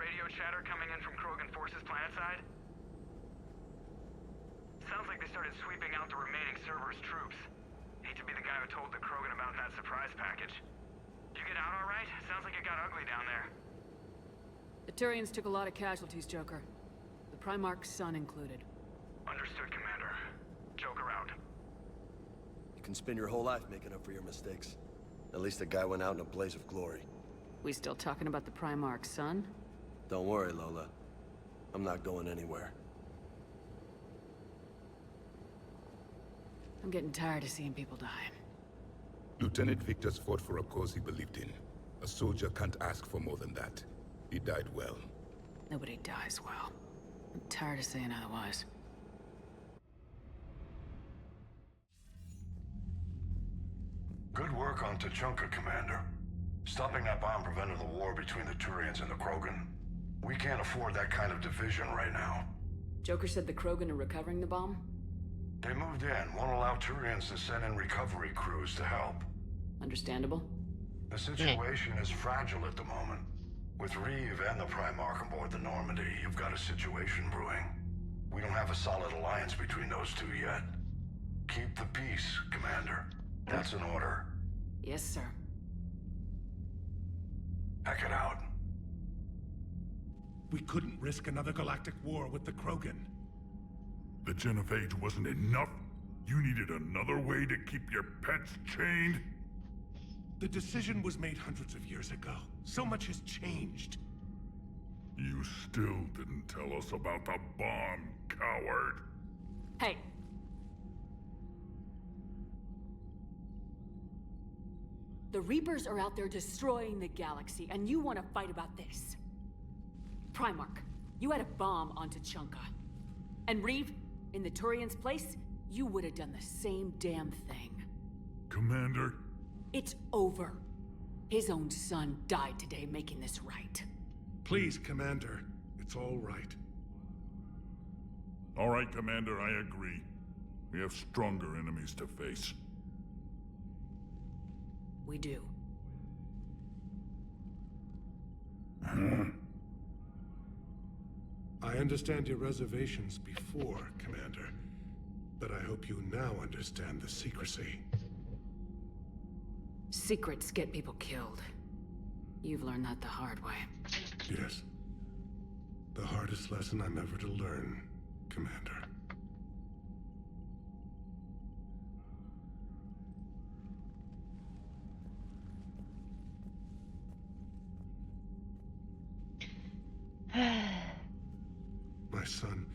radio chatter coming in from Krogan forces planetside? Sounds like they started sweeping out the remaining Cerberus troops. Hate to be the guy who told the Krogan about that surprise package. Did you get out all right? Sounds like it got ugly down there. The Turians took a lot of casualties, Joker. The Primarch's son included. Understood, Commander. Joker out. You can spend your whole life making up for your mistakes. At least the guy went out in a blaze of glory. We still talking about the Primarch's son? Don't worry, Lola. I'm not going anywhere. I'm getting tired of seeing people die. Lieutenant VIctius fought for a cause he believed in. A soldier can't ask for more than that. He died well. Nobody dies well. I'm tired of saying otherwise. Good work on Tuchanka, Commander. Stopping that bomb prevented the war between the Turians and the Krogan. We can't afford that kind of division right now. Joker said the Krogan are recovering the bomb? They moved in, won't allow Turians to send in recovery crews to help. Understandable. The situation is fragile at the moment. With Reeve and the Primarch aboard the Normandy, you've got a situation brewing. We don't have a solid alliance between those two yet. Keep the peace, Commander. That's an order. Yes, sir. Heck it out. We couldn't risk another galactic war with the Krogan. The Genophage wasn't enough? You needed another way to keep your pets chained? The decision was made hundreds of years ago. So much has changed. You still didn't tell us about the bomb, coward. Hey. The Reapers are out there destroying the galaxy, and you want to fight about this. Primarch, you had a bomb on Tuchanka. And Reeve, in the Turian's place, you would have done the same damn thing. Commander? It's over. His own son died today making this right. Please, Commander. It's all right. All right, Commander, I agree. We have stronger enemies to face. We do. I understand your reservations before, Commander. But I hope you now understand the secrecy. Secrets get people killed. You've learned that the hard way. Yes. The hardest lesson I'm ever to learn, Commander. My son,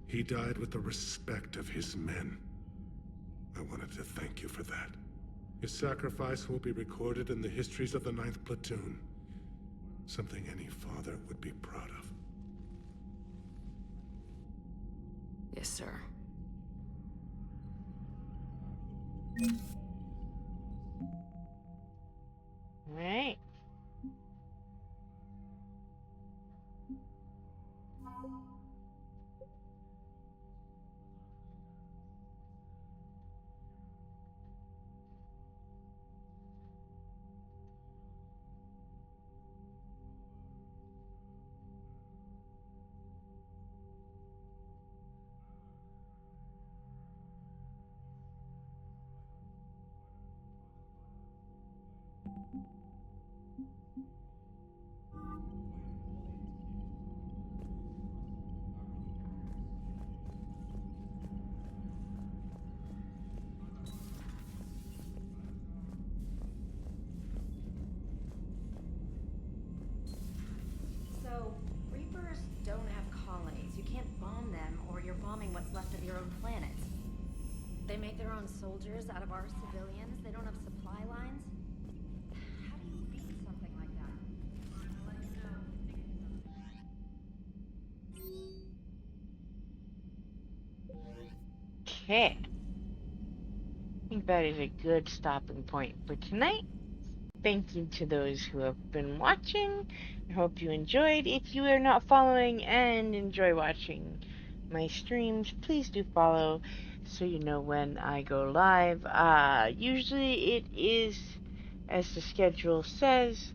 he died with the respect of his men. I wanted to thank you for that. His sacrifice will be recorded in the histories of the 9th Platoon. Something any father would be proud of. Yes, sir. All right. So, Reapers don't have colonies. You can't bomb them, or you're bombing what's left of your own planet. They make their own soldiers out of our civilians. They don't have supply lines. How do you beat something like that? Okay. I think that is a good stopping point for tonight. Thank you to those who have been watching. I hope you enjoyed. If you are not following and enjoy watching my streams, please do follow so you know when I go live. Usually it is, as the schedule says,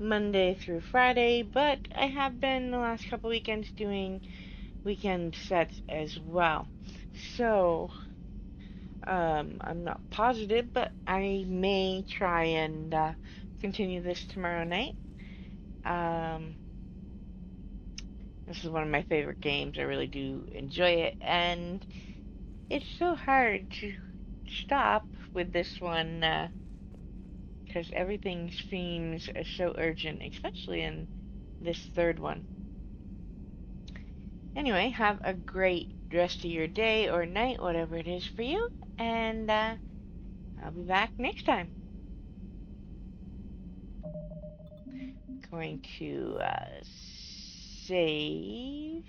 Monday through Friday, but I have been the last couple weekends doing weekend sets as well. So, I'm not positive, but I may try and continue this tomorrow night. This is one of my favorite games. I really do enjoy it, and it's so hard to stop with this one because everything seems so urgent, especially in this third one. Anyway, have a great rest of your day or night, whatever it is for you, and I'll be back next time. Going to save.